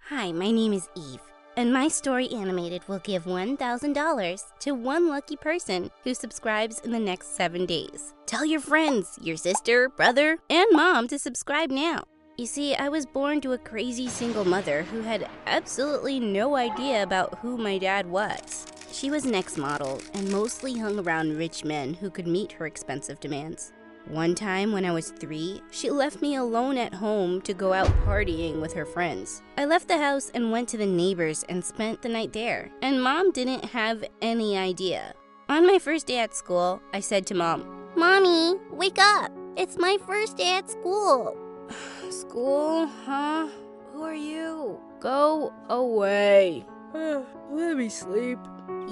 Hi, my name is Eve, and my story animated will give $1,000 to one lucky person who subscribes in the next 7 days. Tell your friends, your sister, brother, and mom to subscribe now. You see, I was born to a crazy single mother who had absolutely no idea about who my dad was. She was an ex-model and mostly hung around rich men who could meet her expensive demands. One time when I was 3, she left me alone at home to go out partying with her friends. I left the house and went to the neighbors and spent the night there, and Mom didn't have any idea. On my first day at school, I said to Mom, "Mommy, wake up! It's my first day at school." "School, huh? Who are you? Go away. Let me sleep."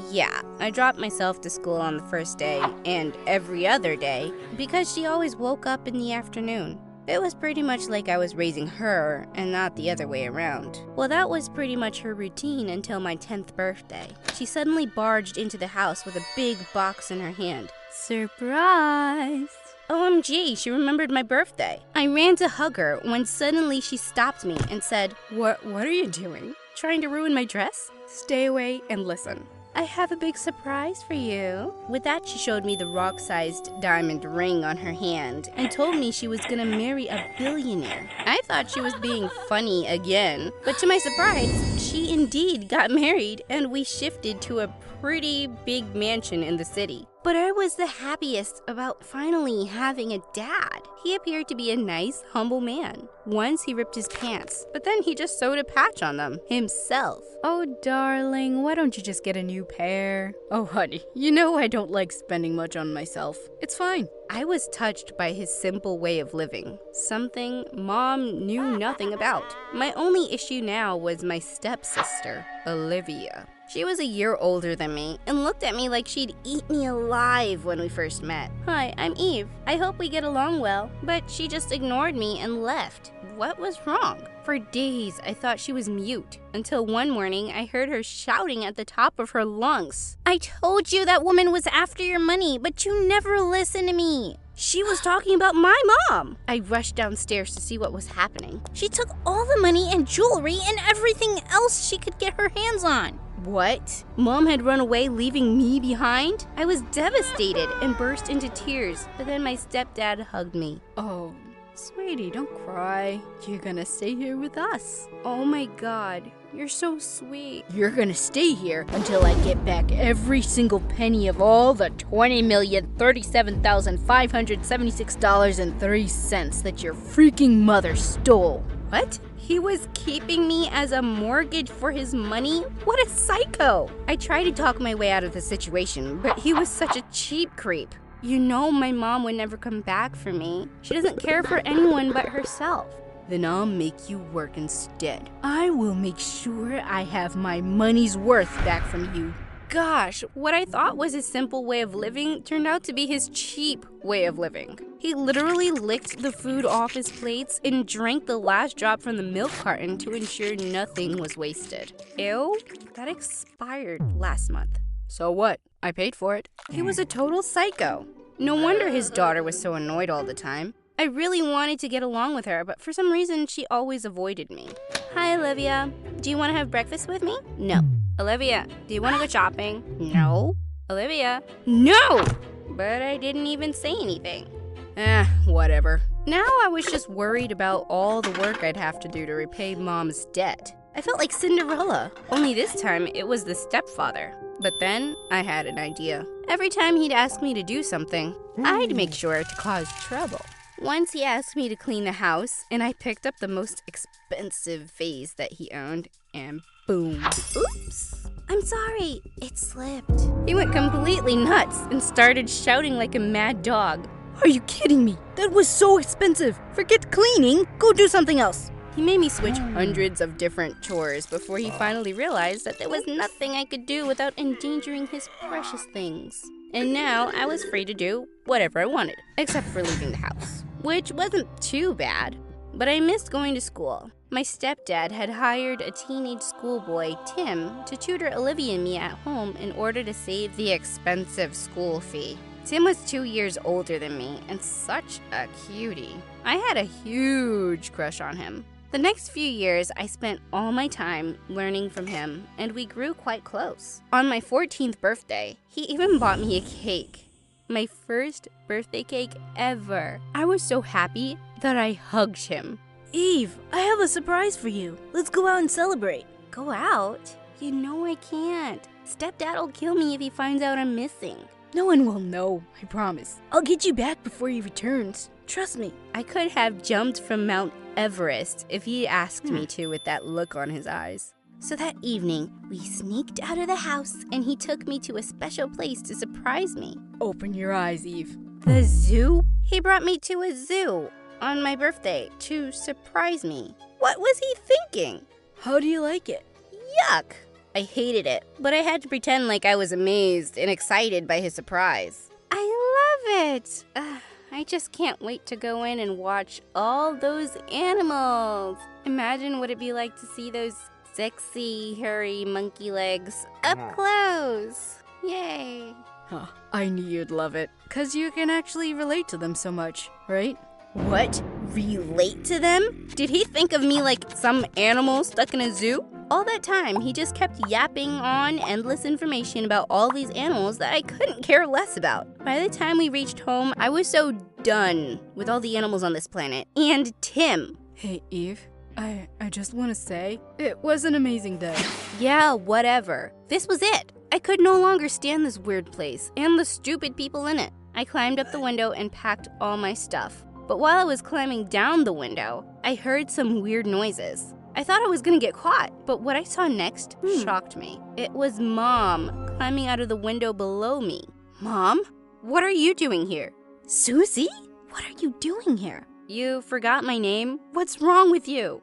Yeah, I dropped myself to school on the first day and every other day because she always woke up in the afternoon. It was pretty much like I was raising her and not the other way around. Well, that was pretty much her routine until my 10th birthday. She suddenly barged into the house with a big box in her hand. Surprise! OMG, she remembered my birthday. I ran to hug her when suddenly she stopped me and said, What are you doing? Trying to ruin my dress? Stay away and listen. I have a big surprise for you." With that, she showed me the rock-sized diamond ring on her hand and told me she was gonna marry a billionaire. I thought she was being funny again, but to my surprise, she indeed got married and we shifted to a pretty big mansion in the city. But I was the happiest about finally having a dad. He appeared to be a nice, humble man. Once he ripped his pants, but then he just sewed a patch on them himself. "Oh, darling, why don't you just get a new pair?" "Oh, honey, you know I don't like spending much on myself. It's fine." I was touched by his simple way of living, something Mom knew nothing about. My only issue now was my stepsister, Olivia. She was a year older than me and looked at me like she'd eat me alive when we first met. "Hi, I'm Eve. I hope we get along well." But she just ignored me and left. What was wrong? For days, I thought she was mute, until one morning I heard her shouting at the top of her lungs. "I told you that woman was after your money, but you never listened to me." She was talking about my mom. I rushed downstairs to see what was happening. She took all the money and jewelry and everything else she could get her hands on. What? Mom had run away, leaving me behind? I was devastated and burst into tears, but then my stepdad hugged me. "Oh, sweetie, don't cry. You're gonna stay here with us." Oh my God, you're so sweet. "You're gonna stay here until I get back every single penny of all the $20,037,576.03 that your freaking mother stole." What? He was keeping me as a mortgage for his money? What a psycho! I tried to talk my way out of the situation, but he was such a cheap creep. You know my mom would never come back for me. She doesn't care for anyone but herself. "Then I'll make you work instead. I will make sure I have my money's worth back from you." Gosh, what I thought was his simple way of living turned out to be his cheap way of living. He literally licked the food off his plates and drank the last drop from the milk carton to ensure nothing was wasted. Ew, that expired last month. So what? I paid for it. He was a total psycho. No wonder his daughter was so annoyed all the time. I really wanted to get along with her, but for some reason, she always avoided me. "Hi, Olivia. Do you want to have breakfast with me?" "No." "Olivia, do you want to go shopping?" "No." "Olivia?" "No!" But I didn't even say anything. Whatever. Now I was just worried about all the work I'd have to do to repay Mom's debt. I felt like Cinderella, only this time it was the stepfather. But then I had an idea. Every time he'd ask me to do something, I'd make sure to cause trouble. Once he asked me to clean the house, and I picked up the most expensive vase that he owned, and boom. Oops! I'm sorry, it slipped. He went completely nuts and started shouting like a mad dog. "Are you kidding me? That was so expensive. Forget cleaning. Go do something else." He made me switch hundreds of different chores before he finally realized that there was nothing I could do without endangering his precious things. And now I was free to do whatever I wanted, except for leaving the house, which wasn't too bad. But I missed going to school. My stepdad had hired a teenage schoolboy, Tim, to tutor Olivia and me at home in order to save the expensive school fee. Tim was 2 years older than me and such a cutie. I had a huge crush on him. The next few years, I spent all my time learning from him, and we grew quite close. On my 14th birthday, he even bought me a cake. My first birthday cake ever. I was so happy that I hugged him. Eve, I have a surprise for you. Let's go out and celebrate. Go out? You know I can't. Stepdad'll kill me if he finds out I'm missing. No one will know, I promise. I'll get you back before he returns. Trust me. I could have jumped from Mount Everest if he asked me to with that look on his eyes. So that evening, we sneaked out of the house and he took me to a special place to surprise me. Open your eyes, Eve. The zoo? He brought me to a zoo on my birthday to surprise me. What was he thinking? How do you like it? Yuck! I hated it, but I had to pretend like I was amazed and excited by his surprise. I love it! I just can't wait to go in and watch all those animals. Imagine what it'd be like to see those sexy, hairy monkey legs up close. Yay! Huh, I knew you'd love it, 'cause you can actually relate to them so much, right? What? Relate to them? Did he think of me like some animal stuck in a zoo? All that time, he just kept yapping on endless information about all these animals that I couldn't care less about. By the time we reached home, I was so done with all the animals on this planet. And Tim. Hey, Eve, I just want to say, it was an amazing day. Yeah, whatever. This was it. I could no longer stand this weird place and the stupid people in it. I climbed up the window and packed all my stuff. But while I was climbing down the window, I heard some weird noises. I thought I was gonna get caught, but what I saw next shocked me. It was Mom climbing out of the window below me. Mom? What are you doing here? Susie? What are you doing here? You forgot my name? What's wrong with you?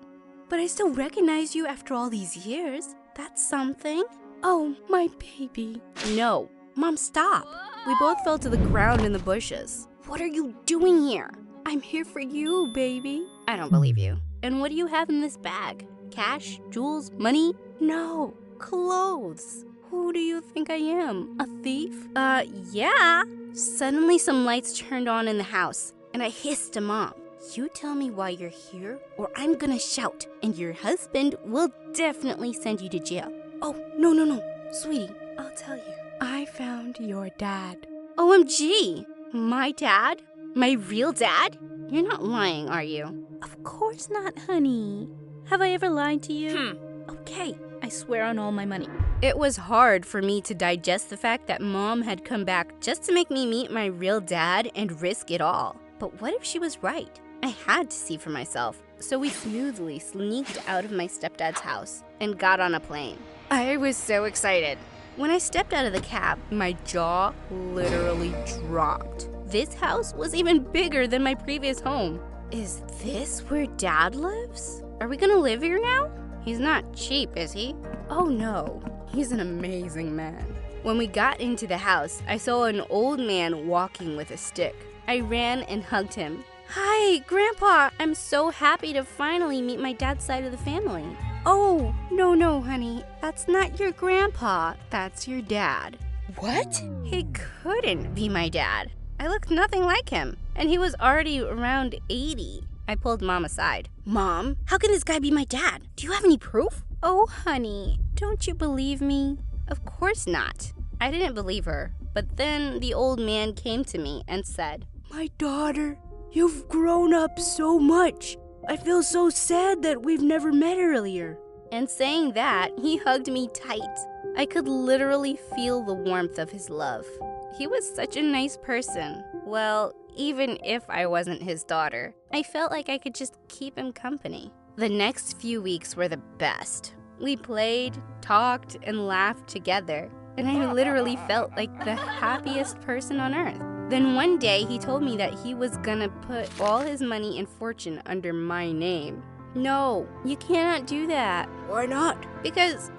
But I still recognize you after all these years. That's something. Oh, my baby. No. Mom, stop. We both fell to the ground in the bushes. What are you doing here? I'm here for you, baby. I don't believe you. And what do you have in this bag? Cash? Jewels? Money? No. Clothes. Who do you think I am? A thief? Yeah. Suddenly some lights turned on in the house, and I hissed to Mom. You tell me why you're here, or I'm gonna shout, and your husband will definitely send you to jail. Oh, no. Sweetie, I'll tell you. I found your dad. OMG! My dad? My real dad? You're not lying, are you? Of course not, honey. Have I ever lied to you? Okay, I swear on all my money. It was hard for me to digest the fact that Mom had come back just to make me meet my real dad and risk it all. But what if she was right? I had to see for myself. So we smoothly sneaked out of my stepdad's house and got on a plane. I was so excited. When I stepped out of the cab, my jaw literally dropped. This house was even bigger than my previous home. Is this where Dad lives? Are we gonna live here now? He's not cheap, is he? Oh no, he's an amazing man. When we got into the house, I saw an old man walking with a stick. I ran and hugged him. Hi, Grandpa! I'm so happy to finally meet my dad's side of the family. Oh, no, honey. That's not your grandpa. That's your dad. What? He couldn't be my dad. I looked nothing like him, and he was already around 80. I pulled Mom aside. Mom, how can this guy be my dad? Do you have any proof? Oh, honey, don't you believe me? Of course not. I didn't believe her, but then the old man came to me and said, My daughter, you've grown up so much. I feel so sad that we've never met earlier. And saying that, he hugged me tight. I could literally feel the warmth of his love. He was such a nice person. Well, even if I wasn't his daughter, I felt like I could just keep him company. The next few weeks were the best. We played, talked, and laughed together, and I literally felt like the happiest person on earth. Then one day, he told me that he was gonna put all his money and fortune under my name. No, you cannot do that. Why not? Because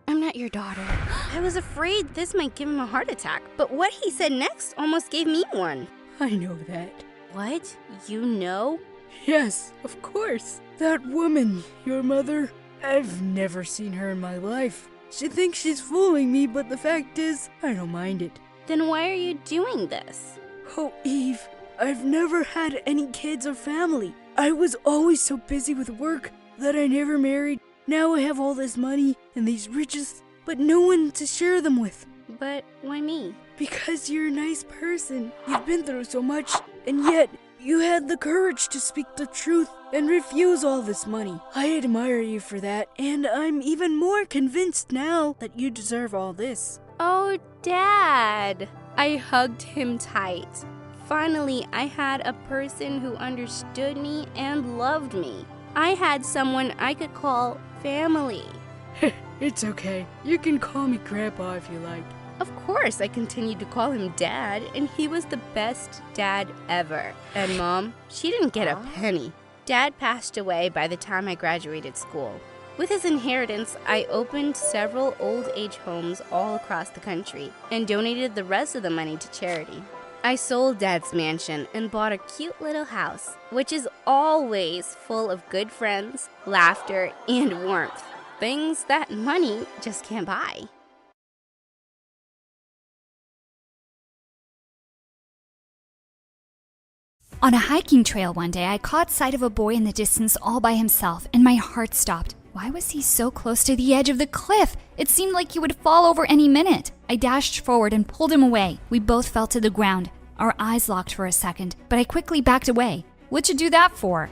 I'm not your daughter. I was afraid this might give him a heart attack, but what he said next almost gave me one. I know that. What? You know? Yes, of course. That woman, your mother, I've never seen her in my life. She thinks she's fooling me, but the fact is, I don't mind it. Then why are you doing this? Oh, Eve, I've never had any kids or family. I was always so busy with work that I never married. Now I have all this money and these riches, but no one to share them with. But why me? Because you're a nice person. You've been through so much, and yet you had the courage to speak the truth and refuse all this money. I admire you for that, and I'm even more convinced now that you deserve all this. Oh, Dad! I hugged him tight. Finally, I had a person who understood me and loved me. I had someone I could call family. It's okay. You can call me Grandpa if you like. Of course, I continued to call him Dad, and he was the best dad ever. And Mom, she didn't get a penny. Dad passed away by the time I graduated school. With his inheritance, I opened several old age homes all across the country and donated the rest of the money to charity. I sold Dad's mansion and bought a cute little house, which is always full of good friends, laughter, and warmth. Things that money just can't buy. On a hiking trail one day, I caught sight of a boy in the distance all by himself, and my heart stopped. Why was he so close to the edge of the cliff? It seemed like he would fall over any minute. I dashed forward and pulled him away. We both fell to the ground. Our eyes locked for a second, but I quickly backed away. What'd you do that for?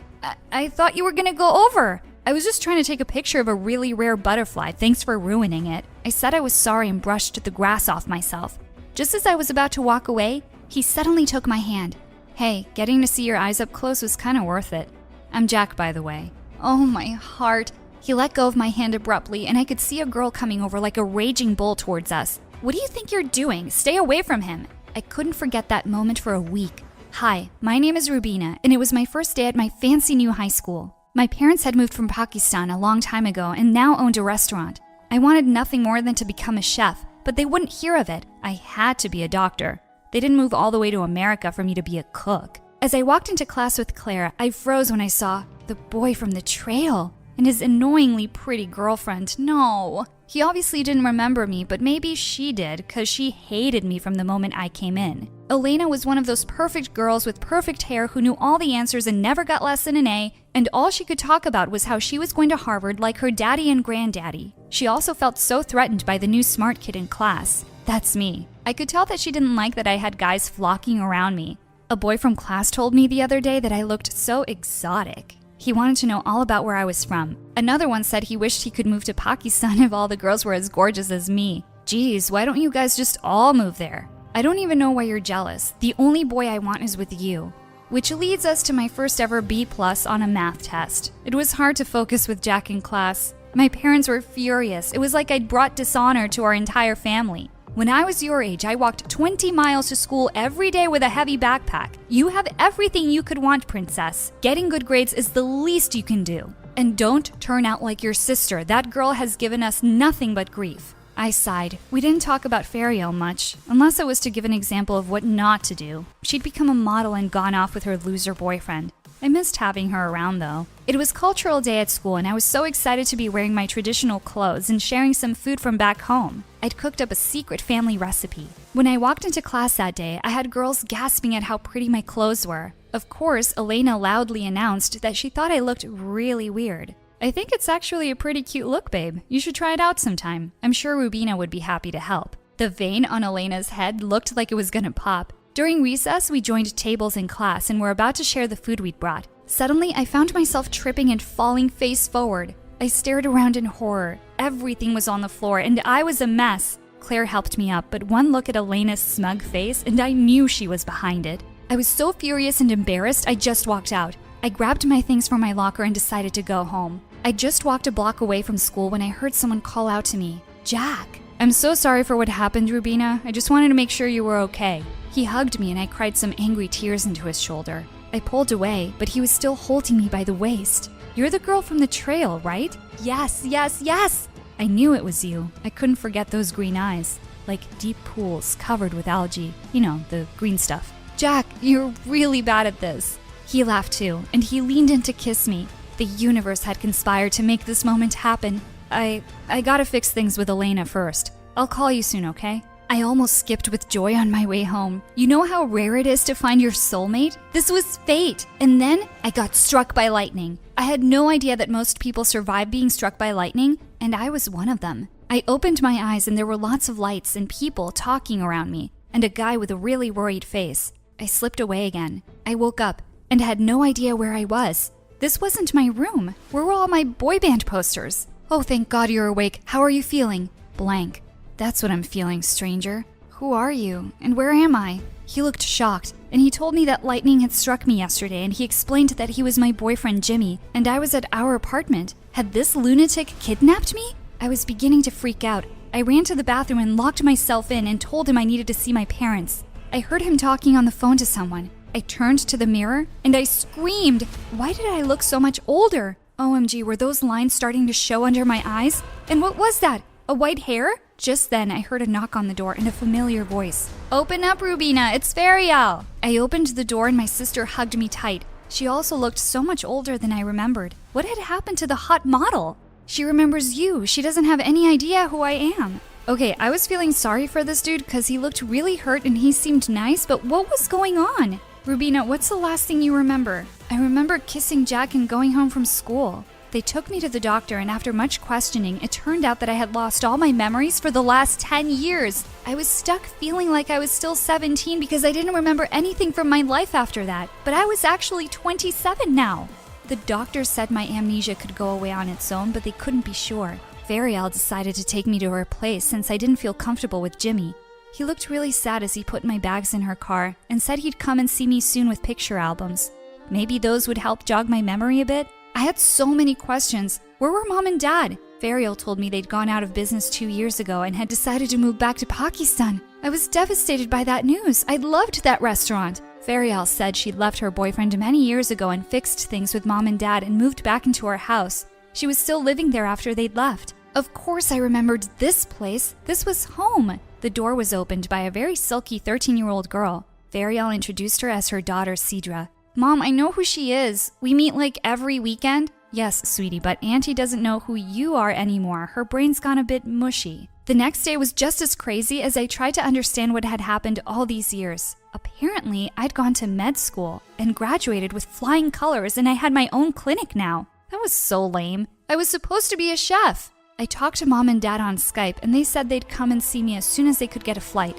I thought you were gonna go over. I was just trying to take a picture of a really rare butterfly. Thanks for ruining it. I said I was sorry and brushed the grass off myself. Just as I was about to walk away, he suddenly took my hand. Hey, getting to see your eyes up close was kinda worth it. I'm Jack, by the way. Oh, my heart. He let go of my hand abruptly, and I could see a girl coming over like a raging bull towards us. What do you think you're doing? Stay away from him. I couldn't forget that moment for a week. Hi, my name is Rubina, and it was my first day at my fancy new high school. My parents had moved from Pakistan a long time ago and now owned a restaurant. I wanted nothing more than to become a chef, but they wouldn't hear of it. I had to be a doctor. They didn't move all the way to America for me to be a cook. As I walked into class with Claire, I froze when I saw the boy from the trail and his annoyingly pretty girlfriend. No. He obviously didn't remember me, but maybe she did, because she hated me from the moment I came in. Elena was one of those perfect girls with perfect hair who knew all the answers and never got less than an A, and all she could talk about was how she was going to Harvard like her daddy and granddaddy. She also felt so threatened by the new smart kid in class. That's me. I could tell that she didn't like that I had guys flocking around me. A boy from class told me the other day that I looked so exotic. He wanted to know all about where I was from. Another one said he wished he could move to Pakistan if all the girls were as gorgeous as me. Geez, why don't you guys just all move there? I don't even know why you're jealous. The only boy I want is with you. Which leads us to my first ever B+ on a math test. It was hard to focus with Jack in class. My parents were furious. It was like I'd brought dishonor to our entire family. When I was your age, I walked 20 miles to school every day with a heavy backpack. You have everything you could want, princess. Getting good grades is the least you can do. And don't turn out like your sister. That girl has given us nothing but grief. I sighed. We didn't talk about Fariel much, unless it was to give an example of what not to do. She'd become a model and gone off with her loser boyfriend. I missed having her around, though. It was cultural day at school, and I was so excited to be wearing my traditional clothes and sharing some food from back home. I'd cooked up a secret family recipe. When I walked into class that day, I had girls gasping at how pretty my clothes were. Of course, Elena loudly announced that she thought I looked really weird. I think it's actually a pretty cute look, babe. You should try it out sometime. I'm sure Rubina would be happy to help. The vein on Elena's head looked like it was gonna pop. During recess, we joined tables in class and were about to share the food we'd brought. Suddenly, I found myself tripping and falling face forward. I stared around in horror. Everything was on the floor, and I was a mess. Claire helped me up, but one look at Elena's smug face, and I knew she was behind it. I was so furious and embarrassed, I just walked out. I grabbed my things from my locker and decided to go home. I just walked a block away from school when I heard someone call out to me, "Jack." "I'm so sorry for what happened, Rubina. I just wanted to make sure you were okay." He hugged me and I cried some angry tears into his shoulder. I pulled away, but he was still holding me by the waist. "You're the girl from the trail, right?" "Yes, yes, yes!" I knew it was you. I couldn't forget those green eyes, like deep pools covered with algae. You know, the green stuff. "Jack, you're really bad at this." He laughed too, and he leaned in to kiss me. The universe had conspired to make this moment happen. I gotta fix things with Elena first. I'll call you soon, okay? I almost skipped with joy on my way home. You know how rare it is to find your soulmate? This was fate. And then I got struck by lightning. I had no idea that most people survive being struck by lightning, and I was one of them. I opened my eyes and there were lots of lights and people talking around me, and a guy with a really worried face. I slipped away again. I woke up and had no idea where I was. This wasn't my room. Where were all my boy band posters? Oh, thank God you're awake. How are you feeling? Blank. That's what I'm feeling, stranger. Who are you? And where am I? He looked shocked, and he told me that lightning had struck me yesterday, and he explained that he was my boyfriend Jimmy, and I was at our apartment. Had this lunatic kidnapped me? I was beginning to freak out. I ran to the bathroom and locked myself in and told him I needed to see my parents. I heard him talking on the phone to someone. I turned to the mirror, and I screamed. Why did I look so much older? OMG, were those lines starting to show under my eyes? And what was that? A white hair? Just then, I heard a knock on the door and a familiar voice. Open up, Rubina, it's Ferial. I opened the door and my sister hugged me tight. She also looked so much older than I remembered. What had happened to the hot model? She remembers you. She doesn't have any idea who I am. Okay, I was feeling sorry for this dude because he looked really hurt and he seemed nice, but what was going on? Rubina, what's the last thing you remember? I remember kissing Jack and going home from school. They took me to the doctor, and after much questioning, it turned out that I had lost all my memories for the last 10 years. I was stuck feeling like I was still 17 because I didn't remember anything from my life after that. But I was actually 27 now. The doctor said my amnesia could go away on its own, but they couldn't be sure. Ferial decided to take me to her place since I didn't feel comfortable with Jimmy. He looked really sad as he put my bags in her car and said he'd come and see me soon with picture albums. Maybe those would help jog my memory a bit? I had so many questions. Where were Mom and Dad? Ferial told me they'd gone out of business 2 years ago and had decided to move back to Pakistan. I was devastated by that news. I loved that restaurant. Ferial said she'd left her boyfriend many years ago and fixed things with Mom and Dad and moved back into our house. She was still living there after they'd left. Of course I remembered this place. This was home. The door was opened by a very silky 13-year-old girl. Ferial introduced her as her daughter, Sidra. Mom, I know who she is. We meet like every weekend. Yes, sweetie, but Auntie doesn't know who you are anymore. Her brain's gone a bit mushy. The next day was just as crazy as I tried to understand what had happened all these years. Apparently, I'd gone to med school and graduated with flying colors, and I had my own clinic now. That was so lame. I was supposed to be a chef. I talked to Mom and Dad on Skype, and they said they'd come and see me as soon as they could get a flight.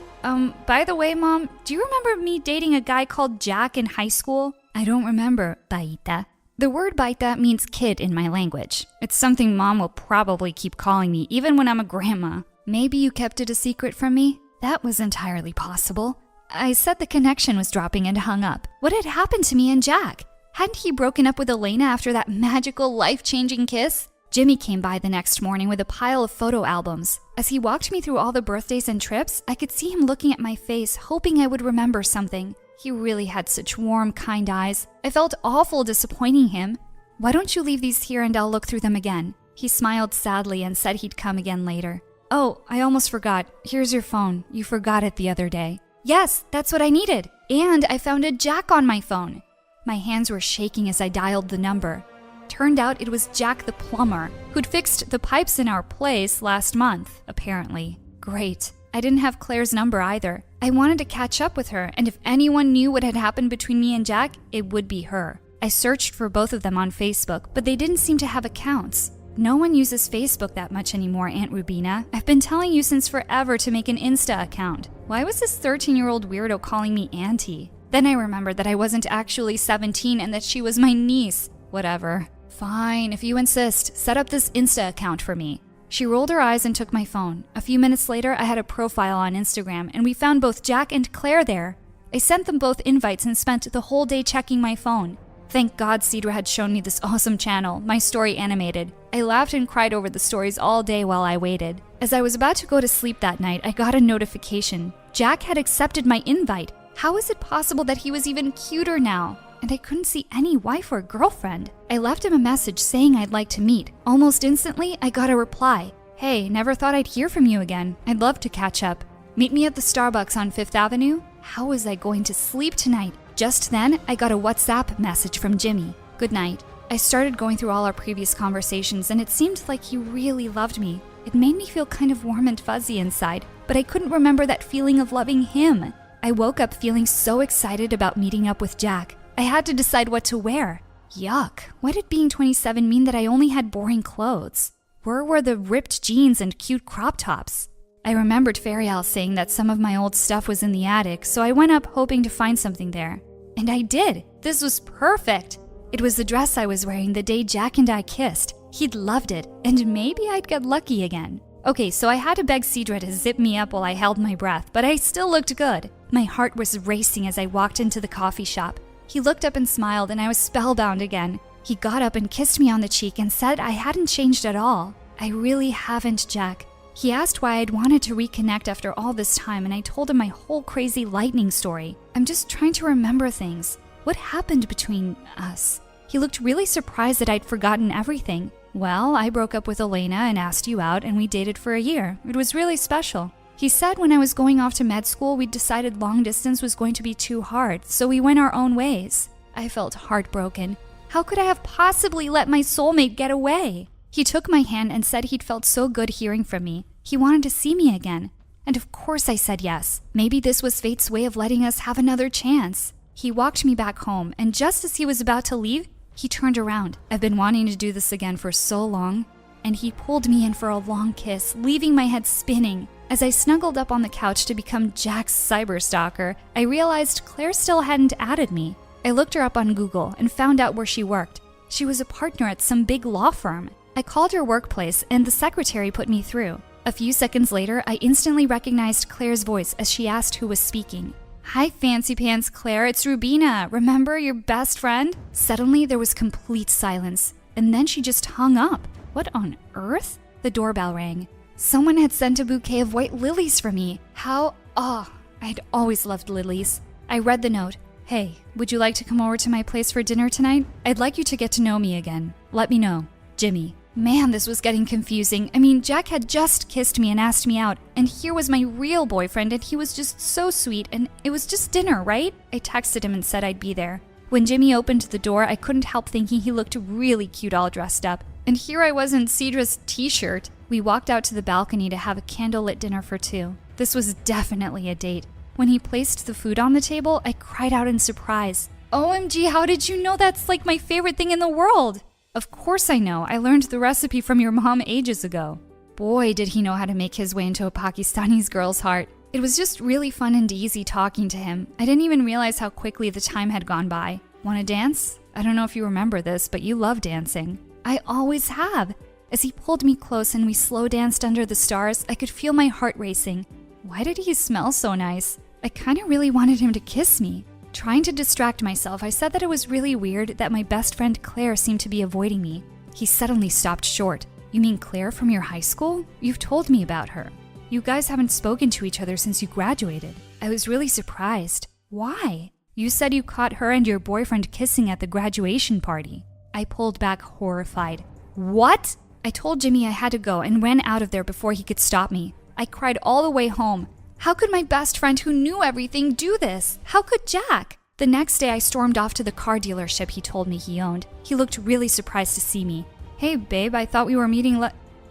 By the way, Mom, do you remember me dating a guy called Jack in high school? I don't remember, Baita. The word Baita means kid in my language. It's something Mom will probably keep calling me even when I'm a grandma. Maybe you kept it a secret from me? That was entirely possible. I said the connection was dropping and hung up. What had happened to me and Jack? Hadn't he broken up with Elena after that magical, life-changing kiss? Jimmy came by the next morning with a pile of photo albums. As he walked me through all the birthdays and trips, I could see him looking at my face, hoping I would remember something. He really had such warm, kind eyes. I felt awful disappointing him. Why don't you leave these here and I'll look through them again? He smiled sadly and said he'd come again later. Oh, I almost forgot. Here's your phone. You forgot it the other day. Yes, that's what I needed. And I found a Jack on my phone. My hands were shaking as I dialed the number. Turned out it was Jack the plumber, who'd fixed the pipes in our place last month, apparently. Great. I didn't have Claire's number either. I wanted to catch up with her, and if anyone knew what had happened between me and Jack, it would be her. I searched for both of them on Facebook, but they didn't seem to have accounts. No one uses Facebook that much anymore, Aunt Rubina. I've been telling you since forever to make an Insta account. Why was this 13-year-old weirdo calling me Auntie? Then I remembered that I wasn't actually 17 and that she was my niece. Whatever. Fine, if you insist, set up this Insta account for me. She rolled her eyes and took my phone. A few minutes later, I had a profile on Instagram, and we found both Jack and Claire there. I sent them both invites and spent the whole day checking my phone. Thank God Sidra had shown me this awesome channel, My Story Animated. I laughed and cried over the stories all day while I waited. As I was about to go to sleep that night, I got a notification. Jack had accepted my invite. How is it possible that he was even cuter now? And I couldn't see any wife or girlfriend. I left him a message saying I'd like to meet. Almost instantly, I got a reply. Hey, never thought I'd hear from you again. I'd love to catch up. Meet me at the Starbucks on 5th Avenue? How was I going to sleep tonight? Just then, I got a WhatsApp message from Jimmy. Good night. I started going through all our previous conversations, and it seemed like he really loved me. It made me feel kind of warm and fuzzy inside. but I couldn't remember that feeling of loving him. I woke up feeling so excited about meeting up with Jack. I had to decide what to wear. Yuck, why did being 27 mean that I only had boring clothes? Where were the ripped jeans and cute crop tops? I remembered Ferial saying that some of my old stuff was in the attic, so I went up hoping to find something there. And I did. This was perfect. It was the dress I was wearing the day Jack and I kissed. He'd loved it, and maybe I'd get lucky again. Okay, so I had to beg Cedra to zip me up while I held my breath, but I still looked good. My heart was racing as I walked into the coffee shop. He looked up and smiled, and I was spellbound again. He got up and kissed me on the cheek and said I hadn't changed at all. I really haven't, Jack. He asked why I'd wanted to reconnect after all this time, and I told him my whole crazy lightning story. I'm just trying to remember things. What happened between us? He looked really surprised that I'd forgotten everything. Well, I broke up with Elena and asked you out, and we dated for a year. It was really special. He said when I was going off to med school, we'd decided long distance was going to be too hard, so we went our own ways. I felt heartbroken. How could I have possibly let my soulmate get away? He took my hand and said he'd felt so good hearing from me. He wanted to see me again. And of course I said yes. Maybe this was fate's way of letting us have another chance. He walked me back home, and just as he was about to leave, he turned around. I've been wanting to do this again for so long. And he pulled me in for a long kiss, leaving my head spinning. As I snuggled up on the couch to become Jack's cyberstalker, I realized Claire still hadn't added me. I looked her up on Google and found out where she worked. She was a partner at some big law firm. I called her workplace, and the secretary put me through. A few seconds later, I instantly recognized Claire's voice as she asked who was speaking. Hi, Fancy Pants Claire, it's Rubina. Remember your best friend? Suddenly, there was complete silence, and then she just hung up. What on earth? The doorbell rang. Someone had sent a bouquet of white lilies for me. I'd always loved lilies. I read the note. Hey, would you like to come over to my place for dinner tonight? I'd like you to get to know me again. Let me know. Jimmy. Man, this was getting confusing. I mean, Jack had just kissed me and asked me out, and here was my real boyfriend, and he was just so sweet, and it was just dinner, right? I texted him and said I'd be there. When Jimmy opened the door, I couldn't help thinking he looked really cute all dressed up. And here I was in Cedra's t-shirt. We walked out to the balcony to have a candlelit dinner for two. This was definitely a date. When he placed the food on the table, I cried out in surprise. OMG, how did you know that's like my favorite thing in the world? Of course I know. I learned the recipe from your mom ages ago. Boy, did he know how to make his way into a Pakistani girl's heart. It was just really fun and easy talking to him. I didn't even realize how quickly the time had gone by. Want to dance? I don't know if you remember this, but you love dancing. I always have. As he pulled me close and we slow danced under the stars, I could feel my heart racing. Why did he smell so nice? I kind of really wanted him to kiss me. Trying to distract myself, I said that it was really weird that my best friend Claire seemed to be avoiding me. He suddenly stopped short. You mean Claire from your high school? You've told me about her. You guys haven't spoken to each other since you graduated. I was really surprised. Why? You said you caught her and your boyfriend kissing at the graduation party. I pulled back horrified. What? I told Jimmy I had to go and ran out of there before he could stop me. I cried all the way home. How could my best friend who knew everything do this? How could Jack? The next day I stormed off to the car dealership he told me he owned. He looked really surprised to see me. Hey babe, I thought we were meeting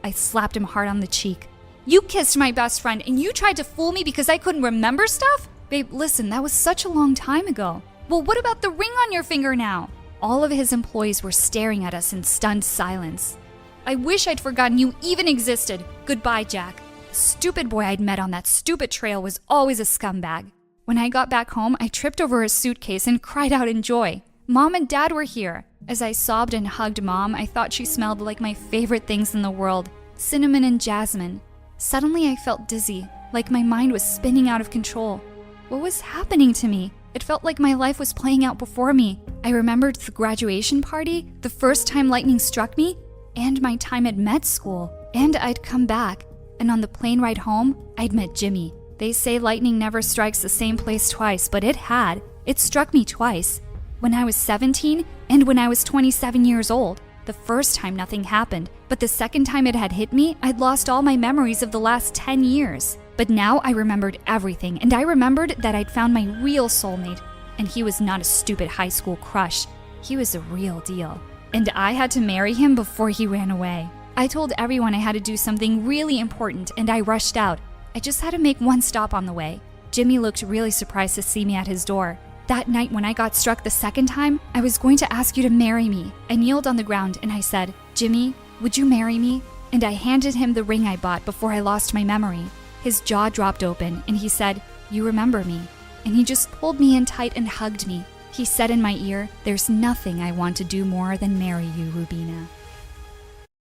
I slapped him hard on the cheek. You kissed my best friend and you tried to fool me because I couldn't remember stuff? Babe, listen, that was such a long time ago. Well, what about the ring on your finger now? All of his employees were staring at us in stunned silence. I wish I'd forgotten you even existed. Goodbye, Jack. The stupid boy I'd met on that stupid trail was always a scumbag. When I got back home, I tripped over a suitcase and cried out in joy. Mom and Dad were here. As I sobbed and hugged Mom, I thought she smelled like my favorite things in the world, cinnamon and jasmine. Suddenly I felt dizzy, like my mind was spinning out of control. What was happening to me? It felt like my life was playing out before me. I remembered the graduation party, the first time lightning struck me, and my time at med school. And I'd come back. And on the plane ride home, I'd met Jimmy. They say lightning never strikes the same place twice, but it had. It struck me twice. When I was 17 and when I was 27 years old. The first time nothing happened, but the second time it had hit me, I'd lost all my memories of the last 10 years. But now I remembered everything, and I remembered that I'd found my real soulmate. And he was not a stupid high school crush. He was a real deal. And I had to marry him before he ran away. I told everyone I had to do something really important, and I rushed out. I just had to make one stop on the way. Jimmy looked really surprised to see me at his door. That night when I got struck the second time, I was going to ask you to marry me. I kneeled on the ground and I said, Jimmy, would you marry me? And I handed him the ring I bought before I lost my memory. His jaw dropped open and he said, you remember me. And he just pulled me in tight and hugged me. He said in my ear, there's nothing I want to do more than marry you, Rubina.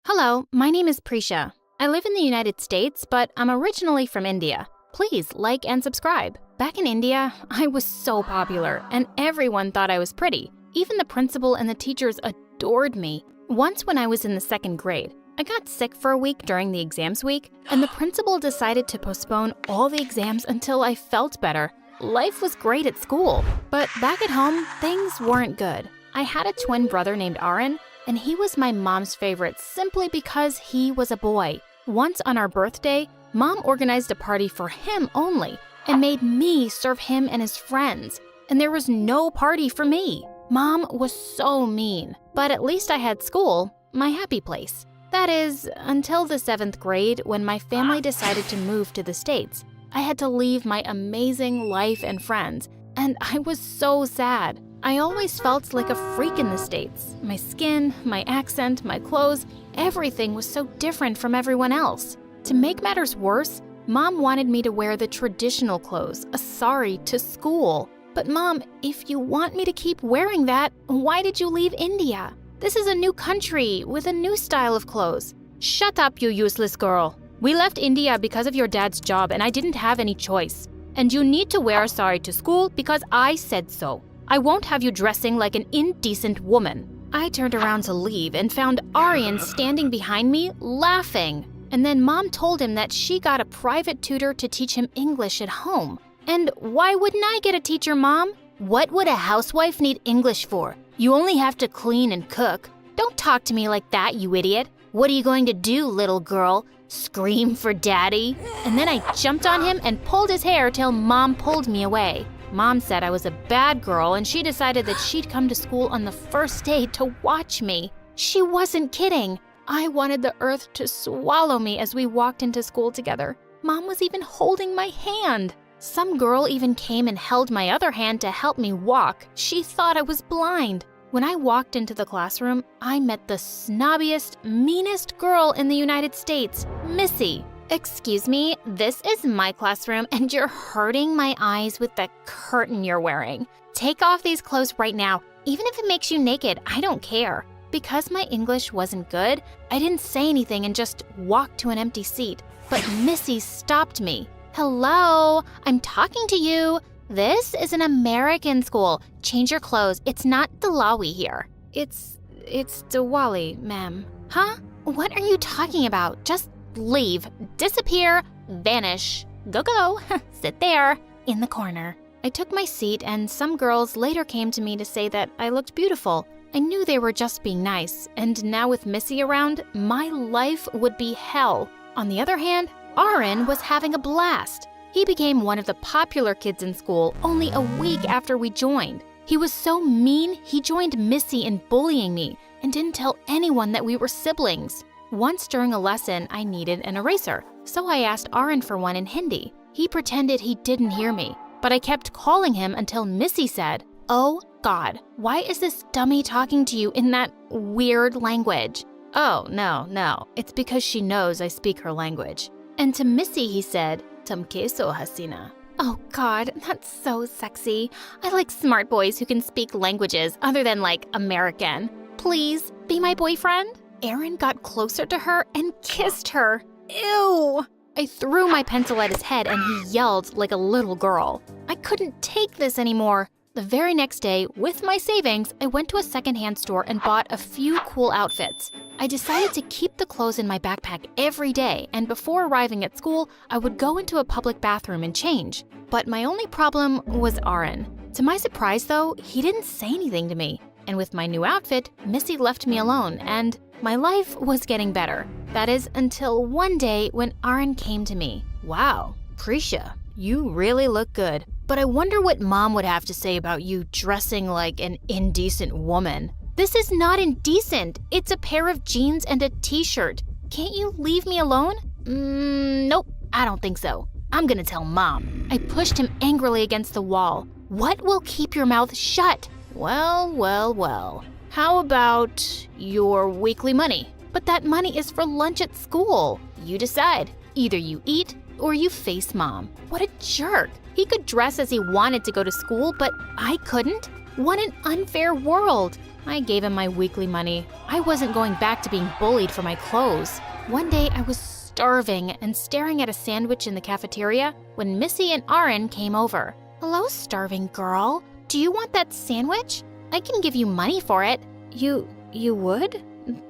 Hello, my name is Prisha. I live in the United States, but I'm originally from India. Please like and subscribe. Back in India, I was so popular, and everyone thought I was pretty. Even the principal and the teachers adored me. Once when I was in the 2nd grade, I got sick for a week during the exams week, and the principal decided to postpone all the exams until I felt better. Life was great at school, but back at home, things weren't good. I had a twin brother named Aaron, and he was my mom's favorite simply because he was a boy. Once on our birthday, Mom organized a party for him only and made me serve him and his friends, and there was no party for me. Mom was so mean, but at least I had school, my happy place. That is, until the 7th grade when my family decided to move to the States. I had to leave my amazing life and friends, and I was so sad. I always felt like a freak in the States. My skin, my accent, my clothes, everything was so different from everyone else. To make matters worse, Mom wanted me to wear the traditional clothes, a sari, to school. But Mom, if you want me to keep wearing that, why did you leave India? This is a new country with a new style of clothes. Shut up, you useless girl. We left India because of your dad's job and I didn't have any choice. And you need to wear a sari to school because I said so. I won't have you dressing like an indecent woman. I turned around to leave and found Aryan standing behind me, laughing. And then Mom told him that she got a private tutor to teach him English at home. And why wouldn't I get a teacher, Mom? What would a housewife need English for? You only have to clean and cook. Don't talk to me like that, you idiot. What are you going to do, little girl? Scream for daddy? And then I jumped on him and pulled his hair till Mom pulled me away. Mom said I was a bad girl and she decided that she'd come to school on the first day to watch me. She wasn't kidding. I wanted the earth to swallow me as we walked into school together. Mom was even holding my hand. Some girl even came and held my other hand to help me walk. She thought I was blind. When I walked into the classroom, I met the snobbiest, meanest girl in the United States, Missy. Excuse me, this is my classroom and you're hurting my eyes with the curtain you're wearing. Take off these clothes right now. Even if it makes you naked, I don't care. Because my English wasn't good, I didn't say anything and just walked to an empty seat. But Missy stopped me. Hello, I'm talking to you. This is an American school. Change your clothes. It's not Diwali here. It's Diwali, ma'am. Huh? What are you talking about? Just leave, disappear, vanish. Go. Sit there, in the corner. I took my seat and some girls later came to me to say that I looked beautiful. I knew they were just being nice, and now with Missy around, my life would be hell. On the other hand, Aaron was having a blast. He became one of the popular kids in school only a week after we joined. He was so mean, he joined Missy in bullying me and didn't tell anyone that we were siblings. Once during a lesson, I needed an eraser, so I asked Aaron for one in Hindi. He pretended he didn't hear me, but I kept calling him until Missy said, "Oh God, why is this dummy talking to you in that weird language?" Oh, no, it's because she knows I speak her language. And to Missy he said, "Tum queso hasina." Oh God, that's so sexy. I like smart boys who can speak languages other than like American. Please, be my boyfriend? Aaron got closer to her and kissed her. Ew! I threw my pencil at his head and he yelled like a little girl. I couldn't take this anymore. The very next day, with my savings, I went to a secondhand store and bought a few cool outfits. I decided to keep the clothes in my backpack every day, and before arriving at school, I would go into a public bathroom and change. But my only problem was Aaron. To my surprise though, he didn't say anything to me. And with my new outfit, Missy left me alone, and my life was getting better. That is until one day when Aaron came to me. Wow, Prisha, you really look good. But I wonder what Mom would have to say about you dressing like an indecent woman. This is not indecent. It's a pair of jeans and a t-shirt. Can't you leave me alone? Nope. I don't think so. I'm gonna tell Mom. I pushed him angrily against the wall. What will keep your mouth shut? Well. How about your weekly money? But that money is for lunch at school. You decide. Either you eat or you face Mom. What a jerk. He could dress as he wanted to go to school, but I couldn't? What an unfair world. I gave him my weekly money. I wasn't going back to being bullied for my clothes. One day I was starving and staring at a sandwich in the cafeteria when Missy and Aaron came over. Hello, starving girl. Do you want that sandwich? I can give you money for it. You would?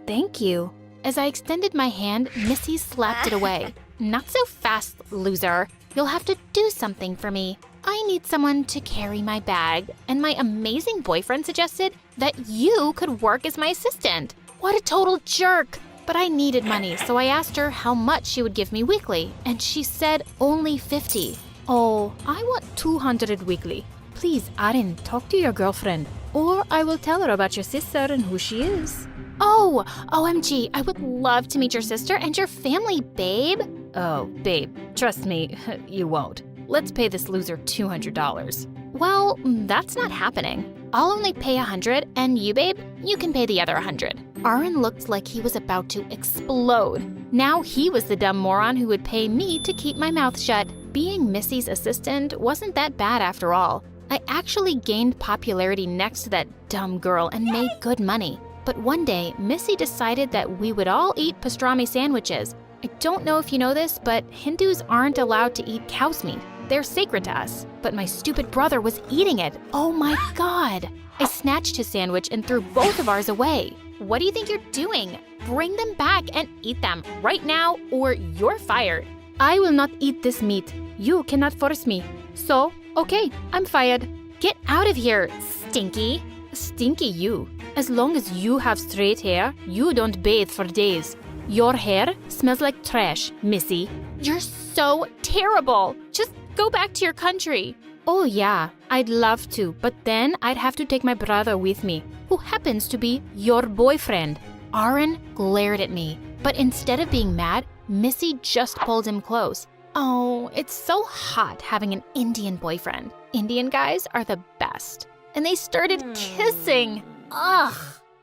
Thank you. As I extended my hand, Missy slapped it away. Not so fast, loser. You'll have to do something for me. I need someone to carry my bag, and my amazing boyfriend suggested that you could work as my assistant. What a total jerk! But I needed money, so I asked her how much she would give me weekly, and she said only 50. Oh, I want 200 weekly. Please, Aaron, talk to your girlfriend, or I will tell her about your sister and who she is. Oh, OMG, I would love to meet your sister and your family, babe. Oh, babe, trust me, you won't. Let's pay this loser $200. Well, that's not happening. I'll only pay 100, and you, babe, you can pay the other 100. Aaron looked like he was about to explode. Now he was the dumb moron who would pay me to keep my mouth shut. Being Missy's assistant wasn't that bad after all. I actually gained popularity next to that dumb girl and made good money. But one day, Missy decided that we would all eat pastrami sandwiches. I don't know if you know this, but Hindus aren't allowed to eat cow's meat. They're sacred to us. But my stupid brother was eating it. Oh my God! I snatched his sandwich and threw both of ours away. What do you think you're doing? Bring them back and eat them right now, or you're fired. I will not eat this meat. You cannot force me. So, okay, I'm fired. Get out of here, stinky. Stinky you. As long as you have straight hair, you don't bathe for days. Your hair smells like trash, Missy. You're so terrible. Just go back to your country. Oh yeah, I'd love to, but then I'd have to take my brother with me, who happens to be your boyfriend. Aaron glared at me, but instead of being mad, Missy just pulled him close. Oh, it's so hot having an Indian boyfriend. Indian guys are the best. And they started kissing. Ugh!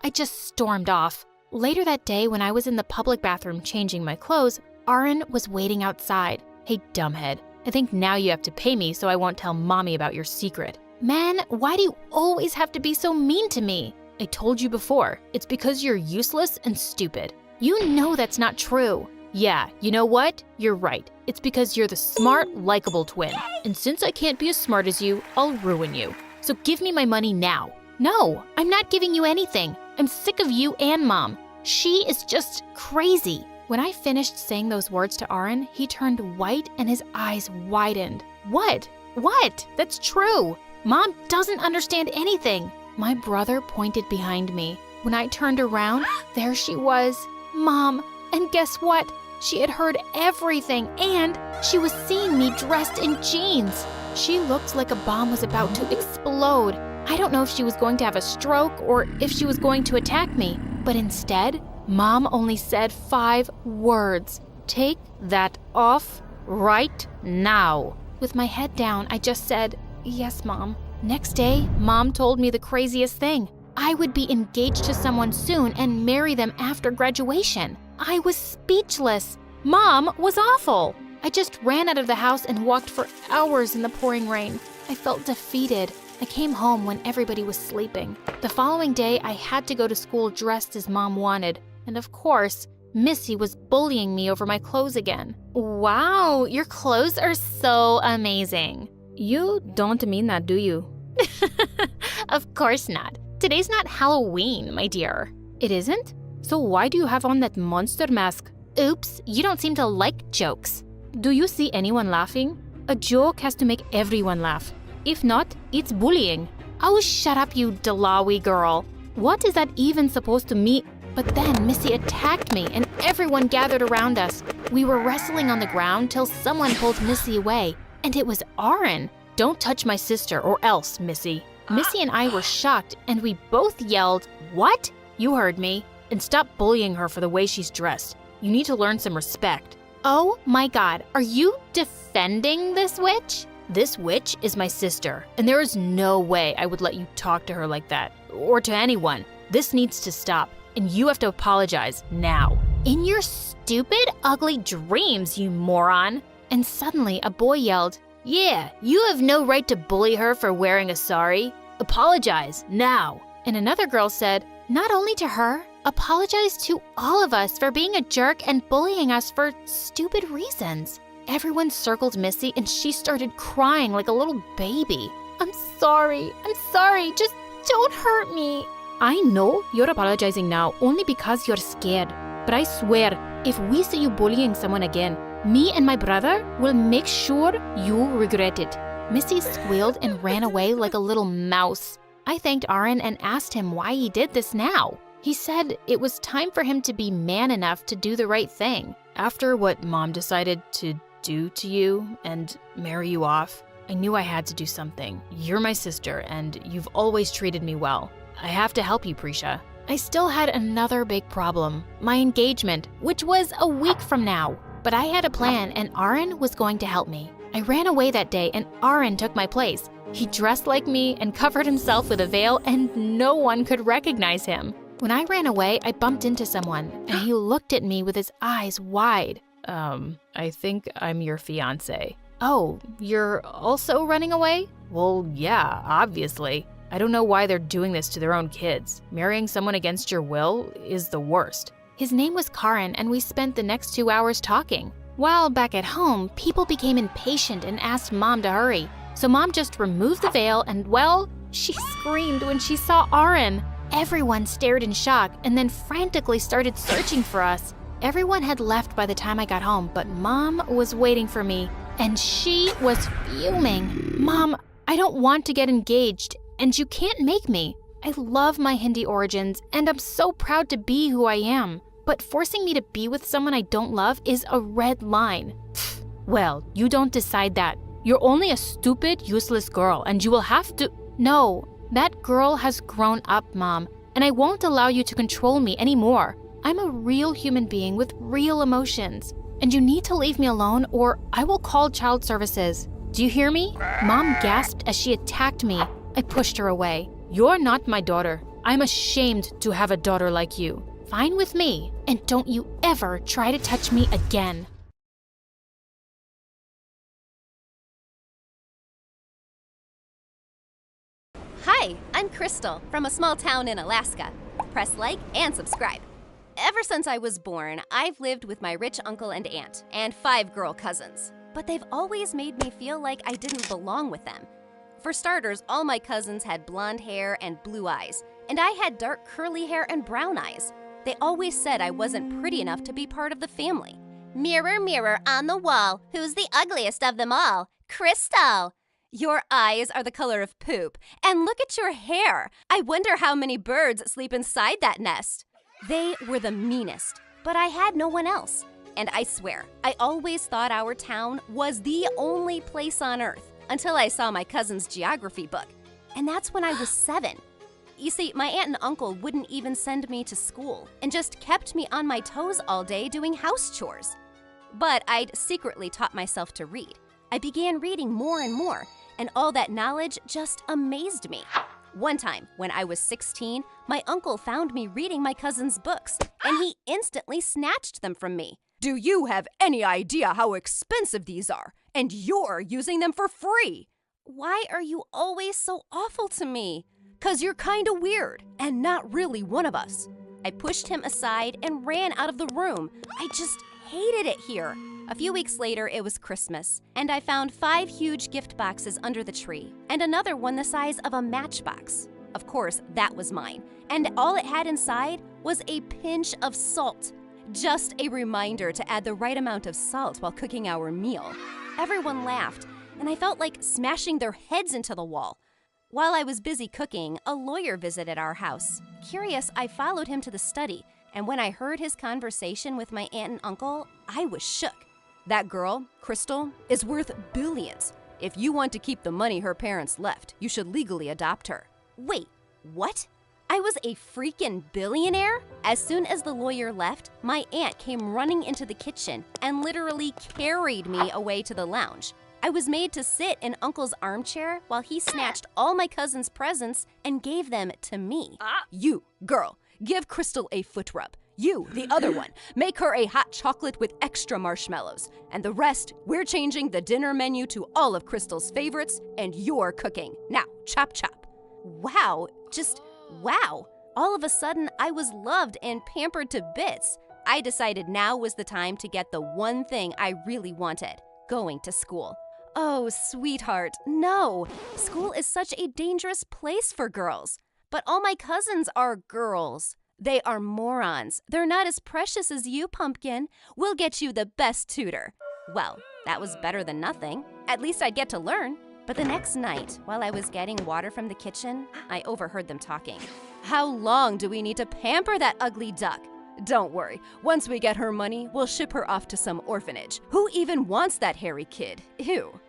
I just stormed off. Later that day, when I was in the public bathroom changing my clothes, Aaron was waiting outside. Hey, dumbhead. I think now you have to pay me so I won't tell Mommy about your secret. Man, why do you always have to be so mean to me? I told you before, it's because you're useless and stupid. You know that's not true. Yeah, you know what? You're right. It's because you're the smart, likable twin. And since I can't be as smart as you, I'll ruin you. So give me my money now. No, I'm not giving you anything. I'm sick of you and Mom. She is just crazy. When I finished saying those words to Aaron, he turned white and his eyes widened. What? What? That's true. Mom doesn't understand anything. My brother pointed behind me. When I turned around, there she was, Mom. And guess what? She had heard everything and she was seeing me dressed in jeans. She looked like a bomb was about to explode. I don't know if she was going to have a stroke or if she was going to attack me, but instead, Mom only said 5 words. Take that off right now. With my head down, I just said, yes, Mom. Next day, Mom told me the craziest thing. I would be engaged to someone soon and marry them after graduation. I was speechless. Mom was awful. I just ran out of the house and walked for hours in the pouring rain. I felt defeated. I came home when everybody was sleeping. The following day, I had to go to school dressed as Mom wanted. And of course, Missy was bullying me over my clothes again. Wow, your clothes are so amazing. You don't mean that, do you? Of course not. Today's not Halloween, my dear. It isn't? So why do you have on that monster mask? Oops, you don't seem to like jokes. Do you see anyone laughing? A joke has to make everyone laugh. If not, it's bullying. Oh, shut up, you Dalawi girl. What is that even supposed to mean? But then Missy attacked me and everyone gathered around us. We were wrestling on the ground till someone pulled Missy away. And it was Aaron. Don't touch my sister or else, Missy. Missy and I were shocked and we both yelled, "What?" You heard me. And stop bullying her for the way she's dressed. You need to learn some respect. Oh my god, are you defending this witch? This witch is my sister, and there is no way I would let you talk to her like that, or to anyone. This needs to stop, and you have to apologize now. In your stupid, ugly dreams, you moron. And suddenly a boy yelled, "Yeah, you have no right to bully her for wearing a sari. Apologize now." And another girl said, "Not only to her, apologize to all of us for being a jerk and bullying us for stupid reasons." Everyone circled Missy and she started crying like a little baby. I'm sorry, just don't hurt me." I know you're apologizing now only because you're scared, but I swear, if we see you bullying someone again, me and my brother will make sure you regret it. Missy squealed and ran away like a little mouse. I thanked Aaron and asked him why he did this now. He said it was time for him to be man enough to do the right thing. After what Mom decided to do to you and marry you off, I knew I had to do something. You're my sister and you've always treated me well. I have to help you, Prisha. I still had another big problem, my engagement, which was a week from now. But I had a plan and Aaron was going to help me. I ran away that day and Aaron took my place. He dressed like me and covered himself with a veil and no one could recognize him. When I ran away, I bumped into someone and he looked at me with his eyes wide. I think I'm your fiancé. Oh, you're also running away? Well, yeah, obviously. I don't know why they're doing this to their own kids. Marrying someone against your will is the worst. His name was Karan, and we spent the next 2 hours talking. While back at home, people became impatient and asked Mom to hurry. So Mom just removed the veil and, well, she screamed when she saw Aaron. Everyone stared in shock and then frantically started searching for us. Everyone had left by the time I got home, but Mom was waiting for me, and she was fuming. Mom, I don't want to get engaged, and you can't make me. I love my Hindi origins, and I'm so proud to be who I am. But forcing me to be with someone I don't love is a red line. Well, you don't decide that. You're only a stupid, useless girl, and you will have to— No, that girl has grown up, Mom, and I won't allow you to control me anymore. I'm a real human being with real emotions, and you need to leave me alone or I will call child services. Do you hear me? Mom gasped as she attacked me. I pushed her away. You're not my daughter. I'm ashamed to have a daughter like you. Fine with me, and don't you ever try to touch me again. Hi, I'm Crystal from a small town in Alaska. Press like and subscribe. Ever since I was born, I've lived with my rich uncle and aunt and 5 girl cousins. But they've always made me feel like I didn't belong with them. For starters, all my cousins had blonde hair and blue eyes, and I had dark curly hair and brown eyes. They always said I wasn't pretty enough to be part of the family. Mirror, mirror on the wall, who's the ugliest of them all? Crystal! Your eyes are the color of poop, and look at your hair. I wonder how many birds sleep inside that nest. They were the meanest, but I had no one else. And I swear, I always thought our town was the only place on earth until I saw my cousin's geography book. And that's when I was 7. You see, my aunt and uncle wouldn't even send me to school and just kept me on my toes all day doing house chores. But I'd secretly taught myself to read. I began reading more and more, and all that knowledge just amazed me. One time, when I was 16, my uncle found me reading my cousin's books, and he instantly snatched them from me. Do you have any idea how expensive these are? And you're using them for free. Why are you always so awful to me? 'Cause you're kinda weird and not really one of us. I pushed him aside and ran out of the room. I just hated it here. A few weeks later, it was Christmas, and I found 5 huge gift boxes under the tree, and another one the size of a matchbox. Of course, that was mine, and all it had inside was a pinch of salt. Just a reminder to add the right amount of salt while cooking our meal. Everyone laughed, and I felt like smashing their heads into the wall. While I was busy cooking, a lawyer visited our house. Curious, I followed him to the study, and when I heard his conversation with my aunt and uncle, I was shook. That girl, Crystal, is worth billions. If you want to keep the money her parents left, you should legally adopt her. Wait, what? I was a freaking billionaire? As soon as the lawyer left, my aunt came running into the kitchen and literally carried me away to the lounge. I was made to sit in Uncle's armchair while he snatched all my cousin's presents and gave them to me. You, girl, give Crystal a foot rub. You, the other one, make her a hot chocolate with extra marshmallows. And the rest, we're changing the dinner menu to all of Crystal's favorites, and you're cooking. Now, chop chop. Wow, just wow. All of a sudden, I was loved and pampered to bits. I decided now was the time to get the one thing I really wanted, going to school. Oh, sweetheart, no. School is such a dangerous place for girls. But all my cousins are girls. They are morons. They're not as precious as you, Pumpkin. We'll get you the best tutor. Well, that was better than nothing. At least I'd get to learn. But the next night, while I was getting water from the kitchen, I overheard them talking. How long do we need to pamper that ugly duck? Don't worry. Once we get her money, we'll ship her off to some orphanage. Who even wants that hairy kid? Ew.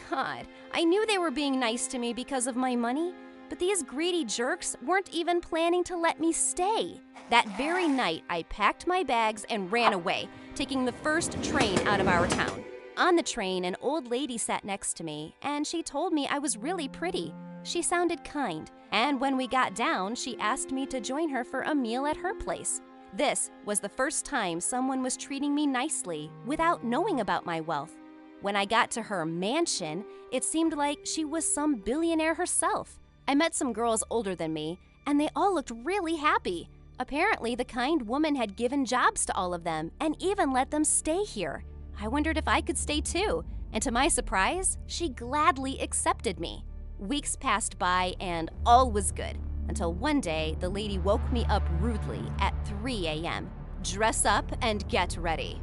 God, I knew they were being nice to me because of my money. But these greedy jerks weren't even planning to let me stay. That very night, I packed my bags and ran away, taking the first train out of our town. On the train, an old lady sat next to me, and she told me I was really pretty. She sounded kind, and when we got down, she asked me to join her for a meal at her place. This was the first time someone was treating me nicely without knowing about my wealth. When I got to her mansion, it seemed like she was some billionaire herself. I met some girls older than me, and they all looked really happy. Apparently, the kind woman had given jobs to all of them and even let them stay here. I wondered if I could stay too, and to my surprise, she gladly accepted me. Weeks passed by and all was good, until one day the lady woke me up rudely at 3 a.m. Dress up and get ready.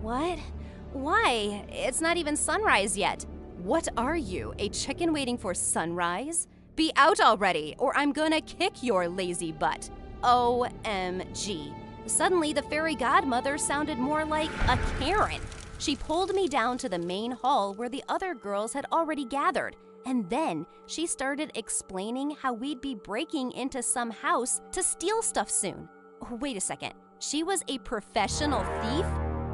What? Why? It's not even sunrise yet. What are you, a chicken waiting for sunrise? Be out already, or I'm gonna kick your lazy butt. OMG. Suddenly, the fairy godmother sounded more like a Karen. She pulled me down to the main hall where the other girls had already gathered, and then she started explaining how we'd be breaking into some house to steal stuff soon. Oh, wait a second. She was a professional thief?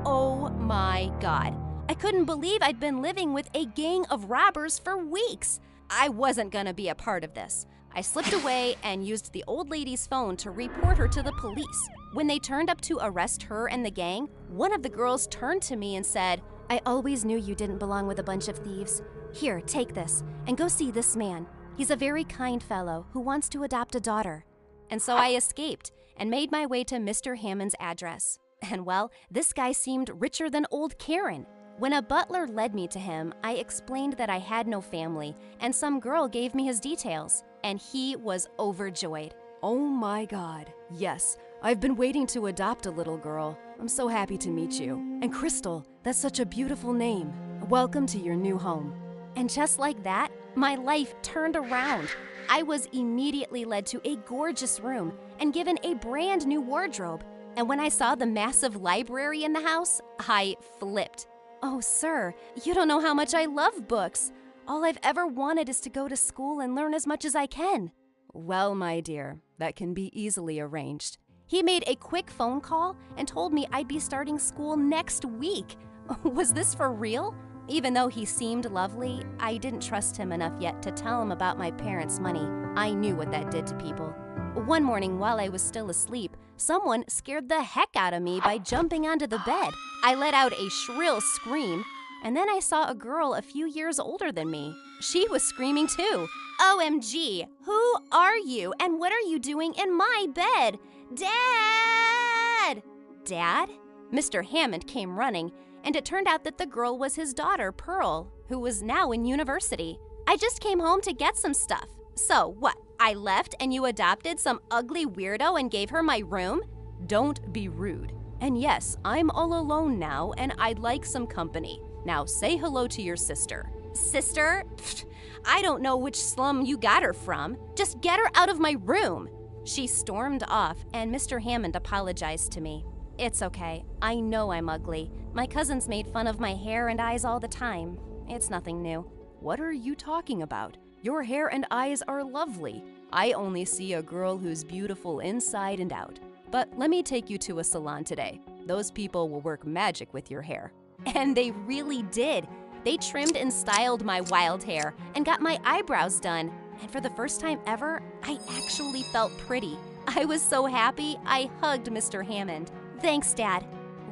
Oh my God. I couldn't believe I'd been living with a gang of robbers for weeks. I wasn't gonna be a part of this. I slipped away and used the old lady's phone to report her to the police. When they turned up to arrest her and the gang, one of the girls turned to me and said, "I always knew you didn't belong with a bunch of thieves. Here, take this, and go see this man. He's a very kind fellow who wants to adopt a daughter." And so I escaped and made my way to Mr. Hammond's address. And well, this guy seemed richer than old Karen. When a butler led me to him, I explained that I had no family, and some girl gave me his details, and he was overjoyed. Oh my God, yes, I've been waiting to adopt a little girl. I'm so happy to meet you. And Crystal, that's such a beautiful name. Welcome to your new home. And just like that, my life turned around. I was immediately led to a gorgeous room and given a brand new wardrobe. And when I saw the massive library in the house, I flipped. Oh, sir, you don't know how much I love books. All I've ever wanted is to go to school and learn as much as I can. Well, my dear, that can be easily arranged. He made a quick phone call and told me I'd be starting school next week. Was this for real? Even though he seemed lovely, I didn't trust him enough yet to tell him about my parents' money. I knew what that did to people. One morning while I was still asleep, someone scared the heck out of me by jumping onto the bed. I let out a shrill scream, and then I saw a girl a few years older than me. She was screaming too. OMG, who are you and what are you doing in my bed? Dad! Dad? Mr. Hammond came running, and it turned out that the girl was his daughter, Pearl, who was now in university. I just came home to get some stuff. So what, I left and you adopted some ugly weirdo and gave her my room? Don't be rude. And yes, I'm all alone now and I'd like some company. Now say hello to your sister. Sister? Pfft, I don't know which slum you got her from. Just get her out of my room. She stormed off and Mr. Hammond apologized to me. It's okay. I know I'm ugly. My cousins made fun of my hair and eyes all the time. It's nothing new. What are you talking about? Your hair and eyes are lovely. I only see a girl who's beautiful inside and out. But let me take you to a salon today. Those people will work magic with your hair." And they really did. They trimmed and styled my wild hair and got my eyebrows done. And for the first time ever, I actually felt pretty. I was so happy, I hugged Mr. Hammond. "Thanks, Dad."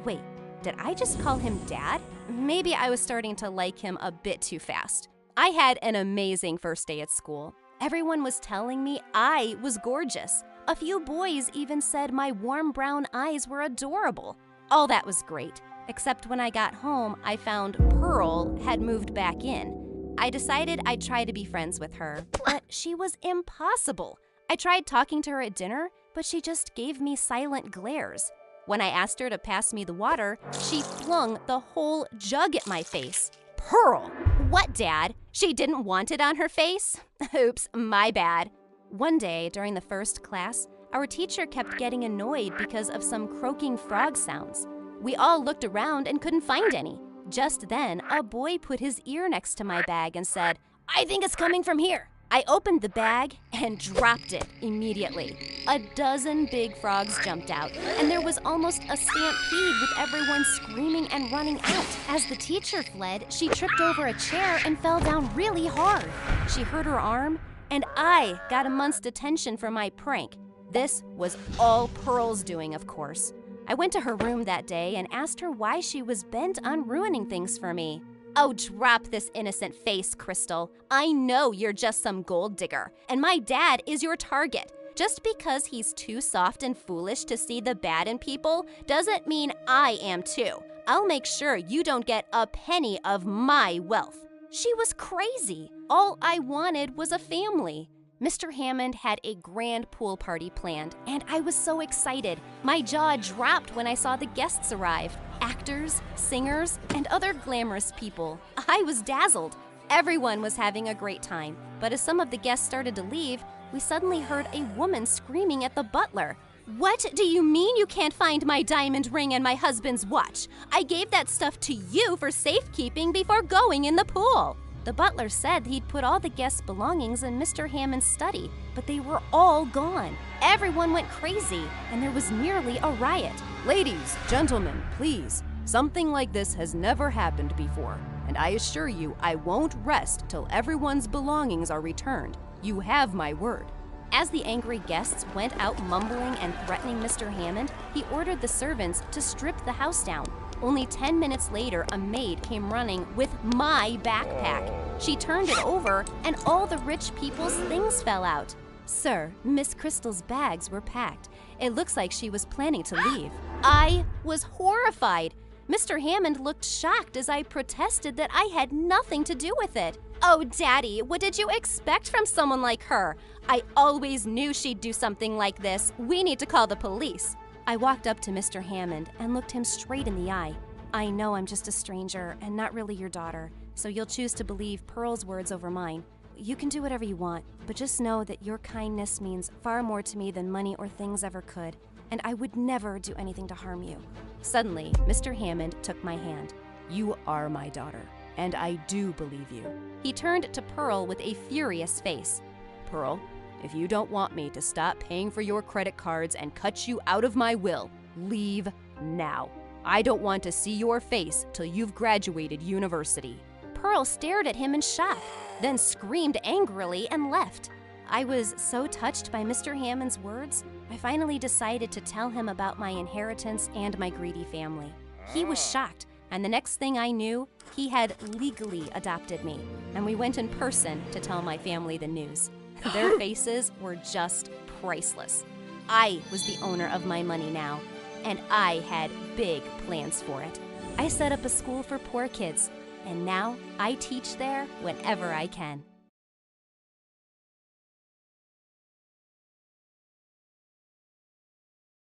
Wait, did I just call him Dad? Maybe I was starting to like him a bit too fast. I had an amazing first day at school. Everyone was telling me I was gorgeous. A few boys even said my warm brown eyes were adorable. All that was great, except when I got home, I found Pearl had moved back in. I decided I'd try to be friends with her, but she was impossible. I tried talking to her at dinner, but she just gave me silent glares. When I asked her to pass me the water, she flung the whole jug at my face. Pearl! What, Dad? She didn't want it on her face? Oops, my bad. One day during the first class, our teacher kept getting annoyed because of some croaking frog sounds. We all looked around and couldn't find any. Just then, a boy put his ear next to my bag and said, "I think it's coming from here." I opened the bag and dropped it immediately. A dozen big frogs jumped out, and there was almost a stampede with everyone screaming and running out. As the teacher fled, she tripped over a chair and fell down really hard. She hurt her arm, and I got a month's detention for my prank. This was all Pearl's doing, of course. I went to her room that day and asked her why she was bent on ruining things for me. "Oh, drop this innocent face, Crystal. I know you're just some gold digger, and my dad is your target. Just because he's too soft and foolish to see the bad in people doesn't mean I am too. I'll make sure you don't get a penny of my wealth." She was crazy. All I wanted was a family. Mr. Hammond had a grand pool party planned, and I was so excited. My jaw dropped when I saw the guests arrive. Actors, singers, and other glamorous people. I was dazzled. Everyone was having a great time, but as some of the guests started to leave, we suddenly heard a woman screaming at the butler. "What do you mean you can't find my diamond ring and my husband's watch? I gave that stuff to you for safekeeping before going in the pool." The butler said he'd put all the guests' belongings in Mr. Hammond's study, but they were all gone. Everyone went crazy, and there was nearly a riot. "Ladies, gentlemen, please. Something like this has never happened before, and I assure you I won't rest till everyone's belongings are returned. You have my word." As the angry guests went out mumbling and threatening Mr. Hammond, he ordered the servants to strip the house down. Only 10 minutes later, a maid came running with my backpack. She turned it over, and all the rich people's things fell out. "Sir, Miss Crystal's bags were packed. It looks like she was planning to leave." I was horrified. Mr. Hammond looked shocked as I protested that I had nothing to do with it. "Oh, Daddy, what did you expect from someone like her? I always knew she'd do something like this. We need to call the police." I walked up to Mr. Hammond and looked him straight in the eye. "I know I'm just a stranger and not really your daughter, so you'll choose to believe Pearl's words over mine. You can do whatever you want, but just know that your kindness means far more to me than money or things ever could, and I would never do anything to harm you." Suddenly, Mr. Hammond took my hand. "You are my daughter, and I do believe you." He turned to Pearl with a furious face. "Pearl, if you don't want me to stop paying for your credit cards and cut you out of my will, leave now. I don't want to see your face till you've graduated university." Pearl stared at him in shock, then screamed angrily and left. I was so touched by Mr. Hammond's words, I finally decided to tell him about my inheritance and my greedy family. He was shocked, and the next thing I knew, he had legally adopted me, and we went in person to tell my family the news. Their faces were just priceless. I was the owner of my money now, and I had big plans for it. I set up a school for poor kids, and now I teach there whenever I can.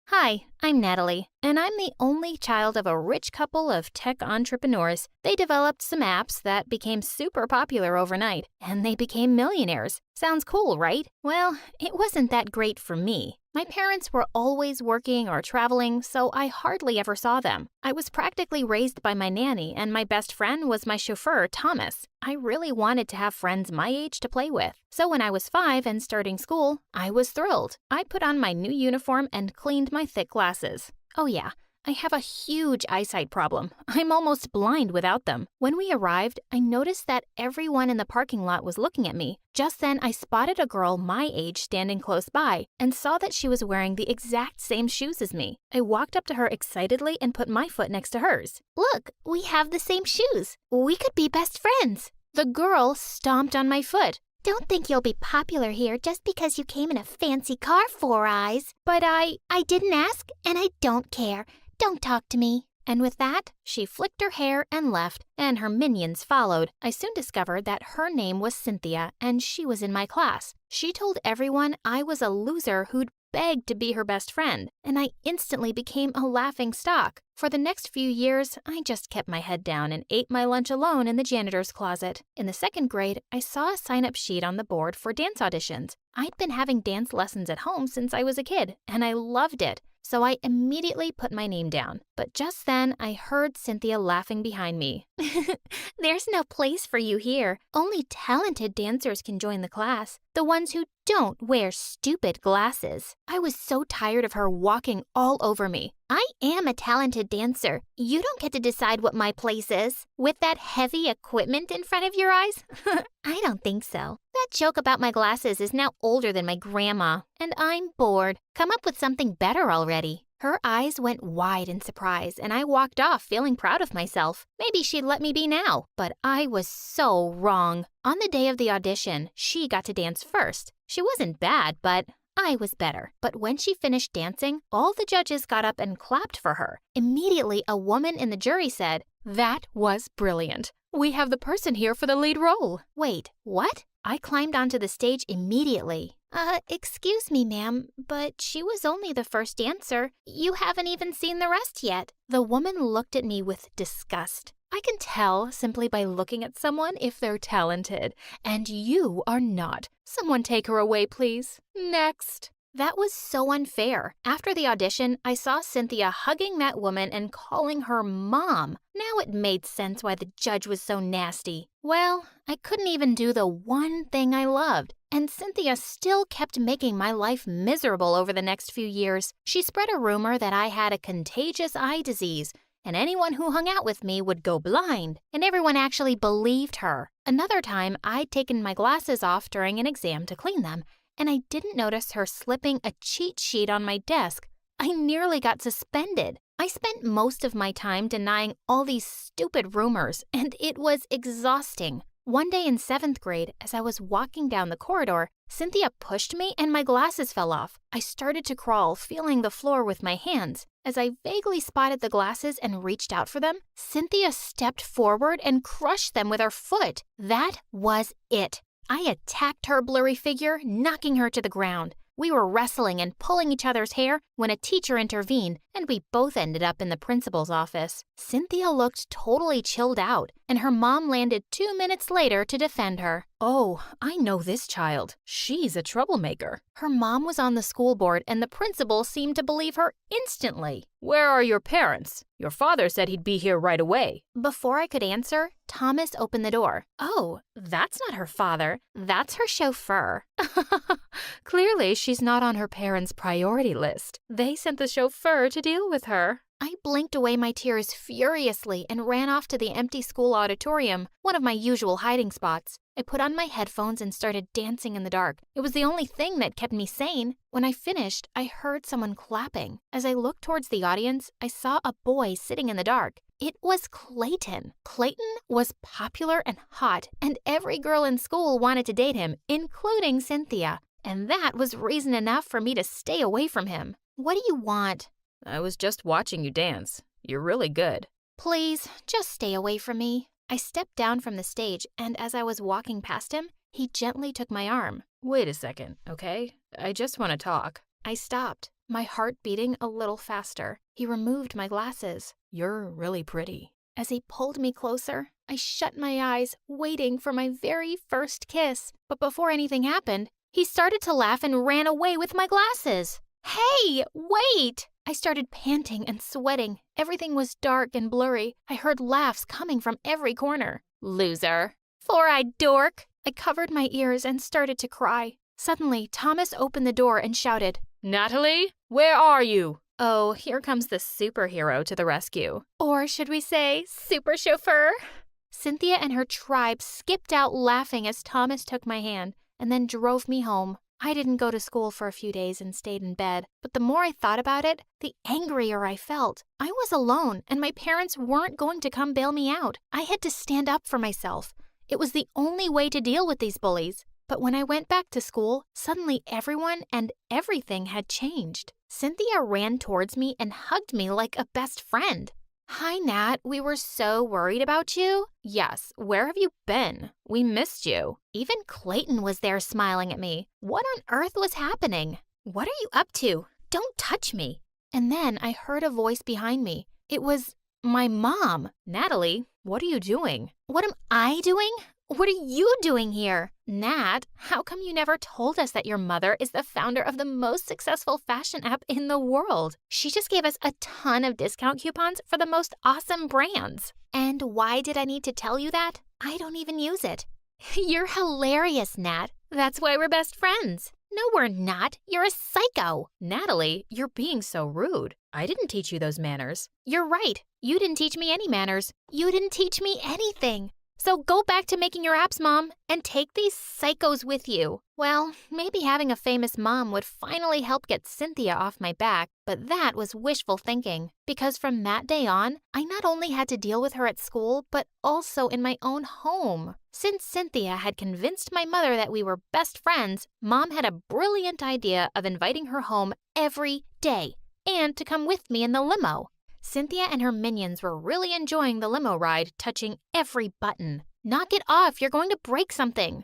Hi, I'm Natalie, and I'm the only child of a rich couple of tech entrepreneurs. They developed some apps that became super popular overnight, and they became millionaires. Sounds cool, right? Well, it wasn't that great for me. My parents were always working or traveling, so I hardly ever saw them. I was practically raised by my nanny, and my best friend was my chauffeur, Thomas. I really wanted to have friends my age to play with. So when I was 5 and starting school, I was thrilled. I put on my new uniform and cleaned my thick glasses. Oh yeah, I have a huge eyesight problem. I'm almost blind without them. When we arrived, I noticed that everyone in the parking lot was looking at me. Just then, I spotted a girl my age standing close by and saw that she was wearing the exact same shoes as me. I walked up to her excitedly and put my foot next to hers. Look, we have the same shoes. We could be best friends. The girl stomped on my foot. Don't think you'll be popular here just because you came in a fancy car, Four Eyes. But I didn't ask, and I don't care. Don't talk to me. And with that, she flicked her hair and left, and her minions followed. I soon discovered that her name was Cynthia, and she was in my class. She told everyone I was a loser who'd begged to be her best friend, and I instantly became a laughing stock. For the next few years, I just kept my head down and ate my lunch alone in the janitor's closet. In the 2nd grade, I saw a sign-up sheet on the board for dance auditions. I'd been having dance lessons at home since I was a kid, and I loved it. So I immediately put my name down. But just then, I heard Cynthia laughing behind me. There's no place for you here. Only talented dancers can join the class. The ones who don't wear stupid glasses. I was so tired of her walking all over me. I am a talented dancer. You don't get to decide what my place is. With that heavy equipment in front of your eyes? I don't think so. That joke about my glasses is now older than my grandma, and I'm bored. Come up with something better already. Her eyes went wide in surprise, and I walked off feeling proud of myself. Maybe she'd let me be now, but I was so wrong. On the day of the audition, she got to dance first. She wasn't bad, but I was better. But when she finished dancing, all the judges got up and clapped for her. Immediately, a woman in the jury said, "That was brilliant. We have the person here for the lead role." Wait, what? I climbed onto the stage immediately. Excuse me, ma'am, but she was only the first dancer. You haven't even seen the rest yet. The woman looked at me with disgust. I can tell simply by looking at someone if they're talented, and you are not. Someone take her away, please. Next. That was so unfair. After the audition, I saw Cynthia hugging that woman and calling her mom. Now it made sense why the judge was so nasty. Well, I couldn't even do the one thing I loved, and Cynthia still kept making my life miserable over the next few years. She spread a rumor that I had a contagious eye disease, and anyone who hung out with me would go blind, and everyone actually believed her. Another time, I'd taken my glasses off during an exam to clean them, and I didn't notice her slipping a cheat sheet on my desk. I nearly got suspended. I spent most of my time denying all these stupid rumors, and it was exhausting. One day in 7th grade, as I was walking down the corridor, Cynthia pushed me and my glasses fell off. I started to crawl, feeling the floor with my hands. As I vaguely spotted the glasses and reached out for them, Cynthia stepped forward and crushed them with her foot. That was it. I attacked her blurry figure, knocking her to the ground. We were wrestling and pulling each other's hair when a teacher intervened, and we both ended up in the principal's office. Cynthia looked totally chilled out, and her mom landed 2 minutes later to defend her. Oh, I know this child. She's a troublemaker. Her mom was on the school board, and the principal seemed to believe her instantly. Where are your parents? Your father said he'd be here right away. Before I could answer, Thomas opened the door. Oh, that's not her father. That's her chauffeur. Clearly, she's not on her parents' priority list. They sent the chauffeur to deal with her. I blinked away my tears furiously and ran off to the empty school auditorium, one of my usual hiding spots. I put on my headphones and started dancing in the dark. It was the only thing that kept me sane. When I finished, I heard someone clapping. As I looked towards the audience, I saw a boy sitting in the dark. It was Clayton. Clayton was popular and hot, and every girl in school wanted to date him, including Cynthia. And that was reason enough for me to stay away from him. What do you want? I was just watching you dance. You're really good. Please, just stay away from me. I stepped down from the stage, and as I was walking past him, he gently took my arm. Wait a second, okay? I just want to talk. I stopped. my heart beating a little faster. He removed my glasses. You're really pretty. As he pulled me closer, I shut my eyes, waiting for my very first kiss. But before anything happened, he started to laugh and ran away with my glasses. Hey, wait! I started panting and sweating. Everything was dark and blurry. I heard laughs coming from every corner. Loser. Four-eyed dork. I covered my ears and started to cry. Suddenly, Thomas opened the door and shouted, Natalie, where are you? Oh, here comes the superhero to the rescue. Or should we say, super chauffeur? Cynthia and her tribe skipped out laughing as Thomas took my hand and then drove me home. I didn't go to school for a few days and stayed in bed, but the more I thought about it, the angrier I felt. I was alone, and my parents weren't going to come bail me out. I had to stand up for myself. It was the only way to deal with these bullies. But when I went back to school, suddenly everyone and everything had changed. Cynthia ran towards me and hugged me like a best friend. Hi, Nat. We were so worried about you. Yes, where have you been? We missed you. Even Clayton was there smiling at me. What on earth was happening? What are you up to? Don't touch me. And then I heard a voice behind me. It was my mom. Natalie, what are you doing? What am I doing? What are you doing here? Nat, how come you never told us that your mother is the founder of the most successful fashion app in the world? She just gave us a ton of discount coupons for the most awesome brands. And why did I need to tell you that? I don't even use it. You're hilarious, Nat. That's why we're best friends. No, we're not. You're a psycho. Natalie, you're being so rude. I didn't teach you those manners. You're right. You didn't teach me any manners. You didn't teach me anything. So go back to making your apps, Mom, and take these psychos with you. Well, maybe having a famous mom would finally help get Cynthia off my back, but that was wishful thinking. Because from that day on, I not only had to deal with her at school, but also in my own home. Since Cynthia had convinced my mother that we were best friends, Mom had a brilliant idea of inviting her home every day and to come with me in the limo. Cynthia and her minions were really enjoying the limo ride, touching every button. Knock it off, you're going to break something.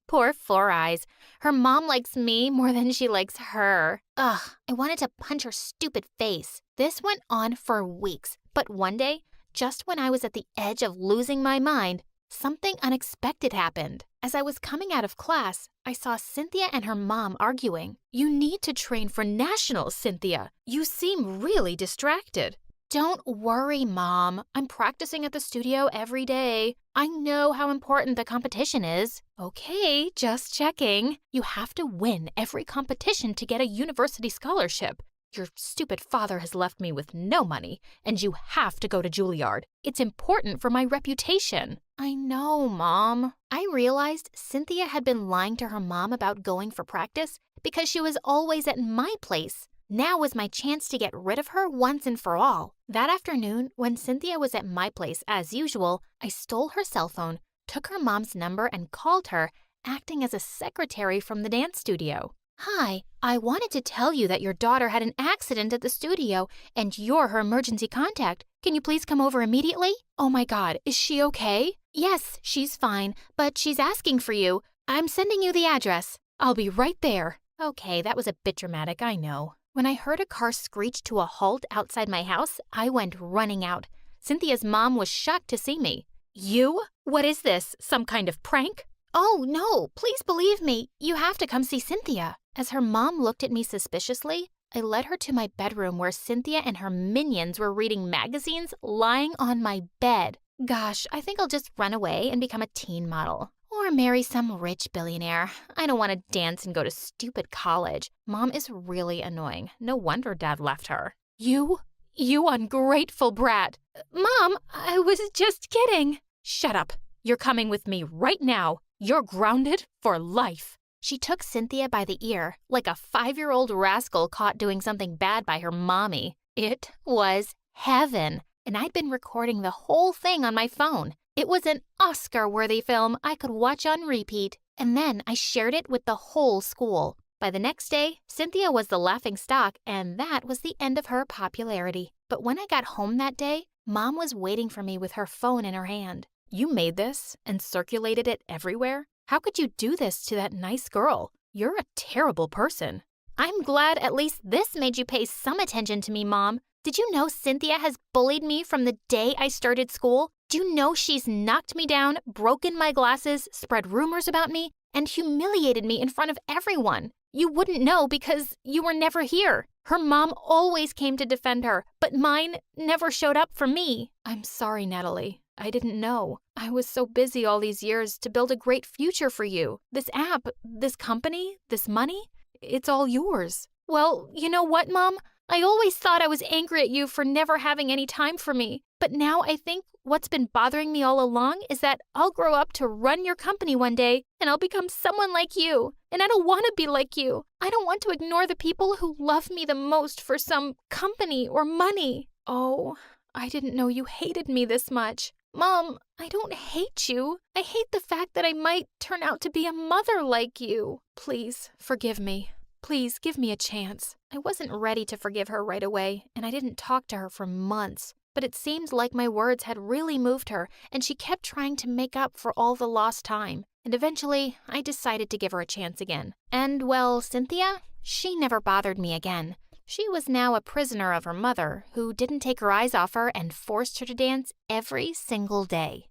Poor Four Eyes. Her mom likes me more than she likes her. Ugh, I wanted to punch her stupid face. This went on for weeks, but one day, just when I was at the edge of losing my mind, something unexpected happened. As I was coming out of class, I saw Cynthia and her mom arguing. You need to train for nationals, Cynthia. You seem really distracted. Don't worry, Mom. I'm practicing at the studio every day. I know how important the competition is. Okay, just checking. You have to win every competition to get a university scholarship. Your stupid father has left me with no money, and you have to go to Juilliard. It's important for my reputation. I know, Mom. I realized Cynthia had been lying to her mom about going for practice because she was always at my place. Now was my chance to get rid of her once and for all. That afternoon, when Cynthia was at my place as usual, I stole her cell phone, took her mom's number, and called her, acting as a secretary from the dance studio. Hi, I wanted to tell you that your daughter had an accident at the studio and you're her emergency contact. Can you please come over immediately? Oh my God, is she okay? Yes, she's fine, but she's asking for you. I'm sending you the address. I'll be right there. Okay, that was a bit dramatic, I know. When I heard a car screech to a halt outside my house, I went running out. Cynthia's mom was shocked to see me. You? What is this? Some kind of prank? Oh, no, please believe me. You have to come see Cynthia. As her mom looked at me suspiciously, I led her to my bedroom where Cynthia and her minions were reading magazines lying on my bed. Gosh, I think I'll just run away and become a teen model. Or marry some rich billionaire. I don't want to dance and go to stupid college. Mom is really annoying. No wonder Dad left her. You ungrateful brat. Mom, I was just kidding. Shut up. You're coming with me right now. You're grounded for life. She took Cynthia by the ear, like a 5-year-old rascal caught doing something bad by her mommy. It was heaven, and I'd been recording the whole thing on my phone. It was an Oscar-worthy film I could watch on repeat, and then I shared it with the whole school. By the next day, Cynthia was the laughingstock, and that was the end of her popularity. But when I got home that day, Mom was waiting for me with her phone in her hand. You made this and circulated it everywhere? How could you do this to that nice girl? You're a terrible person. I'm glad at least this made you pay some attention to me, Mom. Did you know Cynthia has bullied me from the day I started school? Do you know she's knocked me down, broken my glasses, spread rumors about me, and humiliated me in front of everyone? You wouldn't know because you were never here. Her mom always came to defend her, but mine never showed up for me. I'm sorry, Natalie. I didn't know. I was so busy all these years to build a great future for you. This app, this company, this money, it's all yours. Well, you know what, Mom? I always thought I was angry at you for never having any time for me. But now I think what's been bothering me all along is that I'll grow up to run your company one day and I'll become someone like you. And I don't want to be like you. I don't want to ignore the people who love me the most for some company or money. Oh, I didn't know you hated me this much. Mom, I don't hate you. I hate the fact that I might turn out to be a mother like you. Please, forgive me. Please, give me a chance. I wasn't ready to forgive her right away, and I didn't talk to her for months. But it seemed like my words had really moved her, and she kept trying to make up for all the lost time. And eventually, I decided to give her a chance again. And, well, Cynthia, she never bothered me again. She was now a prisoner of her mother, who didn't take her eyes off her and forced her to dance every single day.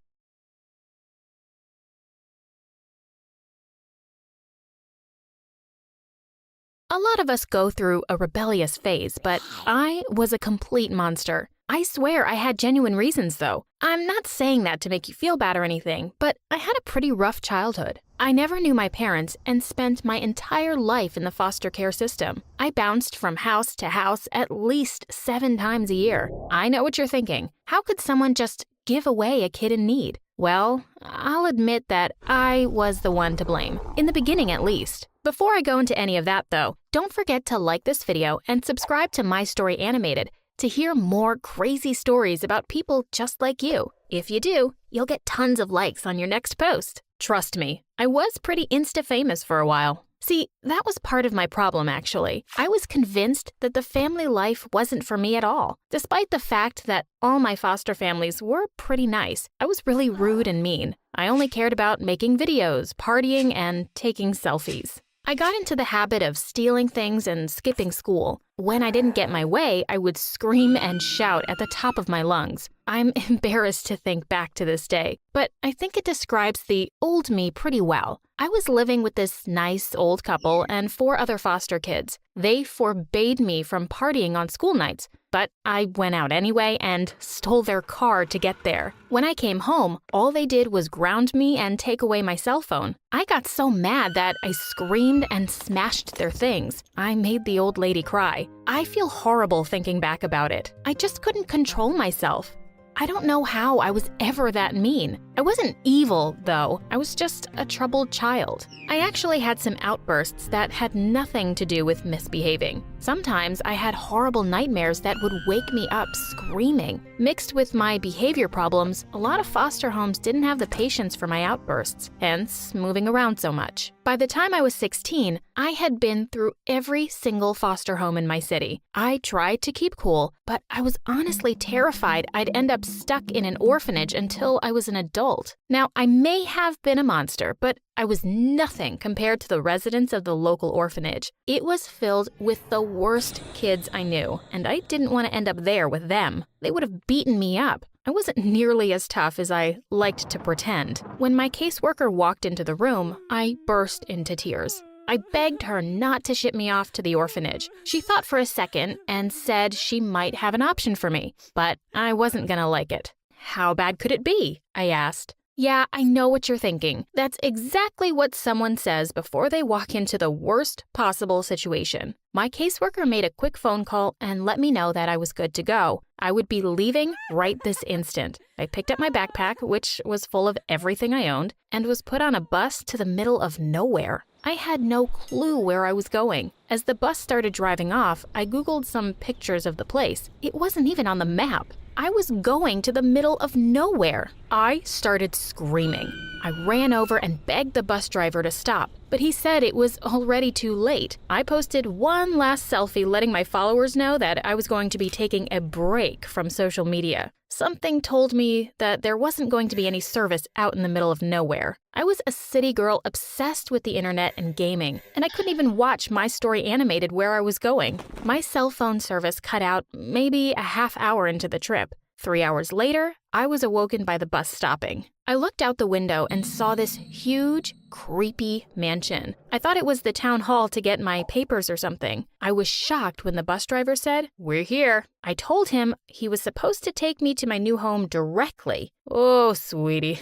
A lot of us go through a rebellious phase, but I was a complete monster. I swear I had genuine reasons, though. I'm not saying that to make you feel bad or anything, but I had a pretty rough childhood. I never knew my parents and spent my entire life in the foster care system. I bounced from house to house at least 7 times a year. I know what you're thinking. How could someone just give away a kid in need? Well, I'll admit that I was the one to blame, in the beginning at least. Before I go into any of that, though, don't forget to like this video and subscribe to My Story Animated to hear more crazy stories about people just like you. If you do, you'll get tons of likes on your next post. Trust me, I was pretty Insta-famous for a while. See, that was part of my problem, actually. I was convinced that the family life wasn't for me at all. Despite the fact that all my foster families were pretty nice, I was really rude and mean. I only cared about making videos, partying, and taking selfies. I got into the habit of stealing things and skipping school. When I didn't get my way, I would scream and shout at the top of my lungs. I'm embarrassed to think back to this day, but I think it describes the old me pretty well. I was living with this nice old couple and 4 other foster kids. They forbade me from partying on school nights, but I went out anyway and stole their car to get there. When I came home, all they did was ground me and take away my cell phone. I got so mad that I screamed and smashed their things. I made the old lady cry. I feel horrible thinking back about it. I just couldn't control myself. I don't know how I was ever that mean. I wasn't evil, though. I was just a troubled child. I actually had some outbursts that had nothing to do with misbehaving. Sometimes I had horrible nightmares that would wake me up screaming. Mixed with my behavior problems, a lot of foster homes didn't have the patience for my outbursts, hence moving around so much. By the time I was 16, I had been through every single foster home in my city. I tried to keep cool, but I was honestly terrified I'd end up stuck in an orphanage until I was an adult. Now, I may have been a monster, but I was nothing compared to the residents of the local orphanage. It was filled with the worst kids I knew, and I didn't want to end up there with them. They would have beaten me up. I wasn't nearly as tough as I liked to pretend. When my caseworker walked into the room, I burst into tears. I begged her not to ship me off to the orphanage. She thought for a second and said she might have an option for me, but I wasn't gonna like it. How bad could it be? I asked. Yeah, I know what you're thinking. That's exactly what someone says before they walk into the worst possible situation. My caseworker made a quick phone call and let me know that I was good to go. I would be leaving right this instant. I picked up my backpack, which was full of everything I owned, and was put on a bus to the middle of nowhere. I had no clue where I was going. As the bus started driving off, I Googled some pictures of the place. It wasn't even on the map. I was going to the middle of nowhere. I started screaming. I ran over and begged the bus driver to stop, but he said it was already too late. I posted one last selfie letting my followers know that I was going to be taking a break from social media. Something told me that there wasn't going to be any service out in the middle of nowhere. I was a city girl obsessed with the internet and gaming, and I couldn't even watch my story animated where I was going. My cell phone service cut out maybe a half hour into the trip. 3 hours later, I was awoken by the bus stopping. I looked out the window and saw this huge, creepy mansion. I thought it was the town hall to get my papers or something. I was shocked when the bus driver said, "We're here." I told him he was supposed to take me to my new home directly. "Oh, sweetie."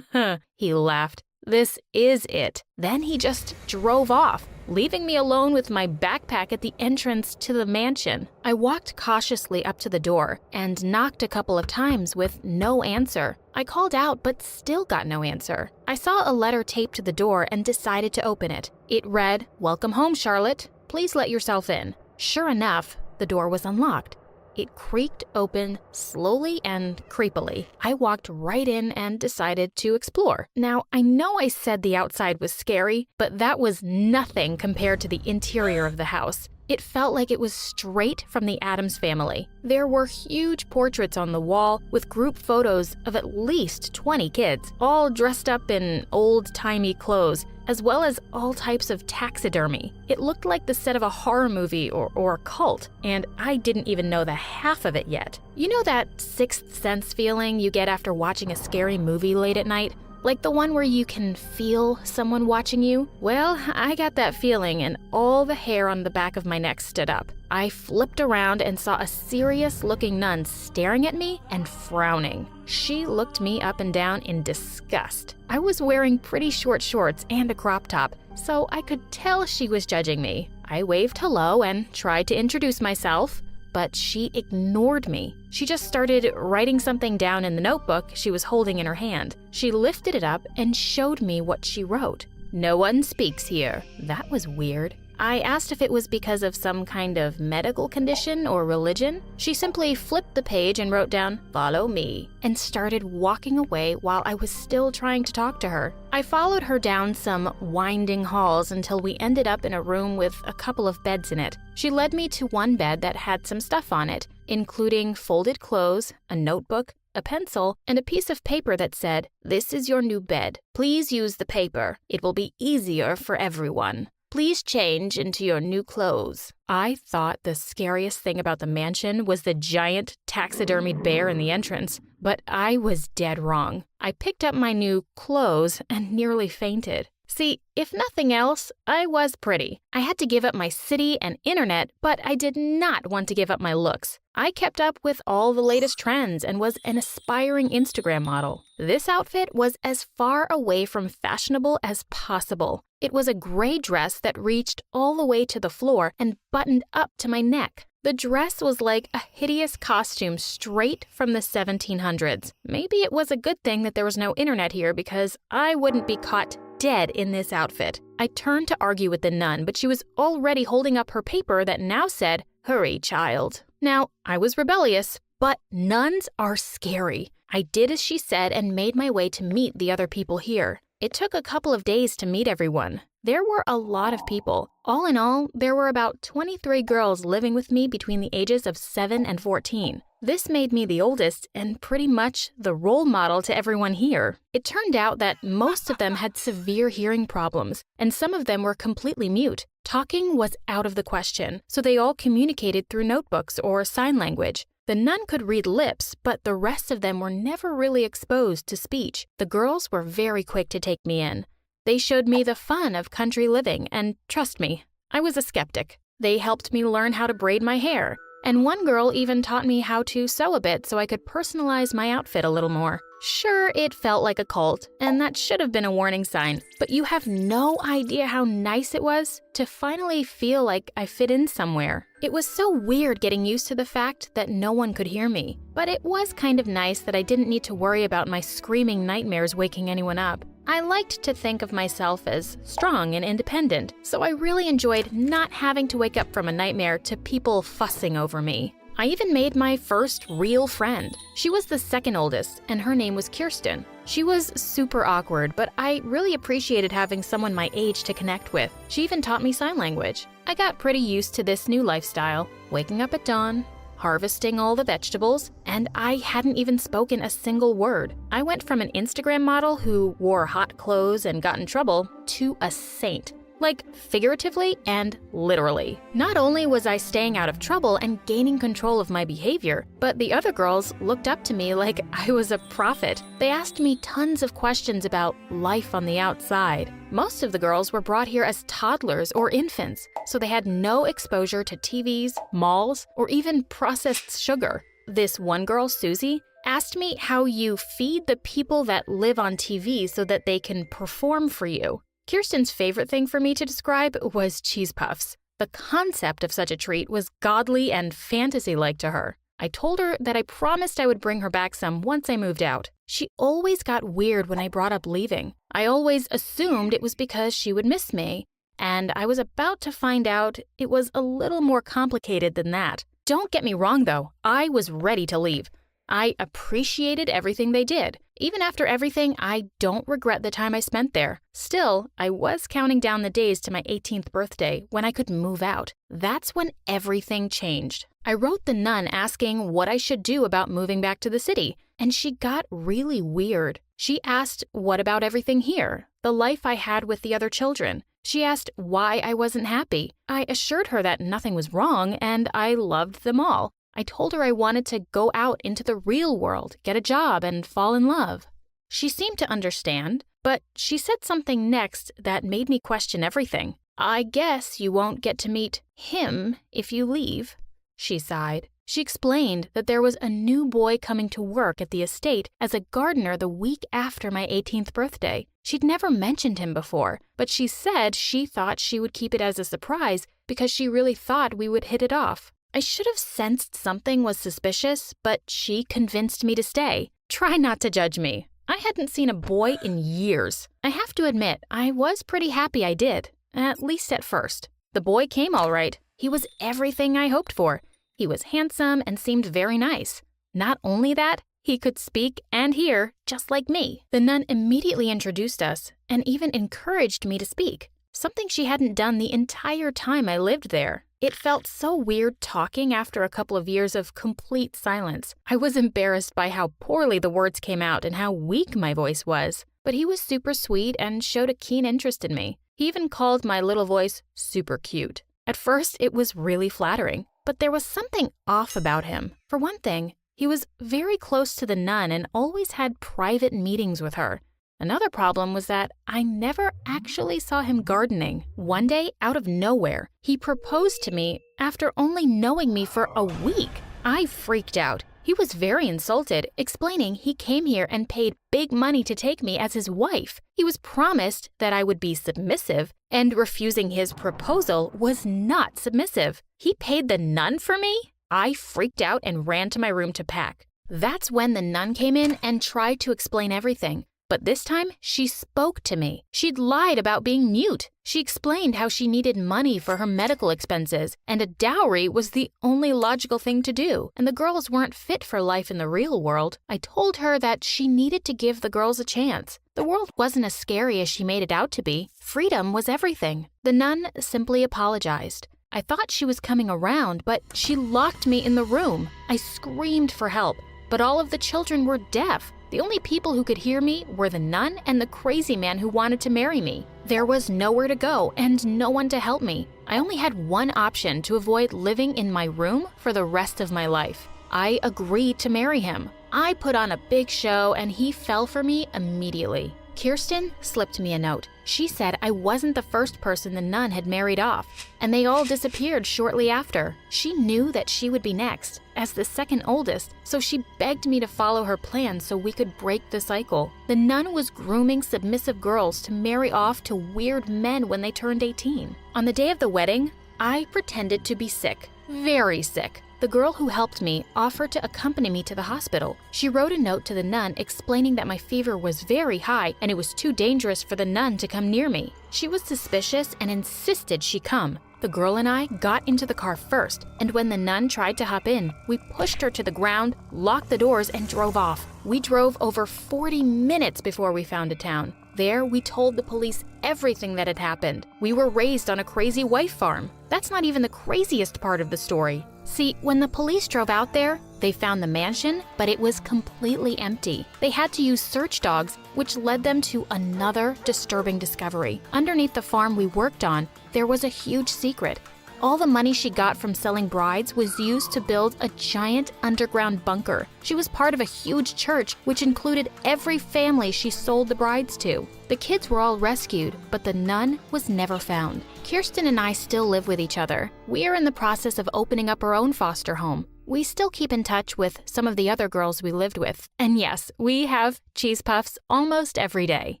He laughed. "This is it." Then he just drove off, leaving me alone with my backpack at the entrance to the mansion. I walked cautiously up to the door and knocked a couple of times with no answer. I called out but still got no answer. I saw a letter taped to the door and decided to open it. It read, "Welcome home, Charlotte. Please let yourself in." Sure enough, the door was unlocked. It creaked open slowly and creepily. I walked right in and decided to explore. Now, I know I said the outside was scary, but that was nothing compared to the interior of the house. It felt like it was straight from the Addams family. There were huge portraits on the wall with group photos of at least 20 kids, all dressed up in old-timey clothes, as well as all types of taxidermy. It looked like the set of a horror movie or a cult, and I didn't even know the half of it yet. You know that sixth sense feeling you get after watching a scary movie late at night? Like the one where you can feel someone watching you? Well, I got that feeling and all the hair on the back of my neck stood up. I flipped around and saw a serious-looking nun staring at me and frowning. She looked me up and down in disgust. I was wearing pretty short shorts and a crop top, so I could tell she was judging me. I waved hello and tried to introduce myself, but she ignored me. She just started writing something down in the notebook she was holding in her hand. She lifted it up and showed me what she wrote. "No one speaks here." That was weird. I asked if it was because of some kind of medical condition or religion. She simply flipped the page and wrote down, "Follow me," and started walking away while I was still trying to talk to her. I followed her down some winding halls until we ended up in a room with a couple of beds in it. She led me to one bed that had some stuff on it, including folded clothes, a notebook, a pencil, and a piece of paper that said, "This is your new bed. Please use the paper. It will be easier for everyone. Please change into your new clothes." I thought the scariest thing about the mansion was the giant taxidermied bear in the entrance, but I was dead wrong. I picked up my new clothes and nearly fainted. See, if nothing else, I was pretty. I had to give up my city and internet, but I did not want to give up my looks. I kept up with all the latest trends and was an aspiring Instagram model. This outfit was as far away from fashionable as possible. It was a gray dress that reached all the way to the floor and buttoned up to my neck. The dress was like a hideous costume straight from the 1700s. Maybe it was a good thing that there was no internet here because I wouldn't be caught dead in this outfit. I turned to argue with the nun, but she was already holding up her paper that now said, "Hurry, child." Now, I was rebellious, but nuns are scary. I did as she said and made my way to meet the other people here. It took a couple of days to meet everyone. There were a lot of people. All in all, there were about 23 girls living with me between the ages of 7 and 14. This made me the oldest and pretty much the role model to everyone here. It turned out that most of them had severe hearing problems, and some of them were completely mute. Talking was out of the question, so they all communicated through notebooks or sign language. The nun could read lips, but the rest of them were never really exposed to speech. The girls were very quick to take me in. They showed me the fun of country living, and trust me, I was a skeptic. They helped me learn how to braid my hair, and one girl even taught me how to sew a bit so I could personalize my outfit a little more. Sure, it felt like a cult, and that should have been a warning sign, but you have no idea how nice it was to finally feel like I fit in somewhere. It was so weird getting used to the fact that no one could hear me, but it was kind of nice that I didn't need to worry about my screaming nightmares waking anyone up. I liked to think of myself as strong and independent, so I really enjoyed not having to wake up from a nightmare to people fussing over me. I even made my first real friend. She was the second oldest, and her name was Kirsten. She was super awkward, but I really appreciated having someone my age to connect with. She even taught me sign language. I got pretty used to this new lifestyle, waking up at dawn, harvesting all the vegetables, and I hadn't even spoken a single word. I went from an Instagram model who wore hot clothes and got in trouble to a saint. Like figuratively and literally. Not only was I staying out of trouble and gaining control of my behavior, but the other girls looked up to me like I was a prophet. They asked me tons of questions about life on the outside. Most of the girls were brought here as toddlers or infants, so they had no exposure to TVs, malls, or even processed sugar. This one girl, Susie, asked me how you feed the people that live on TV so that they can perform for you. Kirsten's favorite thing for me to describe was cheese puffs. The concept of such a treat was godly and fantasy-like to her. I told her that I promised I would bring her back some once I moved out. She always got weird when I brought up leaving. I always assumed it was because she would miss me, and I was about to find out it was a little more complicated than that. Don't get me wrong, though. I was ready to leave. I appreciated everything they did. Even after everything, I don't regret the time I spent there. Still, I was counting down the days to my 18th birthday when I could move out. That's when everything changed. I wrote the nun asking what I should do about moving back to the city, and she got really weird. She asked what about everything here, the life I had with the other children. She asked why I wasn't happy. I assured her that nothing was wrong and I loved them all. I told her I wanted to go out into the real world, get a job, and fall in love. She seemed to understand, but she said something next that made me question everything. I guess you won't get to meet him if you leave, she sighed. She explained that there was a new boy coming to work at the estate as a gardener the week after my 18th birthday. She'd never mentioned him before, but she said she thought she would keep it as a surprise because she really thought we would hit it off. I should have sensed something was suspicious, but she convinced me to stay. Try not to judge me. I hadn't seen a boy in years. I have to admit, I was pretty happy I did, at least at first. The boy came all right. He was everything I hoped for. He was handsome and seemed very nice. Not only that, he could speak and hear just like me. The nun immediately introduced us and even encouraged me to speak, something she hadn't done the entire time I lived there. It felt so weird talking after a couple of years of complete silence. I was embarrassed by how poorly the words came out and how weak my voice was. But he was super sweet and showed a keen interest in me. He even called my little voice super cute. At first, it was really flattering, but there was something off about him. For one thing, he was very close to the nun and always had private meetings with her. Another problem was that I never actually saw him gardening. One day, out of nowhere, he proposed to me after only knowing me for a week. I freaked out. He was very insulted, explaining he came here and paid big money to take me as his wife. He was promised that I would be submissive, and refusing his proposal was not submissive. He paid the nun for me? I freaked out and ran to my room to pack. That's when the nun came in and tried to explain everything. But this time, she spoke to me. She'd lied about being mute. She explained how she needed money for her medical expenses, and a dowry was the only logical thing to do, and the girls weren't fit for life in the real world. I told her that she needed to give the girls a chance. The world wasn't as scary as she made it out to be. Freedom was everything. The nun simply apologized. I thought she was coming around, but she locked me in the room. I screamed for help, but all of the children were deaf. The only people who could hear me were the nun and the crazy man who wanted to marry me. There was nowhere to go and no one to help me. I only had one option to avoid living in my room for the rest of my life. I agreed to marry him. I put on a big show and he fell for me immediately. Kirsten slipped me a note. She said I wasn't the first person the nun had married off, and they all disappeared shortly after. She knew that she would be next, as the second oldest, so she begged me to follow her plan so we could break the cycle. The nun was grooming submissive girls to marry off to weird men when they turned 18. On the day of the wedding, I pretended to be sick, very sick. The girl who helped me offered to accompany me to the hospital. She wrote a note to the nun explaining that my fever was very high and it was too dangerous for the nun to come near me. She was suspicious and insisted she come. The girl and I got into the car first, and when the nun tried to hop in, we pushed her to the ground, locked the doors, and drove off. We drove over 40 minutes before we found a town. There, we told the police everything that had happened. We were raised on a crazy wife farm. That's not even the craziest part of the story. See, when the police drove out there, they found the mansion, but it was completely empty. They had to use search dogs, which led them to another disturbing discovery. Underneath the farm we worked on, there was a huge secret. All the money she got from selling brides was used to build a giant underground bunker. She was part of a huge church, which included every family she sold the brides to. The kids were all rescued, but the nun was never found. Kirsten and I still live with each other. We are in the process of opening up our own foster home. We still keep in touch with some of the other girls we lived with. And yes, we have cheese puffs almost every day.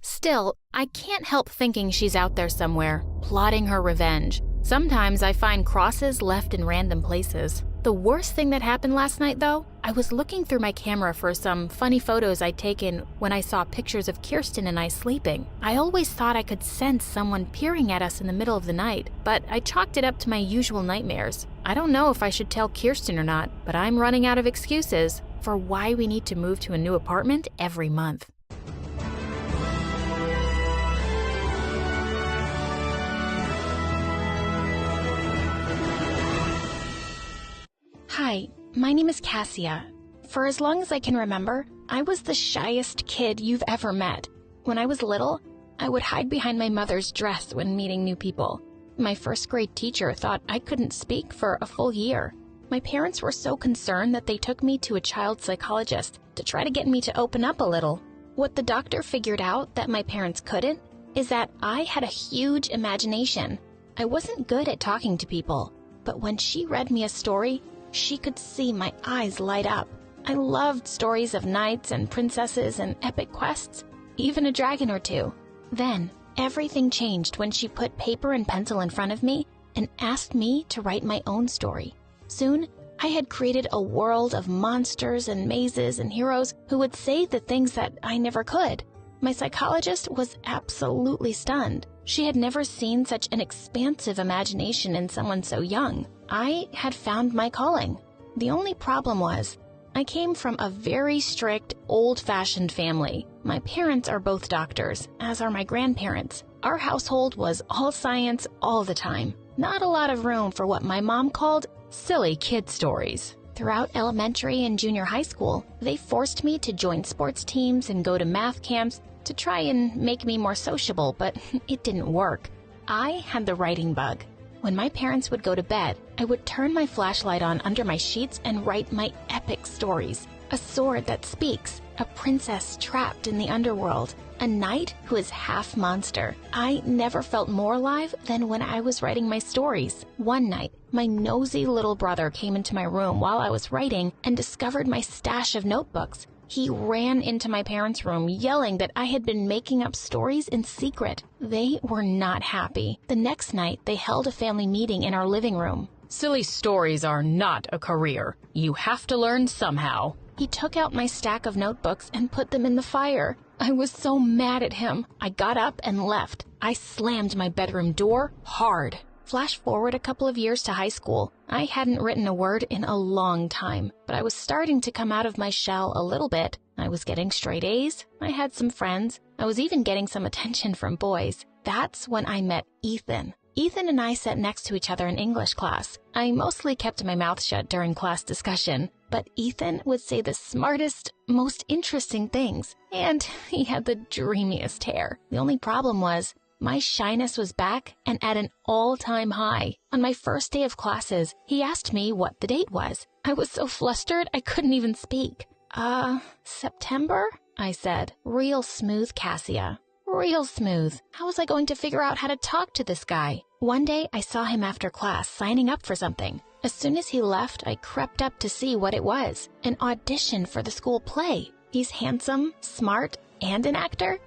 Still, I can't help thinking she's out there somewhere, plotting her revenge. Sometimes I find crosses left in random places. The worst thing that happened last night, though, I was looking through my camera for some funny photos I'd taken when I saw pictures of Kirsten and I sleeping. I always thought I could sense someone peering at us in the middle of the night, but I chalked it up to my usual nightmares. I don't know if I should tell Kirsten or not, but I'm running out of excuses for why we need to move to a new apartment every month. Hi, my name is Cassia. For as long as I can remember, I was the shyest kid you've ever met. When I was little, I would hide behind my mother's dress when meeting new people. My first grade teacher thought I couldn't speak for a full year. My parents were so concerned that they took me to a child psychologist to try to get me to open up a little. What the doctor figured out that my parents couldn't is that I had a huge imagination. I wasn't good at talking to people, but when she read me a story, she could see my eyes light up. I loved stories of knights and princesses and epic quests, even a dragon or two. Then, everything changed when she put paper and pencil in front of me and asked me to write my own story. Soon, I had created a world of monsters and mazes and heroes who would say the things that I never could. My psychologist was absolutely stunned. She had never seen such an expansive imagination in someone so young. I had found my calling. The only problem was, I came from a very strict, old-fashioned family. My parents are both doctors, as are my grandparents. Our household was all science all the time. Not a lot of room for what my mom called silly kid stories. Throughout elementary and junior high school, they forced me to join sports teams and go to math camps to try and make me more sociable, but it didn't work. I had the writing bug. When my parents would go to bed, I would turn my flashlight on under my sheets and write my epic stories. A sword that speaks, a princess trapped in the underworld, a knight who is half monster. I never felt more alive than when I was writing my stories. One night, my nosy little brother came into my room while I was writing and discovered my stash of notebooks. He ran into my parents' room yelling that I had been making up stories in secret. They were not happy. The next night, they held a family meeting in our living room. Silly stories are not a career. You have to learn somehow. He took out my stack of notebooks and put them in the fire. I was so mad at him. I got up and left. I slammed my bedroom door hard. Flash forward a couple of years to high school. I hadn't written a word in a long time, but I was starting to come out of my shell a little bit. I was getting straight A's. I had some friends. I was even getting some attention from boys. That's when I met Ethan. Ethan and I sat next to each other in English class. I mostly kept my mouth shut during class discussion, but Ethan would say the smartest, most interesting things, and he had the dreamiest hair. The only problem was, my shyness was back and at an all-time high. On my first day of classes, he asked me what the date was. I was so flustered I couldn't even speak. September? I said. Real smooth, Cassia. Real smooth. How was I going to figure out how to talk to this guy? One day, I saw him after class signing up for something. As soon as he left, I crept up to see what it was. An audition for the school play. He's handsome, smart, and an actor?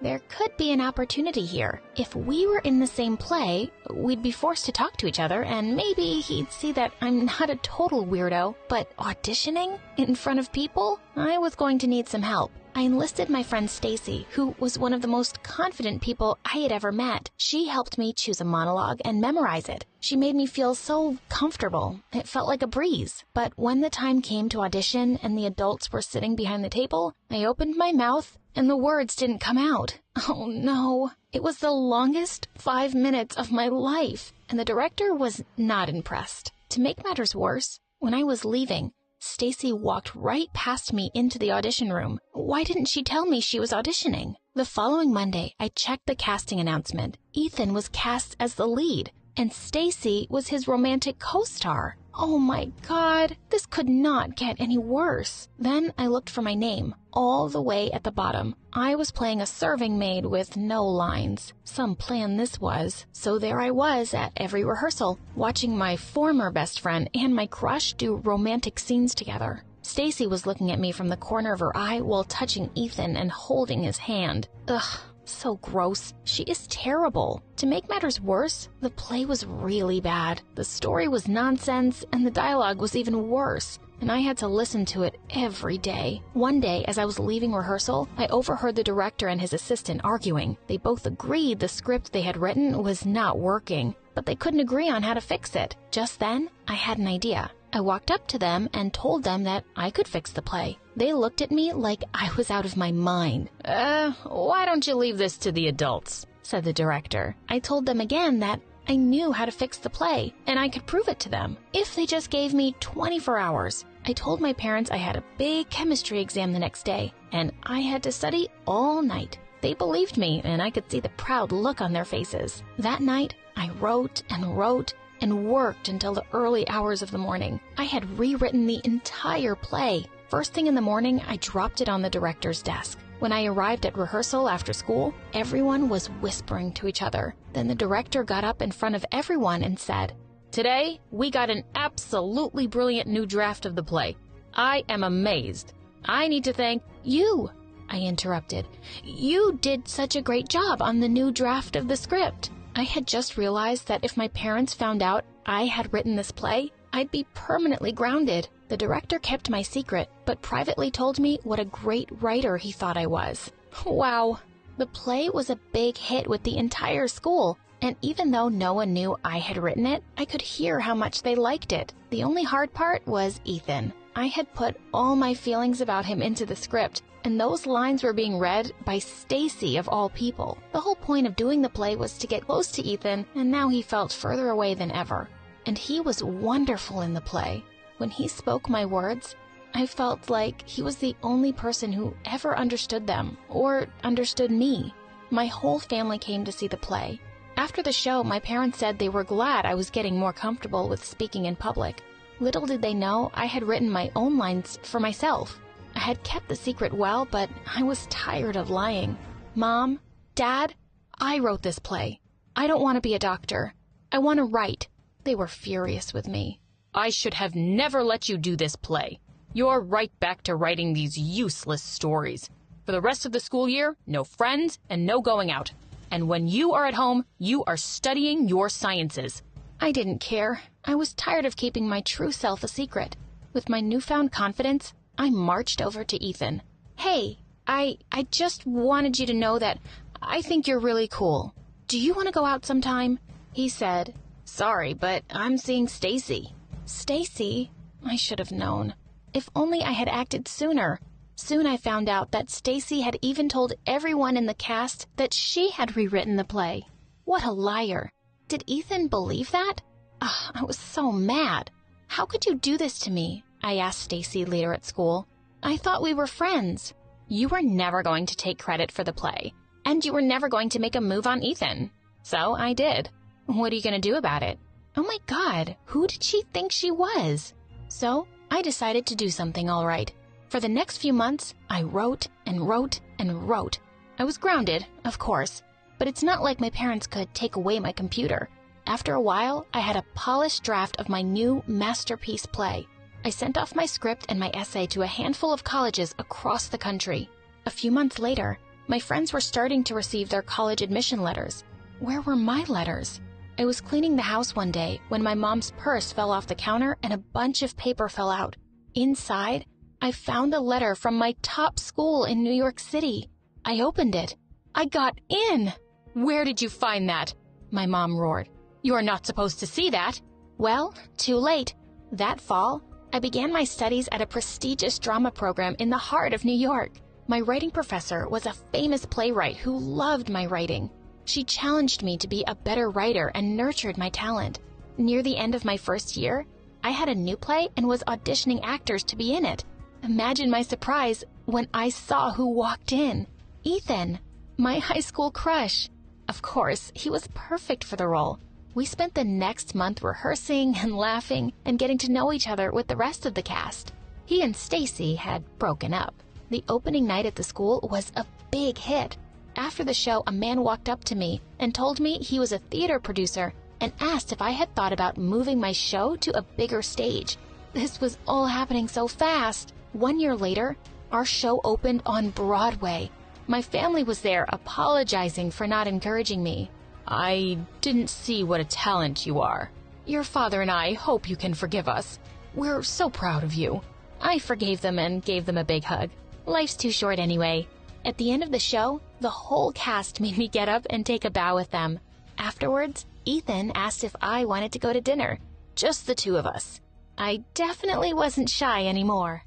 There could be an opportunity here. If we were in the same play, we'd be forced to talk to each other, and maybe he'd see that I'm not a total weirdo, but auditioning in front of people? I was going to need some help. I enlisted my friend Stacy, who was one of the most confident people I had ever met. She helped me choose a monologue and memorize it. She made me feel so comfortable. It felt like a breeze. But when the time came to audition and the adults were sitting behind the table, I opened my mouth and the words didn't come out. Oh no. It was the longest 5 minutes of my life, and the director was not impressed. To make matters worse, when I was leaving, Stacy walked right past me into the audition room. Why didn't she tell me she was auditioning? The following Monday, I checked the casting announcement. Ethan was cast as the lead, and Stacy was his romantic co-star. Oh my God, this could not get any worse. Then I looked for my name, all the way at the bottom. I was playing a serving maid with no lines. Some plan this was. So there I was at every rehearsal, watching my former best friend and my crush do romantic scenes together. Stacy was looking at me from the corner of her eye while touching Ethan and holding his hand. Ugh. So gross. She is terrible. To make matters worse, the play was really bad. The story was nonsense, and the dialogue was even worse, and I had to listen to it every day. One day, as I was leaving rehearsal, I overheard the director and his assistant arguing. They both agreed the script they had written was not working, but they couldn't agree on how to fix it. Just then, I had an idea. I walked up to them and told them that I could fix the play. They looked at me like I was out of my mind. Why don't you leave this to the adults?" said the director. I told them again that I knew how to fix the play, and I could prove it to them if they just gave me 24 hours. I told my parents I had a big chemistry exam the next day, and I had to study all night. They believed me, and I could see the proud look on their faces. That night, I wrote and wrote and worked until the early hours of the morning. I had rewritten the entire play. First thing in the morning, I dropped it on the director's desk. When I arrived at rehearsal after school, everyone was whispering to each other. Then the director got up in front of everyone and said, "Today, we got an absolutely brilliant new draft of the play. I am amazed. I need to thank you," I interrupted. "You did such a great job on the new draft of the script." I had just realized that if my parents found out I had written this play, I'd be permanently grounded. The director kept my secret, but privately told me what a great writer he thought I was. Wow. The play was a big hit with the entire school, and even though no one knew I had written it, I could hear how much they liked it. The only hard part was Ethan. I had put all my feelings about him into the script, and those lines were being read by Stacy of all people. The whole point of doing the play was to get close to Ethan, and now he felt further away than ever. And he was wonderful in the play. When he spoke my words, I felt like he was the only person who ever understood them, or understood me. My whole family came to see the play. After the show, my parents said they were glad I was getting more comfortable with speaking in public. Little did they know I had written my own lines for myself. I had kept the secret well, but I was tired of lying. "Mom, Dad, I wrote this play. I don't want to be a doctor. I want to write." They were furious with me. "I should have never let you do this play. You're right back to writing these useless stories. For the rest of the school year, no friends and no going out. And when you are at home, you are studying your sciences." I didn't care. I was tired of keeping my true self a secret. With my newfound confidence, I marched over to Ethan. "Hey, I just wanted you to know that I think you're really cool. Do you want to go out sometime?" He said, "Sorry, but I'm seeing Stacy." Stacy? I should have known. If only I had acted sooner. Soon I found out that Stacy had even told everyone in the cast that she had rewritten the play. What a liar. Did Ethan believe that? I was so mad. "How could you do this to me?" I asked Stacy later at school. "I thought we were friends." "You were never going to take credit for the play, and you were never going to make a move on Ethan. So I did. What are you going to do about it?" Oh my God, who did she think she was? So I decided to do something all right. For the next few months, I wrote and wrote and wrote. I was grounded, of course, but it's not like my parents could take away my computer. After a while, I had a polished draft of my new masterpiece play. I sent off my script and my essay to a handful of colleges across the country. A few months later, my friends were starting to receive their college admission letters. Where were my letters? I was cleaning the house one day when my mom's purse fell off the counter and a bunch of paper fell out. Inside I found a letter from my top school in New York City. I opened it. I got in. Where did you find that? My mom roared. You're not supposed to see that. Well, too late. That fall, I began my studies at a prestigious drama program in the heart of New York. My writing professor was a famous playwright who loved my writing. She challenged me to be a better writer and nurtured my talent. Near the end of my first year, I had a new play and was auditioning actors to be in it. Imagine my surprise when I saw who walked in. Ethan, my high school crush. Of course, he was perfect for the role. We spent the next month rehearsing and laughing and getting to know each other with the rest of the cast. He and Stacy had broken up. The opening night at the school was a big hit. After the show, a man walked up to me and told me he was a theater producer and asked if I had thought about moving my show to a bigger stage. This was all happening so fast. 1 year later, our show opened on Broadway. My family was there apologizing for not encouraging me. I didn't see what a talent you are. Your father and I hope you can forgive us. We're so proud of you. I forgave them and gave them a big hug. Life's too short anyway. At the end of the show, the whole cast made me get up and take a bow with them. Afterwards, Ethan asked if I wanted to go to dinner. Just the two of us. I definitely wasn't shy anymore.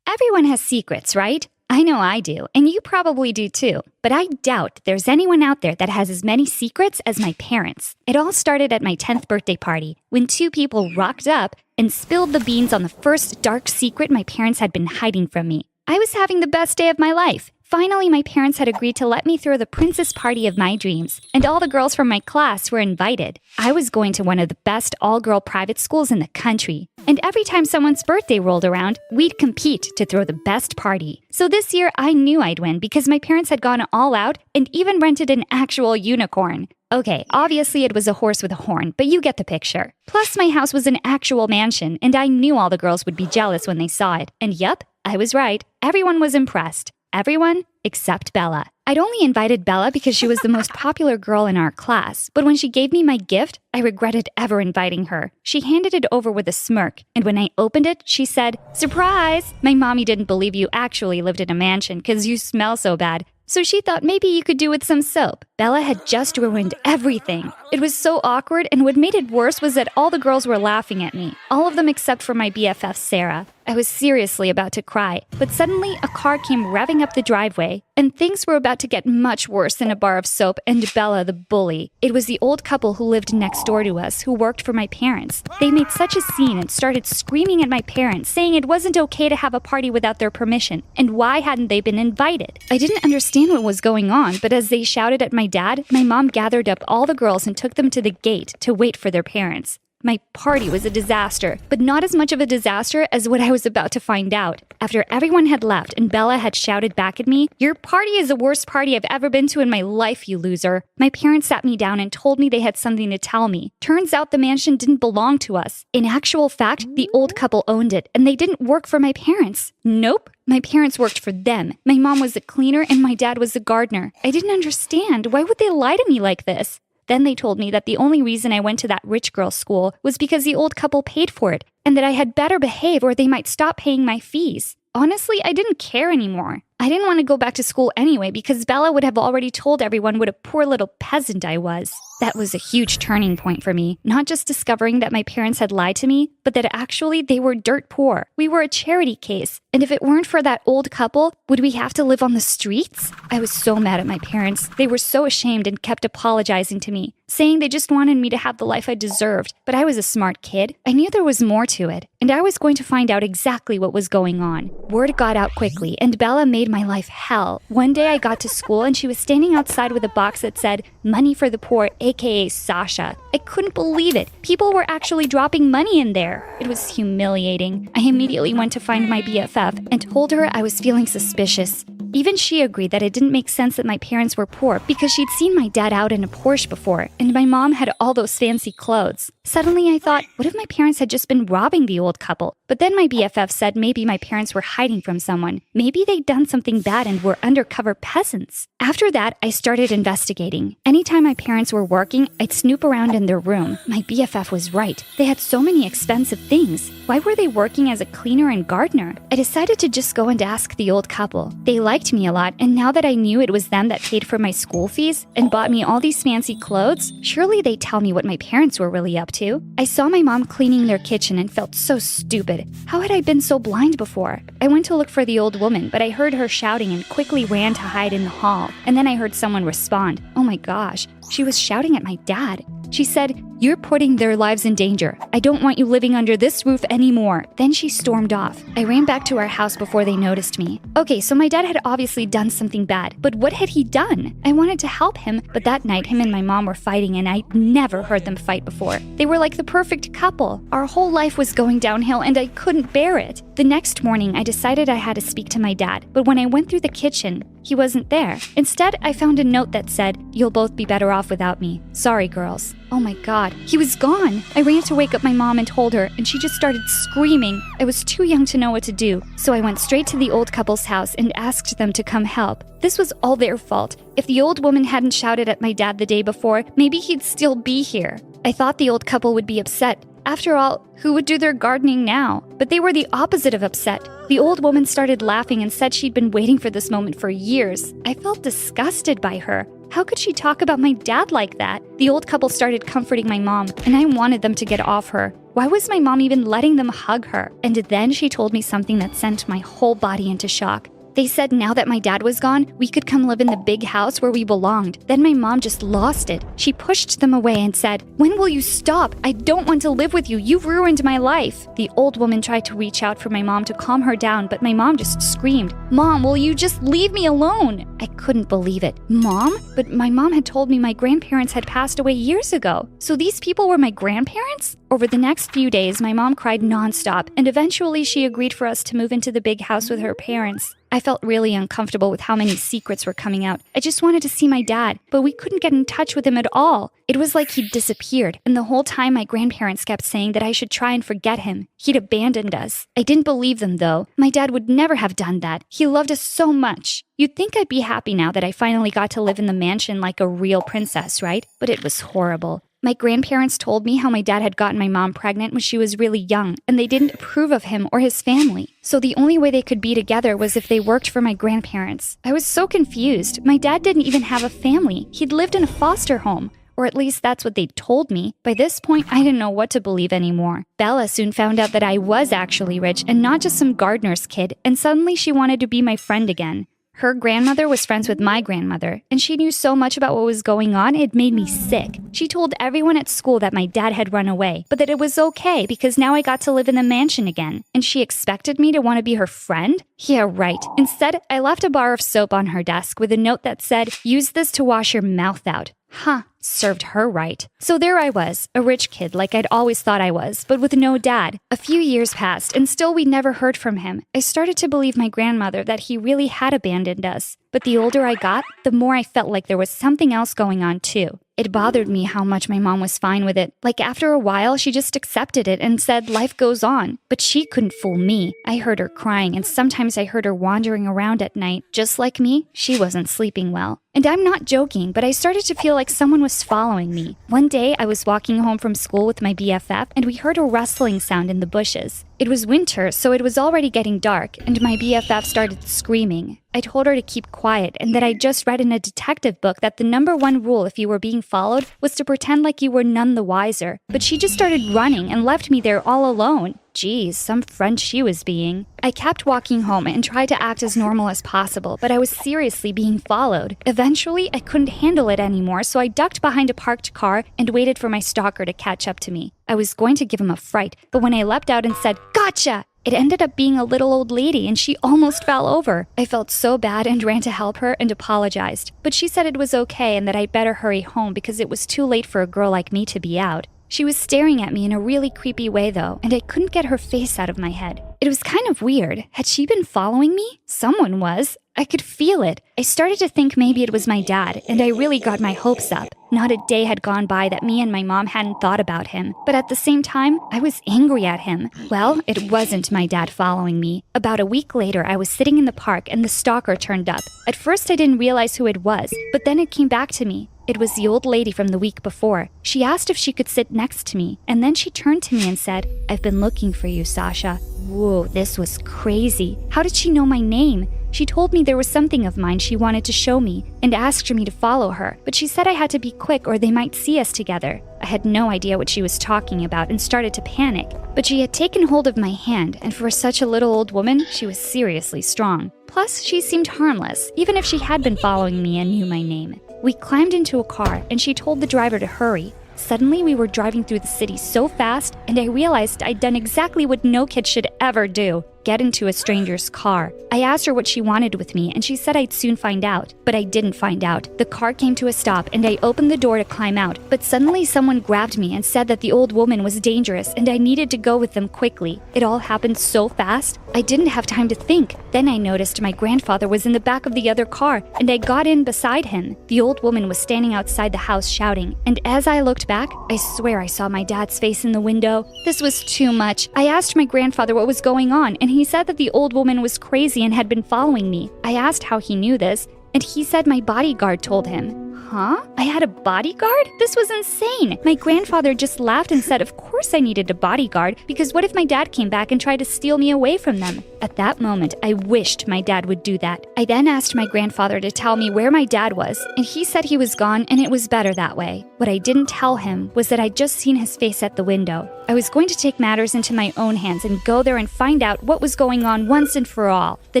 Everyone has secrets, right? I know I do, and you probably do too. But I doubt there's anyone out there that has as many secrets as my parents. It all started at my 10th birthday party, when two people rocked up and spilled the beans on the first dark secret my parents had been hiding from me. I was having the best day of my life. Finally, my parents had agreed to let me throw the princess party of my dreams, and all the girls from my class were invited. I was going to one of the best all-girl private schools in the country, and every time someone's birthday rolled around, we'd compete to throw the best party. So this year, I knew I'd win because my parents had gone all out and even rented an actual unicorn. Okay, obviously it was a horse with a horn, but you get the picture. Plus, my house was an actual mansion, and I knew all the girls would be jealous when they saw it. And yup, I was right. Everyone was impressed. Everyone except Bella. I'd only invited Bella because she was the most popular girl in our class, but when she gave me my gift, I regretted ever inviting her. She handed it over with a smirk, and when I opened it, she said, "Surprise! My mommy didn't believe you actually lived in a mansion because you smell so bad. So she thought maybe you could do with some soap." Bella had just ruined everything. It was so awkward, and what made it worse was that all the girls were laughing at me. All of them except for my BFF, Sarah. I was seriously about to cry, but suddenly a car came revving up the driveway, and things were about to get much worse than a bar of soap and Bella the bully. It was the old couple who lived next door to us who worked for my parents. They made such a scene and started screaming at my parents, saying it wasn't okay to have a party without their permission, and why hadn't they been invited? I didn't understand what was going on, but as they shouted at my dad, my mom gathered up all the girls and took them to the gate to wait for their parents. My party was a disaster, but not as much of a disaster as what I was about to find out. After everyone had left and Bella had shouted back at me, "Your party is the worst party I've ever been to in my life, you loser," my parents sat me down and told me they had something to tell me. Turns out the mansion didn't belong to us. In actual fact, the old couple owned it, and they didn't work for my parents. Nope. My parents worked for them. My mom was the cleaner and my dad was the gardener. I didn't understand. Why would they lie to me like this? Then they told me that the only reason I went to that rich girl's school was because the old couple paid for it, and that I had better behave or they might stop paying my fees. Honestly, I didn't care anymore. I didn't want to go back to school anyway because Bella would have already told everyone what a poor little peasant I was. That was a huge turning point for me, not just discovering that my parents had lied to me, but that actually they were dirt poor. We were a charity case, and if it weren't for that old couple, would we have to live on the streets? I was so mad at my parents. They were so ashamed and kept apologizing to me, saying they just wanted me to have the life I deserved. But I was a smart kid. I knew there was more to it, and I was going to find out exactly what was going on. Word got out quickly, and Bella made my life hell. One day I got to school and she was standing outside with a box that said, "Money for the poor, aka Sasha." I couldn't believe it. People were actually dropping money in there. It was humiliating. I immediately went to find my BFF and told her I was feeling suspicious. Even she agreed that it didn't make sense that my parents were poor because she'd seen my dad out in a Porsche before, and my mom had all those fancy clothes. Suddenly I thought, what if my parents had just been robbing the old couple? But then my BFF said maybe my parents were hiding from someone. Maybe they'd done something bad and were undercover peasants. After that, I started investigating. Anytime my parents were working, I'd snoop around in their room. My BFF was right. They had so many expensive things. Why were they working as a cleaner and gardener? I decided to just go and ask the old couple. They liked me a lot, and now that I knew it was them that paid for my school fees and bought me all these fancy clothes, surely they'd tell me what my parents were really up to. I saw my mom cleaning their kitchen and felt so stupid. How had I been so blind before? I went to look for the old woman, but I heard her shouting and quickly ran to hide in the hall. And then I heard someone respond. Oh my gosh, she was shouting at my dad. She said, "You're putting their lives in danger. I don't want you living under this roof anymore." Then she stormed off. I ran back to our house before they noticed me. Okay, so my dad had obviously done something bad, but what had he done? I wanted to help him, but that night him and my mom were fighting and I'd never heard them fight before. They were like the perfect couple. Our whole life was going downhill and I couldn't bear it. The next morning, I decided I had to speak to my dad, but when I went through the kitchen, he wasn't there. Instead, I found a note that said, "You'll both be better off without me. Sorry, girls." Oh my God, he was gone. I ran to wake up my mom and told her, and she just started screaming. I was too young to know what to do, so I went straight to the old couple's house and asked them to come help. This was all their fault. If the old woman hadn't shouted at my dad the day before, maybe he'd still be here. I thought the old couple would be upset. After all, who would do their gardening now? But they were the opposite of upset. The old woman started laughing and said she'd been waiting for this moment for years. I felt disgusted by her. How could she talk about my dad like that? The old couple started comforting my mom, and I wanted them to get off her. Why was my mom even letting them hug her? And then she told me something that sent my whole body into shock. They said now that my dad was gone, we could come live in the big house where we belonged. Then my mom just lost it. She pushed them away and said, "When will you stop? I don't want to live with you. You've ruined my life." The old woman tried to reach out for my mom to calm her down, but my mom just screamed, "Mom, will you just leave me alone?" I couldn't believe it. Mom? But my mom had told me my grandparents had passed away years ago. So these people were my grandparents? Over the next few days, my mom cried nonstop, and eventually she agreed for us to move into the big house with her parents. I felt really uncomfortable with how many secrets were coming out. I just wanted to see my dad, but we couldn't get in touch with him at all. It was like he'd disappeared, and the whole time my grandparents kept saying that I should try and forget him. He'd abandoned us. I didn't believe them, though. My dad would never have done that. He loved us so much. You'd think I'd be happy now that I finally got to live in the mansion like a real princess, right? But it was horrible. My grandparents told me how my dad had gotten my mom pregnant when she was really young, and they didn't approve of him or his family. So the only way they could be together was if they worked for my grandparents. I was so confused. My dad didn't even have a family. He'd lived in a foster home. Or at least that's what they'd told me. By this point, I didn't know what to believe anymore. Bella soon found out that I was actually rich and not just some gardener's kid, and suddenly she wanted to be my friend again. Her grandmother was friends with my grandmother, and she knew so much about what was going on, it made me sick. She told everyone at school that my dad had run away, but that it was okay because now I got to live in the mansion again. And she expected me to want to be her friend? Yeah, right. Instead, I left a bar of soap on her desk with a note that said, "Use this to wash your mouth out." Huh, served her right. So there I was, a rich kid like I'd always thought I was, but with no dad. A few years passed, and still we never heard from him. I started to believe my grandmother that he really had abandoned us. But the older I got, the more I felt like there was something else going on too. It bothered me how much my mom was fine with it. Like after a while, she just accepted it and said life goes on. But she couldn't fool me. I heard her crying, and sometimes I heard her wandering around at night. Just like me, she wasn't sleeping well. And I'm not joking, but I started to feel like someone was following me. One day, I was walking home from school with my BFF, and we heard a rustling sound in the bushes. It was winter, so it was already getting dark, and my BFF started screaming. I told her to keep quiet and that I just read in a detective book that the #1 rule if you were being followed was to pretend like you were none the wiser. But she just started running and left me there all alone. Geez, some friend she was being. I kept walking home and tried to act as normal as possible, but I was seriously being followed. Eventually, I couldn't handle it anymore, so I ducked behind a parked car and waited for my stalker to catch up to me. I was going to give him a fright, but when I leapt out and said, "Gotcha!" it ended up being a little old lady, and she almost fell over. I felt so bad and ran to help her and apologized. But she said it was okay and that I'd better hurry home because it was too late for a girl like me to be out. She was staring at me in a really creepy way, though, and I couldn't get her face out of my head. It was kind of weird. Had she been following me? Someone was. I could feel it. I started to think maybe it was my dad, and I really got my hopes up. Not a day had gone by that me and my mom hadn't thought about him, but at the same time, I was angry at him. Well, it wasn't my dad following me. About a week later, I was sitting in the park and the stalker turned up. At first, I didn't realize who it was, but then it came back to me. It was the old lady from the week before. She asked if she could sit next to me, and then she turned to me and said, "I've been looking for you, Sasha." Whoa, this was crazy. How did she know my name? She told me there was something of mine she wanted to show me and asked for me to follow her, but she said I had to be quick or they might see us together. I had no idea what she was talking about and started to panic, but she had taken hold of my hand, and for such a little old woman, she was seriously strong. Plus, she seemed harmless, even if she had been following me and knew my name. We climbed into a car, and she told the driver to hurry. Suddenly, we were driving through the city so fast, and I realized I'd done exactly what no kid should ever do: get into a stranger's car. I asked her what she wanted with me, and she said I'd soon find out. But I didn't find out. The car came to a stop, and I opened the door to climb out. But suddenly, someone grabbed me and said that the old woman was dangerous, and I needed to go with them quickly. It all happened so fast, I didn't have time to think. Then I noticed my grandfather was in the back of the other car, and I got in beside him. The old woman was standing outside the house shouting, and as I looked back, I swear I saw my dad's face in the window. This was too much. I asked my grandfather what was going on, and he said that the old woman was crazy and had been following me. I asked how he knew this, and he said my bodyguard told him. Huh? I had a bodyguard? This was insane. My grandfather just laughed and said of course I needed a bodyguard, because what if my dad came back and tried to steal me away from them? At that moment, I wished my dad would do that. I then asked my grandfather to tell me where my dad was, and he said he was gone and it was better that way. What I didn't tell him was that I'd just seen his face at the window. I was going to take matters into my own hands and go there and find out what was going on once and for all. The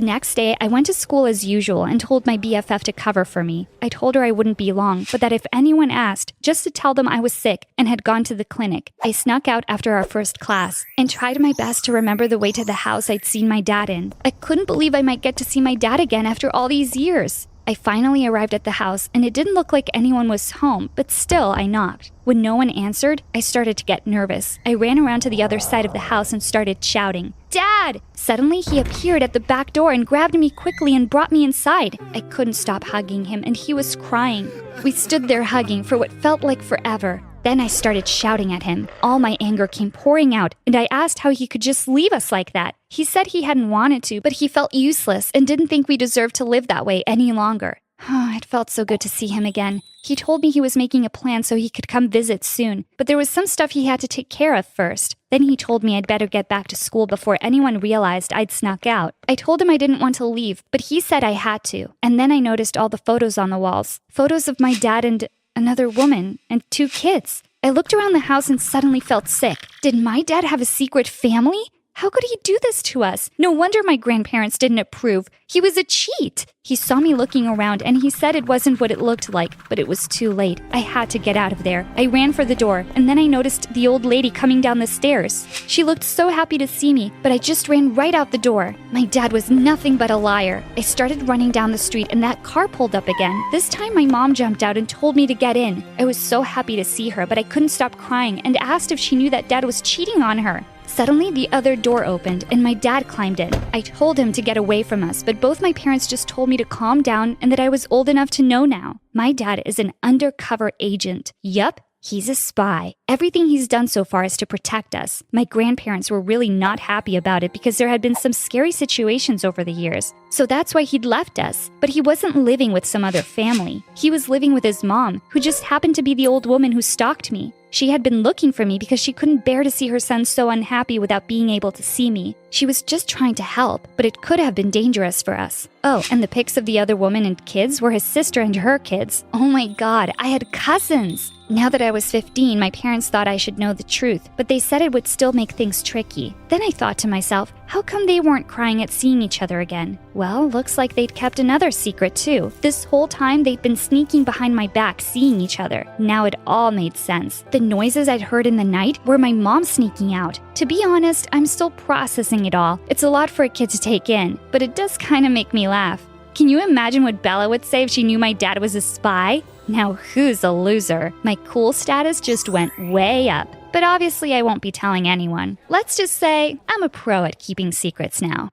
next day, I went to school as usual and told my BFF to cover for me. I told her I wouldn't be long, but that if anyone asked, just to tell them I was sick and had gone to the clinic. I snuck out after our first class and tried my best to remember the way to the house I'd seen my dad in. I couldn't believe I might get to see my dad again after all these years. I finally arrived at the house, and it didn't look like anyone was home, but still I knocked. When no one answered, I started to get nervous. I ran around to the other side of the house and started shouting, "Dad!" Suddenly, he appeared at the back door and grabbed me quickly and brought me inside. I couldn't stop hugging him, and he was crying. We stood there hugging for what felt like forever. Then I started shouting at him. All my anger came pouring out, and I asked how he could just leave us like that. He said he hadn't wanted to, but he felt useless and didn't think we deserved to live that way any longer. It felt so good to see him again. He told me he was making a plan so he could come visit soon, but there was some stuff he had to take care of first. Then he told me I'd better get back to school before anyone realized I'd snuck out. I told him I didn't want to leave, but he said I had to. And then I noticed all the photos on the walls. Photos of my dad and another woman and 2 kids. I looked around the house and suddenly felt sick. Did my dad have a secret family? How could he do this to us? No wonder my grandparents didn't approve. He was a cheat. He saw me looking around and he said it wasn't what it looked like, but it was too late. I had to get out of there. I ran for the door, and then I noticed the old lady coming down the stairs. She looked so happy to see me, but I just ran right out the door. My dad was nothing but a liar. I started running down the street and that car pulled up again. This time my mom jumped out and told me to get in. I was so happy to see her, but I couldn't stop crying and asked if she knew that dad was cheating on her. Suddenly, the other door opened, and my dad climbed in. I told him to get away from us, but both my parents just told me to calm down and that I was old enough to know now. My dad is an undercover agent. Yup, he's a spy. Everything he's done so far is to protect us. My grandparents were really not happy about it because there had been some scary situations over the years. So that's why he'd left us. But he wasn't living with some other family. He was living with his mom, who just happened to be the old woman who stalked me. She had been looking for me because she couldn't bear to see her son so unhappy without being able to see me. She was just trying to help, but it could have been dangerous for us. Oh, and the pics of the other woman and kids were his sister and her kids. Oh my God, I had cousins! Now that I was 15, my parents thought I should know the truth, but they said it would still make things tricky. Then I thought to myself, how come they weren't crying at seeing each other again? Well, looks like they'd kept another secret too. This whole time they'd been sneaking behind my back seeing each other. Now it all made sense. The noises I'd heard in the night were my mom sneaking out. To be honest, I'm still processing it all. It's a lot for a kid to take in, but it does kind of make me laugh. Can you imagine what Bella would say if she knew my dad was a spy? Now who's a loser? My cool status just went way up. But obviously I won't be telling anyone. Let's just say I'm a pro at keeping secrets now.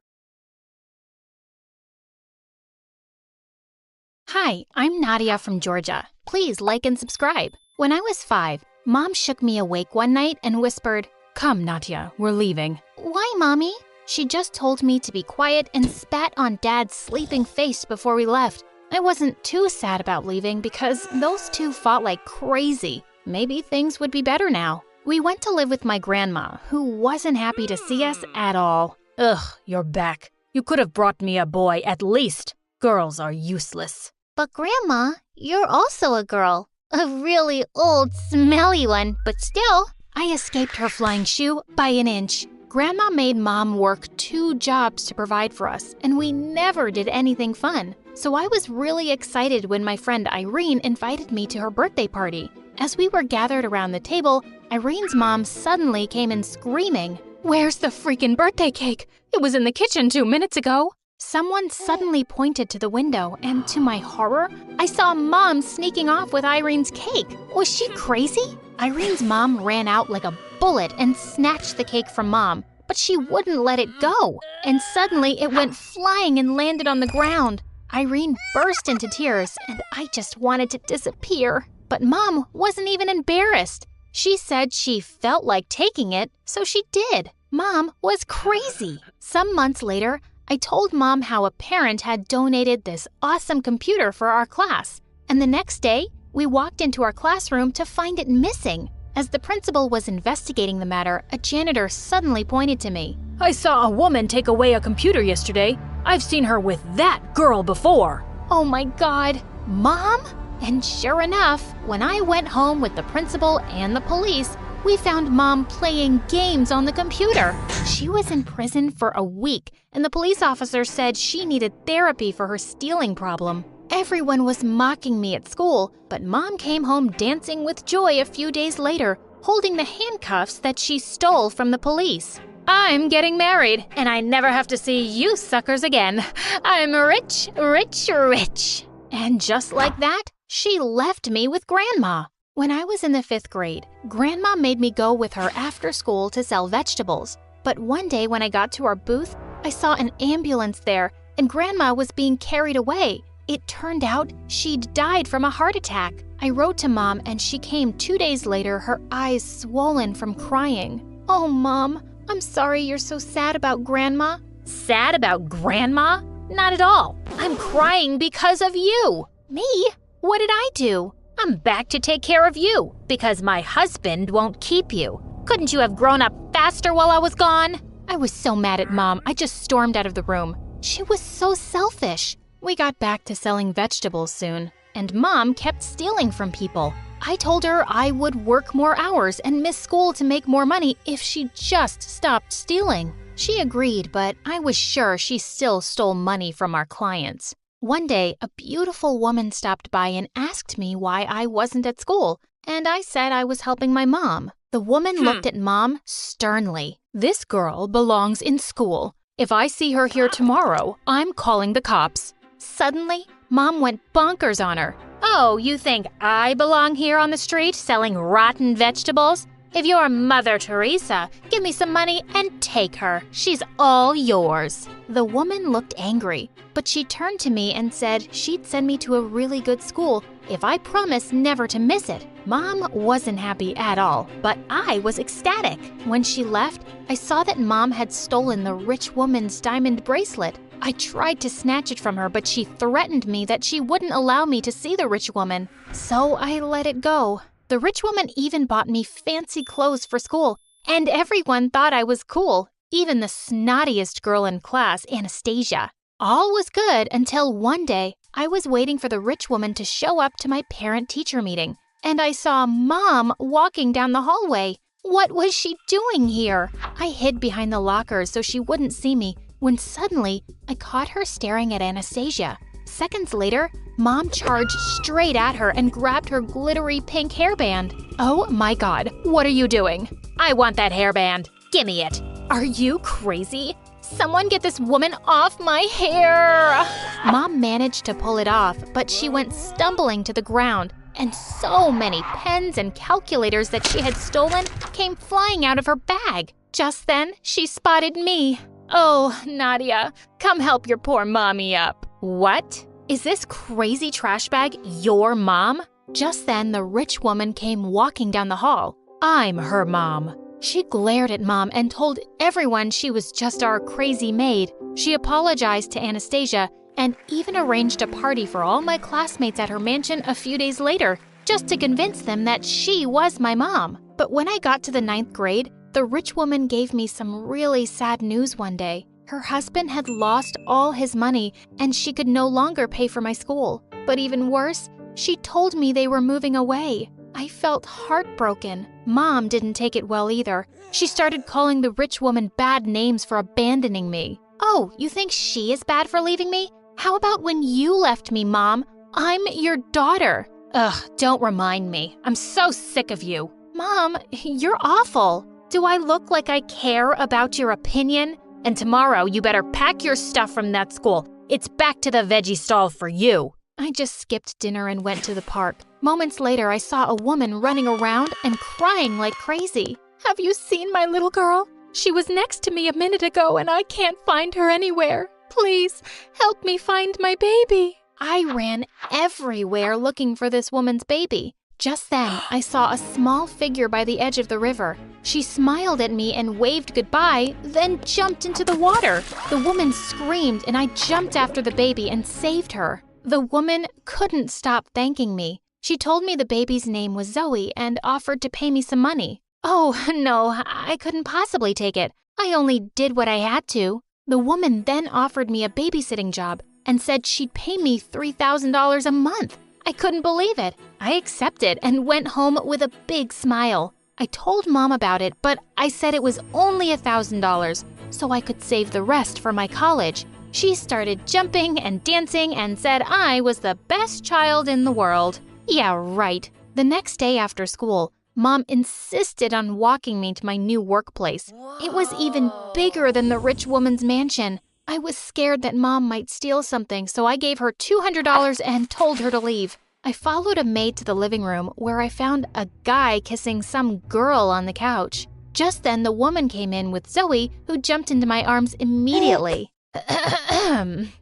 Hi, I'm Nadia from Georgia. Please like and subscribe. When I was 5, Mom shook me awake one night and whispered, Come, Nadia, we're leaving. Why, Mommy? She just told me to be quiet and spat on Dad's sleeping face before we left. I wasn't too sad about leaving because those two fought like crazy. Maybe things would be better now. We went to live with my grandma, who wasn't happy to see us at all. Ugh, you're back. You could have brought me a boy at least. Girls are useless. But Grandma, you're also a girl. A really old, smelly one, but still. I escaped her flying shoe by an inch. Grandma made Mom work 2 jobs to provide for us, and we never did anything fun. So I was really excited when my friend Irene invited me to her birthday party. As we were gathered around the table, Irene's mom suddenly came in screaming, Where's the freaking birthday cake? It was in the kitchen 2 minutes ago. Someone suddenly pointed to the window, and to my horror, I saw Mom sneaking off with Irene's cake. Was she crazy? Irene's mom ran out like a bullet and snatched the cake from Mom, but she wouldn't let it go. And suddenly it went flying and landed on the ground. Irene burst into tears, and I just wanted to disappear. But Mom wasn't even embarrassed. She said she felt like taking it, so she did. Mom was crazy. Some months later, I told Mom how a parent had donated this awesome computer for our class. And the next day, we walked into our classroom to find it missing. As the principal was investigating the matter, a janitor suddenly pointed to me. I saw a woman take away a computer yesterday. I've seen her with that girl before. Oh my God, Mom? And sure enough, when I went home with the principal and the police, we found Mom playing games on the computer. She was in prison for a week, and the police officer said she needed therapy for her stealing problem. Everyone was mocking me at school, but Mom came home dancing with joy a few days later, holding the handcuffs that she stole from the police. I'm getting married, and I never have to see you suckers again. I'm rich, rich, rich. And just like that, she left me with Grandma. When I was in the 5th grade, Grandma made me go with her after school to sell vegetables. But one day when I got to our booth, I saw an ambulance there, and Grandma was being carried away. It turned out she'd died from a heart attack. I wrote to Mom, and she came 2 days later, her eyes swollen from crying. Oh, Mom, I'm sorry you're so sad about Grandma. Sad about Grandma? Not at all. I'm crying because of you. Me? What did I do? I'm back to take care of you because my husband won't keep you. Couldn't you have grown up faster while I was gone? I was so mad at Mom, I just stormed out of the room. She was so selfish. We got back to selling vegetables soon, and Mom kept stealing from people. I told her I would work more hours and miss school to make more money if she just stopped stealing. She agreed, but I was sure she still stole money from our clients. One day, a beautiful woman stopped by and asked me why I wasn't at school, and I said I was helping my mom. The woman looked at Mom sternly. This girl belongs in school. If I see her here tomorrow, I'm calling the cops. Suddenly, Mom went bonkers on her. Oh, you think I belong here on the street selling rotten vegetables? If you're Mother Teresa, give me some money and take her. She's all yours. The woman looked angry, but she turned to me and said she'd send me to a really good school if I promised never to miss it. Mom wasn't happy at all, but I was ecstatic. When she left, I saw that Mom had stolen the rich woman's diamond bracelet. I tried to snatch it from her, but she threatened me that she wouldn't allow me to see the rich woman. So I let it go. The rich woman even bought me fancy clothes for school, and everyone thought I was cool, even the snottiest girl in class, Anastasia. All was good until one day I was waiting for the rich woman to show up to my parent-teacher meeting, and I saw Mom walking down the hallway. What was she doing here? I hid behind the lockers so she wouldn't see me, when suddenly I caught her staring at Anastasia. Seconds later, Mom charged straight at her and grabbed her glittery pink hairband. Oh my God, what are you doing? I want that hairband. Gimme it. Are you crazy? Someone get this woman off my hair! Mom managed to pull it off, but she went stumbling to the ground, and so many pens and calculators that she had stolen came flying out of her bag. Just then, she spotted me. Oh, Nadia, come help your poor mommy up. What? Is this crazy trash bag your mom? Just then, the rich woman came walking down the hall. I'm her mom. She glared at Mom and told everyone she was just our crazy maid. She apologized to Anastasia and even arranged a party for all my classmates at her mansion a few days later, just to convince them that she was my mom. But when I got to the 9th grade, the rich woman gave me some really sad news one day. Her husband had lost all his money and she could no longer pay for my school. But even worse, she told me they were moving away. I felt heartbroken. Mom didn't take it well either. She started calling the rich woman bad names for abandoning me. Oh, you think she is bad for leaving me? How about when you left me, Mom? I'm your daughter. Ugh, don't remind me. I'm so sick of you. Mom, you're awful. Do I look like I care about your opinion? And tomorrow you better pack your stuff from that school. It's back to the veggie stall for you. I just skipped dinner and went to the park. Moments later, I saw a woman running around and crying like crazy. Have you seen my little girl? She was next to me a minute ago and I can't find her anywhere. Please, help me find my baby. I ran everywhere looking for this woman's baby. Just then, I saw a small figure by the edge of the river. She smiled at me and waved goodbye, then jumped into the water. The woman screamed and I jumped after the baby and saved her. The woman couldn't stop thanking me. She told me the baby's name was Zoe and offered to pay me some money. Oh, no, I couldn't possibly take it. I only did what I had to. The woman then offered me a babysitting job and said she'd pay me $3,000 a month. I couldn't believe it. I accepted and went home with a big smile. I told Mom about it, but I said it was only $1,000, so I could save the rest for my college. She started jumping and dancing and said I was the best child in the world. Yeah, right. The next day after school, Mom insisted on walking me to my new workplace. It was even bigger than the rich woman's mansion. I was scared that Mom might steal something, so I gave her $200 and told her to leave. I followed a maid to the living room where I found a guy kissing some girl on the couch. Just then, the woman came in with Zoe, who jumped into my arms immediately.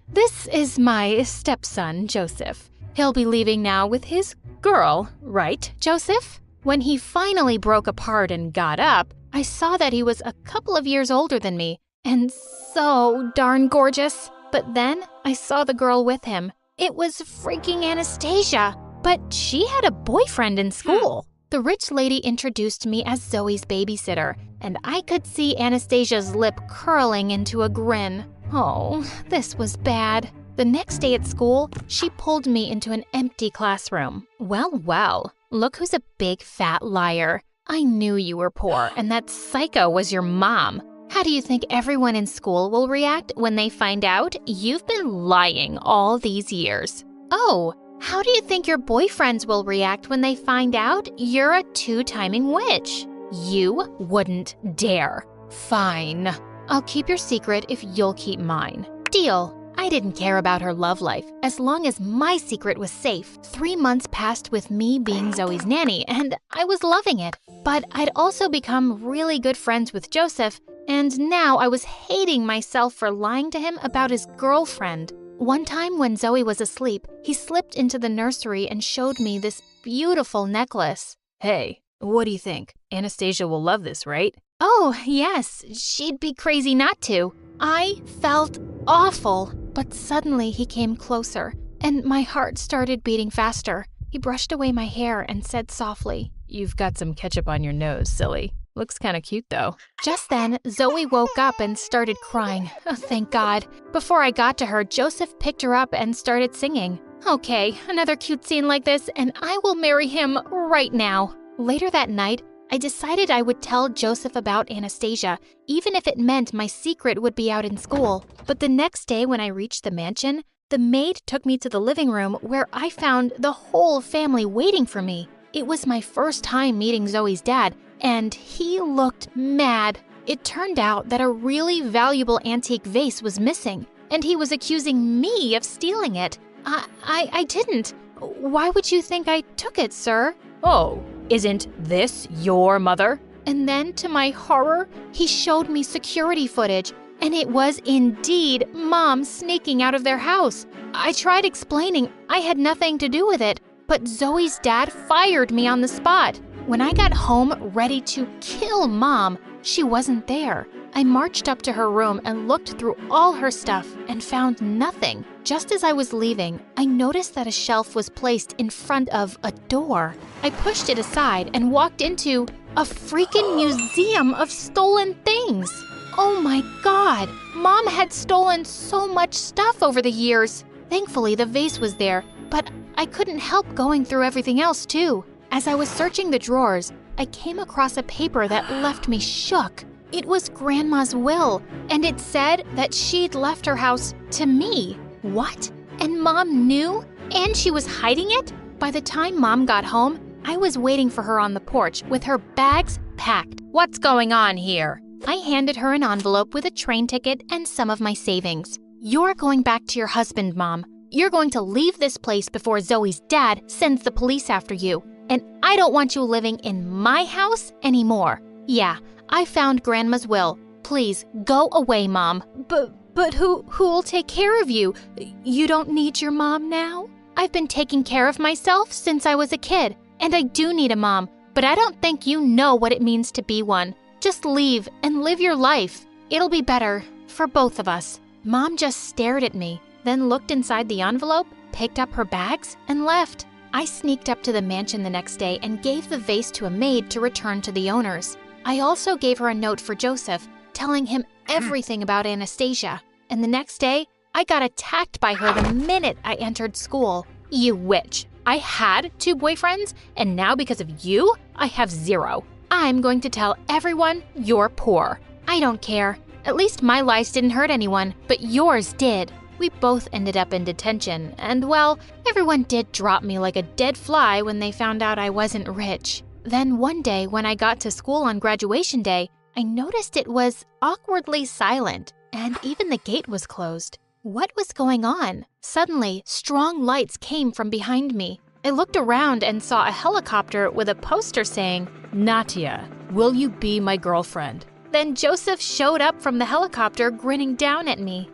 This is my stepson, Joseph. He'll be leaving now with his girl, right, Joseph? When he finally broke apart and got up, I saw that he was a couple of years older than me, and so darn gorgeous. But then I saw the girl with him. It was freaking Anastasia, but she had a boyfriend in school. The rich lady introduced me as Zoe's babysitter, and I could see Anastasia's lip curling into a grin. Oh, this was bad. The next day at school, she pulled me into an empty classroom. Well, look who's a big fat liar. I knew you were poor and that psycho was your mom. How do you think everyone in school will react when they find out you've been lying all these years? Oh, how do you think your boyfriends will react when they find out you're a two-timing witch? You wouldn't dare. Fine. I'll keep your secret if you'll keep mine. Deal. I didn't care about her love life as long as my secret was safe. 3 months passed with me being Zoe's nanny, and I was loving it. But I'd also become really good friends with Joseph, and now I was hating myself for lying to him about his girlfriend. One time when Zoe was asleep, he slipped into the nursery and showed me this beautiful necklace. Hey, what do you think? Anastasia will love this, right? Oh, yes, she'd be crazy not to. I felt awful, but suddenly he came closer, and my heart started beating faster. He brushed away my hair and said softly, "You've got some ketchup on your nose, silly. Looks kind of cute, though." Just then, Zoe woke up and started crying. Oh, thank God. Before I got to her, Joseph picked her up and started singing. Okay, another cute scene like this, and I will marry him right now. Later that night, I decided I would tell Joseph about Anastasia, even if it meant my secret would be out in school. But the next day when I reached the mansion, the maid took me to the living room where I found the whole family waiting for me. It was my first time meeting Zoe's dad, and he looked mad. It turned out that a really valuable antique vase was missing, and he was accusing me of stealing it. I didn't. Why would you think I took it, sir? Oh, isn't this your mother? And then, to my horror, he showed me security footage. and it was indeed Mom sneaking out of their house. I tried explaining I had nothing to do with it, but Zoe's dad fired me on the spot. When I got home ready to kill Mom, she wasn't there. I marched up to her room and looked through all her stuff and found nothing. Just as I was leaving, I noticed that a shelf was placed in front of a door. I pushed it aside and walked into a freaking museum of stolen things. Oh my God, Mom had stolen so much stuff over the years. Thankfully, the vase was there, but I couldn't help going through everything else too. As I was searching the drawers, I came across a paper that left me shook. It was Grandma's will, and it said that she'd left her house to me. What? And Mom knew? And she was hiding it? By the time Mom got home, I was waiting for her on the porch with her bags packed. What's going on here? I handed her an envelope with a train ticket and some of my savings. You're going back to your husband, Mom. You're going to leave this place before Zoe's dad sends the police after you. And I don't want you living in my house anymore. Yeah, I found Grandma's will. Please, go away, Mom. But who'll take care of you? You don't need your mom now? I've been taking care of myself since I was a kid, and I do need a mom, but I don't think you know what it means to be one. Just leave and live your life. It'll be better for both of us. Mom just stared at me, then looked inside the envelope, picked up her bags, and left. I sneaked up to the mansion the next day and gave the vase to a maid to return to the owners. I also gave her a note for Joseph, telling him everything about Anastasia. And the next day, I got attacked by her the minute I entered school. You witch. I had 2 boyfriends, and now because of you, I have 0. I'm going to tell everyone you're poor. I don't care. At least my lies didn't hurt anyone, but yours did. We both ended up in detention, and well, everyone did drop me like a dead fly when they found out I wasn't rich. Then one day when I got to school on graduation day, I noticed it was awkwardly silent, and even the gate was closed. What was going on? Suddenly, strong lights came from behind me. I looked around and saw a helicopter with a poster saying, Natia, will you be my girlfriend? Then Joseph showed up from the helicopter grinning down at me.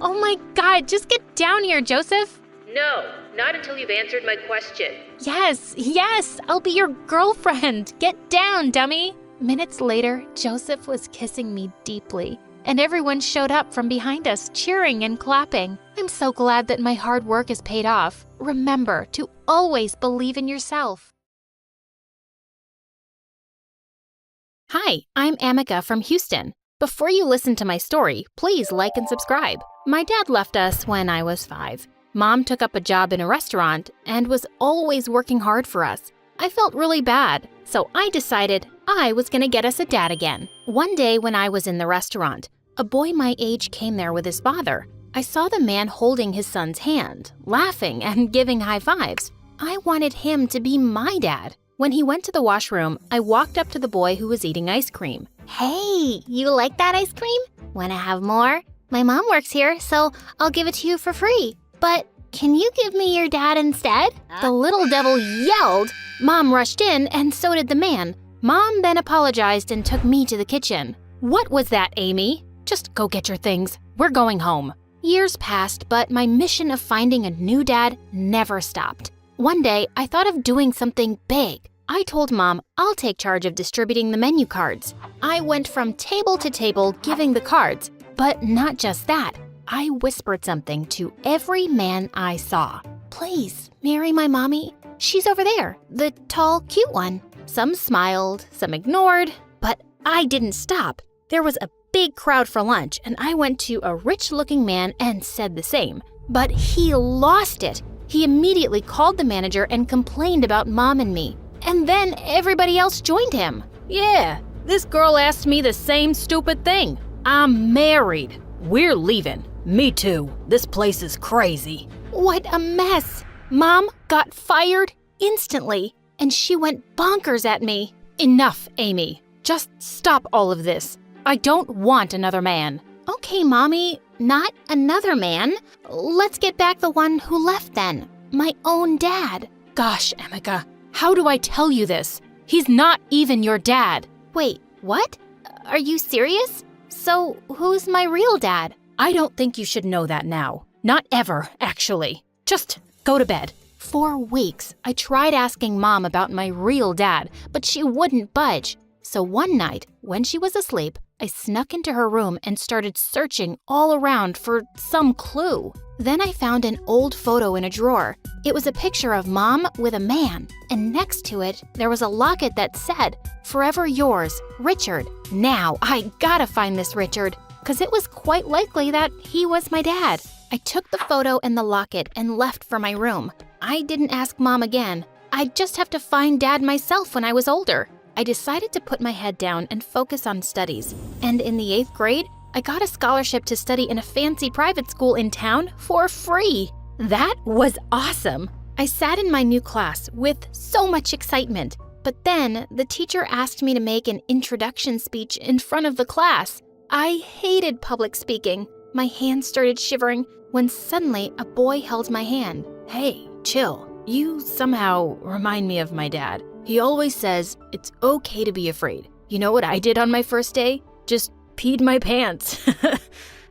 Oh my God, just get down here, Joseph. No, not until you've answered my question. Yes, I'll be your girlfriend. Get down, dummy. Minutes later, Joseph was kissing me deeply, and everyone showed up from behind us, cheering and clapping. I'm so glad that my hard work has paid off. Remember to always believe in yourself. Hi, I'm Amika from Houston. Before you listen to my story, please like and subscribe. My dad left us when I was 5. Mom took up a job in a restaurant and was always working hard for us. I felt really bad, so I decided I was going to get us a dad again. One day when I was in the restaurant, a boy my age came there with his father. I saw the man holding his son's hand, laughing and giving high fives. I wanted him to be my dad. When he went to the washroom, I walked up to the boy who was eating ice cream. Hey, you like that ice cream? Wanna have more? My mom works here, so I'll give it to you for free. But can you give me your dad instead? The little devil yelled. Mom rushed in, and so did the man. Mom then apologized and took me to the kitchen. What was that, Amy? Just go get your things. We're going home. Years passed, but my mission of finding a new dad never stopped. One day, I thought of doing something big. I told Mom I'll take charge of distributing the menu cards. I went from table to table giving the cards, but not just that. I whispered something to every man I saw. Please, marry my mommy. She's over there, the tall, cute one. Some smiled, some ignored, but I didn't stop. There was a big crowd for lunch, and I went to a rich-looking man and said the same. But he lost it. He immediately called the manager and complained about Mom and me. And then everybody else joined him. Yeah, this girl asked me the same stupid thing. I'm married. We're leaving. Me too. This place is crazy. What a mess. Mom got fired instantly, and she went bonkers at me. Enough, Amy. Just stop all of this. I don't want another man. Okay, Mommy, not another man. Let's get back the one who left then. My own dad. Gosh, Amika, how do I tell you this? He's not even your dad. Wait, what? Are you serious? So, who's my real dad? I don't think you should know that now. Not ever, actually. Just go to bed. For weeks, I tried asking Mom about my real dad, but she wouldn't budge. So one night, when she was asleep, I snuck into her room and started searching all around for some clue. Then I found an old photo in a drawer. It was a picture of Mom with a man, and next to it, there was a locket that said, "Forever yours, Richard." Now, I gotta find this Richard, because it was quite likely that he was my dad. I took the photo and the locket and left for my room. I didn't ask Mom again. I'd just have to find Dad myself when I was older. I decided to put my head down and focus on studies. And in the 8th grade, I got a scholarship to study in a fancy private school in town for free. That was awesome. I sat in my new class with so much excitement. But then the teacher asked me to make an introduction speech in front of the class. I hated public speaking. My hands started shivering when suddenly a boy held my hand. "Hey, chill. You somehow remind me of my dad. He always says it's okay to be afraid. You know what I did on my first day? Just peed my pants."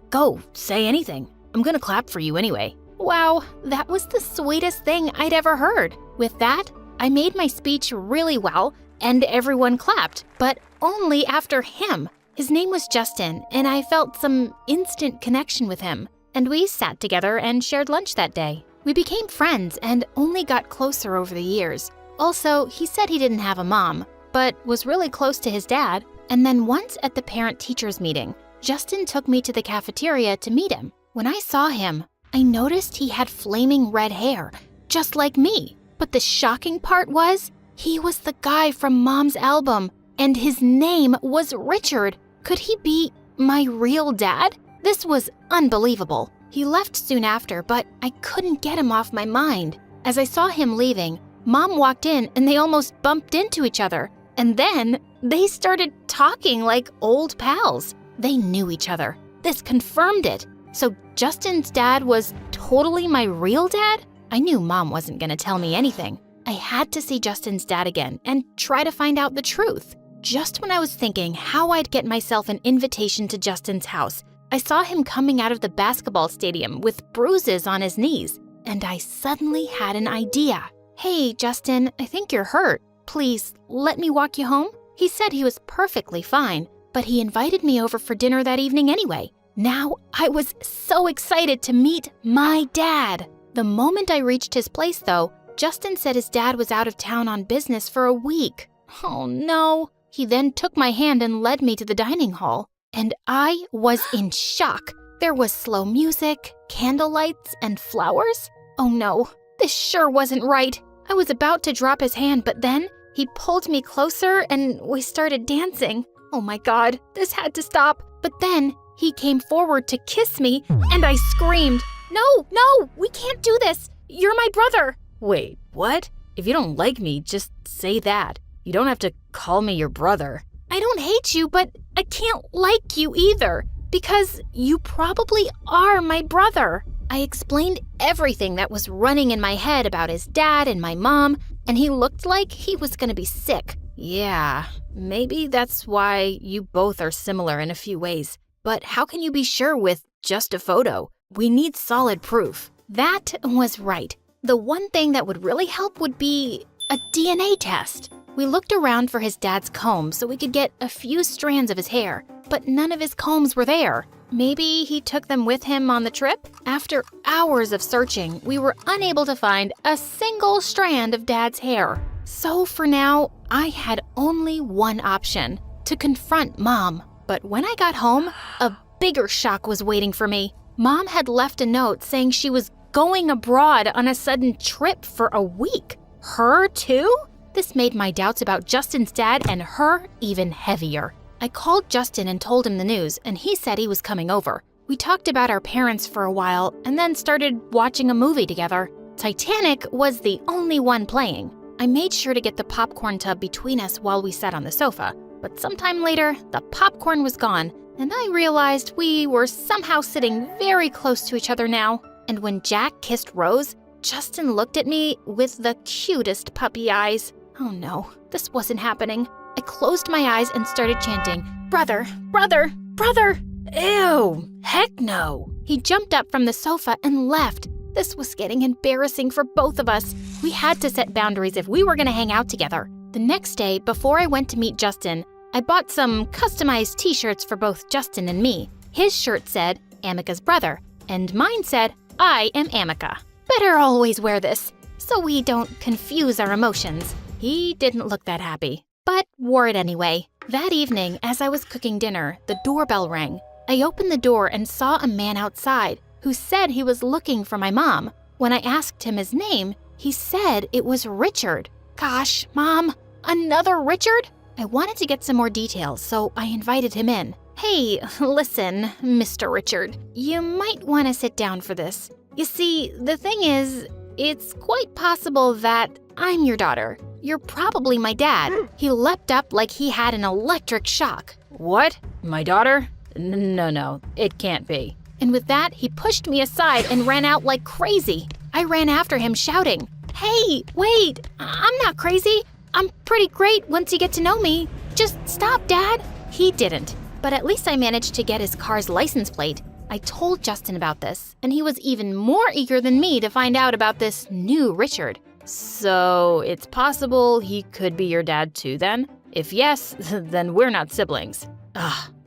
"Go, say anything. I'm gonna clap for you anyway." Wow, that was the sweetest thing I'd ever heard. With that, I made my speech really well, and everyone clapped, but only after him. His name was Justin, and I felt some instant connection with him. And we sat together and shared lunch that day. We became friends and only got closer over the years. Also, he said he didn't have a mom, but was really close to his dad. And then once at the parent-teachers meeting, Justin took me to the cafeteria to meet him. When I saw him, I noticed he had flaming red hair, just like me. But the shocking part was, he was the guy from Mom's album, and his name was Richard. Could he be my real dad? This was unbelievable. He left soon after, but I couldn't get him off my mind. As I saw him leaving, Mom walked in and they almost bumped into each other. And then they started talking like old pals. They knew each other. This confirmed it. So Justin's dad was totally my real dad? I knew Mom wasn't going to tell me anything. I had to see Justin's dad again and try to find out the truth. Just when I was thinking how I'd get myself an invitation to Justin's house, I saw him coming out of the basketball stadium with bruises on his knees, and I suddenly had an idea. "Hey, Justin, I think you're hurt. Please, let me walk you home?" He said he was perfectly fine, but he invited me over for dinner that evening anyway. Now I was so excited to meet my dad. The moment I reached his place, though, Justin said his dad was out of town on business for a week. Oh no. He then took my hand and led me to the dining hall, and I was in shock. There was slow music, candle lights, and flowers. Oh no, this sure wasn't right. I was about to drop his hand, but then he pulled me closer and we started dancing. Oh my God, this had to stop. But then he came forward to kiss me, and I screamed, No, we can't do this. You're my brother." Wait, what? If you don't like me, just say that. You don't have to call me your brother. "I don't hate you, but I can't like you either, because you probably are my brother." I explained everything that was running in my head about his dad and my mom, and he looked like he was gonna be sick. Yeah, maybe that's why you both are similar in a few ways. But how can you be sure with just a photo? We need solid proof. That was right. The one thing that would really help would be a DNA test. We looked around for his dad's comb so we could get a few strands of his hair, but none of his combs were there. Maybe he took them with him on the trip? After hours of searching, we were unable to find a single strand of Dad's hair. So for now, I had only one option, to confront Mom. But when I got home, a bigger shock was waiting for me. Mom had left a note saying she was going abroad on a sudden trip for a week. Her too? This made my doubts about Justin's dad and her even heavier. I called Justin and told him the news, and he said he was coming over. We talked about our parents for a while and then started watching a movie together. Titanic was the only one playing. I made sure to get the popcorn tub between us while we sat on the sofa, but sometime later, the popcorn was gone, and I realized we were somehow sitting very close to each other now. And when Jack kissed Rose, Justin looked at me with the cutest puppy eyes. Oh no, this wasn't happening. I closed my eyes and started chanting, "Brother, brother." Brother! Ew! Heck no! He jumped up from the sofa and left. This was getting embarrassing for both of us. We had to set boundaries if we were going to hang out together. The next day, before I went to meet Justin, I bought some customized t-shirts for both Justin and me. His shirt said, Amica's brother, and mine said, I am Amica. Better always wear this, so we don't confuse our emotions. He didn't look that happy, but wore it anyway. That evening, as I was cooking dinner, the doorbell rang. I opened the door and saw a man outside who said he was looking for my mom. When I asked him his name, he said it was Richard. Gosh, Mom, another Richard? I wanted to get some more details, so I invited him in. Hey, listen, Mr. Richard, you might want to sit down for this. You see, the thing is, it's quite possible that I'm your daughter. You're probably my dad. He leapt up like he had an electric shock. What? My daughter? No, it can't be. And with that, he pushed me aside and ran out like crazy. I ran after him shouting, Hey, wait, I'm not crazy. I'm pretty great once you get to know me. Just stop, Dad. He didn't, but at least I managed to get his car's license plate. I told Justin about this, and he was even more eager than me to find out about this new Richard. So it's possible he could be your dad too then? If yes, then we're not siblings.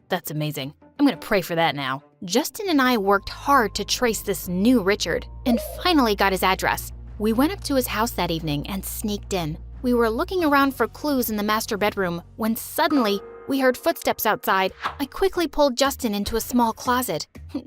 That's amazing. I'm gonna pray for that now. Justin and I worked hard to trace this new Richard and finally got his address. We went up to his house that evening and sneaked in. We were looking around for clues in the master bedroom when suddenly we heard footsteps outside. I quickly pulled Justin into a small closet.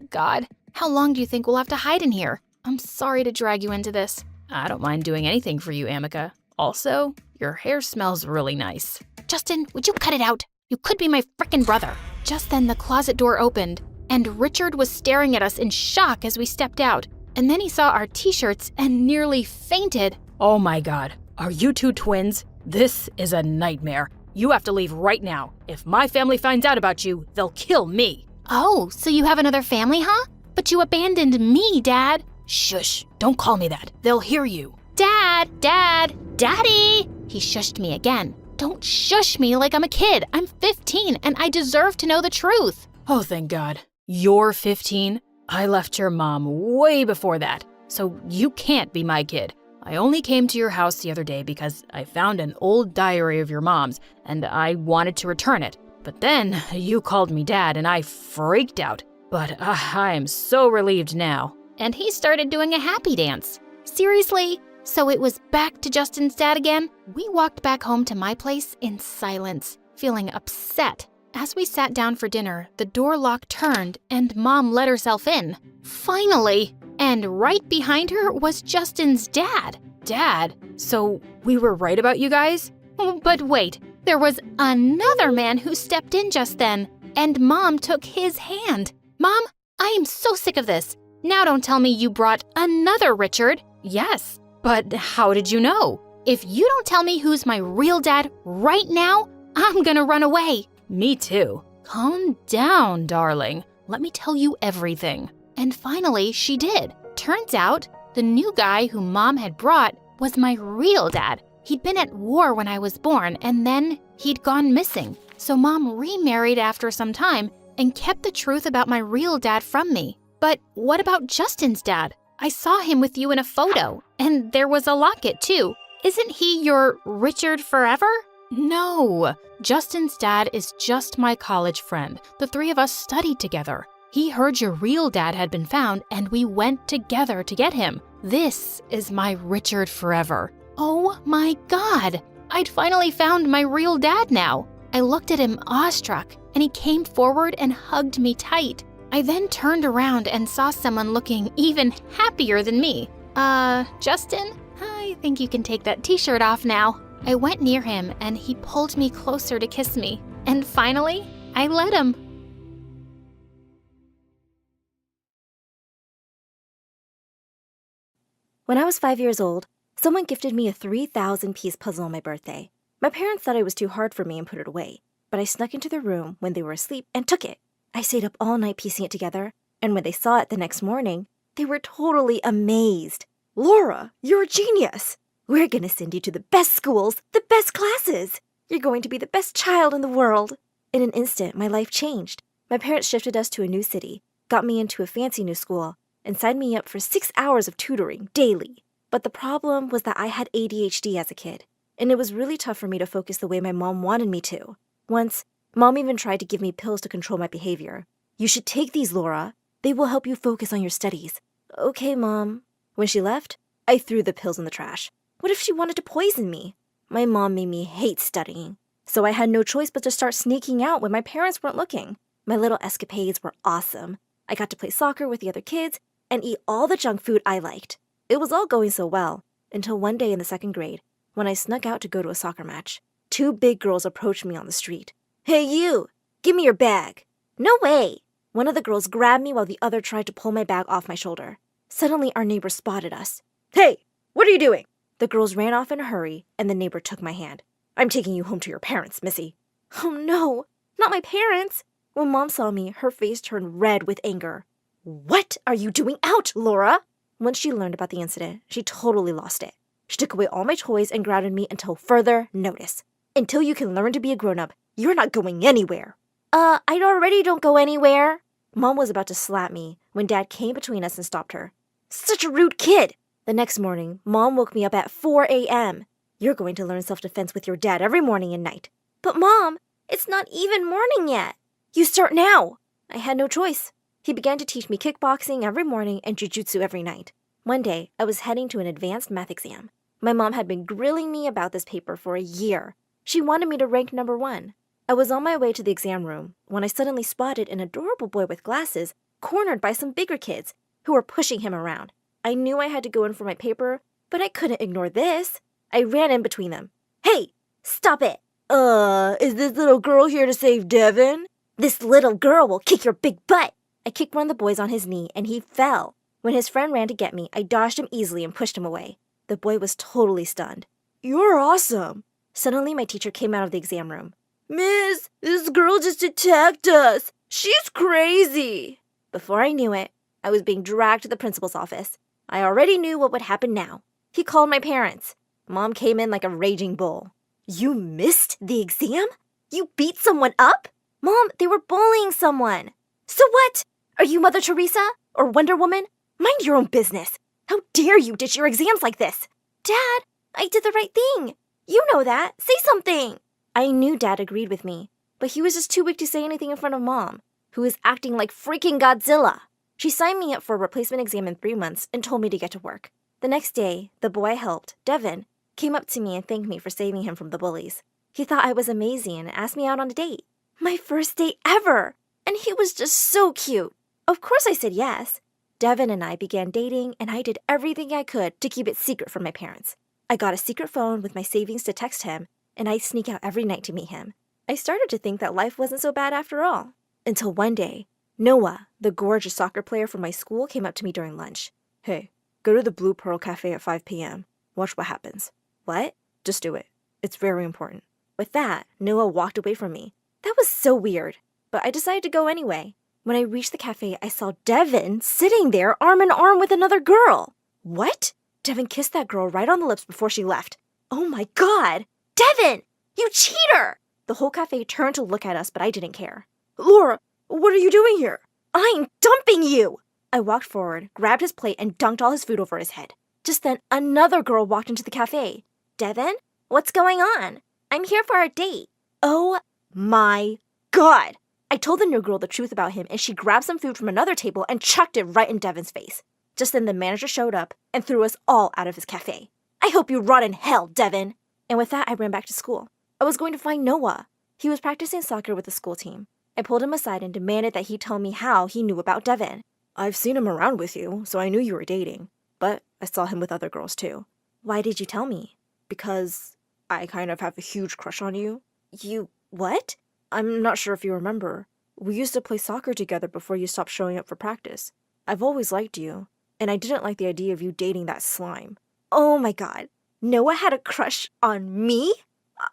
God, how long do you think we'll have to hide in here? I'm sorry to drag you into this. I don't mind doing anything for you, Amica. Also, your hair smells really nice. Justin, would you cut it out? You could be my frickin' brother. Just then the closet door opened, and Richard was staring at us in shock as we stepped out. And then he saw our t-shirts and nearly fainted. Oh my God, are you two twins? This is a nightmare. You have to leave right now. If my family finds out about you, they'll kill me. Oh, so you have another family, huh? But you abandoned me, Dad. Shush, don't call me that. They'll hear you. Dad, Daddy! He shushed me again. Don't shush me like I'm a kid. I'm 15 and I deserve to know the truth. Oh, thank God. You're 15? I left your mom way before that, so you can't be my kid. I only came to your house the other day because I found an old diary of your mom's and I wanted to return it. But then you called me Dad and I freaked out. But I am so relieved now. And he started doing a happy dance. Seriously? So it was back to Justin's dad again? We walked back home to my place in silence, feeling upset. As we sat down for dinner, the door lock turned and Mom let herself in. Finally! And right behind her was Justin's dad. Dad? So we were right about you guys? But wait, there was another man who stepped in just then, and Mom took his hand. Mom, I am so sick of this. Now don't tell me you brought another Richard. Yes, but how did you know? If you don't tell me who's my real dad right now, I'm gonna run away. Me too. Calm down, darling. Let me tell you everything. And finally, she did. Turns out, the new guy who Mom had brought was my real dad. He'd been at war when I was born, and then he'd gone missing. So Mom remarried after some time and kept the truth about my real dad from me. But what about Justin's dad? I saw him with you in a photo, and there was a locket too. Isn't he your Richard forever? No, Justin's dad is just my college friend. The three of us studied together. He heard your real dad had been found, and we went together to get him. This is my Richard forever. Oh my God! I'd finally found my real dad now. I looked at him awestruck, and he came forward and hugged me tight. I then turned around and saw someone looking even happier than me. Justin? I think you can take that t-shirt off now. I went near him and he pulled me closer to kiss me. And finally, I let him. When I was 5 years old, someone gifted me a 3,000-piece puzzle on my birthday. My parents thought it was too hard for me and put it away, but I snuck into their room when they were asleep and took it. I stayed up all night piecing it together, and when they saw it the next morning, they were totally amazed. "Laura, you're a genius! We're gonna send you to the best schools, the best classes! You're going to be the best child in the world!" In an instant, my life changed. My parents shifted us to a new city, got me into a fancy new school, and signed me up for 6 hours of tutoring daily. But the problem was that I had ADHD as a kid, and it was really tough for me to focus the way my mom wanted me to. Once, Mom even tried to give me pills to control my behavior. "You should take these, Laura. They will help you focus on your studies." "Okay, Mom." When she left, I threw the pills in the trash. What if she wanted to poison me? My mom made me hate studying, so I had no choice but to start sneaking out when my parents weren't looking. My little escapades were awesome. I got to play soccer with the other kids and eat all the junk food I liked. It was all going so well, until one day in the 2nd grade, when I snuck out to go to a soccer match. 2 big girls approached me on the street. "Hey you, give me your bag." "No way." One of the girls grabbed me while the other tried to pull my bag off my shoulder. Suddenly our neighbor spotted us. "Hey, what are you doing?" The girls ran off in a hurry, and the neighbor took my hand. "I'm taking you home to your parents, Missy." "Oh no, not my parents." When Mom saw me, her face turned red with anger. "What are you doing out, Laura?" Once she learned about the incident, she totally lost it. She took away all my toys and grounded me until further notice. "Until you can learn to be a grown-up, you're not going anywhere." I already don't go anywhere." Mom was about to slap me when Dad came between us and stopped her. "Such a rude kid." The next morning, Mom woke me up at 4 a.m. "You're going to learn self-defense with your dad every morning and night." "But Mom, it's not even morning yet." "You start now." I had no choice. He began to teach me kickboxing every morning and jujutsu every night. One day, I was heading to an advanced math exam. My mom had been grilling me about this paper for a year. She wanted me to rank number 1. I was on my way to the exam room when I suddenly spotted an adorable boy with glasses cornered by some bigger kids who were pushing him around. I knew I had to go in for my paper, but I couldn't ignore this. I ran in between them. "Hey, stop it." Is this little girl here to save Devin?" "This little girl will kick your big butt." I kicked one of the boys on his knee and he fell. When his friend ran to get me, I dodged him easily and pushed him away. The boy was totally stunned. "You're awesome." Suddenly, my teacher came out of the exam room. "Miss, this girl just attacked us. She's crazy." Before I knew it, I was being dragged to the principal's office. I already knew what would happen now. He called my parents. Mom came in like a raging bull. "You missed the exam? You beat someone up?" "Mom, they were bullying someone." "So what? Are you Mother Teresa or Wonder Woman? Mind your own business. How dare you ditch your exams like this?" "Dad, I did the right thing. You know that. Say something." I knew Dad agreed with me, but he was just too weak to say anything in front of Mom, who was acting like freaking Godzilla. She signed me up for a replacement exam in 3 months and told me to get to work. The next day, the boy I helped, Devin, came up to me and thanked me for saving him from the bullies. He thought I was amazing and asked me out on a date. My first date ever! And he was just so cute. Of course I said yes. Devin and I began dating, and I did everything I could to keep it secret from my parents. I got a secret phone with my savings to text him, and I'd sneak out every night to meet him. I started to think that life wasn't so bad after all. Until one day, Noah, the gorgeous soccer player from my school, came up to me during lunch. "Hey, go to the Blue Pearl Cafe at 5 p.m. Watch what happens." "What?" "Just do it. It's very important." With that, Noah walked away from me. That was so weird, but I decided to go anyway. When I reached the cafe, I saw Devin sitting there arm in arm with another girl. What? Devin kissed that girl right on the lips before she left. Oh my God! Devin! You cheater! The whole cafe turned to look at us, but I didn't care. "Laura, what are you doing here?" "I'm dumping you!" I walked forward, grabbed his plate, and dunked all his food over his head. Just then, another girl walked into the cafe. "Devin, what's going on? I'm here for our date." Oh my God! I told the new girl the truth about him, and she grabbed some food from another table and chucked it right in Devin's face. Just then, the manager showed up and threw us all out of his cafe. "I hope you rot in hell, Devin!" And with that, I ran back to school. I was going to find Noah. He was practicing soccer with the school team. I pulled him aside and demanded that he tell me how he knew about Devin. "I've seen him around with you, so I knew you were dating. But I saw him with other girls too." "Why did you tell me?" "Because I kind of have a huge crush on you." "You what?" "I'm not sure if you remember. We used to play soccer together before you stopped showing up for practice. I've always liked you, and I didn't like the idea of you dating that slime." Oh my God. Noah had a crush on me?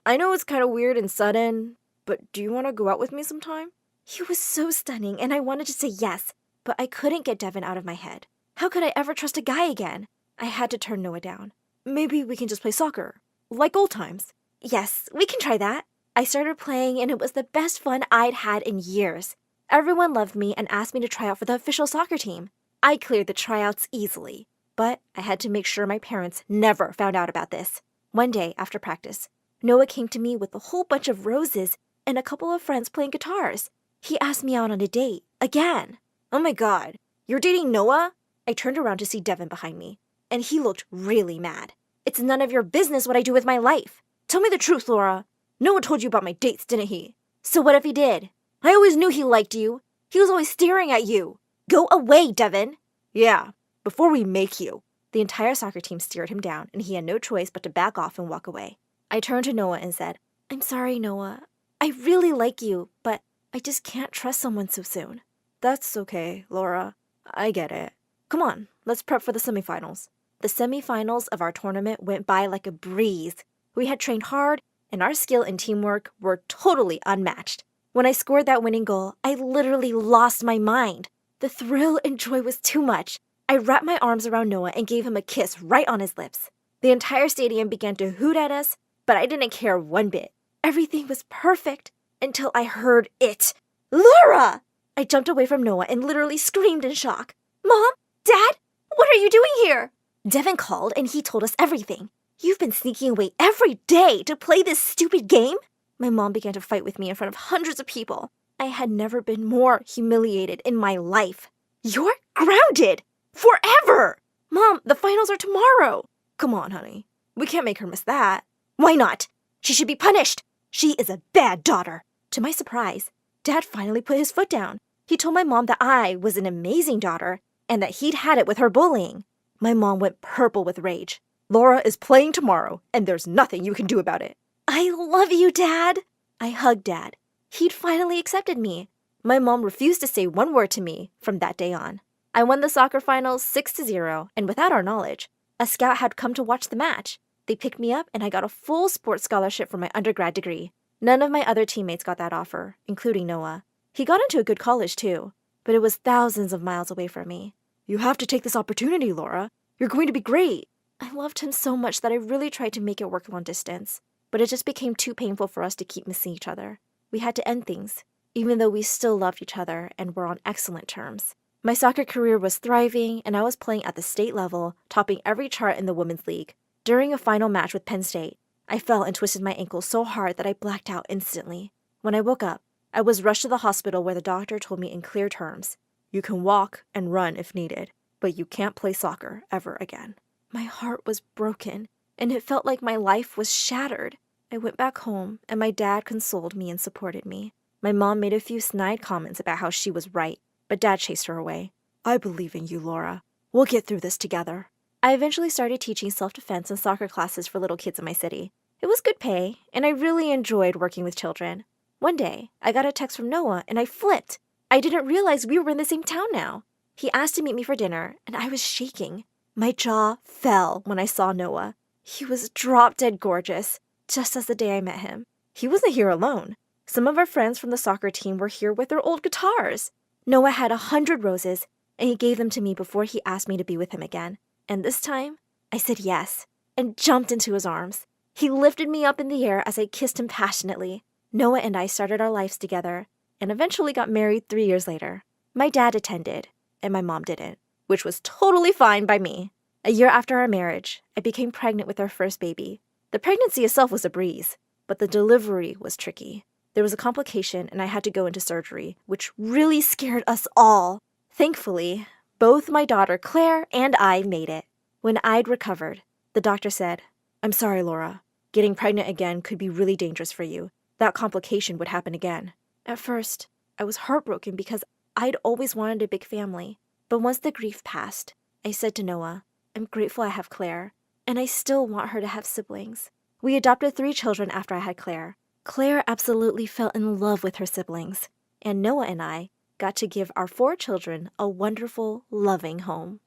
I know it's kind of weird and sudden, but do you want to go out with me sometime? He was so stunning, and I wanted to say yes, but I couldn't get Devin out of my head. How could I ever trust a guy again? I had to turn Noah down. "Maybe we can just play soccer, like old times." "Yes, we can try that." I started playing, and it was the best fun I'd had in years. Everyone loved me and asked me to try out for the official soccer team. I cleared the tryouts easily, but I had to make sure my parents never found out about this. One day after practice, Noah came to me with a whole bunch of roses and a couple of friends playing guitars. He asked me out on a date, again. Oh my God, you're dating Noah? I turned around to see Devin behind me, and he looked really mad. It's none of your business what I do with my life. Tell me the truth, Laura. Noah told you about my dates, didn't he? So what if he did? I always knew he liked you. He was always staring at you. Go away, Devin. Yeah, before we make you. The entire soccer team stared him down, and he had no choice but to back off and walk away. I turned to Noah and said, I'm sorry, Noah. I really like you, but I just can't trust someone so soon. That's okay, Laura. I get it. Come on, let's prep for the semifinals. The semifinals of our tournament went by like a breeze. We had trained hard, and our skill and teamwork were totally unmatched. When I scored that winning goal, I literally lost my mind. The thrill and joy was too much. I wrapped my arms around Noah and gave him a kiss right on his lips. The entire stadium began to hoot at us, but I didn't care one bit. Everything was perfect until I heard it. Laura! I jumped away from Noah and literally screamed in shock. Mom? Dad? What are you doing here? Devin called and he told us everything. You've been sneaking away every day to play this stupid game? My mom began to fight with me in front of hundreds of people. I had never been more humiliated in my life. You're grounded! Forever! Mom, the finals are tomorrow. Come on, honey. We can't make her miss that. Why not? She should be punished. She is a bad daughter. To my surprise, Dad finally put his foot down. He told my mom that I was an amazing daughter and that he'd had it with her bullying. My mom went purple with rage. Laura is playing tomorrow, and there's nothing you can do about it. I love you, Dad. I hugged Dad. He'd finally accepted me. My mom refused to say one word to me from that day on. I won the soccer finals 6-0, and without our knowledge, a scout had come to watch the match. They picked me up, and I got a full sports scholarship for my undergrad degree. None of my other teammates got that offer, including Noah. He got into a good college, too, but it was thousands of miles away from me. You have to take this opportunity, Laura. You're going to be great. I loved him so much that I really tried to make it work long distance, but it just became too painful for us to keep missing each other. We had to end things, even though we still loved each other and were on excellent terms. My soccer career was thriving, and I was playing at the state level, topping every chart in the women's league. During a final match with Penn State, I fell and twisted my ankle so hard that I blacked out instantly. When I woke up, I was rushed to the hospital where the doctor told me in clear terms, you can walk and run if needed, but you can't play soccer ever again. My heart was broken, and it felt like my life was shattered. I went back home, and my dad consoled me and supported me. My mom made a few snide comments about how she was right, but Dad chased her away. I believe in you, Laura. We'll get through this together. I eventually started teaching self-defense and soccer classes for little kids in my city. It was good pay, and I really enjoyed working with children. One day, I got a text from Noah, and I flipped. I didn't realize we were in the same town now. He asked to meet me for dinner, and I was shaking. My jaw fell when I saw Noah. He was drop-dead gorgeous, just as the day I met him. He wasn't here alone. Some of our friends from the soccer team were here with their old guitars. Noah had 100 roses, and he gave them to me before he asked me to be with him again. And this time, I said yes, and jumped into his arms. He lifted me up in the air as I kissed him passionately. Noah and I started our lives together, and eventually got married 3 years later. My dad attended, and my mom didn't, which was totally fine by me. A year after our marriage, I became pregnant with our first baby. The pregnancy itself was a breeze, but the delivery was tricky. There was a complication, and I had to go into surgery, which really scared us all. Thankfully, both my daughter Claire and I made it. When I'd recovered, the doctor said, I'm sorry, Laura. Getting pregnant again could be really dangerous for you. That complication would happen again. At first, I was heartbroken because I'd always wanted a big family. But once the grief passed, I said to Noah, I'm grateful I have Claire, and I still want her to have siblings. We adopted 3 children after I had Claire. Claire absolutely fell in love with her siblings, and Noah and I got to give our 4 children a wonderful, loving home.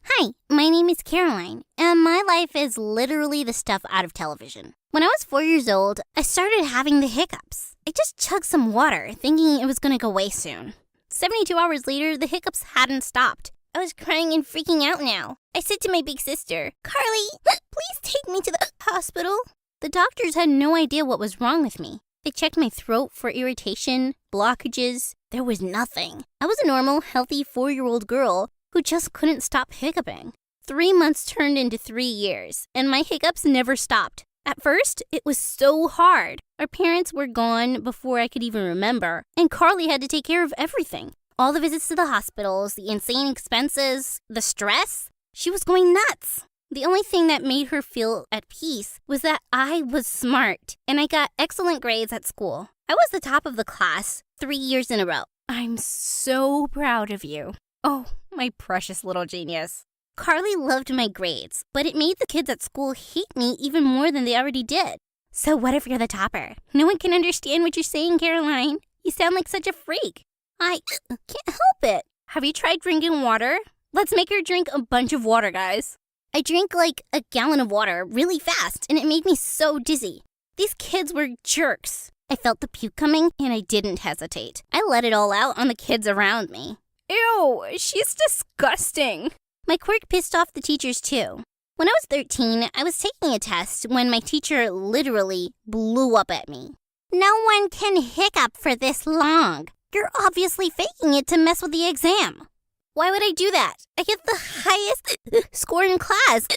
Hi, my name is Caroline, and my life is literally the stuff out of television. When I was 4 years old, I started having the hiccups. I just chugged some water, thinking it was going to go away soon. 72 hours later, the hiccups hadn't stopped. I was crying and freaking out now. I said to my big sister, Carly, please take me to the hospital. The doctors had no idea what was wrong with me. They checked my throat for irritation, blockages. There was nothing. I was a normal, healthy 4-year-old girl who just couldn't stop hiccuping. 3 months turned into 3 years, and my hiccups never stopped. At first, it was so hard. Our parents were gone before I could even remember, and Carly had to take care of everything. All the visits to the hospitals, the insane expenses, the stress. She was going nuts. The only thing that made her feel at peace was that I was smart, and I got excellent grades at school. I was the top of the class 3 years in a row. I'm so proud of you. Oh, my precious little genius. Carly loved my grades, but it made the kids at school hate me even more than they already did. So what if you're the topper? No one can understand what you're saying, Caroline. You sound like such a freak. I can't help it. Have you tried drinking water? Let's make her drink a bunch of water, guys. I drank like a gallon of water really fast, and it made me so dizzy. These kids were jerks. I felt the puke coming, and I didn't hesitate. I let it all out on the kids around me. Ew, she's disgusting. My quirk pissed off the teachers too. When I was 13, I was taking a test when my teacher literally blew up at me. No one can hiccup for this long. You're obviously faking it to mess with the exam. Why would I do that? I get the highest score in class.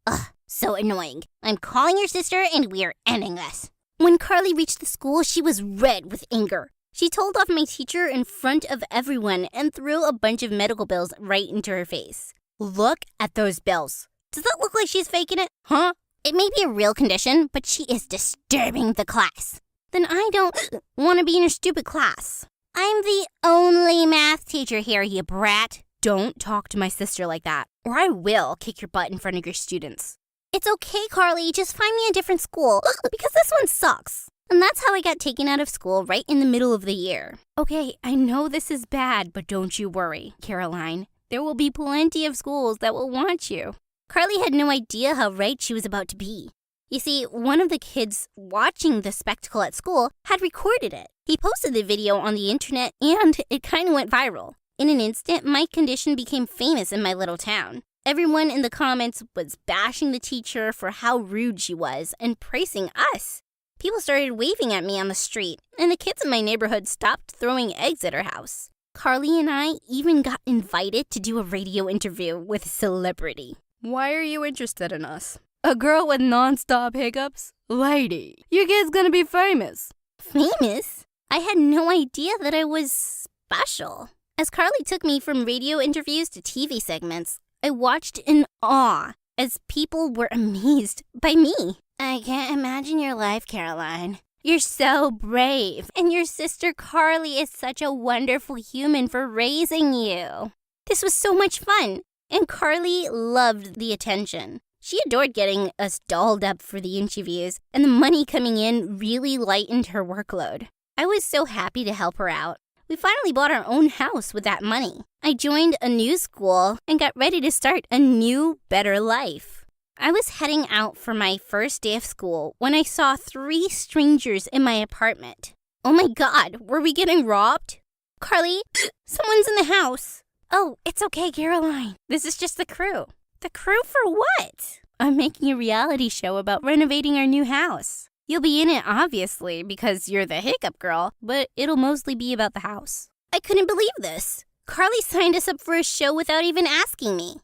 Ugh, so annoying. I'm calling your sister and we are ending this. When Carly reached the school, she was red with anger. She told off my teacher in front of everyone and threw a bunch of medical bills right into her face. Look at those bills. Does that look like she's faking it? Huh? It may be a real condition, but she is disturbing the class. Then I don't want to be in her stupid class. I'm the only math teacher here, you brat. Don't talk to my sister like that, or I will kick your butt in front of your students. It's okay, Carly. Just find me a different school, because this one sucks. And that's how I got taken out of school right in the middle of the year. Okay, I know this is bad, but don't you worry, Caroline. There will be plenty of schools that will want you. Carly had no idea how right she was about to be. You see, one of the kids watching the spectacle at school had recorded it. He posted the video on the internet, and it kind of went viral. In an instant, my condition became famous in my little town. Everyone in the comments was bashing the teacher for how rude she was and praising us. People started waving at me on the street, and the kids in my neighborhood stopped throwing eggs at our house. Carly and I even got invited to do a radio interview with a celebrity. Why are you interested in us? A girl with non-stop hiccups? Lady, your kid's gonna be famous. Famous? I had no idea that I was special. As Carly took me from radio interviews to TV segments, I watched in awe as people were amazed by me. I can't imagine your life, Caroline. You're so brave, and your sister Carly is such a wonderful human for raising you. This was so much fun, and Carly loved the attention. She adored getting us dolled up for the interviews, and the money coming in really lightened her workload. I was so happy to help her out. We finally bought our own house with that money. I joined a new school and got ready to start a new, better life. I was heading out for my first day of school when I saw 3 strangers in my apartment. Oh my God, were we getting robbed? Carly, someone's in the house. Oh, it's okay, Caroline. This is just the crew. The crew for what? I'm making a reality show about renovating our new house. You'll be in it, obviously, because you're the hiccup girl, but it'll mostly be about the house. I couldn't believe this. Carly signed us up for a show without even asking me.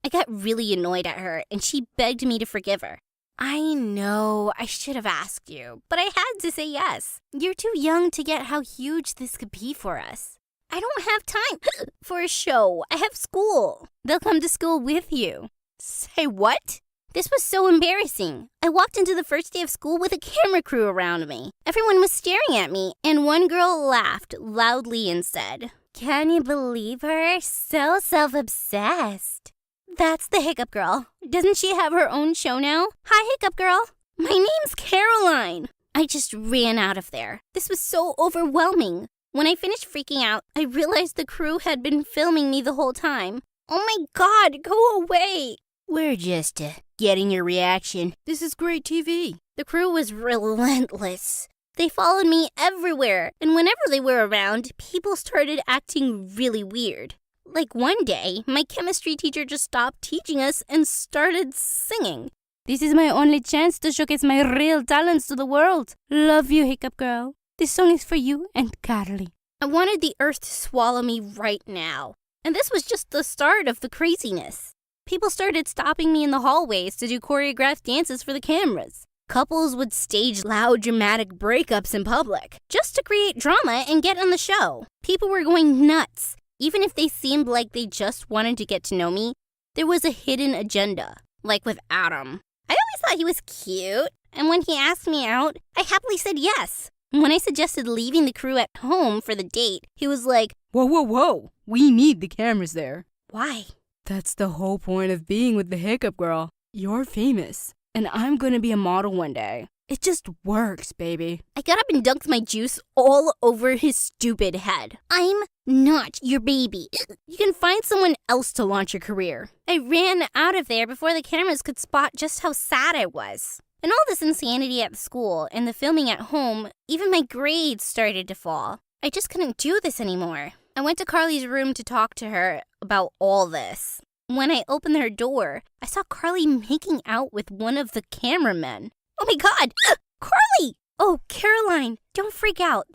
I got really annoyed at her, and she begged me to forgive her. I know I should have asked you, but I had to say yes. You're too young to get how huge this could be for us. I don't have time for a show. I have school. They'll come to school with you. Say what? This was so embarrassing. I walked into the first day of school with a camera crew around me. Everyone was staring at me, and one girl laughed loudly and said, "Can you believe her? So self-obsessed." That's the hiccup girl. Doesn't she have her own show now? Hi, hiccup girl. My name's Caroline. I just ran out of there. This was so overwhelming. When I finished freaking out, I realized the crew had been filming me the whole time. Oh my God, go away. We're just getting your reaction. This is great TV. The crew was relentless. They followed me everywhere, and whenever they were around, people started acting really weird. Like one day, my chemistry teacher just stopped teaching us and started singing. This is my only chance to showcase my real talents to the world. Love you, Hiccup Girl. This song is for you and Carly. I wanted the earth to swallow me right now. And this was just the start of the craziness. People started stopping me in the hallways to do choreographed dances for the cameras. Couples would stage loud, dramatic breakups in public just to create drama and get on the show. People were going nuts. Even if they seemed like they just wanted to get to know me, there was a hidden agenda, like with Adam. I always thought he was cute, and when he asked me out, I happily said yes. When I suggested leaving the crew at home for the date, he was like, Whoa. We need the cameras there. why? That's the whole point of being with the Hiccup Girl. You're famous, and I'm gonna be a model one day. It just works, baby. I got up and dunked my juice all over his stupid head. I'm not your baby. You can find someone else to launch your career. I ran out of there before the cameras could spot just how sad I was. And all this insanity at the school and the filming at home, even my grades started to fall. I just couldn't do this anymore. I went to Carly's room to talk to her about all this. When I opened her door, I saw Carly making out with one of the cameramen. Oh my God! Carly! Oh, Caroline, don't freak out.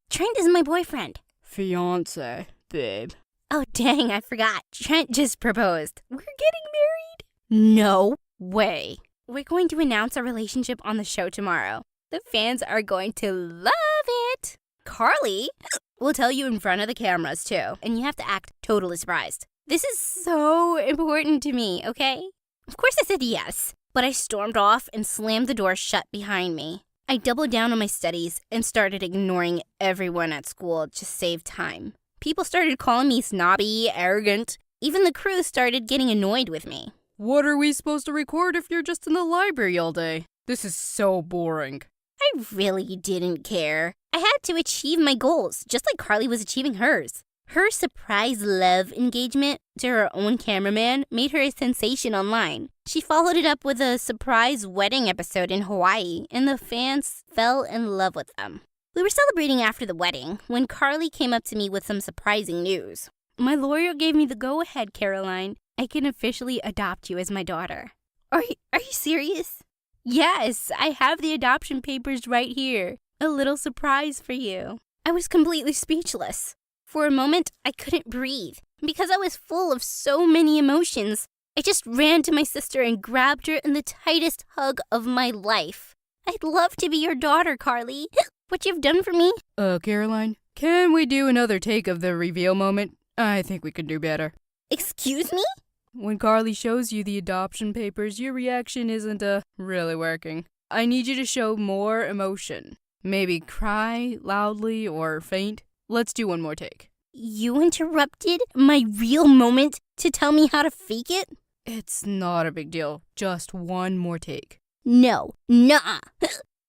Trent is my boyfriend. Fiance, babe. Oh, dang, I forgot. Trent just proposed. We're getting married. No way. We're going to announce our relationship on the show tomorrow. The fans are going to love it. Carly will tell you in front of the cameras, too, and you have to act totally surprised. This is so important to me, okay? Of course I said yes, but I stormed off and slammed the door shut behind me. I doubled down on my studies and started ignoring everyone at school to save time. People started calling me snobby, arrogant. Even the crew started getting annoyed with me. What are we supposed to record if you're just in the library all day? This is so boring. I really didn't care. I had to achieve my goals, just like Carly was achieving hers. Her surprise love engagement to her own cameraman made her a sensation online. She followed it up with a surprise wedding episode in Hawaii, and the fans fell in love with them. We were celebrating after the wedding when Carly came up to me with some surprising news. My lawyer gave me the go-ahead, Caroline. I can officially adopt you as my daughter. Are you serious? Yes, I have the adoption papers right here. A little surprise for you. I was completely speechless. For a moment, I couldn't breathe. Because I was full of so many emotions, I just ran to my sister and grabbed her in the tightest hug of my life. I'd love to be your daughter, Carly. What you've done for me? Caroline, can we do another take of the reveal moment? I think we could do better. Excuse me? When Carly shows you the adoption papers, your reaction isn't, really working. I need you to show more emotion. Maybe cry loudly or faint. Let's do one more take. You interrupted my real moment to tell me how to fake it? It's not a big deal. Just one more take. No, nuh-uh.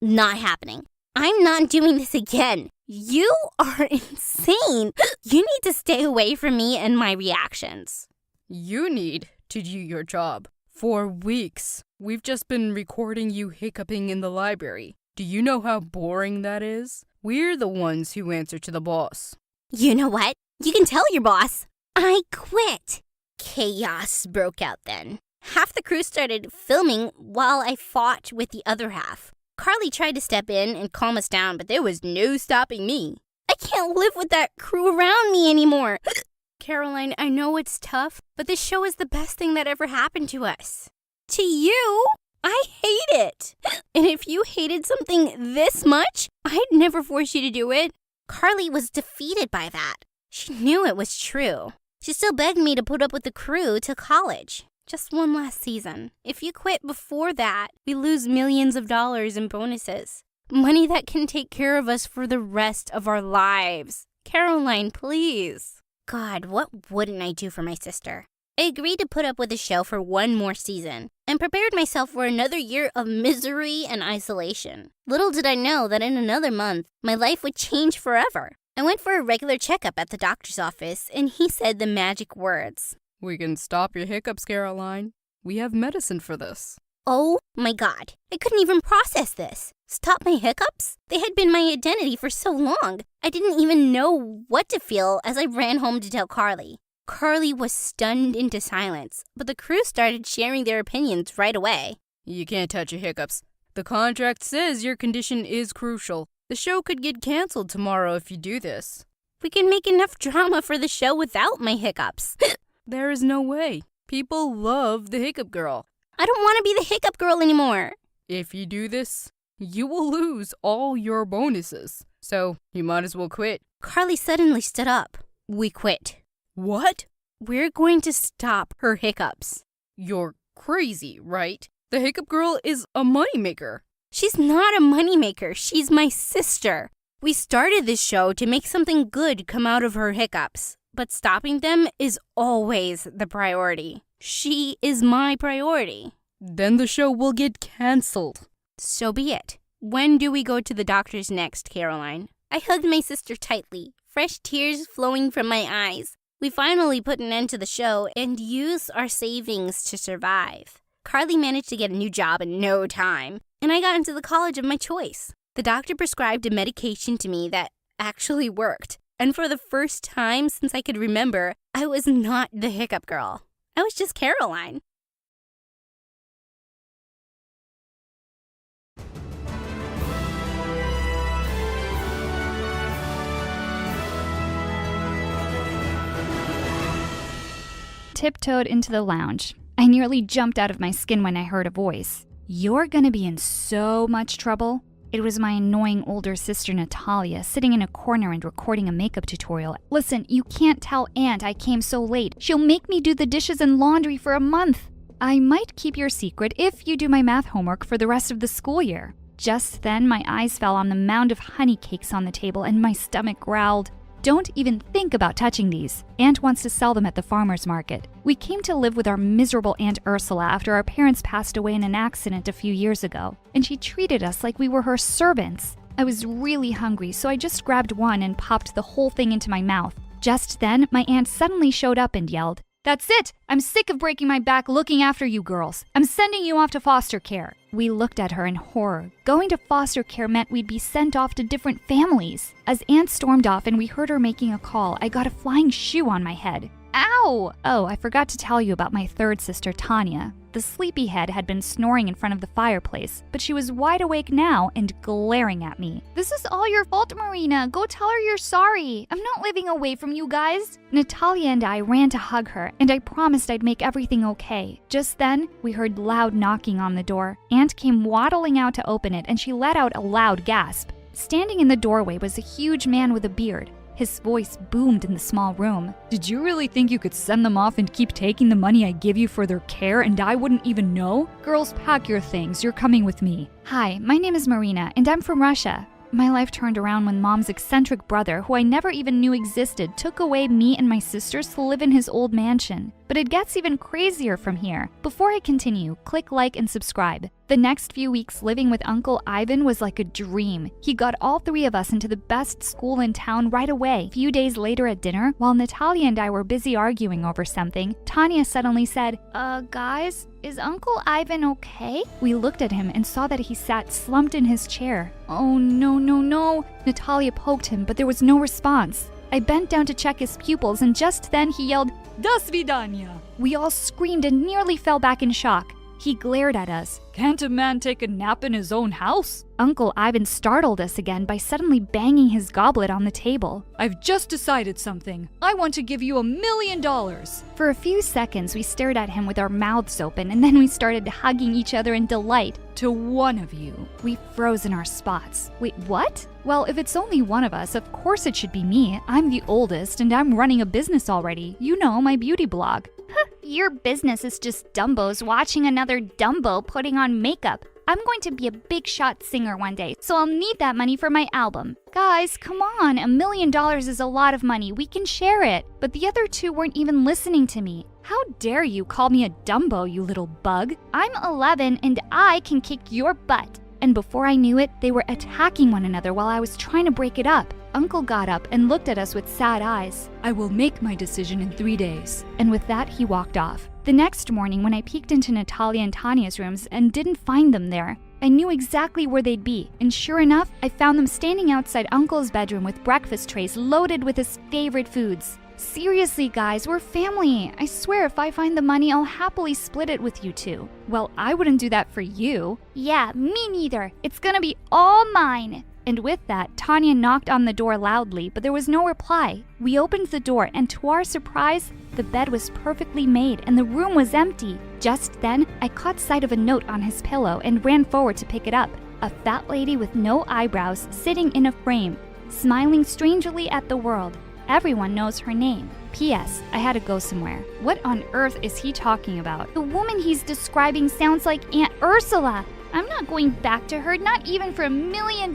Not happening. I'm not doing this again. You are insane. You need to stay away from me and my reactions. You need to do your job. For weeks, we've just been recording you hiccuping in the library. Do you know how boring that is? We're the ones who answer to the boss. You know what? You can tell your boss. I quit. Chaos broke out then. Half the crew started filming while I fought with the other half. Carly tried to step in and calm us down, but there was no stopping me. I can't live with that crew around me anymore. Caroline, I know it's tough, but this show is the best thing that ever happened to us. To you? I hate it. And if you hated something this much, I'd never force you to do it. Carly was defeated by that. She knew it was true. She still begged me to put up with the crew till college. Just one last season. If you quit before that, we lose millions of dollars in bonuses. Money that can take care of us for the rest of our lives. Caroline, please. God, what wouldn't I do for my sister? I agreed to put up with the show for one more season and prepared myself for another year of misery and isolation. Little did I know that in another month, my life would change forever. I went for a regular checkup at the doctor's office, and he said the magic words. We can stop your hiccups, Caroline. We have medicine for this. Oh my God, I couldn't even process this. Stop my hiccups? They had been my identity for so long. I didn't even know what to feel as I ran home to tell Carly. Carly was stunned into silence, but the crew started sharing their opinions right away. You can't touch your hiccups. The contract says your condition is crucial. The show could get canceled tomorrow if you do this. We can make enough drama for the show without my hiccups. There is no way. People love the hiccup girl. I don't want to be the hiccup girl anymore. If you do this, you will lose all your bonuses. So you might as well quit. Carly suddenly stood up. We quit. What? We're going to stop her hiccups. You're crazy, right? The hiccup girl is a moneymaker. She's not a moneymaker. She's my sister. We started this show to make something good come out of her hiccups, but stopping them is always the priority. She is my priority. Then the show will get canceled. So be it. When do we go to the doctors next, Caroline? I hugged my sister tightly, fresh tears flowing from my eyes. We finally put an end to the show and used our savings to survive. Carly managed to get a new job in no time, and I got into the college of my choice. The doctor prescribed a medication to me that actually worked, and for the first time since I could remember, I was not the hiccup girl. I was just Caroline. Tiptoed into the lounge. I nearly jumped out of my skin when I heard a voice. You're gonna be in so much trouble. It was my annoying older sister Natalia sitting in a corner and recording a makeup tutorial. Listen, you can't tell Aunt I came so late. She'll make me do the dishes and laundry for a month. I might keep your secret if you do my math homework for the rest of the school year. Just then, my eyes fell on the mound of honey cakes on the table and my stomach growled. Don't even think about touching these. Aunt wants to sell them at the farmer's market. We came to live with our miserable Aunt Ursula after our parents passed away in an accident a few years ago, and she treated us like we were her servants. I was really hungry, so I just grabbed one and popped the whole thing into my mouth. Just then, my aunt suddenly showed up and yelled, "That's it! I'm sick of breaking my back looking after you girls. I'm sending you off to foster care." We looked at her in horror. Going to foster care meant we'd be sent off to different families. As Aunt stormed off and we heard her making a call, I got a flying shoe on my head. Ow! Oh, I forgot to tell you about my third sister, Tanya. The sleepyhead had been snoring in front of the fireplace, but she was wide awake now and glaring at me. "This is all your fault, Marina. Go tell her you're sorry. I'm not living away from you guys." Natalia and I ran to hug her, and I promised I'd make everything okay. Just then, we heard loud knocking on the door. Aunt came waddling out to open it, and she let out a loud gasp. Standing in the doorway was a huge man with a beard. His voice boomed in the small room. "Did you really think you could send them off and keep taking the money I give you for their care and I wouldn't even know? Girls, pack your things. You're coming with me." "Hi, my name is Marina, and I'm from Russia." My life turned around when Mom's eccentric brother, who I never even knew existed, took away me and my sisters to live in his old mansion. But it gets even crazier from here. Before I continue, click like and subscribe. The next few weeks living with Uncle Ivan was like a dream. He got all three of us into the best school in town right away. A few days later at dinner, while Natalia and I were busy arguing over something, Tanya suddenly said, Guys, is Uncle Ivan okay?" We looked at him and saw that he sat slumped in his chair. "Oh, no. Natalia poked him, but there was no response. I bent down to check his pupils, and just then he yelled, "Do svidaniya!" We all screamed and nearly fell back in shock. He glared at us. "Can't a man take a nap in his own house?" Uncle Ivan startled us again by suddenly banging his goblet on the table. "I've just decided something. I want to give you $1 million. For a few seconds, we stared at him with our mouths open, and then we started hugging each other in delight. "To one of you." We froze in our spots. "Wait, what?" "Well, if it's only one of us, of course it should be me. I'm the oldest, and I'm running a business already. You know, my beauty blog." Your business is just Dumbos watching another Dumbo putting on makeup. I'm going to be a big shot singer one day, so I'll need that money for my album. Guys, come on, $1 million is a lot of money. We can share it. But the other two weren't even listening to me. How dare you call me a Dumbo, you little bug? I'm 11 and I can kick your butt. And before I knew it, they were attacking one another while I was trying to break it up. Uncle got up and looked at us with sad eyes. "I will make my decision in 3 days." And with that, he walked off. The next morning, when I peeked into Natalia and Tanya's rooms and didn't find them there, I knew exactly where they'd be. And sure enough, I found them standing outside Uncle's bedroom with breakfast trays loaded with his favorite foods. Seriously, guys, we're family. I swear if I find the money, I'll happily split it with you two. Well, I wouldn't do that for you. Yeah, me neither. It's gonna be all mine. And with that, Tanya knocked on the door loudly, but there was no reply. We opened the door, and to our surprise, the bed was perfectly made and the room was empty. Just then, I caught sight of a note on his pillow and ran forward to pick it up. A fat lady with no eyebrows sitting in a frame, smiling strangely at the world. Everyone knows her name. P.S. I had to go somewhere. What on earth is he talking about? The woman he's describing sounds like Aunt Ursula. I'm not going back to her, not even for $1 million.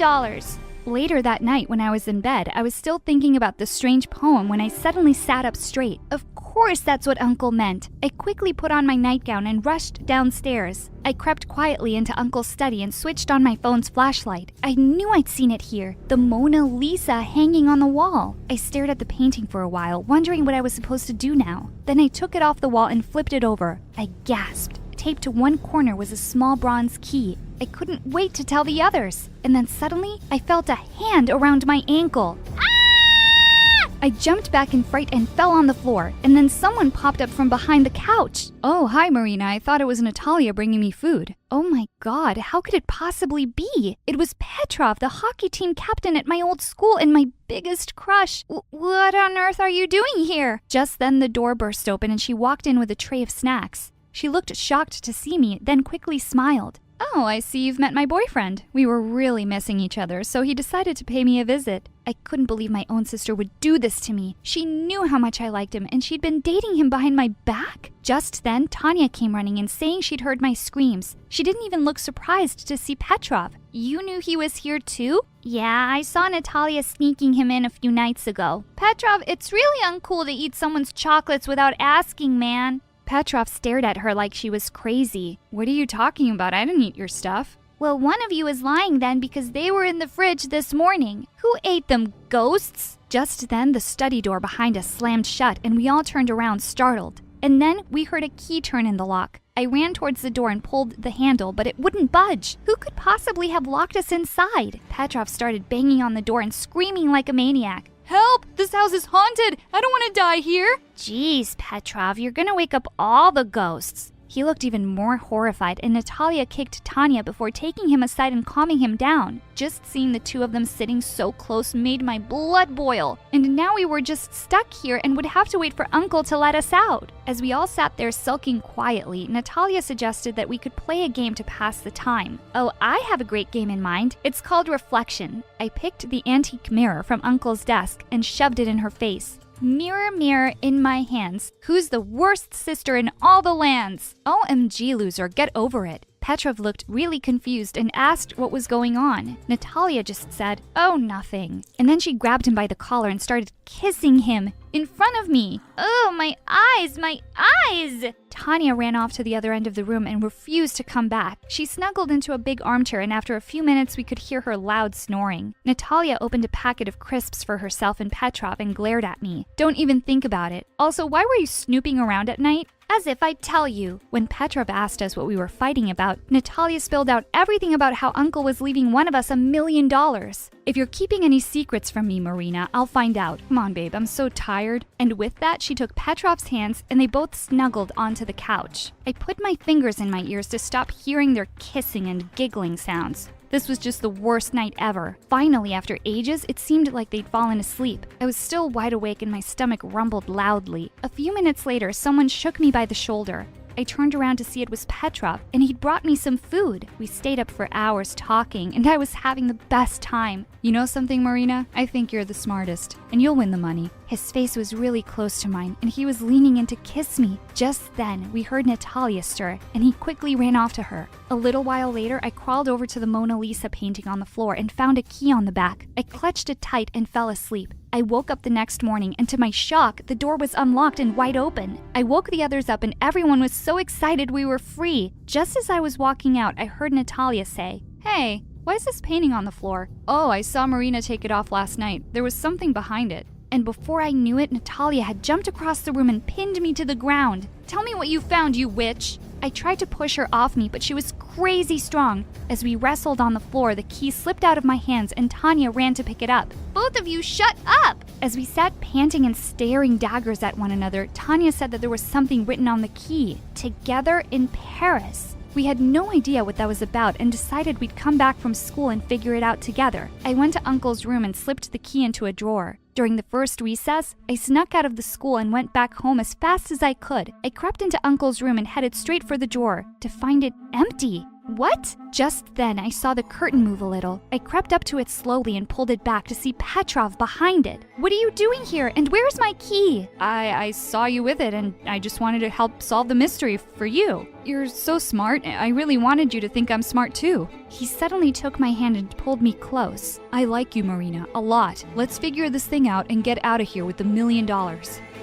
Later that night, when I was in bed, I was still thinking about the strange poem when I suddenly sat up straight. Of course that's what Uncle meant. I quickly put on my nightgown and rushed downstairs. I crept quietly into Uncle's study and switched on my phone's flashlight. I knew I'd seen it here, the Mona Lisa hanging on the wall. I stared at the painting for a while, wondering what I was supposed to do now. Then I took it off the wall and flipped it over. I gasped. Taped to one corner was a small bronze key. I couldn't wait to tell the others. And then suddenly, I felt a hand around my ankle. Ah! I jumped back in fright and fell on the floor. And then someone popped up from behind the couch. Oh, hi, Marina. I thought it was Natalia bringing me food. Oh my God, how could it possibly be? It was Petrov, the hockey team captain at my old school and my biggest crush. What on earth are you doing here? Just then, the door burst open and she walked in with a tray of snacks. She looked shocked to see me, then quickly smiled. Oh, I see you've met my boyfriend. We were really missing each other, so he decided to pay me a visit. I couldn't believe my own sister would do this to me. She knew how much I liked him, and she'd been dating him behind my back. Just then, Tanya came running in, saying she'd heard my screams. She didn't even look surprised to see Petrov. You knew he was here too? Yeah, I saw Natalia sneaking him in a few nights ago. Petrov, it's really uncool to eat someone's chocolates without asking, man. Petrov stared at her like she was crazy. What are you talking about? I didn't eat your stuff. Well, one of you is lying then because they were in the fridge this morning. Who ate them, ghosts? Just then, the study door behind us slammed shut and we all turned around startled. And then we heard a key turn in the lock. I ran towards the door and pulled the handle, but it wouldn't budge. Who could possibly have locked us inside? Petrov started banging on the door and screaming like a maniac. Help! This house is haunted! I don't want to die here! Jeez, Petrov, you're gonna wake up all the ghosts. He looked even more horrified, and Natalia kicked Tanya before taking him aside and calming him down. Just seeing the two of them sitting so close made my blood boil. And now we were just stuck here and would have to wait for Uncle to let us out. As we all sat there sulking quietly, Natalia suggested that we could play a game to pass the time. Oh, I have a great game in mind. It's called Reflection. I picked the antique mirror from Uncle's desk and shoved it in her face. Mirror, mirror in my hands, who's the worst sister in all the lands? OMG, loser, get over it. Petrov looked really confused and asked what was going on. Natalia just said, oh, nothing. And then she grabbed him by the collar and started kissing him in front of me. Oh, my eyes, my eyes! Tanya ran off to the other end of the room and refused to come back. She snuggled into a big armchair, and after a few minutes we could hear her loud snoring. Natalia opened a packet of crisps for herself and Petrov and glared at me. Don't even think about it. Also, why were you snooping around at night? As if I'd tell you. When Petrov asked us what we were fighting about, Natalia spilled out everything about how Uncle was leaving one of us $1 million. If you're keeping any secrets from me, Marina, I'll find out. Come on, babe, I'm so tired. And with that, she took Petrov's hands and they both snuggled onto the couch. I put my fingers in my ears to stop hearing their kissing and giggling sounds. This was just the worst night ever. Finally, after ages, it seemed like they'd fallen asleep. I was still wide awake and my stomach rumbled loudly. A few minutes later, someone shook me by the shoulder. I turned around to see it was Petrov, and he'd brought me some food. We stayed up for hours talking, and I was having the best time. You know something, Marina? I think you're the smartest, and you'll win the money. His face was really close to mine, and he was leaning in to kiss me. Just then, we heard Natalia stir, and he quickly ran off to her. A little while later, I crawled over to the Mona Lisa painting on the floor and found a key on the back. I clutched it tight and fell asleep. I woke up the next morning, and to my shock, the door was unlocked and wide open. I woke the others up, and everyone was so excited we were free. Just as I was walking out, I heard Natalia say, "Hey, why is this painting on the floor?" "Oh, I saw Marina take it off last night. There was something behind it." And before I knew it, Natalia had jumped across the room and pinned me to the ground. "Tell me what you found, you witch!" I tried to push her off me, but she was crazy strong. As we wrestled on the floor, the key slipped out of my hands and Tanya ran to pick it up. "Both of you, shut up!" As we sat panting and staring daggers at one another, Tanya said that there was something written on the key. Together in Paris. We had no idea what that was about and decided we'd come back from school and figure it out together. I went to Uncle's room and slipped the key into a drawer. During the first recess, I snuck out of the school and went back home as fast as I could. I crept into Uncle's room and headed straight for the drawer, to find it empty. What? Just then, I saw the curtain move a little. I crept up to it slowly and pulled it back to see Petrov behind it. What are you doing here, and where's my key? I saw you with it, and I just wanted to help solve the mystery for you. You're so smart. I really wanted you to think I'm smart too. He suddenly took my hand and pulled me close. I like you, Marina, a lot. Let's figure this thing out and get out of here with the $1 million.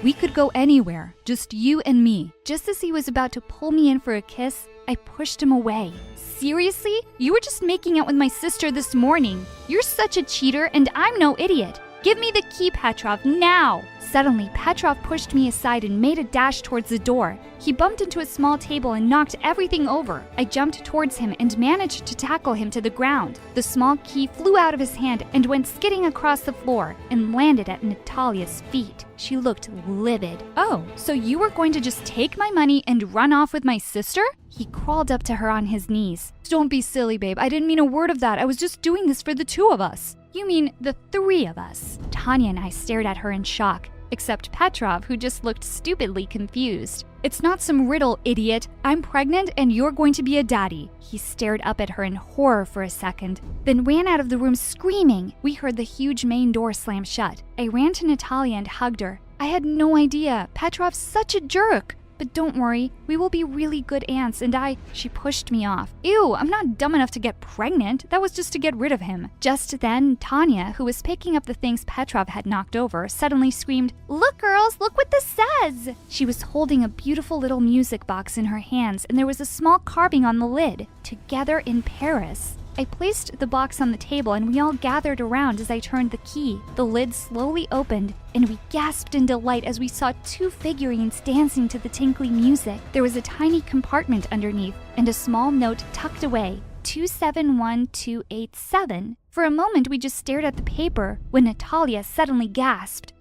We could go anywhere, just you and me. Just as he was about to pull me in for a kiss, I pushed him away. Seriously? You were just making out with my sister this morning. You're such a cheater, and I'm no idiot. Give me the key, Petrov, now! Suddenly, Petrov pushed me aside and made a dash towards the door. He bumped into a small table and knocked everything over. I jumped towards him and managed to tackle him to the ground. The small key flew out of his hand and went skidding across the floor and landed at Natalia's feet. She looked livid. Oh, so you were going to just take my money and run off with my sister? He crawled up to her on his knees. Don't be silly, babe. I didn't mean a word of that. I was just doing this for the two of us. You mean the three of us? Tanya and I stared at her in shock, except Petrov, who just looked stupidly confused. It's not some riddle, idiot. I'm pregnant and you're going to be a daddy. He stared up at her in horror for a second, then ran out of the room screaming. We heard the huge main door slam shut. I ran to Natalia and hugged her. I had no idea. Petrov's such a jerk. But don't worry, we will be really good aunts, and She pushed me off. Ew, I'm not dumb enough to get pregnant. That was just to get rid of him. Just then, Tanya, who was picking up the things Petrov had knocked over, suddenly screamed, "Look, girls, look what this says!" She was holding a beautiful little music box in her hands, and there was a small carving on the lid. Together in Paris. I placed the box on the table and we all gathered around as I turned the key. The lid slowly opened and we gasped in delight as we saw two figurines dancing to the tinkly music. There was a tiny compartment underneath and a small note tucked away, 271287. For a moment we just stared at the paper when Natalia suddenly gasped.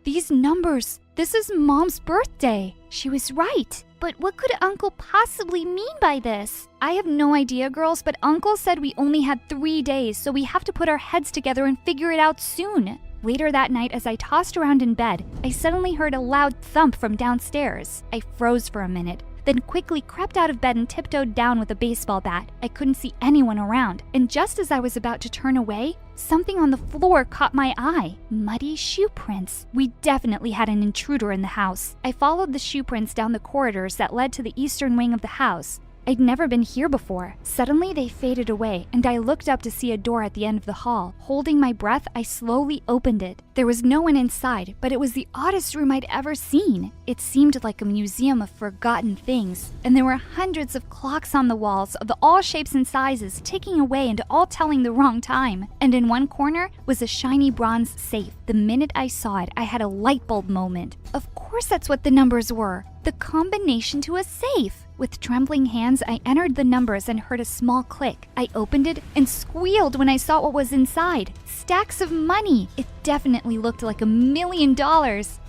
These numbers! This is Mom's birthday! She was right! But what could Uncle possibly mean by this? I have no idea, girls, but Uncle said we only had 3 days, so we have to put our heads together and figure it out soon. Later that night, as I tossed around in bed, I suddenly heard a loud thump from downstairs. I froze for a minute, then quickly crept out of bed and tiptoed down with a baseball bat. I couldn't see anyone around, and just as I was about to turn away, something on the floor caught my eye. Muddy shoe prints. We definitely had an intruder in the house. I followed the shoe prints down the corridors that led to the eastern wing of the house. I'd never been here before. Suddenly, they faded away, and I looked up to see a door at the end of the hall. Holding my breath, I slowly opened it. There was no one inside, but it was the oddest room I'd ever seen. It seemed like a museum of forgotten things, and there were hundreds of clocks on the walls of all shapes and sizes, ticking away and all telling the wrong time. And in one corner was a shiny bronze safe. The minute I saw it, I had a light bulb moment. Of course that's what the numbers were. The combination to a safe. With trembling hands, I entered the numbers and heard a small click. I opened it and squealed when I saw what was inside. Stacks of money. It definitely looked like $1 million.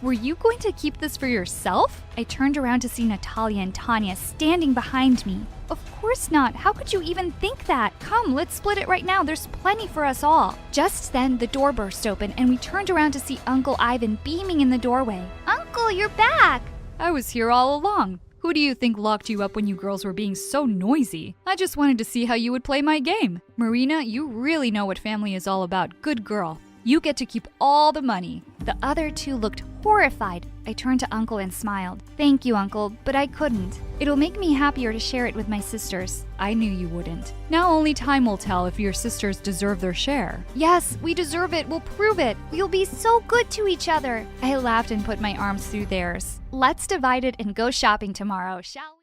Were you going to keep this for yourself? I turned around to see Natalia and Tanya standing behind me. Of course not. How could you even think that? Come, let's split it right now. There's plenty for us all. Just then, the door burst open and we turned around to see Uncle Ivan beaming in the doorway. Uncle, you're back! I was here all along. Who do you think locked you up when you girls were being so noisy? I just wanted to see how you would play my game. Marina, you really know what family is all about. Good girl. You get to keep all the money. The other two looked horrified. I turned to Uncle and smiled. Thank you, Uncle, but I couldn't. It'll make me happier to share it with my sisters. I knew you wouldn't. Now only time will tell if your sisters deserve their share. Yes, we deserve it. We'll prove it. We'll be so good to each other. I laughed and put my arms through theirs. Let's divide it and go shopping tomorrow, shall we?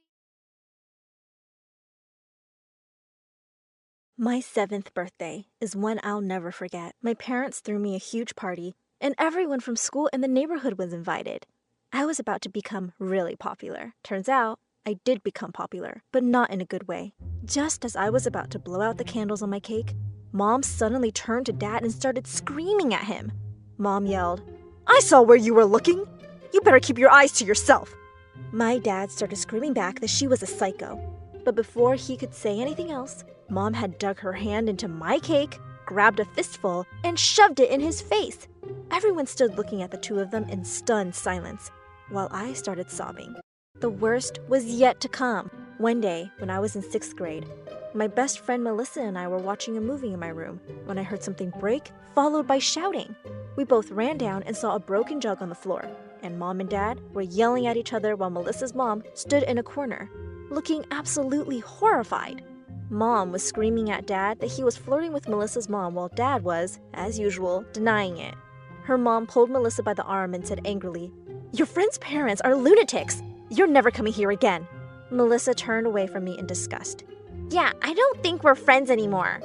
My 7th birthday is one I'll never forget. My parents threw me a huge party, and everyone from school and the neighborhood was invited. I was about to become really popular. Turns out, I did become popular, but not in a good way. Just as I was about to blow out the candles on my cake, Mom suddenly turned to Dad and started screaming at him. Mom yelled, I saw where you were looking. You better keep your eyes to yourself. My dad started screaming back that she was a psycho. But before he could say anything else, Mom had dug her hand into my cake, grabbed a fistful, and shoved it in his face. Everyone stood looking at the two of them in stunned silence, while I started sobbing. The worst was yet to come. One day, when I was in 6th grade, my best friend Melissa and I were watching a movie in my room when I heard something break, followed by shouting. We both ran down and saw a broken jug on the floor, and Mom and Dad were yelling at each other while Melissa's mom stood in a corner, looking absolutely horrified. Mom was screaming at Dad that he was flirting with Melissa's mom while Dad was, as usual, denying it. Her mom pulled Melissa by the arm and said angrily, "Your friend's parents are lunatics! You're never coming here again!" Melissa turned away from me in disgust. "Yeah, I don't think we're friends anymore."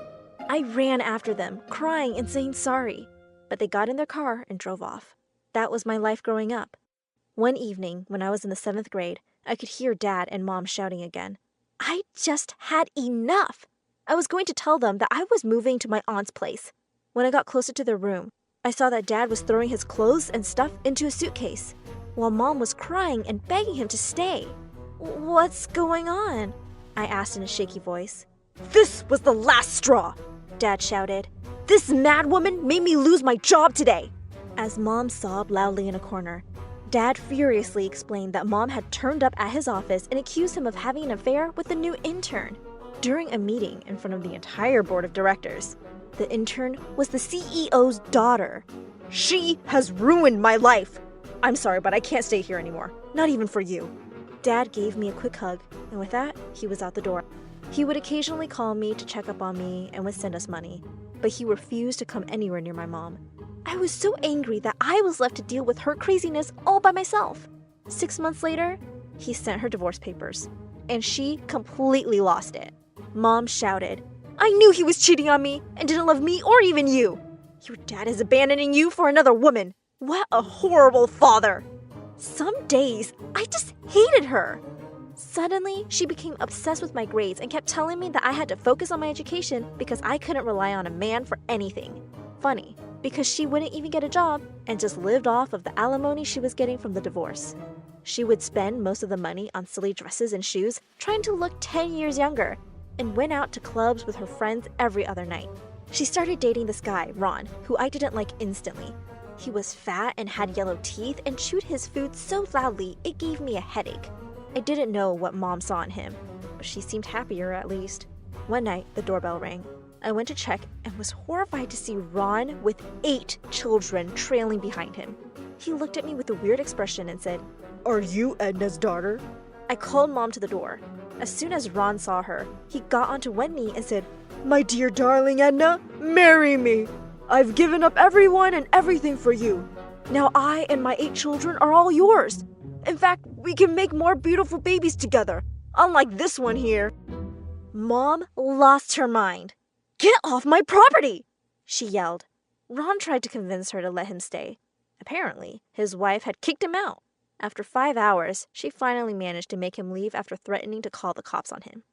I ran after them, crying and saying sorry, but they got in their car and drove off. That was my life growing up. One evening, when I was in the 7th grade, I could hear Dad and Mom shouting again. I just had enough. I was going to tell them that I was moving to my aunt's place. When I got closer to their room, I saw that Dad was throwing his clothes and stuff into a suitcase, while Mom was crying and begging him to stay. "What's going on?" I asked in a shaky voice. "This was the last straw," Dad shouted. "This mad woman made me lose my job today." As Mom sobbed loudly in a corner, Dad furiously explained that Mom had turned up at his office and accused him of having an affair with the new intern. During a meeting in front of the entire board of directors, the intern was the CEO's daughter. "She has ruined my life. I'm sorry, but I can't stay here anymore. Not even for you." Dad gave me a quick hug, and with that, he was out the door. He would occasionally call me to check up on me and would send us money, but he refused to come anywhere near my mom. I was so angry that I was left to deal with her craziness all by myself. 6 months later, he sent her divorce papers, and she completely lost it. Mom shouted, "I knew he was cheating on me and didn't love me or even you. Your dad is abandoning you for another woman. What a horrible father." Some days, I just hated her. Suddenly, she became obsessed with my grades and kept telling me that I had to focus on my education because I couldn't rely on a man for anything. Funny, because she wouldn't even get a job and just lived off of the alimony she was getting from the divorce. She would spend most of the money on silly dresses and shoes, trying to look 10 years younger, and went out to clubs with her friends every other night. She started dating this guy, Ron, who I didn't like instantly. He was fat and had yellow teeth and chewed his food so loudly it gave me a headache. I didn't know what Mom saw in him, but she seemed happier at least. One night, the doorbell rang. I went to check and was horrified to see Ron with 8 children trailing behind him. He looked at me with a weird expression and said, "Are you Edna's daughter?" I called Mom to the door. As soon as Ron saw her, he got onto one knee and said, "My dear darling Edna, marry me. I've given up everyone and everything for you. Now I and my 8 children are all yours. In fact, we can make more beautiful babies together, unlike this one here." Mom lost her mind. "Get off my property!" she yelled. Ron tried to convince her to let him stay. Apparently, his wife had kicked him out. After 5 hours, she finally managed to make him leave after threatening to call the cops on him.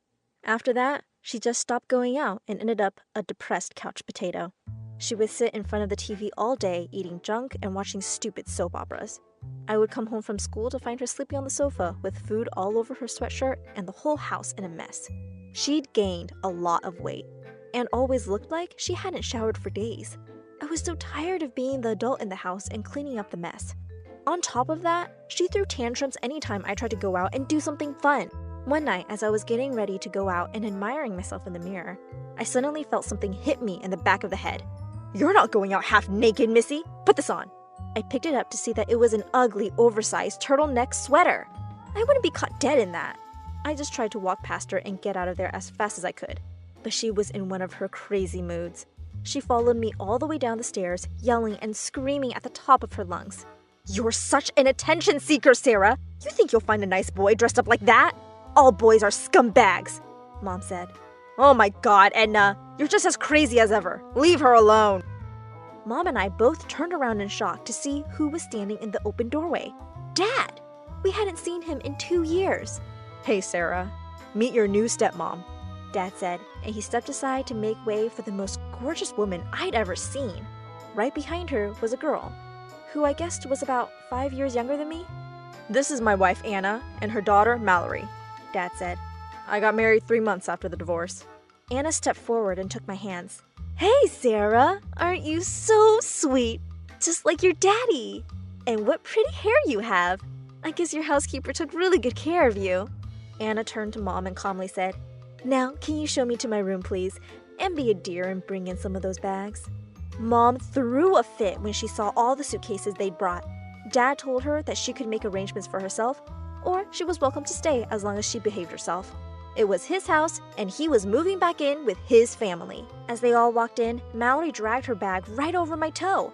After that, she just stopped going out and ended up a depressed couch potato. She would sit in front of the TV all day eating junk and watching stupid soap operas. I would come home from school to find her sleeping on the sofa with food all over her sweatshirt and the whole house in a mess. She'd gained a lot of weight and always looked like she hadn't showered for days. I was so tired of being the adult in the house and cleaning up the mess. On top of that, she threw tantrums anytime I tried to go out and do something fun. One night, as I was getting ready to go out and admiring myself in the mirror, I suddenly felt something hit me in the back of the head. "You're not going out half naked, Missy. Put this on." I picked it up to see that it was an ugly, oversized turtleneck sweater. I wouldn't be caught dead in that. I just tried to walk past her and get out of there as fast as I could. But she was in one of her crazy moods. She followed me all the way down the stairs, yelling and screaming at the top of her lungs. "You're such an attention seeker, Sarah. You think you'll find a nice boy dressed up like that? All boys are scumbags," Mom said. "Oh my God, Edna. You're just as crazy as ever. Leave her alone." Mom and I both turned around in shock to see who was standing in the open doorway. Dad! We hadn't seen him in 2 years. "Hey, Sarah. Meet your new stepmom," Dad said, and he stepped aside to make way for the most gorgeous woman I'd ever seen. Right behind her was a girl, who I guessed was about 5 years younger than me. "This is my wife, Anna, and her daughter, Mallory," Dad said. "I got married 3 months after the divorce." Anna stepped forward and took my hands. "Hey, Sarah, aren't you so sweet? Just like your daddy. And what pretty hair you have. I guess your housekeeper took really good care of you." Anna turned to Mom and calmly said, "Now, can you show me to my room, please? And be a dear and bring in some of those bags." Mom threw a fit when she saw all the suitcases they'd brought. Dad told her that she could make arrangements for herself, or she was welcome to stay as long as she behaved herself. It was his house, and he was moving back in with his family. As they all walked in, Mallory dragged her bag right over my toe.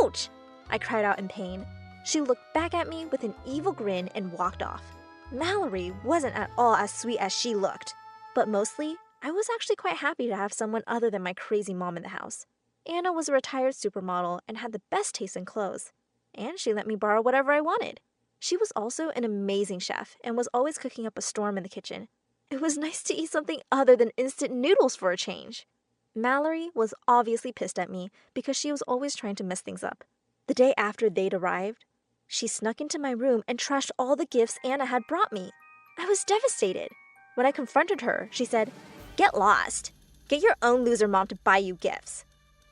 "Ouch!" I cried out in pain. She looked back at me with an evil grin and walked off. Mallory wasn't at all as sweet as she looked, but mostly, I was actually quite happy to have someone other than my crazy mom in the house. Anna was a retired supermodel and had the best taste in clothes, and she let me borrow whatever I wanted. She was also an amazing chef and was always cooking up a storm in the kitchen. It was nice to eat something other than instant noodles for a change. Mallory was obviously pissed at me because she was always trying to mess things up. The day after they'd arrived, she snuck into my room and trashed all the gifts Anna had brought me. I was devastated. When I confronted her, she said, "Get lost. Get your own loser mom to buy you gifts."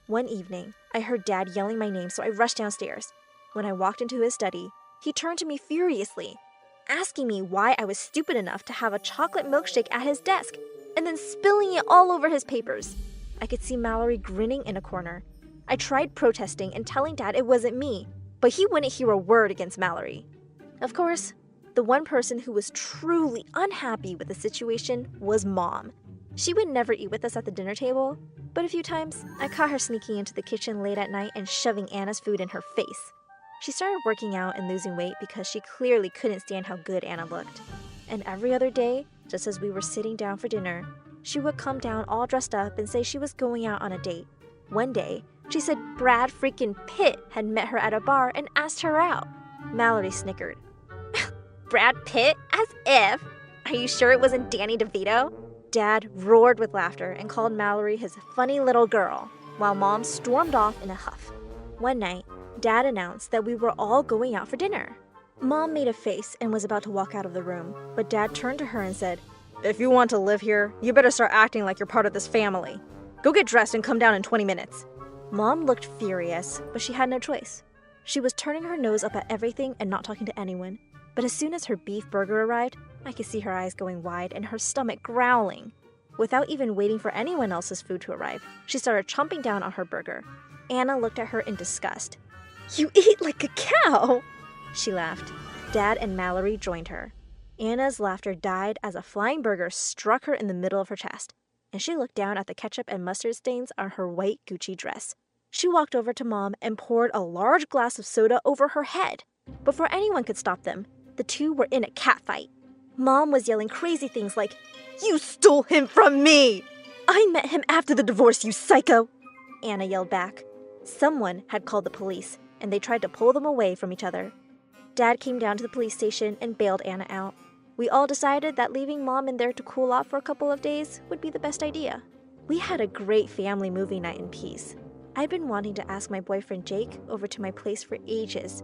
One evening, I heard Dad yelling my name, so I rushed downstairs. When I walked into his study, he turned to me furiously, asking me why I was stupid enough to have a chocolate milkshake at his desk, and then spilling it all over his papers. I could see Mallory grinning in a corner. I tried protesting and telling Dad it wasn't me, but he wouldn't hear a word against Mallory. Of course, the one person who was truly unhappy with the situation was Mom. She would never eat with us at the dinner table, but a few times I caught her sneaking into the kitchen late at night and shoving Anna's food in her face. She started working out and losing weight because she clearly couldn't stand how good Anna looked. And every other day, just as we were sitting down for dinner, she would come down all dressed up and say she was going out on a date. One day, she said Brad freaking Pitt had met her at a bar and asked her out. Mallory snickered. "Brad Pitt? As if! Are you sure it wasn't Danny DeVito?" Dad roared with laughter and called Mallory his funny little girl, while Mom stormed off in a huff. One night, Dad announced that we were all going out for dinner. Mom made a face and was about to walk out of the room, but Dad turned to her and said, "If you want to live here, you better start acting like you're part of this family. Go get dressed and come down in 20 minutes. Mom looked furious, but she had no choice. She was turning her nose up at everything and not talking to anyone. But as soon as her beef burger arrived, I could see her eyes going wide and her stomach growling. Without even waiting for anyone else's food to arrive, she started chomping down on her burger. Anna looked at her in disgust. "You eat like a cow!" She laughed. Dad and Mallory joined her. Anna's laughter died as a flying burger struck her in the middle of her chest, and she looked down at the ketchup and mustard stains on her white Gucci dress. She walked over to Mom and poured a large glass of soda over her head. Before anyone could stop them, the two were in a catfight. Mom was yelling crazy things like, "You stole him from me! I met him after the divorce, you psycho!" Anna yelled back. Someone had called the police, and they tried to pull them away from each other. Dad came down to the police station and bailed Anna out. We all decided that leaving Mom in there to cool off for a couple of days would be the best idea. We had a great family movie night in peace. I'd been wanting to ask my boyfriend Jake over to my place for ages,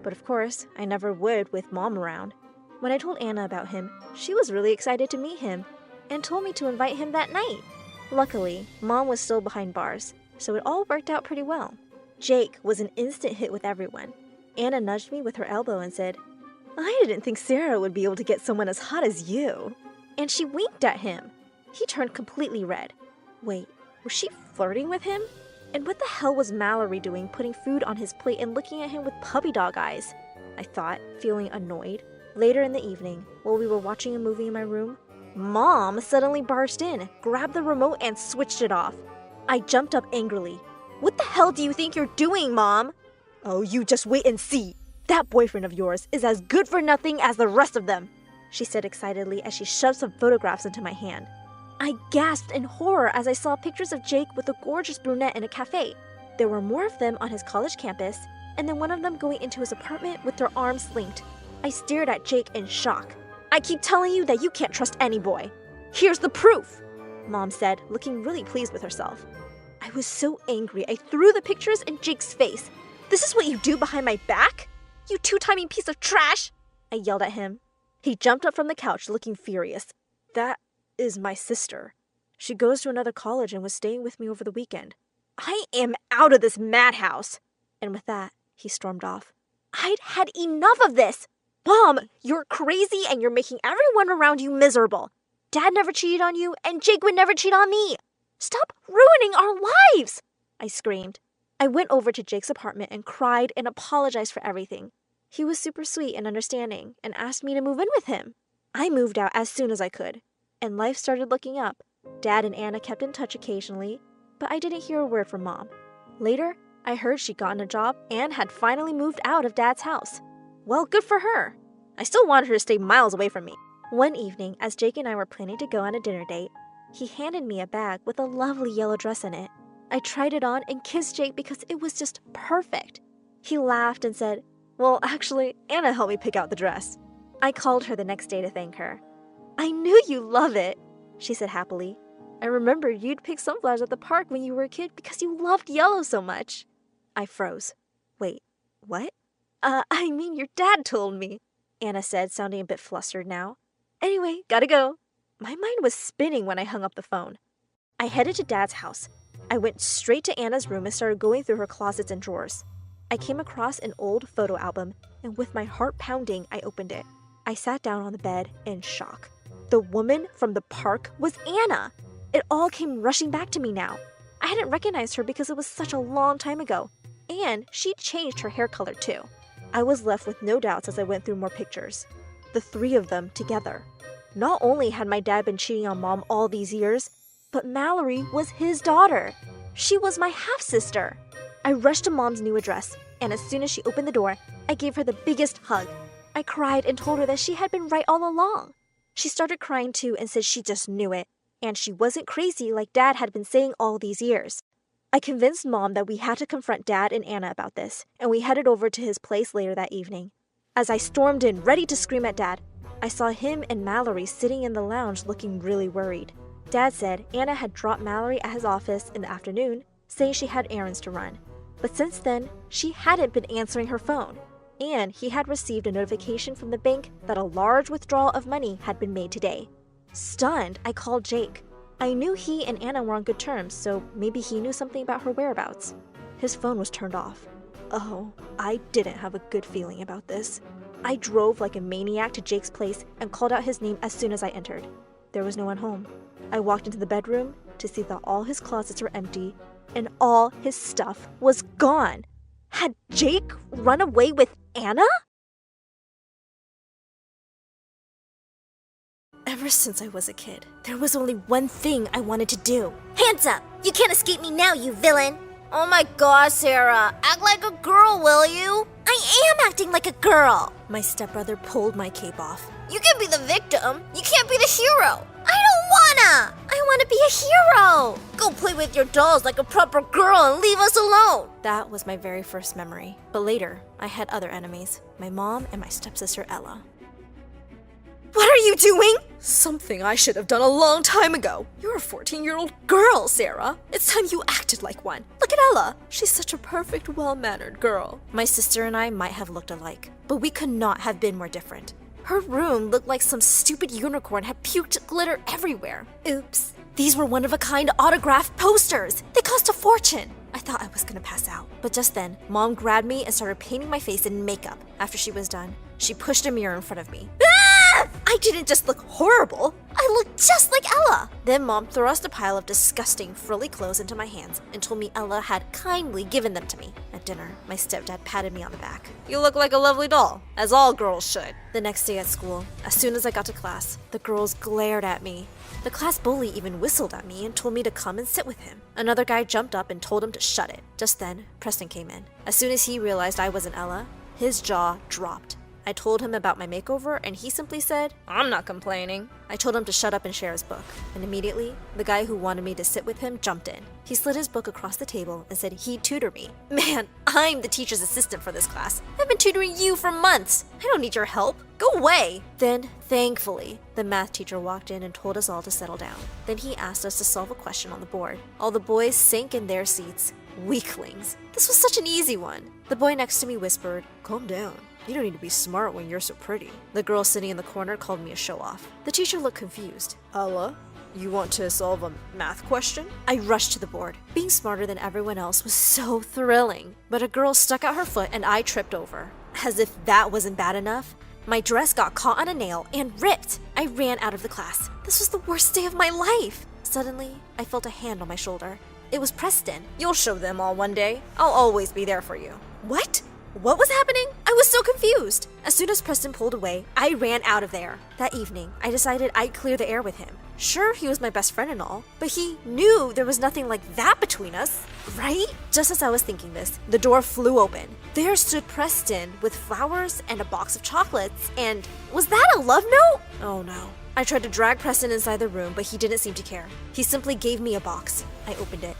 but of course, I never would with Mom around. When I told Anna about him, she was really excited to meet him and told me to invite him that night. Luckily, Mom was still behind bars, so it all worked out pretty well. Jake was an instant hit with everyone. Anna nudged me with her elbow and said, "I didn't think Sarah would be able to get someone as hot as you." And she winked at him. He turned completely red. Wait, was she flirting with him? And what the hell was Mallory doing putting food on his plate and looking at him with puppy dog eyes? I thought, feeling annoyed. Later in the evening, while we were watching a movie in my room, Mom suddenly barged in, grabbed the remote, and switched it off. I jumped up angrily. "What the hell do you think you're doing, Mom?" "Oh, you just wait and see. That boyfriend of yours is as good for nothing as the rest of them," she said excitedly as she shoved some photographs into my hand. I gasped in horror as I saw pictures of Jake with a gorgeous brunette in a cafe. There were more of them on his college campus, and then one of them going into his apartment with their arms linked. I stared at Jake in shock. "I keep telling you that you can't trust any boy. Here's the proof," Mom said, looking really pleased with herself. I was so angry I threw the pictures in Jake's face. This is what you do behind my back? You two-timing piece of trash! I yelled at him. He jumped up from the couch looking furious. That is my sister. She goes to another college and was staying with me over the weekend. I am out of this madhouse! And with that, he stormed off. I'd had enough of this! Mom, you're crazy and you're making everyone around you miserable. Dad never cheated on you, and Jake would never cheat on me. Stop ruining our lives! I screamed. I went over to Jake's apartment and cried and apologized for everything. He was super sweet and understanding and asked me to move in with him. I moved out as soon as I could, and life started looking up. Dad and Anna kept in touch occasionally, but I didn't hear a word from Mom. Later, I heard she'd gotten a job and had finally moved out of Dad's house. Well, good for her. I still wanted her to stay miles away from me. One evening, as Jake and I were planning to go on a dinner date, he handed me a bag with a lovely yellow dress in it. I tried it on and kissed Jake because it was just perfect. He laughed and said, "Well, actually, Anna helped me pick out the dress." I called her the next day to thank her. "I knew you'd love it," she said happily. "I remember you'd pick sunflowers at the park when you were a kid because you loved yellow so much." I froze. "Wait, what?" I mean, your dad told me," Anna said, sounding a bit flustered now. "Anyway, gotta go." My mind was spinning when I hung up the phone. I headed to Dad's house. I went straight to Anna's room and started going through her closets and drawers. I came across an old photo album, and with my heart pounding, I opened it. I sat down on the bed in shock. The woman from the park was Anna. It all came rushing back to me now. I hadn't recognized her because it was such a long time ago, and she'd changed her hair color too. I was left with no doubts as I went through more pictures. The three of them together. Not only had my dad been cheating on Mom all these years, but Mallory was his daughter. She was my half-sister. I rushed to Mom's new address, and as soon as she opened the door, I gave her the biggest hug. I cried and told her that she had been right all along. She started crying too and said she just knew it, and she wasn't crazy like Dad had been saying all these years. I convinced Mom that we had to confront Dad and Anna about this, and we headed over to his place later that evening. As I stormed in, ready to scream at Dad, I saw him and Mallory sitting in the lounge looking really worried. Dad said Anna had dropped Mallory at his office in the afternoon, saying she had errands to run. But since then, she hadn't been answering her phone, and he had received a notification from the bank that a large withdrawal of money had been made today. Stunned, I called Jake. I knew he and Anna were on good terms, so maybe he knew something about her whereabouts. His phone was turned off. Oh, I didn't have a good feeling about this. I drove like a maniac to Jake's place and called out his name as soon as I entered. There was no one home. I walked into the bedroom to see that all his closets were empty and all his stuff was gone. Had Jake run away with Anna? Ever since I was a kid, there was only one thing I wanted to do. Hands up! You can't escape me now, you villain! Oh my god, Sarah! Act like a girl, will you? I am acting like a girl! My stepbrother pulled my cape off. You can be the victim. You can't be the hero. I don't wanna! I wanna be a hero! Go play with your dolls like a proper girl and leave us alone! That was my very first memory. But later, I had other enemies. My mom and my stepsister Ella. What are you doing? Something I should have done a long time ago. You're a 14-year-old girl, Sarah. It's time you acted like one. Look at Ella. She's such a perfect, well-mannered girl. My sister and I might have looked alike, but we could not have been more different. Her room looked like some stupid unicorn had puked glitter everywhere. Oops. These were one-of-a-kind autographed posters. They cost a fortune. I thought I was gonna pass out. But just then, Mom grabbed me and started painting my face in makeup. After she was done, she pushed a mirror in front of me. I didn't just look horrible. I looked just like Ella. Then Mom thrust a pile of disgusting, frilly clothes into my hands and told me Ella had kindly given them to me. At dinner, my stepdad patted me on the back. You look like a lovely doll, as all girls should. The next day at school, as soon as I got to class, the girls glared at me. The class bully even whistled at me and told me to come and sit with him. Another guy jumped up and told him to shut it. Just then, Preston came in. As soon as he realized I wasn't Ella, his jaw dropped. I told him about my makeover, and he simply said, I'm not complaining. I told him to shut up and share his book, and immediately, the guy who wanted me to sit with him jumped in. He slid his book across the table and said he'd tutor me. Man, I'm the teacher's assistant for this class. I've been tutoring you for months. I don't need your help. Go away. Then, thankfully, the math teacher walked in and told us all to settle down. Then he asked us to solve a question on the board. All the boys sank in their seats. Weaklings. This was such an easy one. The boy next to me whispered, "Calm down. You don't need to be smart when you're so pretty." The girl sitting in the corner called me a show-off. The teacher looked confused. "Ella, you want to solve a math question?" I rushed to the board. Being smarter than everyone else was so thrilling. But a girl stuck out her foot and I tripped over. As if that wasn't bad enough, my dress got caught on a nail and ripped. I ran out of the class. This was the worst day of my life. Suddenly, I felt a hand on my shoulder. It was Preston. "You'll show them all one day. I'll always be there for you." What? What was happening? I was so confused. As soon as Preston pulled away, I ran out of there. That evening, I decided I'd clear the air with him. Sure, he was my best friend and all, but he knew there was nothing like that between us, right? Just as I was thinking this, the door flew open. There stood Preston with flowers and a box of chocolates, and was that a love note? Oh no. I tried to drag Preston inside the room, but he didn't seem to care. He simply gave me a box. I opened it.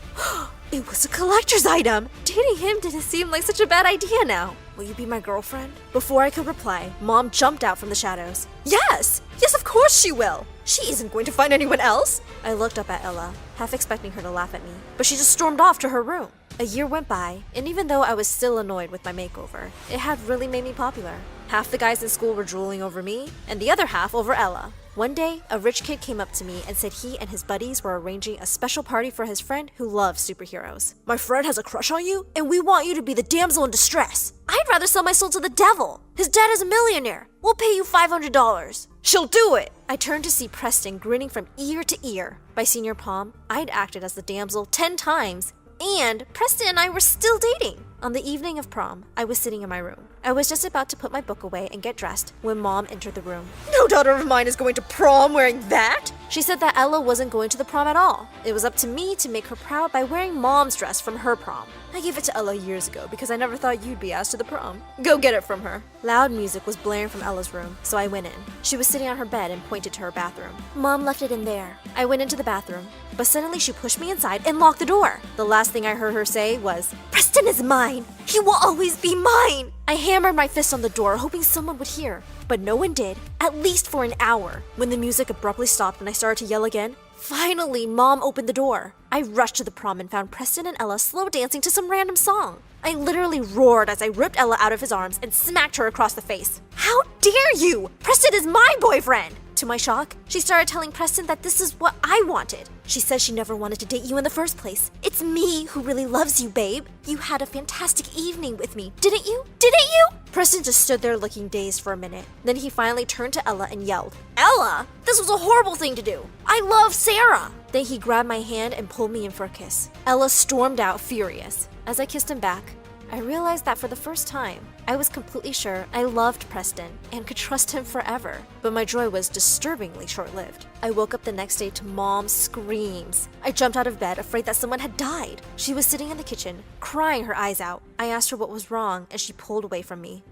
It was a collector's item! Dating him didn't seem like such a bad idea now. "Will you be my girlfriend?" Before I could reply, Mom jumped out from the shadows. Yes! Yes, of course she will! She isn't going to find anyone else! I looked up at Ella, half expecting her to laugh at me, but she just stormed off to her room. A year went by, and even though I was still annoyed with my makeover, it had really made me popular. Half the guys in school were drooling over me, and the other half over Ella. One day, a rich kid came up to me and said he and his buddies were arranging a special party for his friend who loves superheroes. "My friend has a crush on you, and we want you to be the damsel in distress." "I'd rather sell my soul to the devil. His dad is a millionaire. We'll pay you $500. "She'll do it!" I turned to see Preston grinning from ear to ear. By senior prom, I'd acted as the damsel 10 times, and Preston and I were still dating. On the evening of prom, I was sitting in my room. I was just about to put my book away and get dressed when Mom entered the room. "No daughter of mine is going to prom wearing that!" She said that Ella wasn't going to the prom at all. It was up to me to make her proud by wearing Mom's dress from her prom. I gave it to Ella years ago because I never thought you'd be asked to the prom. Go get it from her. Loud music was blaring from Ella's room, so I went in. She was sitting on her bed and pointed to her bathroom. "Mom left it in there." I went into the bathroom, but suddenly she pushed me inside and locked the door. The last thing I heard her say was, "Preston is mine! He will always be mine!" I hammered my fist on the door, hoping someone would hear, but no one did, at least for an hour. When the music abruptly stopped and I started to yell again, finally Mom opened the door. I rushed to the prom and found Preston and Ella slow dancing to some random song. I literally roared as I ripped Ella out of his arms and smacked her across the face. "How dare you! Preston is my boyfriend!" To my shock, she started telling Preston that this is what I wanted. She said she never wanted to date you in the first place. "It's me who really loves you, babe. You had a fantastic evening with me, didn't you? Didn't you?" Preston just stood there looking dazed for a minute. Then he finally turned to Ella and yelled, "Ella, this was a horrible thing to do. I love Sarah." Then he grabbed my hand and pulled me in for a kiss. Ella stormed out furious. As I kissed him back, I realized that for the first time, I was completely sure I loved Preston and could trust him forever. But my joy was disturbingly short-lived. I woke up the next day to Mom's screams. I jumped out of bed, afraid that someone had died. She was sitting in the kitchen, crying her eyes out. I asked her what was wrong, and she pulled away from me.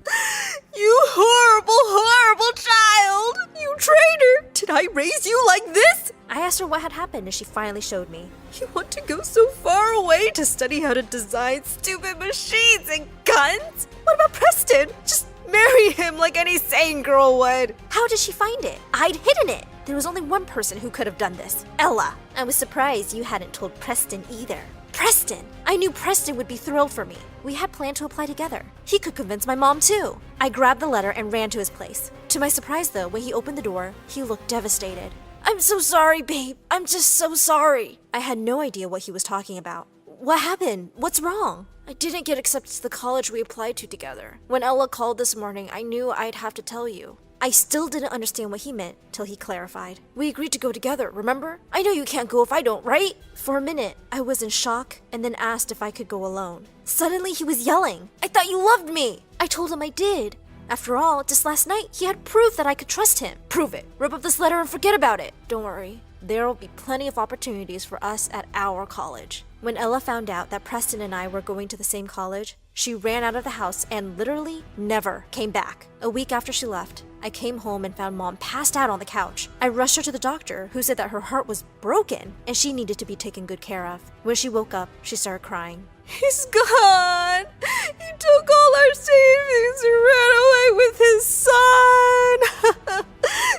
"You horrible, horrible child! You traitor! Did I raise you like this?" I asked her what had happened, and she finally showed me. "You want to go so far away to study how to design stupid machines and guns? What about Preston? Just marry him like any sane girl would." How did she find it? I'd hidden it. There was only one person who could have done this. Ella. I was surprised you hadn't told Preston either. Preston! I knew Preston would be thrilled for me. We had planned to apply together. He could convince my mom too. I grabbed the letter and ran to his place. To my surprise though, when he opened the door, he looked devastated. "I'm so sorry, babe. I'm just so sorry." I had no idea what he was talking about. "What happened? What's wrong?" "I didn't get accepted to the college we applied to together. When Ella called this morning, I knew I'd have to tell you." I still didn't understand what he meant till he clarified. "We agreed to go together, remember? I know you can't go if I don't, right?" For a minute, I was in shock and then asked if I could go alone. Suddenly, he was yelling, "I thought you loved me!" I told him I did. After all, just last night, he had proof that I could trust him. "Prove it. Rip up this letter and forget about it." "Don't worry. There will be plenty of opportunities for us at our college." When Ella found out that Preston and I were going to the same college, she ran out of the house and literally never came back. A week after she left, I came home and found Mom passed out on the couch. I rushed her to the doctor, who said that her heart was broken and she needed to be taken good care of. When she woke up, she started crying. "He's gone! He took all our savings and ran away with his son!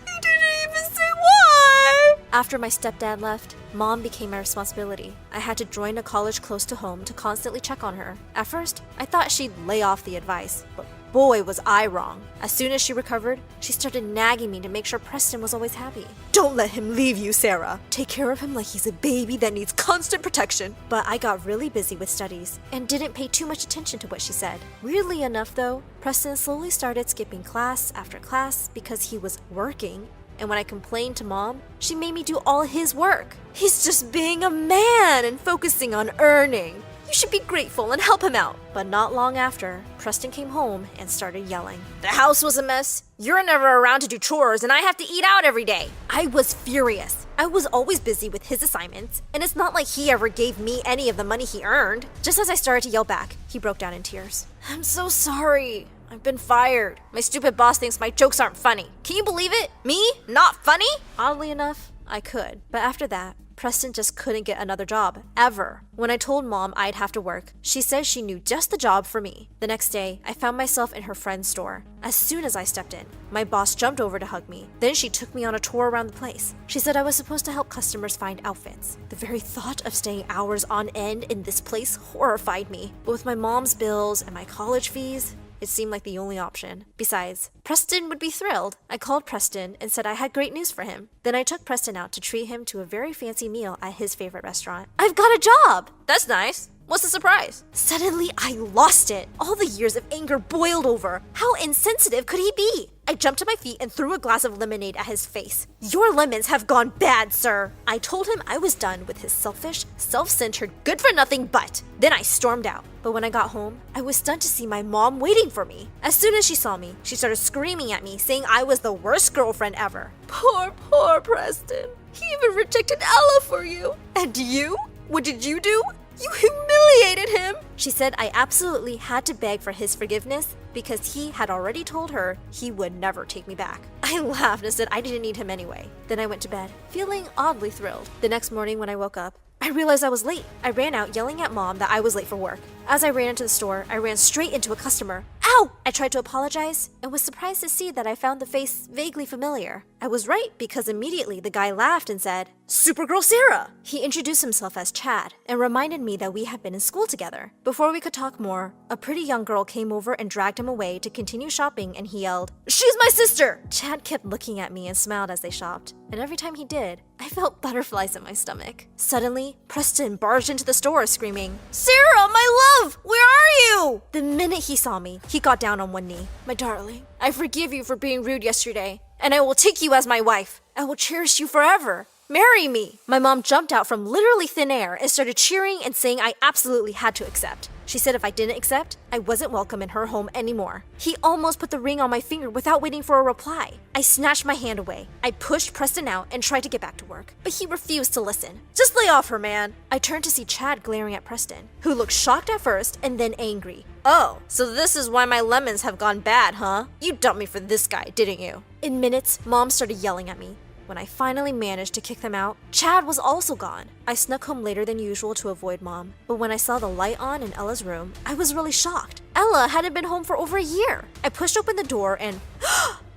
He didn't even say why!" After my stepdad left, Mom became my responsibility. I had to join a college close to home to constantly check on her. At first, I thought she'd lay off the advice, but boy was I wrong. As soon as she recovered, she started nagging me to make sure Preston was always happy. Don't let him leave you, Sarah. Take care of him like he's a baby that needs constant protection. But I got really busy with studies and didn't pay too much attention to what she said. Weirdly enough though, Preston slowly started skipping class after class because he was working. And when I complained to Mom, she made me do all his work. He's just being a man and focusing on earning. You should be grateful and help him out. But not long after, Preston came home and started yelling. The house was a mess. You're never around to do chores and I have to eat out every day. I was furious. I was always busy with his assignments, and it's not like he ever gave me any of the money he earned. Just as I started to yell back, he broke down in tears. I'm so sorry. I've been fired. My stupid boss thinks my jokes aren't funny. Can you believe it? Me? Not funny? Oddly enough, I could. But after that, Preston just couldn't get another job, ever. When I told Mom I'd have to work, she said she knew just the job for me. The next day, I found myself in her friend's store. As soon as I stepped in, my boss jumped over to hug me. Then she took me on a tour around the place. She said I was supposed to help customers find outfits. The very thought of staying hours on end in this place horrified me. But with my mom's bills and my college fees, it seemed like the only option. Besides, Preston would be thrilled. I called Preston and said I had great news for him. Then I took Preston out to treat him to a very fancy meal at his favorite restaurant. I've got a job! That's nice. What's the surprise? Suddenly, I lost it. All the years of anger boiled over. How insensitive could he be? I jumped to my feet and threw a glass of lemonade at his face. Your lemons have gone bad, sir. I told him I was done with his selfish, self-centered, good-for-nothing butt. Then I stormed out. But when I got home, I was stunned to see my mom waiting for me. As soon as she saw me, she started screaming at me, saying I was the worst girlfriend ever. Poor Preston. He even rejected Ella for you. And you? What did you do? You humiliated him! She said I absolutely had to beg for his forgiveness because he had already told her he would never take me back. I laughed and said I didn't need him anyway. Then I went to bed, feeling oddly thrilled. The next morning when I woke up, I realized I was late. I ran out yelling at Mom that I was late for work. As I ran into the store, I ran straight into a customer. Ow! I tried to apologize and was surprised to see that I found the face vaguely familiar. I was right because immediately the guy laughed and said, Supergirl Sarah! He introduced himself as Chad and reminded me that we had been in school together. Before we could talk more, a pretty young girl came over and dragged him away to continue shopping, and he yelled, She's my sister! Chad kept looking at me and smiled as they shopped, and every time he did, I felt butterflies in my stomach. Suddenly, Preston barged into the store screaming, Sarah, my love! Where are you? The minute he saw me, he got down on one knee. My darling, I forgive you for being rude yesterday, and I will take you as my wife. I will cherish you forever. Marry me! My mom jumped out from literally thin air and started cheering and saying I absolutely had to accept. She said if I didn't accept, I wasn't welcome in her home anymore. He almost put the ring on my finger without waiting for a reply. I snatched my hand away. I pushed Preston out and tried to get back to work, but he refused to listen. Just lay off her, man. I turned to see Chad glaring at Preston, who looked shocked at first and then angry. Oh, so this is why my lemons have gone bad, huh? You dumped me for this guy, didn't you? In minutes, Mom started yelling at me. When I finally managed to kick them out, Chad was also gone. I snuck home later than usual to avoid Mom, but when I saw the light on in Ella's room, I was really shocked. Ella hadn't been home for over a year. I pushed open the door and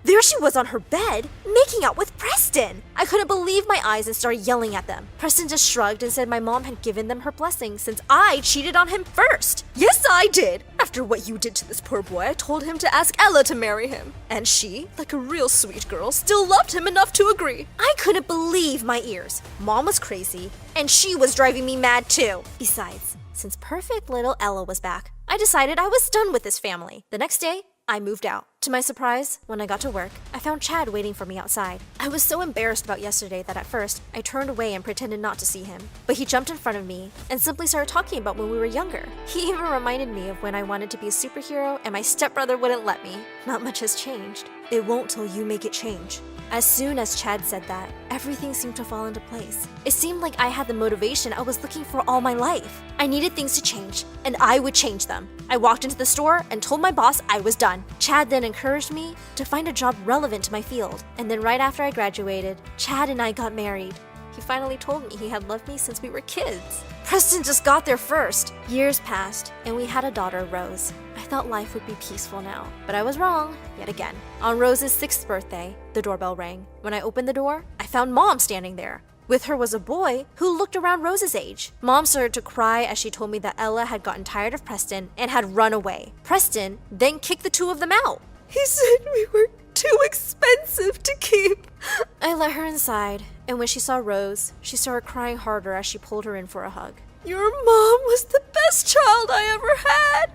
there she was on her bed, making out with Preston. I couldn't believe my eyes and started yelling at them. Preston just shrugged and said my mom had given them her blessing since I cheated on him first. Yes, I did. After what you did to this poor boy, I told him to ask Ella to marry him. And she, like a real sweet girl, still loved him enough to agree. I couldn't believe my ears. Mom was crazy, and she was driving me mad too. Besides, since perfect little Ella was back, I decided I was done with this family. The next day, I moved out. To my surprise, when I got to work, I found Chad waiting for me outside. I was so embarrassed about yesterday that at first, I turned away and pretended not to see him. But he jumped in front of me and simply started talking about when we were younger. He even reminded me of when I wanted to be a superhero and my stepbrother wouldn't let me. Not much has changed. It won't till you make it change. As soon as Chad said that, everything seemed to fall into place. It seemed like I had the motivation I was looking for all my life. I needed things to change, and I would change them. I walked into the store and told my boss I was done. Chad then encouraged me to find a job relevant to my field. And then right after I graduated, Chad and I got married. He finally told me he had loved me since we were kids. Preston just got there first. Years passed, and we had a daughter, Rose. I thought life would be peaceful now, but I was wrong, yet again. On Rose's 6th birthday, the doorbell rang. When I opened the door, I found Mom standing there. With her was a boy who looked around Rose's age. Mom started to cry as she told me that Ella had gotten tired of Preston and had run away. Preston then kicked the two of them out. He said we were too expensive to keep. I let her inside, and when she saw Rose, she started crying harder as she pulled her in for a hug. Your mom was the best child I ever had.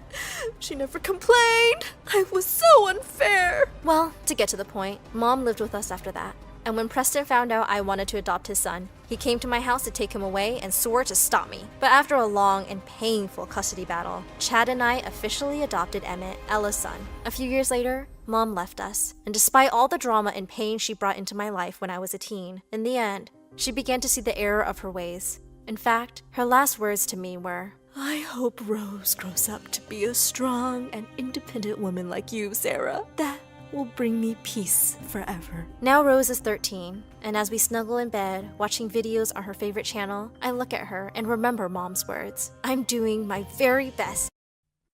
She never complained. I was so unfair. Well, to get to the point, Mom lived with us after that. And when Preston found out I wanted to adopt his son, he came to my house to take him away and swore to stop me. But after a long and painful custody battle, Chad and I officially adopted Emmett, Ella's son. A few years later, Mom left us. And despite all the drama and pain she brought into my life when I was a teen, in the end, she began to see the error of her ways. In fact, her last words to me were, I hope Rose grows up to be a strong and independent woman like you, Sarah. That will bring me peace forever. Now Rose is 13, and as we snuggle in bed, watching videos on her favorite channel, I look at her and remember Mom's words. I'm doing my very best.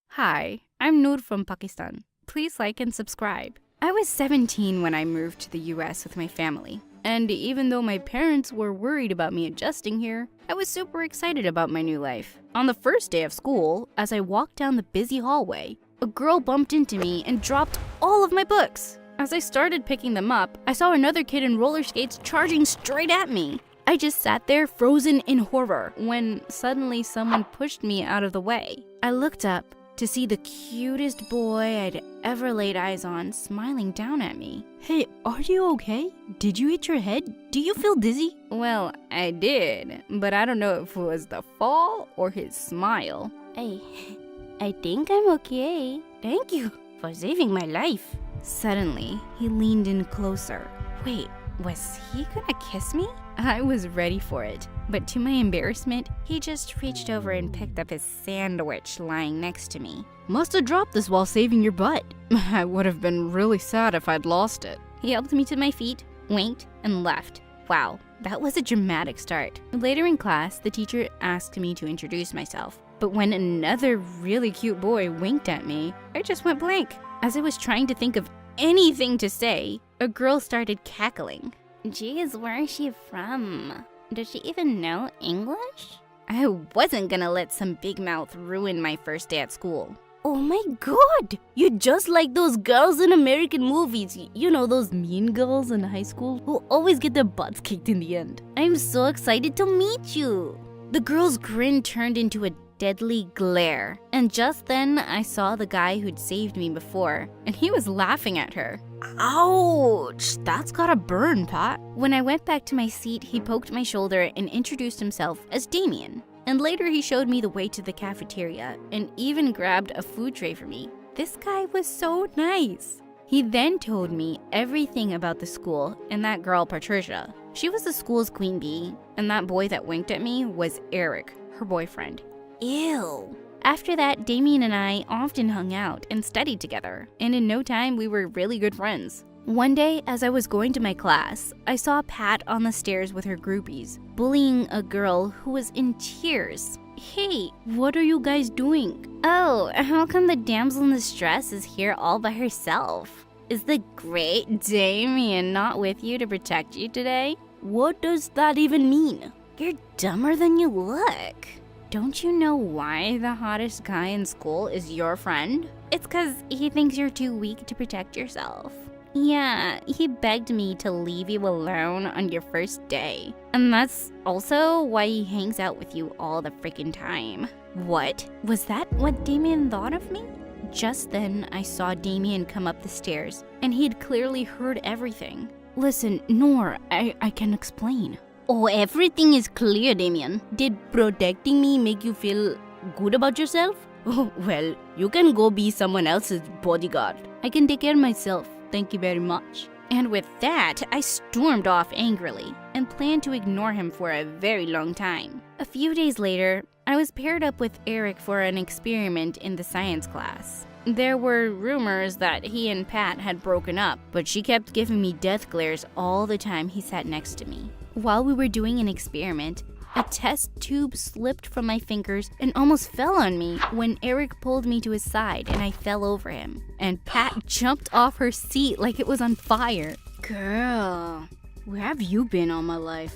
Hi, I'm Noor from Pakistan. Please like and subscribe. I was 17 when I moved to the US with my family. And even though my parents were worried about me adjusting here, I was super excited about my new life. On the first day of school, as I walked down the busy hallway, a girl bumped into me and dropped all of my books. As I started picking them up, I saw another kid in roller skates charging straight at me. I just sat there frozen in horror when suddenly someone pushed me out of the way. I looked up to see the cutest boy I'd ever laid eyes on smiling down at me. Hey, are you okay? Did you hit your head? Do you feel dizzy? Well, I did, but I don't know if it was the fall or his smile. I think I'm okay. Thank you for saving my life. Suddenly, he leaned in closer. Wait, was he gonna kiss me? I was ready for it, but to my embarrassment, he just reached over and picked up his sandwich lying next to me. Must have dropped this while saving your butt. I would have been really sad if I'd lost it. He helped me to my feet, winked, and left. Wow, that was a dramatic start. Later in class, the teacher asked me to introduce myself. But when another really cute boy winked at me, I just went blank. As I was trying to think of anything to say, a girl started cackling. Geez, where is she from? Does she even know English? I wasn't gonna let some big mouth ruin my first day at school. Oh my god! You're just like those girls in American movies. You know, those mean girls in high school who always get their butts kicked in the end. I'm so excited to meet you. The girl's grin turned into a deadly glare, and just then I saw the guy who'd saved me before, and he was laughing at her. Ouch! That's gotta burn, Pat. When I went back to my seat, he poked my shoulder and introduced himself as Damien. And later he showed me the way to the cafeteria and even grabbed a food tray for me. This guy was so nice. He then told me everything about the school and that girl Patricia. She was the school's queen bee, and that boy that winked at me was Eric, her boyfriend. Ew. After that, Damien and I often hung out and studied together, and in no time we were really good friends. One day, as I was going to my class, I saw Pat on the stairs with her groupies, bullying a girl who was in tears. Hey, what are you guys doing? Oh, how come the damsel in distress is here all by herself? Is the great Damien not with you to protect you today? What does that even mean? You're dumber than you look. Don't you know why the hottest guy in school is your friend? It's 'cause he thinks you're too weak to protect yourself. Yeah, he begged me to leave you alone on your first day. And that's also why he hangs out with you all the freaking time. What? Was that what Damien thought of me? Just then, I saw Damien come up the stairs, and he'd clearly heard everything. Listen, Noor, I can explain. Oh, everything is clear, Damien. Did protecting me make you feel good about yourself? Oh, well, you can go be someone else's bodyguard. I can take care of myself. Thank you very much. And with that, I stormed off angrily and planned to ignore him for a very long time. A few days later, I was paired up with Eric for an experiment in the science class. There were rumors that he and Pat had broken up, but she kept giving me death glares all the time he sat next to me. While we were doing an experiment, a test tube slipped from my fingers and almost fell on me when Eric pulled me to his side and I fell over him. And Pat jumped off her seat like it was on fire. Girl, where have you been all my life?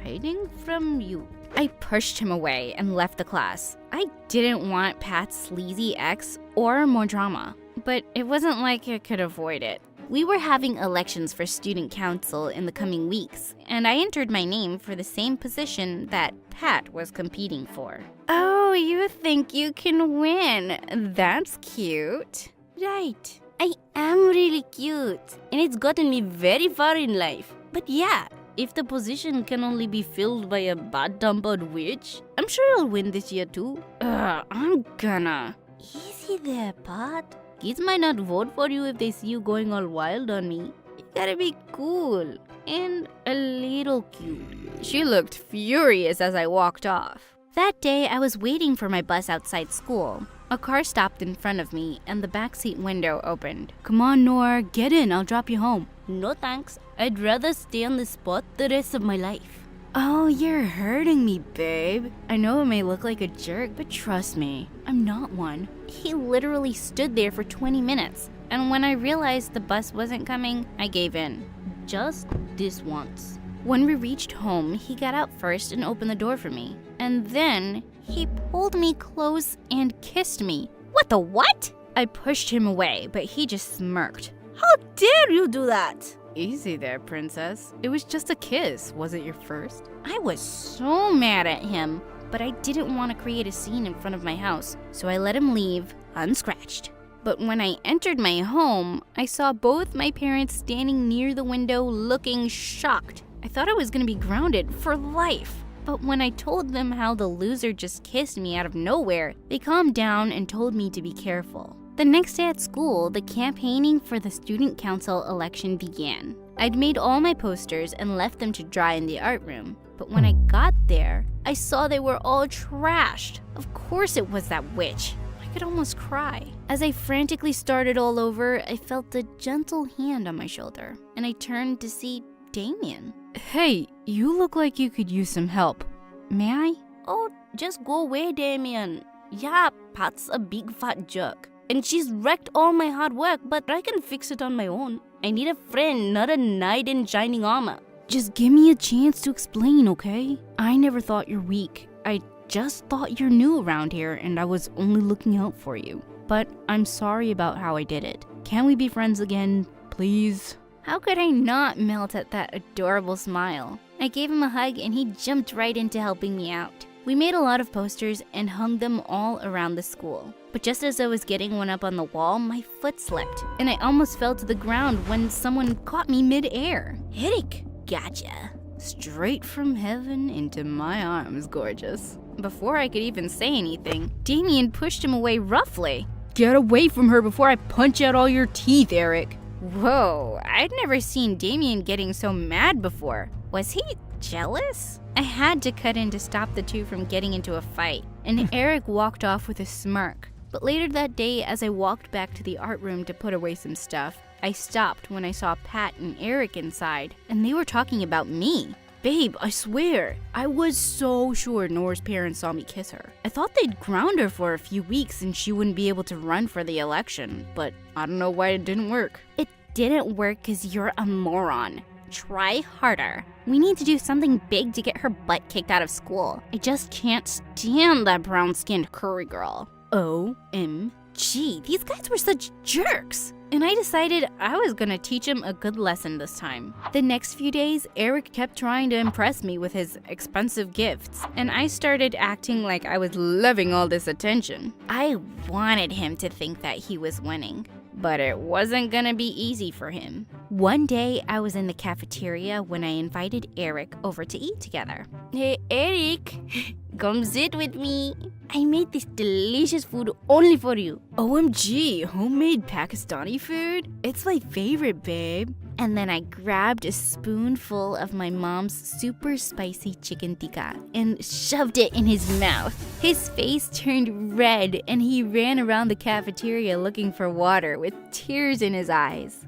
hiding from you. I pushed him away and left the class. I didn't want Pat's sleazy ex or more drama, but it wasn't like I could avoid it. We were having elections for student council in the coming weeks, and I entered my name for the same position that Pat was competing for. Oh, you think you can win? That's cute. Right. I am really cute, and it's gotten me very far in life. But yeah, if the position can only be filled by a bad-tempered witch, I'm sure I'll win this year too. I'm gonna. Easy there, Pat. Kids might not vote for you if they see you going all wild on me. You gotta be cool and a little cute. She looked furious as I walked off. That day, I was waiting for my bus outside school. A car stopped in front of me and the backseat window opened. Come on, Noor, get in, I'll drop you home. No thanks, I'd rather stay on this spot the rest of my life. Oh, you're hurting me, babe. I know it may look like a jerk, but trust me, I'm not one. He literally stood there for 20 minutes, and when I realized the bus wasn't coming, I gave in. Just this once. When we reached home, he got out first and opened the door for me. And then, he pulled me close and kissed me. What the what? I pushed him away, but he just smirked. How dare you do that? Easy there, princess. It was just a kiss. Was it your first? I was so mad at him, but I didn't want to create a scene in front of my house, so I let him leave unscratched. But when I entered my home, I saw both my parents standing near the window looking shocked. I thought I was going to be grounded for life. But when I told them how the loser just kissed me out of nowhere, they calmed down and told me to be careful. The next day at school, the campaigning for the student council election began. I'd made all my posters and left them to dry in the art room. But when I got there, I saw they were all trashed. Of course it was that witch. I could almost cry. As I frantically started all over, I felt a gentle hand on my shoulder, and I turned to see Damien. Hey, you look like you could use some help. May I? Oh, just go away, Damien. Yeah, Pat's a big fat jerk. And she's wrecked all my hard work, but I can fix it on my own. I need a friend, not a knight in shining armor. Just give me a chance to explain, okay? I never thought you're weak. I just thought you're new around here and I was only looking out for you. But I'm sorry about how I did it. Can we be friends again, please? How could I not melt at that adorable smile? I gave him a hug and he jumped right into helping me out. We made a lot of posters and hung them all around the school. But just as I was getting one up on the wall, my foot slipped, and I almost fell to the ground when someone caught me mid-air. Eric, gotcha. Straight from heaven into my arms, gorgeous. Before I could even say anything, Damien pushed him away roughly. Get away from her before I punch out all your teeth, Eric. Whoa, I'd never seen Damien getting so mad before. Was he jealous? I had to cut in to stop the two from getting into a fight, and Eric walked off with a smirk. But later that day, as I walked back to the art room to put away some stuff, I stopped when I saw Pat and Eric inside, and they were talking about me. Babe, I swear, I was so sure Nora's parents saw me kiss her. I thought they'd ground her for a few weeks and she wouldn't be able to run for the election, but I don't know why it didn't work. It didn't work because you're a moron. Try harder. We need to do something big to get her butt kicked out of school. I just can't stand that brown-skinned curry girl. OMG, these guys were such jerks. And I decided I was gonna teach him a good lesson this time. The next few days, Eric kept trying to impress me with his expensive gifts, and I started acting like I was loving all this attention. I wanted him to think that he was winning, but it wasn't gonna be easy for him. One day, I was in the cafeteria when I invited Eric over to eat together. Hey, Eric, come sit with me. I made this delicious food only for you. OMG, homemade Pakistani food? It's my favorite, babe. And then I grabbed a spoonful of my mom's super spicy chicken tikka and shoved it in his mouth. His face turned red and he ran around the cafeteria looking for water with tears in his eyes.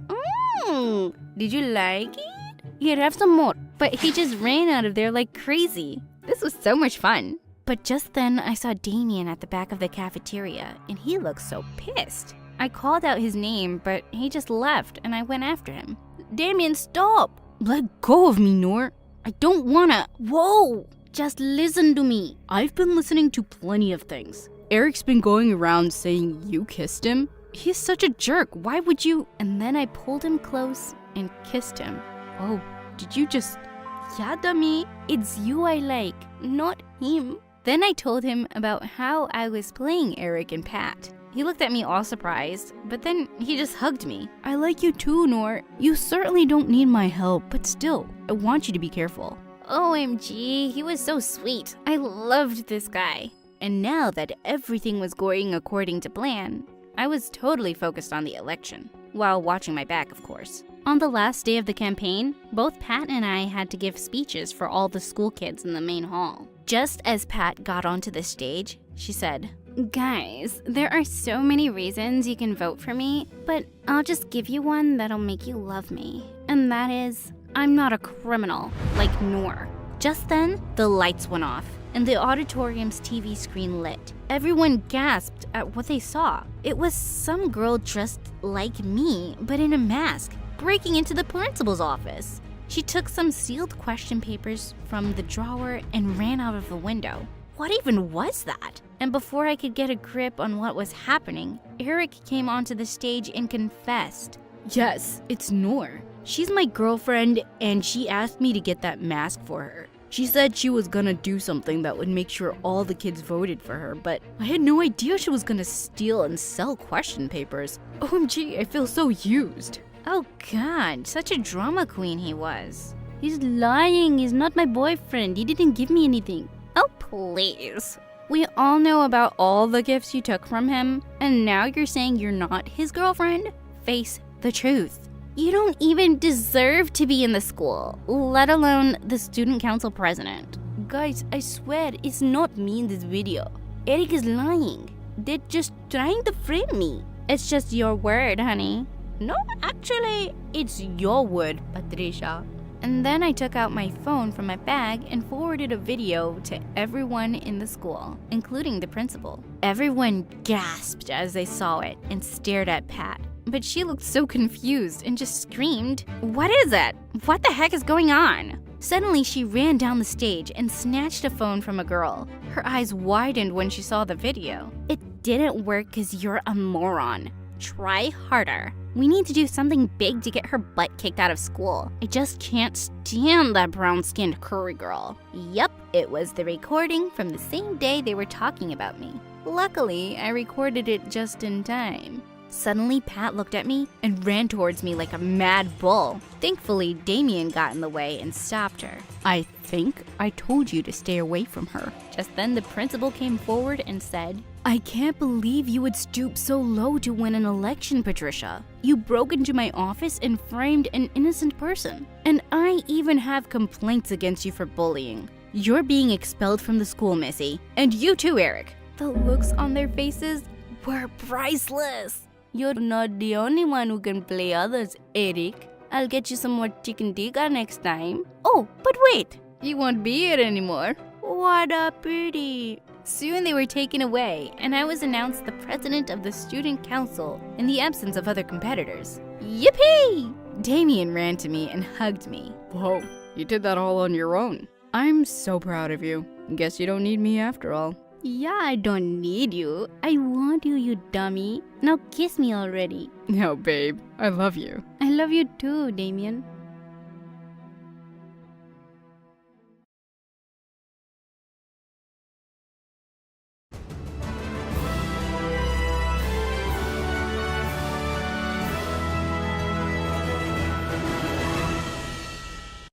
Did you like it? Here, have some more. But he just ran out of there like crazy. This was so much fun. But just then, I saw Damien at the back of the cafeteria, and he looked so pissed. I called out his name, but he just left, and I went after him. Damien, stop! Let go of me, Noor. I don't wanna. Whoa! Just listen to me. I've been listening to plenty of things. Eric's been going around saying you kissed him. He's such a jerk. Why would you? And then I pulled him close and kissed him. Oh, did you just... Yeah, dummy. It's you I like, not him. Then I told him about how I was playing Eric and Pat. He looked at me all surprised, but then he just hugged me. I like you too, Noor. You certainly don't need my help, but still, I want you to be careful. OMG, he was so sweet. I loved this guy. And now that everything was going according to plan, I was totally focused on the election, while watching my back, of course. On the last day of the campaign, both Pat and I had to give speeches for all the school kids in the main hall. Just as Pat got onto the stage, she said, "Guys, there are so many reasons you can vote for me, but I'll just give you one that'll make you love me. And that is, I'm not a criminal like Noor." Just then, the lights went off, and the auditorium's TV screen lit. Everyone gasped at what they saw. It was some girl dressed like me, but in a mask, breaking into the principal's office. She took some sealed question papers from the drawer and ran out of the window. What even was that? And before I could get a grip on what was happening, Eric came onto the stage and confessed. Yes, it's Noor. She's my girlfriend, and she asked me to get that mask for her. She said she was gonna do something that would make sure all the kids voted for her, but I had no idea she was gonna steal and sell question papers. OMG, I feel so used. Oh God, such a drama queen he was. He's lying, he's not my boyfriend, he didn't give me anything. Oh please. We all know about all the gifts you took from him, and now you're saying you're not his girlfriend? Face the truth. You don't even deserve to be in the school, let alone the student council president. Guys, I swear it's not me in this video. Eric is lying. They're just trying to frame me. It's just your word, honey. No, actually, it's your word, Patricia. And then I took out my phone from my bag and forwarded a video to everyone in the school, including the principal. Everyone gasped as they saw it and stared at Pat. But she looked so confused and just screamed, "What is it? What the heck is going on?" Suddenly, she ran down the stage and snatched a phone from a girl. Her eyes widened when she saw the video. It didn't work because you're a moron. Try harder. We need to do something big to get her butt kicked out of school. I just can't stand that brown-skinned curry girl. Yup, it was the recording from the same day they were talking about me. Luckily, I recorded it just in time. Suddenly, Pat looked at me and ran towards me like a mad bull. Thankfully, Damien got in the way and stopped her. I think I told you to stay away from her. Just then, the principal came forward and said, I can't believe you would stoop so low to win an election, Patricia. You broke into my office and framed an innocent person. And I even have complaints against you for bullying. You're being expelled from the school, Missy. And you too, Eric. The looks on their faces were priceless. You're not the only one who can play others, Eric. I'll get you some more chicken tikka next time. Oh, but wait! You won't be here anymore. What a pity. Soon they were taken away, and I was announced the president of the student council in the absence of other competitors. Yippee! Damien ran to me and hugged me. Whoa, you did that all on your own. I'm so proud of you. Guess you don't need me after all. Yeah, I don't need you. I want you, you dummy. Now kiss me already. No, babe. I love you. I love you too, Damien.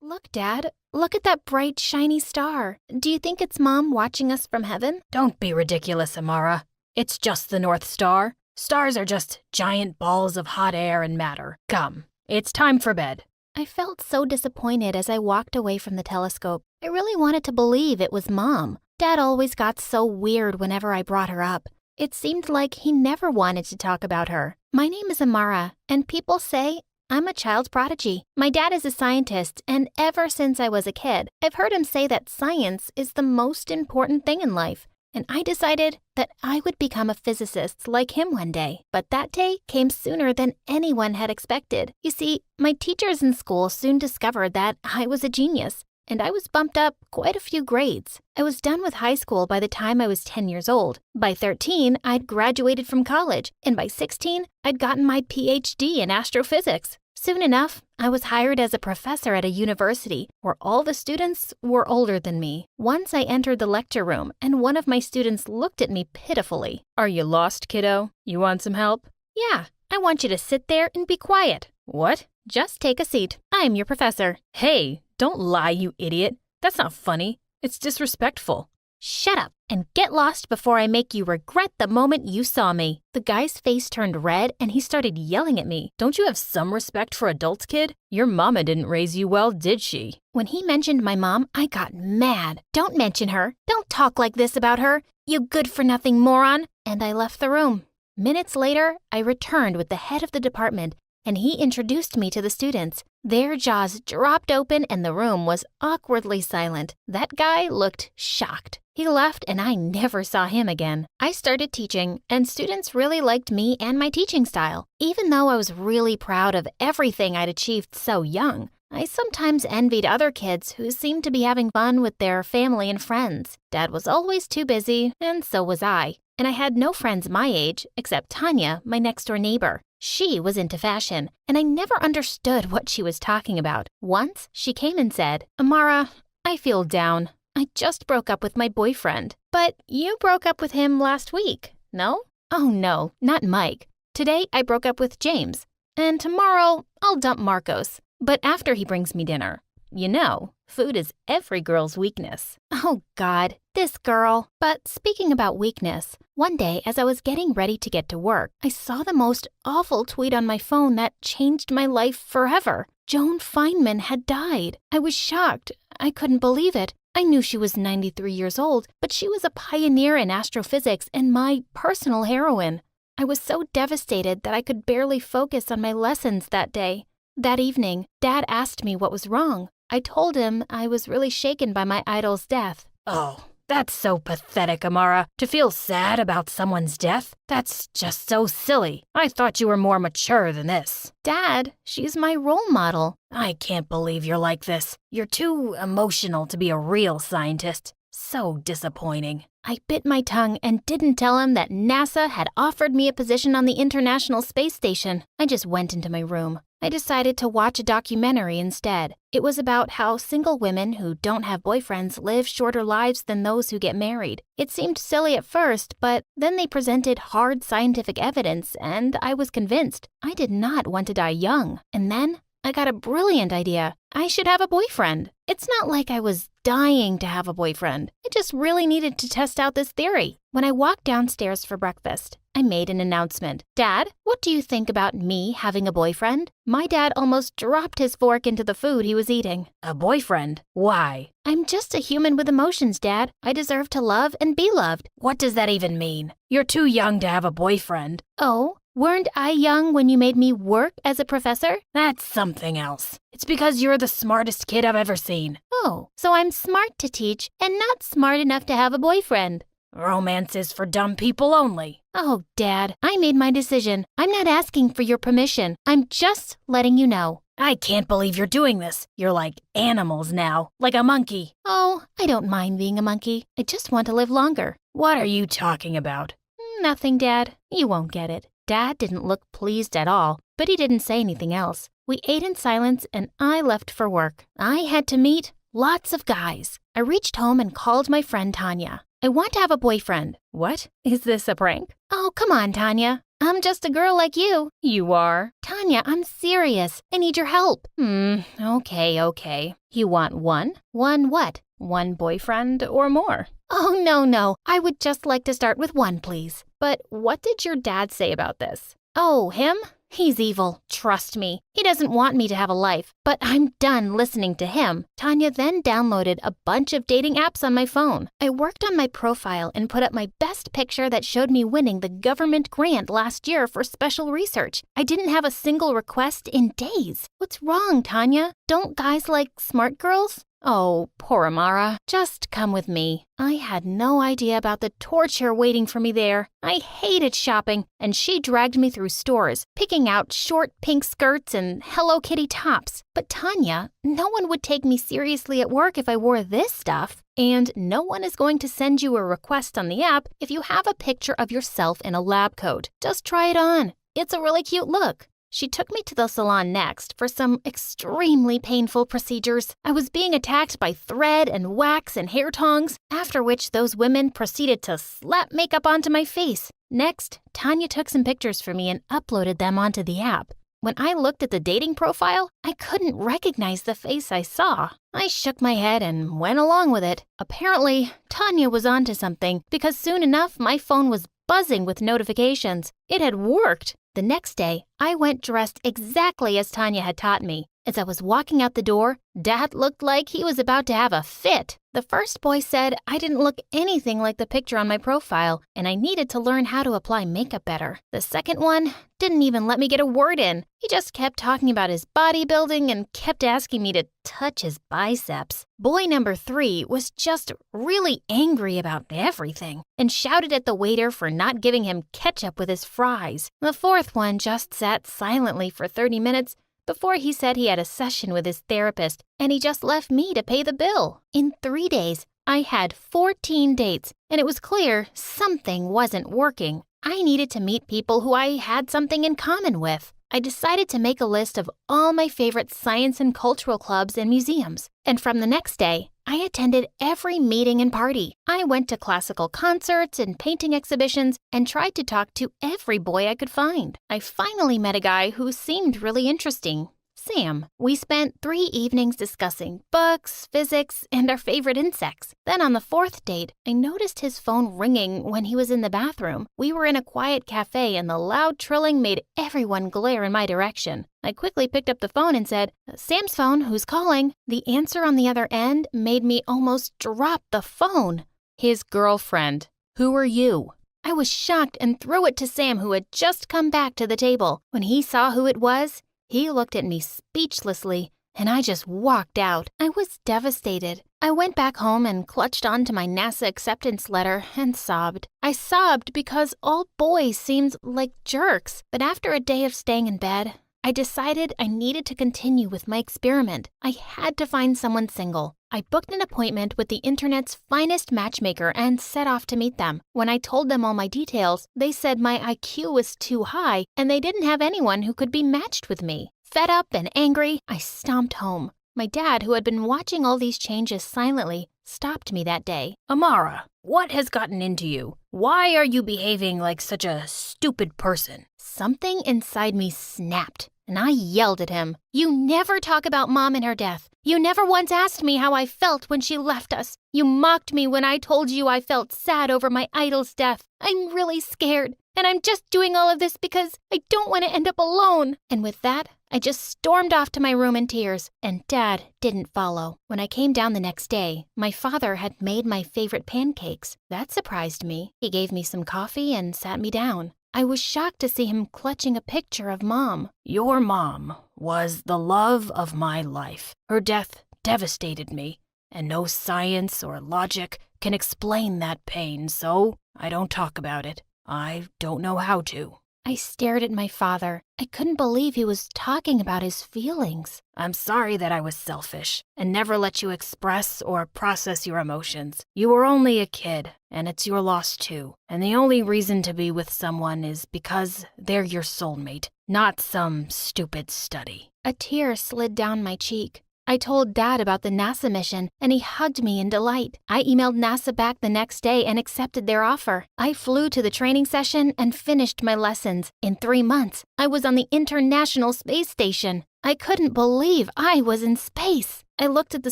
Look, Dad. Look at that bright, shiny star. Do you think it's Mom watching us from heaven? Don't be ridiculous, Amara. It's just the North Star. Stars are just giant balls of hot air and matter. Come, it's time for bed. I felt so disappointed as I walked away from the telescope. I really wanted to believe it was Mom. Dad always got so weird whenever I brought her up. It seemed like he never wanted to talk about her. My name is Amara, and people say I'm a child prodigy. My dad is a scientist, and ever since I was a kid, I've heard him say that science is the most important thing in life. And I decided that I would become a physicist like him one day. But that day came sooner than anyone had expected. You see, my teachers in school soon discovered that I was a genius, and I was bumped up quite a few grades. I was done with high school by the time I was 10 years old. By 13, I'd graduated from college, and by 16, I'd gotten my PhD in astrophysics. Soon enough, I was hired as a professor at a university where all the students were older than me. Once I entered the lecture room, and one of my students looked at me pitifully. Are you lost, kiddo? You want some help? Yeah, I want you to sit there and be quiet. What? Just take a seat. I'm your professor. Hey, don't lie, you idiot. That's not funny. It's disrespectful. Shut up and get lost before I make you regret the moment you saw me. The guy's face turned red and he started yelling at me. Don't you have some respect for adults, kid? Your mama didn't raise you well, did she? When he mentioned my mom, I got mad. Don't mention her. Don't talk like this about her, you good-for-nothing moron. And I left the room. Minutes later, I returned with the head of the department, and he introduced me to the students. Their jaws dropped open and the room was awkwardly silent. That guy looked shocked. He left and I never saw him again. I started teaching, and students really liked me and my teaching style. Even though I was really proud of everything I'd achieved so young, I sometimes envied other kids who seemed to be having fun with their family and friends. Dad was always too busy, and so was I. And I had no friends my age, except Tanya, my next-door neighbor. She was into fashion, and I never understood what she was talking about. Once, she came and said, "Amara, I feel down. I just broke up with my boyfriend." "But you broke up with him last week, no?" "Oh no, not Mike. Today I broke up with James, and tomorrow I'll dump Marcos. But after he brings me dinner. You know, food is every girl's weakness." Oh God, this girl. But speaking about weakness, one day as I was getting ready to get to work, I saw the most awful tweet on my phone that changed my life forever. Joan Feynman had died. I was shocked. I couldn't believe it. I knew she was 93 years old, but she was a pioneer in astrophysics and my personal heroine. I was so devastated that I could barely focus on my lessons that day. That evening, Dad asked me what was wrong. I told him I was really shaken by my idol's death. Oh, that's so pathetic, Amara. To feel sad about someone's death? That's just so silly. I thought you were more mature than this. Dad, she's my role model. I can't believe you're like this. You're too emotional to be a real scientist. So disappointing. I bit my tongue and didn't tell him that NASA had offered me a position on the International Space Station. I just went into my room. I decided to watch a documentary instead. It was about how single women who don't have boyfriends live shorter lives than those who get married. It seemed silly at first, but then they presented hard scientific evidence, and I was convinced. I did not want to die young. And then I got a brilliant idea. I should have a boyfriend. It's not like I was dying to have a boyfriend. I just really needed to test out this theory. When I walked downstairs for breakfast, I made an announcement. "Dad, what do you think about me having a boyfriend?" My dad almost dropped his fork into the food he was eating. A boyfriend? Why? "I'm just a human with emotions, Dad. I deserve to love and be loved." What does that even mean? You're too young to have a boyfriend. Oh? Weren't I young when you made me work as a professor? That's something else. It's because you're the smartest kid I've ever seen. Oh, so I'm smart to teach and not smart enough to have a boyfriend. Romance is for dumb people only. Oh, Dad, I made my decision. I'm not asking for your permission. I'm just letting you know. I can't believe you're doing this. You're like animals now, like a monkey. Oh, I don't mind being a monkey. I just want to live longer. What are you talking about? Nothing, Dad. You won't get it. Dad didn't look pleased at all, but he didn't say anything else. We ate in silence and I left for work. I had to meet lots of guys. I reached home and called my friend Tanya. "I want to have a boyfriend." What? Is this a prank? "Oh, come on, Tanya. I'm just a girl like you." You are? "Tanya, I'm serious. I need your help." Okay. You want one? One what? One boyfriend or more? Oh, no. I would just like to start with one, please. But what did your dad say about this? Oh, him? He's evil. Trust me. He doesn't want me to have a life, but I'm done listening to him. Tanya then downloaded a bunch of dating apps on my phone. I worked on my profile and put up my best picture that showed me winning the government grant last year for special research. I didn't have a single request in days. What's wrong, Tanya? Don't guys like smart girls? Oh, poor Amara. Just come with me. I had no idea about the torture waiting for me there. I hated shopping, and she dragged me through stores, picking out short pink skirts and Hello Kitty tops. But Tanya, no one would take me seriously at work if I wore this stuff. And no one is going to send you a request on the app if you have a picture of yourself in a lab coat. Just try it on. It's a really cute look. She took me to the salon next for some extremely painful procedures. I was being attacked by thread and wax and hair tongs, after which those women proceeded to slap makeup onto my face. Next, Tanya took some pictures for me and uploaded them onto the app. When I looked at the dating profile, I couldn't recognize the face I saw. I shook my head and went along with it. Apparently, Tanya was onto something because soon enough my phone was buzzing with notifications. It had worked. The next day, I went dressed exactly as Tanya had taught me. As I was walking out the door, Dad looked like he was about to have a fit. The first boy said I didn't look anything like the picture on my profile, and I needed to learn how to apply makeup better. The second one didn't even let me get a word in. He just kept talking about his bodybuilding and kept asking me to touch his biceps. Boy number 3 was just really angry about everything and shouted at the waiter for not giving him ketchup with his fries. The fourth one just sat silently for 30 minutes before he said he had a session with his therapist and he just left me to pay the bill. In 3 days, I had 14 dates, and it was clear something wasn't working. I needed to meet people who I had something in common with. I decided to make a list of all my favorite science and cultural clubs and museums. And from the next day, I attended every meeting and party. I went to classical concerts and painting exhibitions and tried to talk to every boy I could find. I finally met a guy who seemed really interesting. Sam. We spent 3 evenings discussing books, physics, and our favorite insects. Then on the 4th date, I noticed his phone ringing when he was in the bathroom. We were in a quiet cafe and the loud trilling made everyone glare in my direction. I quickly picked up the phone and said, "Sam's phone, who's calling?" The answer on the other end made me almost drop the phone. His girlfriend. Who are you? I was shocked and threw it to Sam, who had just come back to the table. When he saw who it was, he looked at me speechlessly, and I just walked out. I was devastated. I went back home and clutched onto my NASA acceptance letter and sobbed. I sobbed because all boys seemed like jerks. But after a day of staying in bed, I decided I needed to continue with my experiment. I had to find someone single. I booked an appointment with the internet's finest matchmaker and set off to meet them. When I told them all my details, they said my IQ was too high and they didn't have anyone who could be matched with me. Fed up and angry, I stomped home. My dad, who had been watching all these changes silently, stopped me that day. Amara, what has gotten into you? Why are you behaving like such a stupid person? Something inside me snapped, and I yelled at him. You never talk about Mom and her death. You never once asked me how I felt when she left us. You mocked me when I told you I felt sad over my idol's death. I'm really scared, and I'm just doing all of this because I don't want to end up alone. And with that, I just stormed off to my room in tears, and Dad didn't follow. When I came down the next day, my father had made my favorite pancakes. That surprised me. He gave me some coffee and sat me down. I was shocked to see him clutching a picture of Mom. Your mom was the love of my life. Her death devastated me, and no science or logic can explain that pain, so I don't talk about it. I don't know how to. I stared at my father. I couldn't believe he was talking about his feelings. I'm sorry that I was selfish and never let you express or process your emotions. You were only a kid, and it's your loss too. And the only reason to be with someone is because they're your soulmate, not some stupid study. A tear slid down my cheek. I told Dad about the NASA mission, and he hugged me in delight. I emailed NASA back the next day and accepted their offer. I flew to the training session and finished my lessons. In 3 months, I was on the International Space Station. I couldn't believe I was in space. I looked at the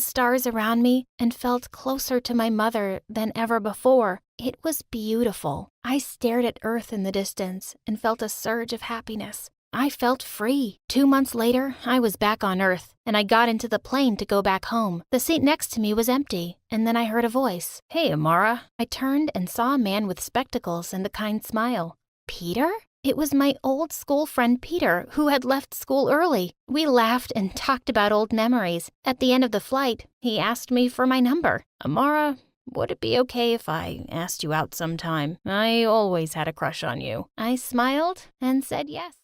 stars around me and felt closer to my mother than ever before. It was beautiful. I stared at Earth in the distance and felt a surge of happiness. I felt free. 2 months later, I was back on Earth, and I got into the plane to go back home. The seat next to me was empty, and then I heard a voice. Hey, Amara. I turned and saw a man with spectacles and a kind smile. Peter? It was my old school friend Peter, who had left school early. We laughed and talked about old memories. At the end of the flight, he asked me for my number. Amara, would it be okay if I asked you out sometime? I always had a crush on you. I smiled and said yes.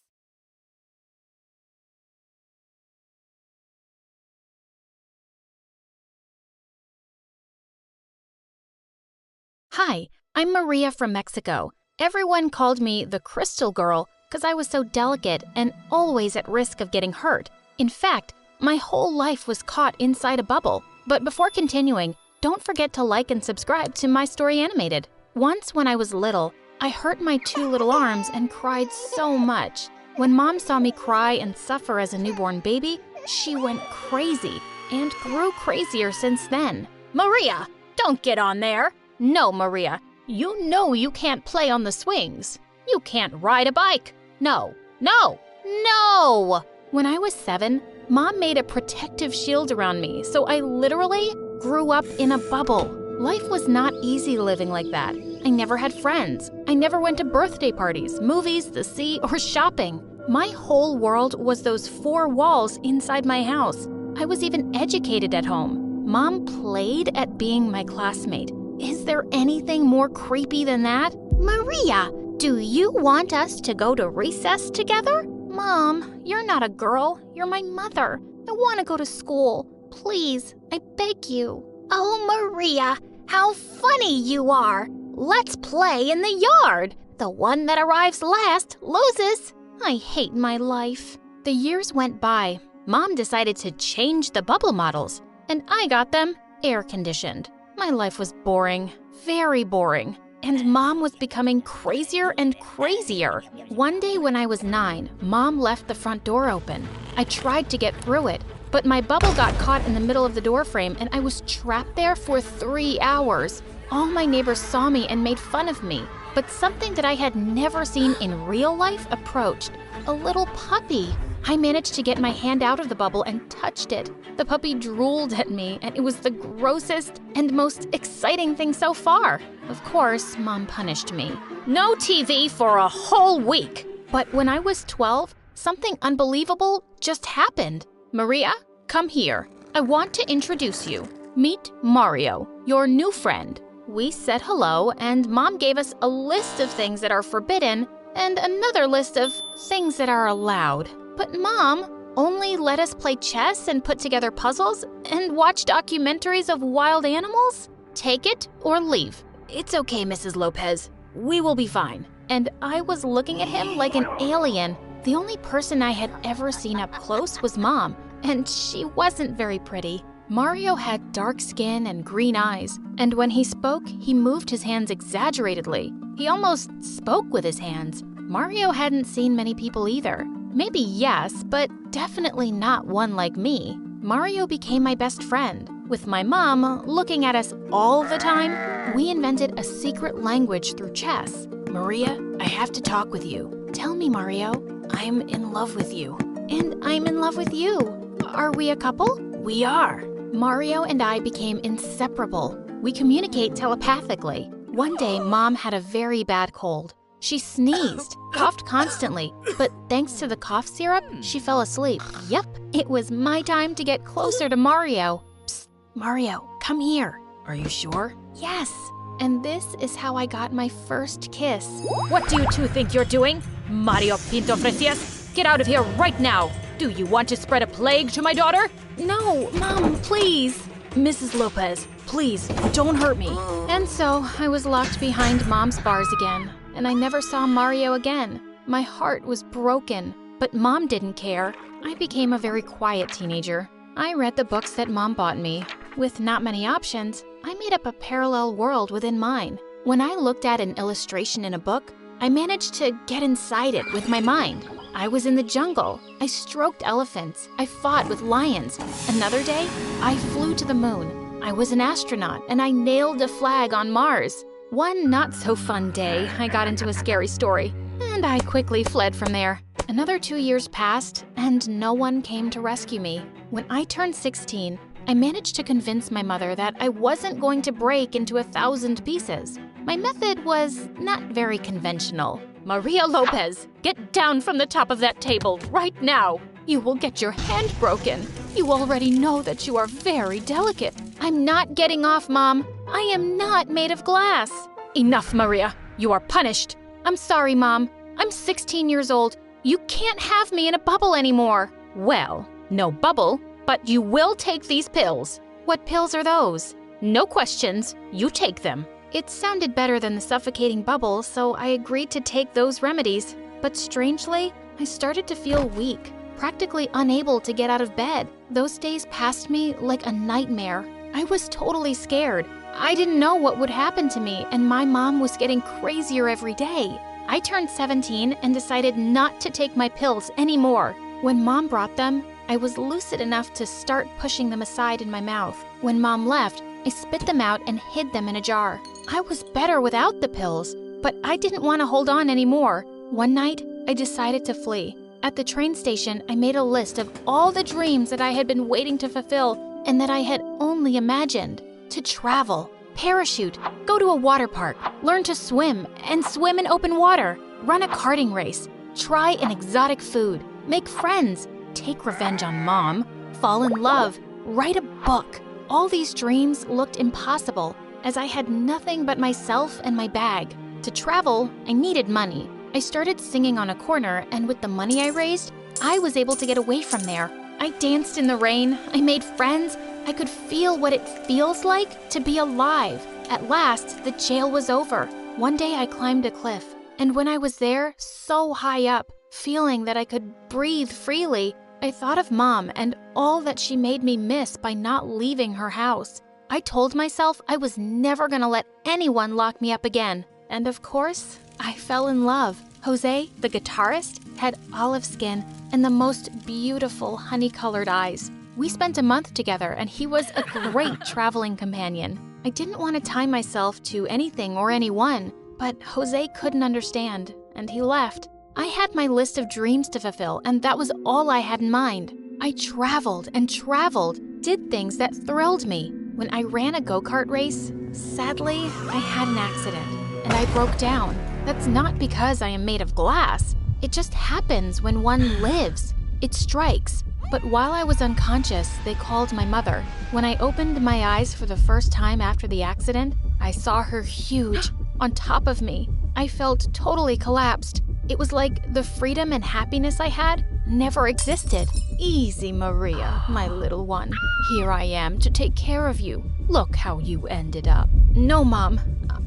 Hi, I'm Maria from Mexico. Everyone called me the Crystal Girl because I was so delicate and always at risk of getting hurt. In fact, my whole life was caught inside a bubble. But before continuing, don't forget to like and subscribe to My Story Animated. Once when I was little, I hurt my 2 little arms and cried so much. When Mom saw me cry and suffer as a newborn baby, she went crazy and grew crazier since then. Maria, don't get on there! No, Maria, you know you can't play on the swings. You can't ride a bike. No, no, no! When I was 7, Mom made a protective shield around me, so I literally grew up in a bubble. Life was not easy living like that. I never had friends. I never went to birthday parties, movies, the sea, or shopping. My whole world was those 4 walls inside my house. I was even educated at home. Mom played at being my classmate. Is there anything more creepy than that? Maria, do you want us to go to recess together? Mom, you're not a girl. You're my mother. I want to go to school. Please, I beg you. Oh, Maria, how funny you are. Let's play in the yard. The one that arrives last loses. I hate my life. The years went by. Mom decided to change the bubble models, and I got them air-conditioned. My life was boring, very boring, and Mom was becoming crazier and crazier. One day when I was 9, Mom left the front door open. I tried to get through it, but my bubble got caught in the middle of the door frame and I was trapped there for 3 hours. All my neighbors saw me and made fun of me, but something that I had never seen in real life approached. A little puppy. I managed to get my hand out of the bubble and touched it. The puppy drooled at me, and it was the grossest and most exciting thing so far. Of course, Mom punished me. No TV for a whole week! But when I was 12, something unbelievable just happened. Maria, come here. I want to introduce you. Meet Mario, your new friend. We said hello, and Mom gave us a list of things that are forbidden and another list of things that are allowed. But Mom only let us play chess and put together puzzles and watch documentaries of wild animals? Take it or leave. It's okay, Mrs. Lopez. We will be fine. And I was looking at him like an alien. The only person I had ever seen up close was Mom, and she wasn't very pretty. Mario had dark skin and green eyes, and when he spoke, he moved his hands exaggeratedly. He almost spoke with his hands. Mario hadn't seen many people either. Maybe yes, but definitely not one like me. Mario became my best friend. With my mom looking at us all the time, we invented a secret language through chess. Maria, I have to talk with you. Tell me, Mario, I'm in love with you. And I'm in love with you. Are we a couple? We are. Mario and I became inseparable. We communicate telepathically. One day, Mom had a very bad cold. She sneezed, coughed constantly, but thanks to the cough syrup, she fell asleep. Yep, it was my time to get closer to Mario. Psst, Mario, come here. Are you sure? Yes. And this is how I got my first kiss. What do you two think you're doing? Mario Pinto Fresias, get out of here right now. Do you want to spread a plague to my daughter? No, Mom, please. Mrs. Lopez, please, don't hurt me. And so I was locked behind Mom's bars again. And I never saw Mario again. My heart was broken, but Mom didn't care. I became a very quiet teenager. I read the books that Mom bought me. With not many options, I made up a parallel world within mine. When I looked at an illustration in a book, I managed to get inside it with my mind. I was in the jungle. I stroked elephants. I fought with lions. Another day, I flew to the moon. I was an astronaut and I nailed a flag on Mars. One not-so-fun day, I got into a scary story, and I quickly fled from there. Another 2 years passed, and no one came to rescue me. When I turned 16, I managed to convince my mother that I wasn't going to break into 1,000 pieces. My method was not very conventional. Maria Lopez, get down from the top of that table right now. You will get your hand broken. You already know that you are very delicate. I'm not getting off, Mom. I am not made of glass. Enough, Maria. You are punished. I'm sorry, Mom. I'm 16 years old. You can't have me in a bubble anymore. Well, no bubble, but you will take these pills. What pills are those? No questions. You take them. It sounded better than the suffocating bubble, so I agreed to take those remedies. But strangely, I started to feel weak, practically unable to get out of bed. Those days passed me like a nightmare. I was totally scared. I didn't know what would happen to me, and my mom was getting crazier every day. I turned 17 and decided not to take my pills anymore. When Mom brought them, I was lucid enough to start pushing them aside in my mouth. When Mom left, I spit them out and hid them in a jar. I was better without the pills, but I didn't want to hold on anymore. One night, I decided to flee. At the train station, I made a list of all the dreams that I had been waiting to fulfill and that I had only imagined. To travel, parachute, go to a water park, learn to swim and swim in open water, run a karting race, try an exotic food, make friends, take revenge on Mom, fall in love, write a book. All these dreams looked impossible as I had nothing but myself and my bag. To travel, I needed money. I started singing on a corner, and with the money I raised, I was able to get away from there. I danced in the rain, I made friends, I could feel what it feels like to be alive. At last, the jail was over. One day I climbed a cliff, and when I was there, so high up, feeling that I could breathe freely, I thought of Mom and all that she made me miss by not leaving her house. I told myself I was never gonna let anyone lock me up again. And of course, I fell in love. Jose, the guitarist, had olive skin and the most beautiful honey-colored eyes. We spent a month together and he was a great traveling companion. I didn't want to tie myself to anything or anyone, but Jose couldn't understand, and he left. I had my list of dreams to fulfill, and that was all I had in mind. I traveled and traveled, did things that thrilled me. When I ran a go-kart race, sadly, I had an accident, and I broke down. That's not because I am made of glass. It just happens when one lives. It strikes. But while I was unconscious, they called my mother. When I opened my eyes for the first time after the accident, I saw her huge, on top of me. I felt totally collapsed. It was like the freedom and happiness I had never existed. Easy, Maria, my little one. Here I am to take care of you. Look how you ended up. No, Mom.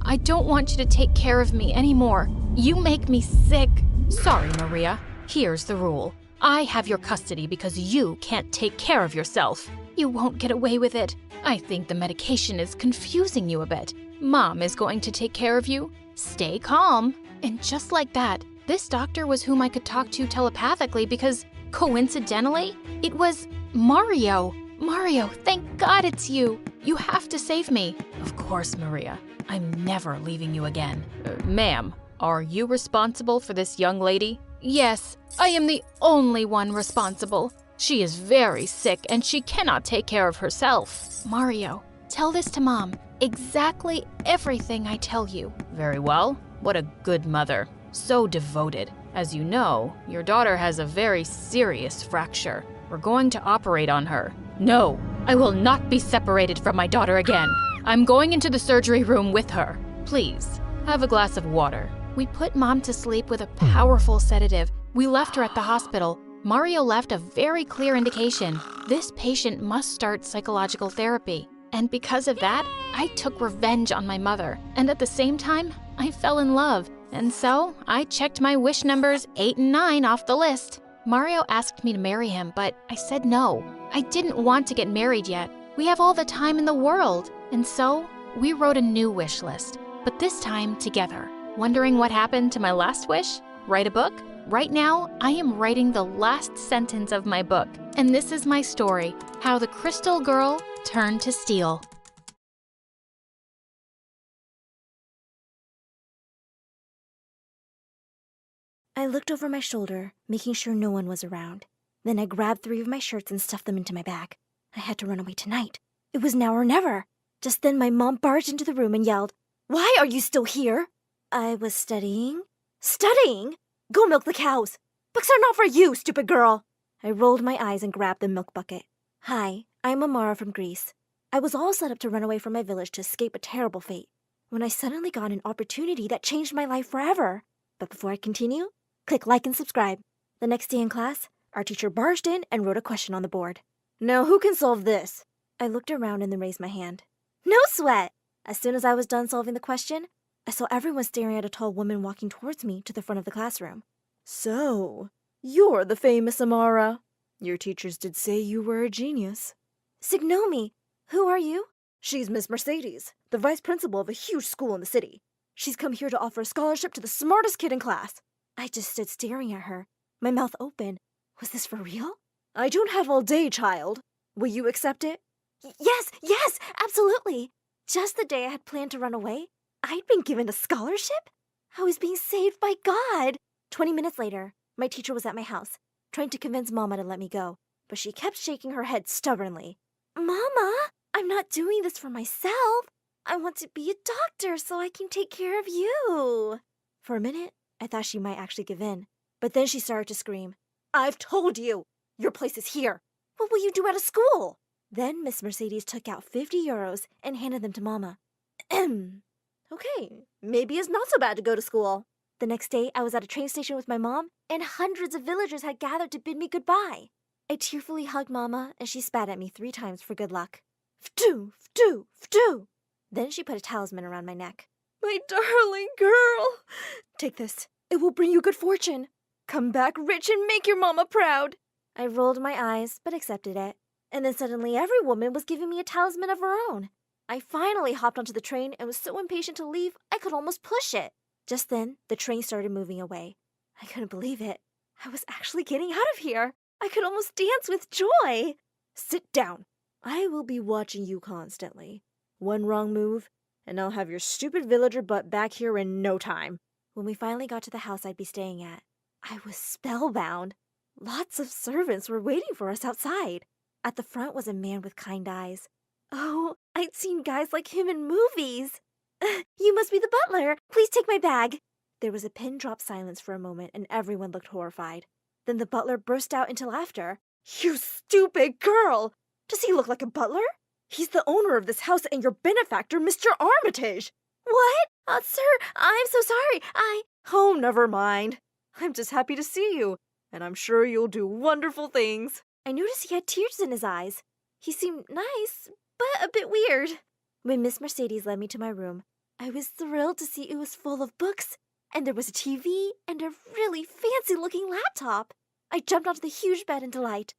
I don't want you to take care of me anymore. You make me sick. Sorry, Maria. Here's the rule. I have your custody because you can't take care of yourself. You won't get away with it. I think the medication is confusing you a bit. Mom is going to take care of you. Stay calm. And just like that, this doctor was whom I could talk to telepathically because, coincidentally, it was Mario. Mario, thank God it's you. You have to save me. Of course, Maria. I'm never leaving you again. Ma'am, are you responsible for this young lady? Yes, I am the only one responsible. She is very sick and she cannot take care of herself. Mario, tell this to Mom. Exactly everything I tell you. Very well. What a good mother. So devoted. As you know, your daughter has a very serious fracture. We're going to operate on her. No, I will not be separated from my daughter again. I'm going into the surgery room with her. Please, have a glass of water. We put Mom to sleep with a powerful sedative. We left her at the hospital. Mario left a very clear indication. This patient must start psychological therapy. And because of that, I took revenge on my mother. And at the same time, I fell in love. And so, I checked my wish numbers 8 and 9 off the list. Mario asked me to marry him, but I said no. I didn't want to get married yet. We have all the time in the world. And so, we wrote a new wish list, but this time together. Wondering what happened to my last wish? Write a book? Right now, I am writing the last sentence of my book, and this is my story, how the crystal girl turned to steel. I looked over my shoulder, making sure no one was around. Then I grabbed 3 of my shirts and stuffed them into my bag. I had to run away tonight. It was now or never. Just then my mom barged into the room and yelled, "Why are you still here?" I was studying. Studying? Go milk the cows. Books are not for you, stupid girl. I rolled my eyes and grabbed the milk bucket. Hi, I'm Amara from Greece. I was all set up to run away from my village to escape a terrible fate, when I suddenly got an opportunity that changed my life forever. But before I continue, click like and subscribe. The next day in class, our teacher barged in and wrote a question on the board. Now who can solve this? I looked around and then raised my hand. No sweat! As soon as I was done solving the question, I saw everyone staring at a tall woman walking towards me to the front of the classroom. So, you're the famous Amara. Your teachers did say you were a genius. Signomi, who are you? She's Miss Mercedes, the vice principal of a huge school in the city. She's come here to offer a scholarship to the smartest kid in class. I just stood staring at her, my mouth open. Was this for real? I don't have all day, child. Will you accept it? Yes, absolutely. Just the day I had planned to run away, I'd been given a scholarship? I was being saved by God. 20 minutes later, my teacher was at my house, trying to convince Mama to let me go, but she kept shaking her head stubbornly. Mama, I'm not doing this for myself. I want to be a doctor so I can take care of you. For a minute, I thought she might actually give in, but then she started to scream. I've told you! Your place is here. What will you do at a school? Then Miss Mercedes took out 50 euros and handed them to Mama. Okay, maybe it's not so bad to go to school. The next day, I was at a train station with my mom, and hundreds of villagers had gathered to bid me goodbye. I tearfully hugged Mama, and she spat at me 3 times for good luck. Ftoo, ftoo, ftoo. Then she put a talisman around my neck. My darling girl! Take this. It will bring you good fortune. Come back rich and make your mama proud. I rolled my eyes, but accepted it. And then suddenly every woman was giving me a talisman of her own. I finally hopped onto the train and was so impatient to leave, I could almost push it. Just then, the train started moving away. I couldn't believe it. I was actually getting out of here. I could almost dance with joy. Sit down. I will be watching you constantly. One wrong move, and I'll have your stupid villager butt back here in no time. When we finally got to the house I'd be staying at, I was spellbound. Lots of servants were waiting for us outside. At the front was a man with kind eyes. Oh, I'd seen guys like him in movies. You must be the butler. Please take my bag. There was a pin-drop silence for a moment, and everyone looked horrified. Then the butler burst out into laughter. You stupid girl! Does he look like a butler? He's the owner of this house and your benefactor, Mr. Armitage. What? Sir, I'm so sorry. Oh, never mind. I'm just happy to see you, and I'm sure you'll do wonderful things. I noticed he had tears in his eyes. He seemed nice, but a bit weird. When Miss Mercedes led me to my room, I was thrilled to see it was full of books, and there was a TV and a really fancy-looking laptop. I jumped onto the huge bed in delight.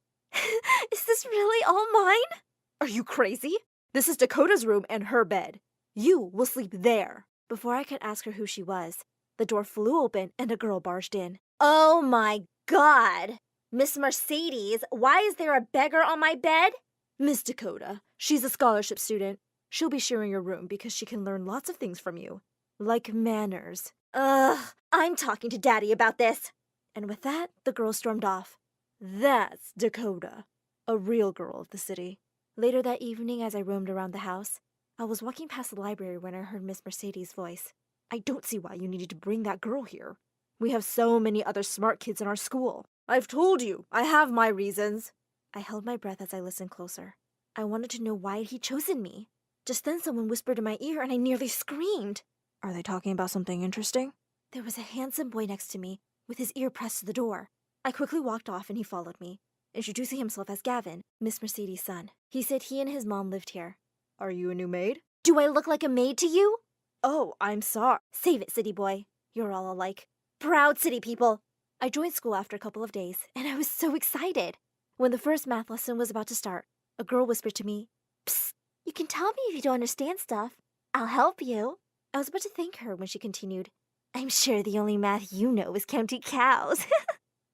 Is this really all mine? Are you crazy? This is Dakota's room and her bed. You will sleep there. Before I could ask her who she was, the door flew open and a girl barged in. Oh my God! Miss Mercedes, why is there a beggar on my bed? Miss Dakota. She's a scholarship student. She'll be sharing your room because she can learn lots of things from you. Like manners. I'm talking to Daddy about this. And with that, the girl stormed off. That's Dakota, a real girl of the city. Later that evening, as I roamed around the house, I was walking past the library when I heard Miss Mercedes' voice. I don't see why you needed to bring that girl here. We have so many other smart kids in our school. I've told you, I have my reasons. I held my breath as I listened closer. I wanted to know why he'd chosen me. Just then someone whispered in my ear and I nearly screamed. Are they talking about something interesting? There was a handsome boy next to me, with his ear pressed to the door. I quickly walked off and he followed me, introducing himself as Gavin, Miss Mercedes' son. He said he and his mom lived here. Are you a new maid? Do I look like a maid to you? Oh, I'm sorry. Save it, city boy. You're all alike. Proud city people. I joined school after a couple of days, and I was so excited. When the first math lesson was about to start, a girl whispered to me, Psst, you can tell me if you don't understand stuff. I'll help you. I was about to thank her when she continued, I'm sure the only math you know is counting cows.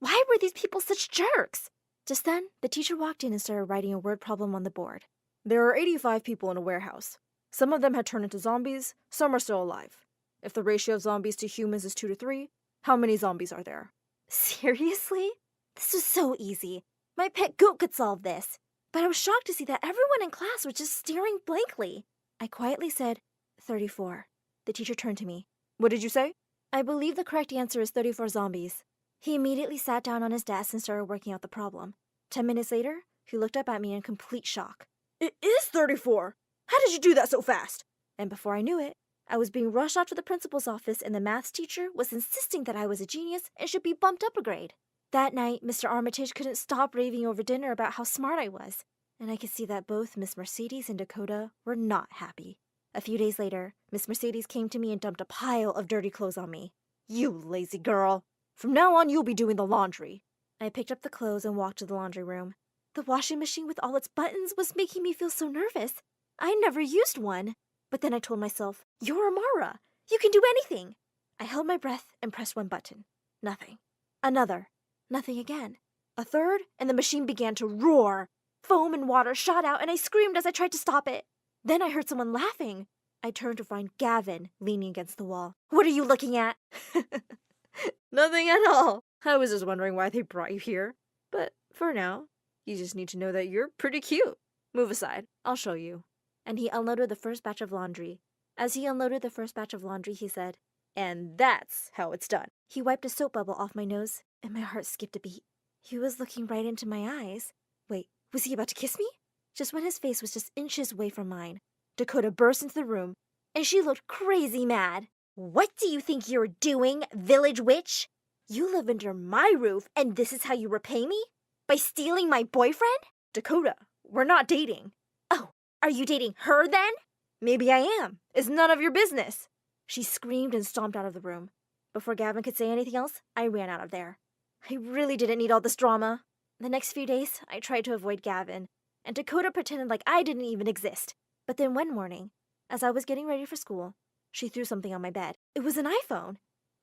Why were these people such jerks? Just then, the teacher walked in and started writing a word problem on the board. There are 85 people in a warehouse. Some of them had turned into zombies, some are still alive. If the ratio of zombies to humans is 2 to 3, how many zombies are there? Seriously? This was so easy. My pet goat could solve this. But I was shocked to see that everyone in class was just staring blankly. I quietly said, 34. The teacher turned to me. What did you say? I believe the correct answer is 34 zombies. He immediately sat down on his desk and started working out the problem. 10 minutes later, he looked up at me in complete shock. It is 34! How did you do that so fast? And before I knew it, I was being rushed off to the principal's office and the maths teacher was insisting that I was a genius and should be bumped up a grade. That night, Mr. Armitage couldn't stop raving over dinner about how smart I was, and I could see that both Miss Mercedes and Dakota were not happy. A few days later, Miss Mercedes came to me and dumped a pile of dirty clothes on me. You lazy girl. From now on, you'll be doing the laundry. I picked up the clothes and walked to the laundry room. The washing machine with all its buttons was making me feel so nervous. I never used one. But then I told myself, you're Amara. You can do anything. I held my breath and pressed one button. Nothing. Another. Nothing again. A third, and the machine began to roar. Foam and water shot out, and I screamed as I tried to stop it. Then I heard someone laughing. I turned to find Gavin leaning against the wall. What are you looking at? Nothing at all. I was just wondering why they brought you here. But for now, you just need to know that you're pretty cute. Move aside. I'll show you. And he unloaded the first batch of laundry. As he unloaded the first batch of laundry, he said, And that's how it's done. He wiped a soap bubble off my nose, and my heart skipped a beat. He was looking right into my eyes. Wait, was he about to kiss me? Just when his face was just inches away from mine, Dakota burst into the room, and she looked crazy mad. What do you think you're doing, village witch? You live under my roof, and this is how you repay me? By stealing my boyfriend? Dakota, we're not dating. Oh, are you dating her then? Maybe I am. It's none of your business. She screamed and stomped out of the room. Before Gavin could say anything else, I ran out of there. I really didn't need all this drama. The next few days, I tried to avoid Gavin, and Dakota pretended like I didn't even exist. But then one morning, as I was getting ready for school, she threw something on my bed. It was an iPhone.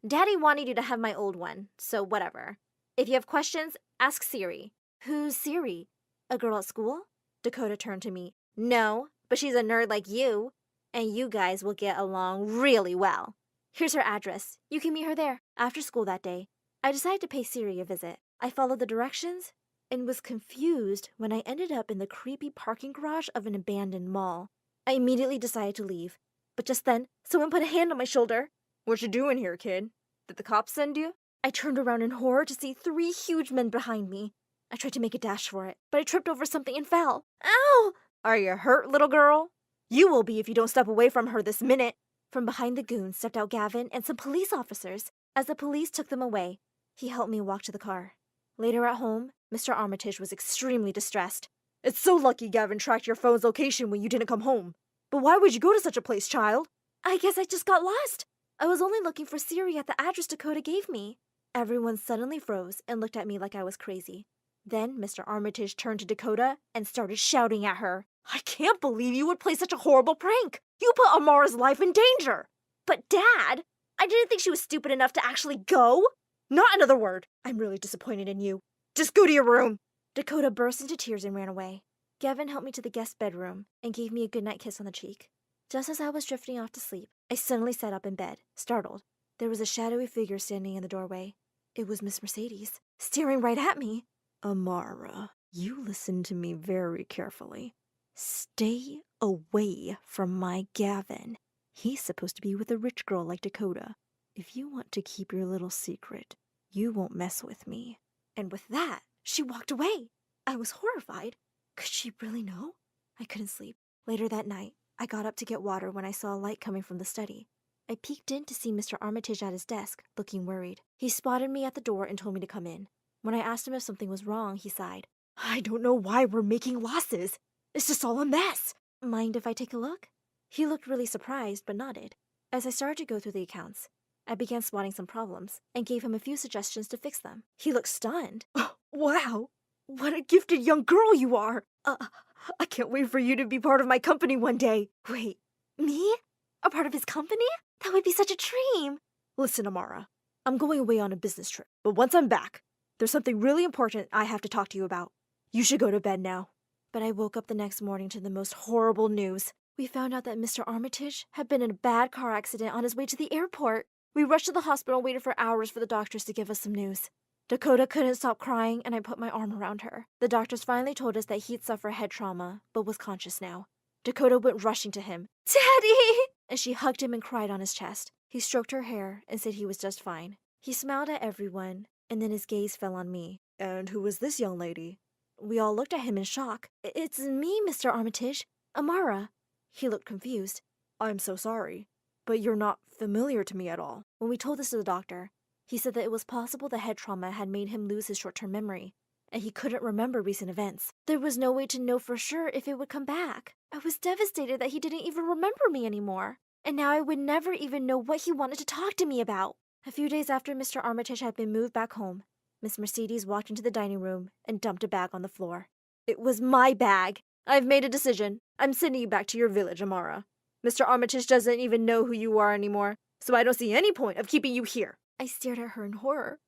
Daddy wanted you to have my old one, so whatever. If you have questions, ask Siri. Who's Siri? A girl at school? Dakota turned to me. No, but she's a nerd like you, and you guys will get along really well. Here's her address. You can meet her there. After school that day, I decided to pay Siri a visit. I followed the directions and was confused when I ended up in the creepy parking garage of an abandoned mall. I immediately decided to leave, but just then, someone put a hand on my shoulder. What you doing here, kid? Did the cops send you? I turned around in horror to see 3 huge men behind me. I tried to make a dash for it, but I tripped over something and fell. Ow! Are you hurt, little girl? You will be if you don't step away from her this minute. From behind the goons stepped out Gavin and some police officers. As the police took them away, he helped me walk to the car. Later at home, Mr. Armitage was extremely distressed. It's so lucky Gavin tracked your phone's location when you didn't come home. But why would you go to such a place, child? I guess I just got lost. I was only looking for Siri at the address Dakota gave me. Everyone suddenly froze and looked at me like I was crazy. Then Mr. Armitage turned to Dakota and started shouting at her. I can't believe you would play such a horrible prank. You put Amara's life in danger. But Dad, I didn't think she was stupid enough to actually go. Not another word. I'm really disappointed in you. Just go to your room. Dakota burst into tears and ran away. Gavin helped me to the guest bedroom and gave me a goodnight kiss on the cheek. Just as I was drifting off to sleep, I suddenly sat up in bed, startled. There was a shadowy figure standing in the doorway. It was Miss Mercedes, staring right at me. Amara, you listen to me very carefully. Stay away from my Gavin. He's supposed to be with a rich girl like Dakota. If you want to keep your little secret, you won't mess with me. And with that, she walked away. I was horrified. Could she really know? I couldn't sleep. Later that night, I got up to get water when I saw a light coming from the study. I peeked in to see Mr. Armitage at his desk, looking worried. He spotted me at the door and told me to come in. When I asked him if something was wrong, he sighed. I don't know why we're making losses. It's just all a mess. Mind if I take a look? He looked really surprised, but nodded. As I started to go through the accounts, I began spotting some problems and gave him a few suggestions to fix them. He looked stunned. Oh, wow, what a gifted young girl you are. I can't wait for you to be part of my company one day. Wait, me? A part of his company? That would be such a dream. Listen, Amara, I'm going away on a business trip, but once I'm back, there's something really important I have to talk to you about. You should go to bed now. But I woke up the next morning to the most horrible news. We found out that Mr. Armitage had been in a bad car accident on his way to the airport. We rushed to the hospital and waited for hours for the doctors to give us some news. Dakota couldn't stop crying, and I put my arm around her. The doctors finally told us that he'd suffered head trauma, but was conscious now. Dakota went rushing to him. Daddy! And she hugged him and cried on his chest. He stroked her hair and said he was just fine. He smiled at everyone, and then his gaze fell on me. And who is this young lady? We all looked at him in shock. It's me, Mr. Armitage. Amara. He looked confused. I'm so sorry, but you're not familiar to me at all. When we told this to the doctor, he said that it was possible the head trauma had made him lose his short-term memory, and he couldn't remember recent events. There was no way to know for sure if it would come back. I was devastated that he didn't even remember me anymore, and now I would never even know what he wanted to talk to me about. A few days after Mr. Armitage had been moved back home, Miss Mercedes walked into the dining room and dumped a bag on the floor. It was my bag. I've made a decision. I'm sending you back to your village, Amara. Mr. Armitage doesn't even know who you are anymore, so I don't see any point of keeping you here. I stared at her in horror.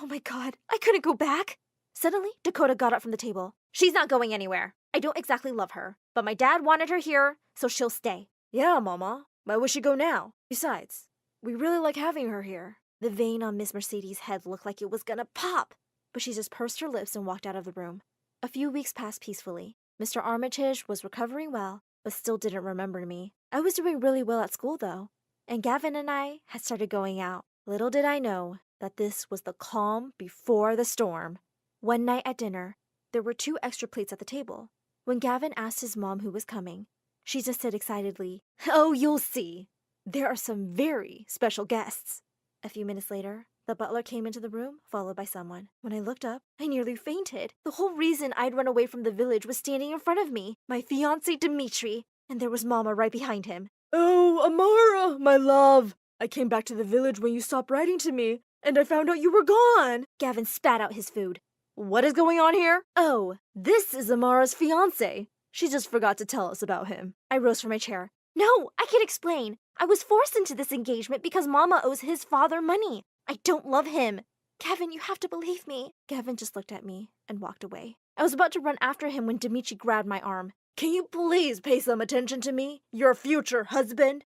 Oh my God, I couldn't go back. Suddenly, Dakota got up from the table. She's not going anywhere. I don't exactly love her, but my dad wanted her here, so she'll stay. Yeah, Mama. Why would she go now? Besides, we really like having her here. The vein on Miss Mercedes' head looked like it was gonna pop, but she just pursed her lips and walked out of the room. A few weeks passed peacefully. Mr. Armitage was recovering well, but still didn't remember me. I was doing really well at school, though, and Gavin and I had started going out. Little did I know that this was the calm before the storm. One night at dinner, there were 2 extra plates at the table. When Gavin asked his mom who was coming, she just said excitedly, "Oh, you'll see. There are some very special guests." A few minutes later, the butler came into the room, followed by someone. When I looked up, I nearly fainted. The whole reason I'd run away from the village was standing in front of me, my fiancé Dimitri, and there was Mama right behind him. "Oh, Amara, my love. I came back to the village when you stopped writing to me, and I found out you were gone." Gavin spat out his food. "What is going on here?" "Oh, this is Amara's fiancé. She just forgot to tell us about him." I rose from my chair. "No, I can explain. I was forced into this engagement because Mama owes his father money. I don't love him. Gavin, you have to believe me." Gavin just looked at me and walked away. I was about to run after him when Dimitri grabbed my arm. "Can you please pay some attention to me, your future husband?"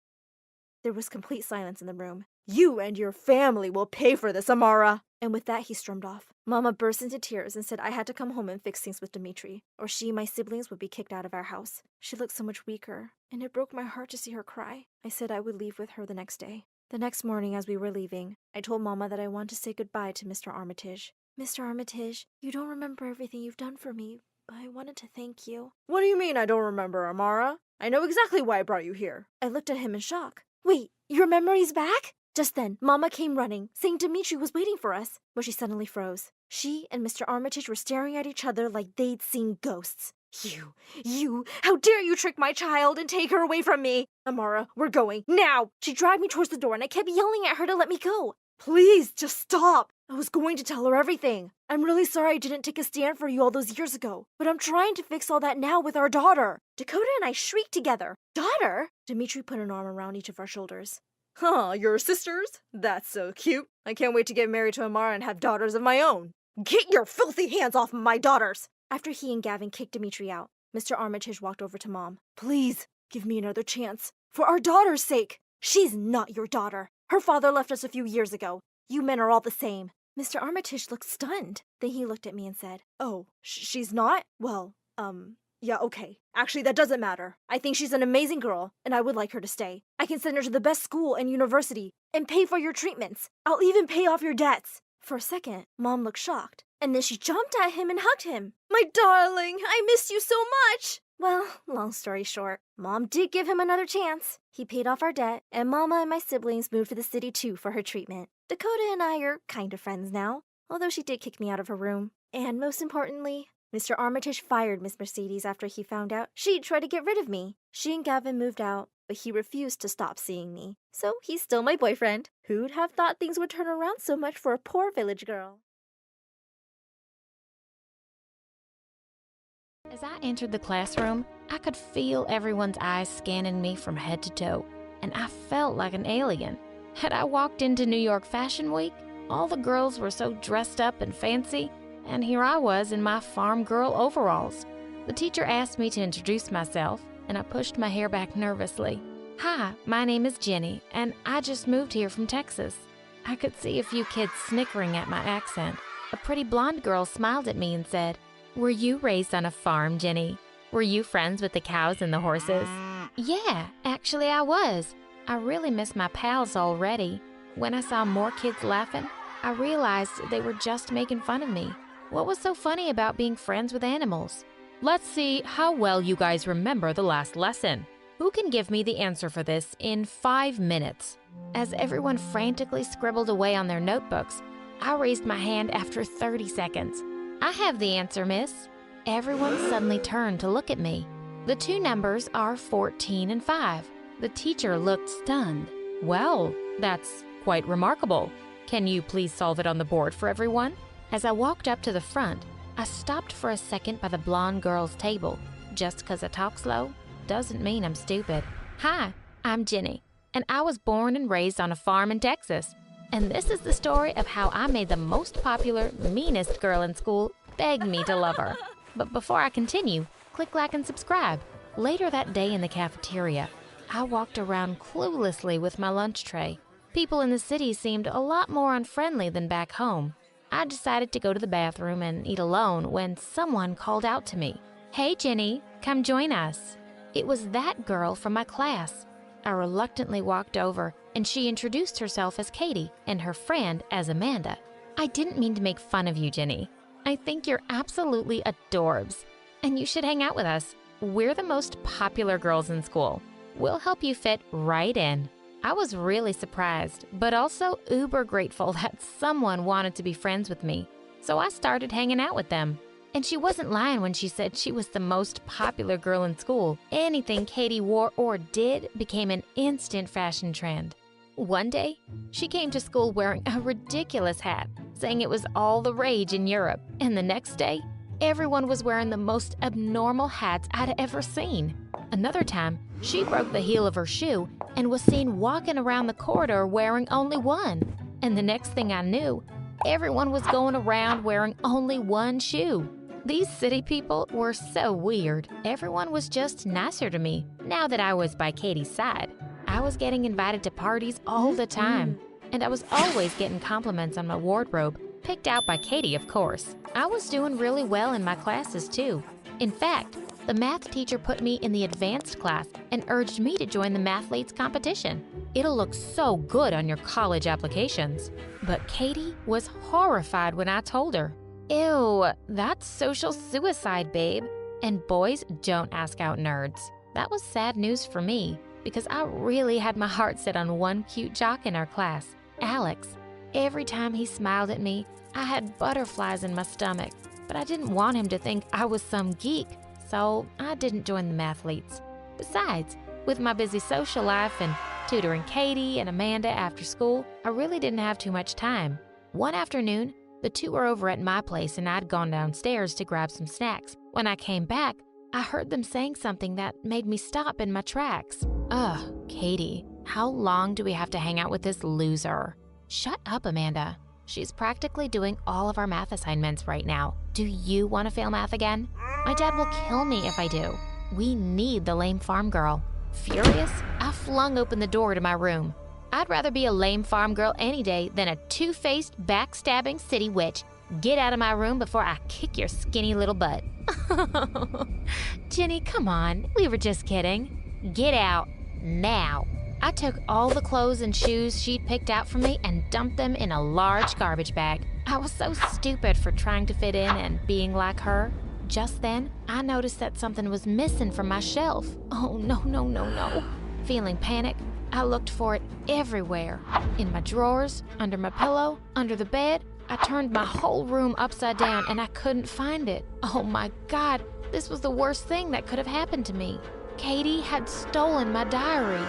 There was complete silence in the room. "You and your family will pay for this, Amara." And with that, he stormed off. Mama burst into tears and said I had to come home and fix things with Dimitri, or she and my siblings would be kicked out of our house. She looked so much weaker, and it broke my heart to see her cry. I said I would leave with her the next day. The next morning, as we were leaving, I told Mama that I wanted to say goodbye to Mr. Armitage. "Mr. Armitage, you don't remember everything you've done for me, but I wanted to thank you." "What do you mean I don't remember, Amara? I know exactly why I brought you here." I looked at him in shock. "Wait, your memory's back?" Just then, Mama came running, saying Dimitri was waiting for us, but she suddenly froze. She and Mr. Armitage were staring at each other like they'd seen ghosts. You, how dare you trick my child and take her away from me? Amara, we're going, now!" She dragged me towards the door and I kept yelling at her to let me go. "Please, just stop. I was going to tell her everything. I'm really sorry I didn't take a stand for you all those years ago, but I'm trying to fix all that now with our daughter." Dakota and I shrieked together. "Daughter?" Dimitri put an arm around each of our shoulders. "Huh, you're sisters? That's so cute. I can't wait to get married to Amara and have daughters of my own." "Get your filthy hands off my daughters!" After he and Gavin kicked Dimitri out, Mr. Armitage walked over to Mom. "Please, give me another chance. For our daughter's sake. She's not your daughter. Her father left us a few years ago. You men are all the same." Mr. Armitage looked stunned. Then he looked at me and said, "Oh, she's not? Well, yeah, okay. Actually, that doesn't matter. I think she's an amazing girl, and I would like her to stay. I can send her to the best school and university, and pay for your treatments. I'll even pay off your debts." For a second, Mom looked shocked, and then she jumped at him and hugged him. "My darling, I missed you so much." Well, long story short, Mom did give him another chance. He paid off our debt, and Mama and my siblings moved to the city too for her treatment. Dakota and I are kind of friends now, although she did kick me out of her room. And most importantly, Mr. Armitage fired Miss Mercedes after he found out she'd try to get rid of me. She and Gavin moved out, but he refused to stop seeing me. So he's still my boyfriend. Who'd have thought things would turn around so much for a poor village girl? As I entered the classroom, I could feel everyone's eyes scanning me from head to toe, and I felt like an alien. Had I walked into New York Fashion Week, all the girls were so dressed up and fancy, and here I was in my farm girl overalls. The teacher asked me to introduce myself, and I pushed my hair back nervously. "Hi, my name is Jenny, and I just moved here from Texas." I could see a few kids snickering at my accent. A pretty blonde girl smiled at me and said, "Were you raised on a farm, Jenny? Were you friends with the cows and the horses?" "Yeah, actually I was. I really miss my pals already. When I saw more kids laughing, I realized they were just making fun of me. What was so funny about being friends with animals? Let's see how well you guys remember the last lesson. Who can give me the answer for this in 5 minutes? As everyone frantically scribbled away on their notebooks, I raised my hand after 30 seconds. I have the answer, miss. Everyone suddenly turned to look at me. The two numbers are 14 and 5. The teacher looked stunned. Well, that's quite remarkable. Can you please solve it on the board for everyone? As I walked up to the front, I stopped for a second by the blonde girl's table. Just 'cause I talk slow doesn't mean I'm stupid. Hi, I'm Jenny, and I was born and raised on a farm in Texas. And this is the story of how I made the most popular, meanest girl in school beg me to love her. But before I continue, click like and subscribe. Later that day in the cafeteria, I walked around cluelessly with my lunch tray. People in the city seemed a lot more unfriendly than back home. I decided to go to the bathroom and eat alone when someone called out to me. Hey Jenny, come join us. It was that girl from my class. I reluctantly walked over and she introduced herself as Katie and her friend as Amanda. I didn't mean to make fun of you, Jenny. I think you're absolutely adorbs, and you should hang out with us. We're the most popular girls in school. We'll help you fit right in. I was really surprised, but also uber grateful that someone wanted to be friends with me. So I started hanging out with them. And she wasn't lying when she said she was the most popular girl in school. Anything Katie wore or did became an instant fashion trend. One day, she came to school wearing a ridiculous hat, saying it was all the rage in Europe. And the next day, everyone was wearing the most abnormal hats I'd ever seen. Another time, she broke the heel of her shoe and was seen walking around the corridor wearing only one. And the next thing I knew, everyone was going around wearing only one shoe. These city people were so weird. Everyone was just nicer to me now that I was by Katie's side. I was getting invited to parties all the time, and I was always getting compliments on my wardrobe, picked out by Katie, of course. I was doing really well in my classes too. In fact, the math teacher put me in the advanced class and urged me to join the Mathletes competition. It'll look so good on your college applications. But Katie was horrified when I told her. Ew, that's social suicide, babe. And boys don't ask out nerds. That was sad news for me because I really had my heart set on one cute jock in our class, Alex. Every time he smiled at me, I had butterflies in my stomach, but I didn't want him to think I was some geek, so I didn't join the Mathletes. Besides, with my busy social life and tutoring Katie and Amanda after school, I really didn't have too much time. One afternoon, the two were over at my place and I'd gone downstairs to grab some snacks. When I came back, I heard them saying something that made me stop in my tracks. Ugh, Katie, how long do we have to hang out with this loser? Shut up, Amanda. She's practically doing all of our math assignments right now. Do you want to fail math again? My dad will kill me if I do. We need the lame farm girl. Furious, I flung open the door to my room. I'd rather be a lame farm girl any day than a two-faced, backstabbing city witch. Get out of my room before I kick your skinny little butt. Jenny, come on. We were just kidding. Get out now. I took all the clothes and shoes she'd picked out for me and dumped them in a large garbage bag. I was so stupid for trying to fit in and being like her. Just then, I noticed that something was missing from my shelf. Oh, no. Feeling panic, I looked for it everywhere. In my drawers, under my pillow, under the bed. I turned my whole room upside down and I couldn't find it. Oh my God, this was the worst thing that could have happened to me. Katie had stolen my diary.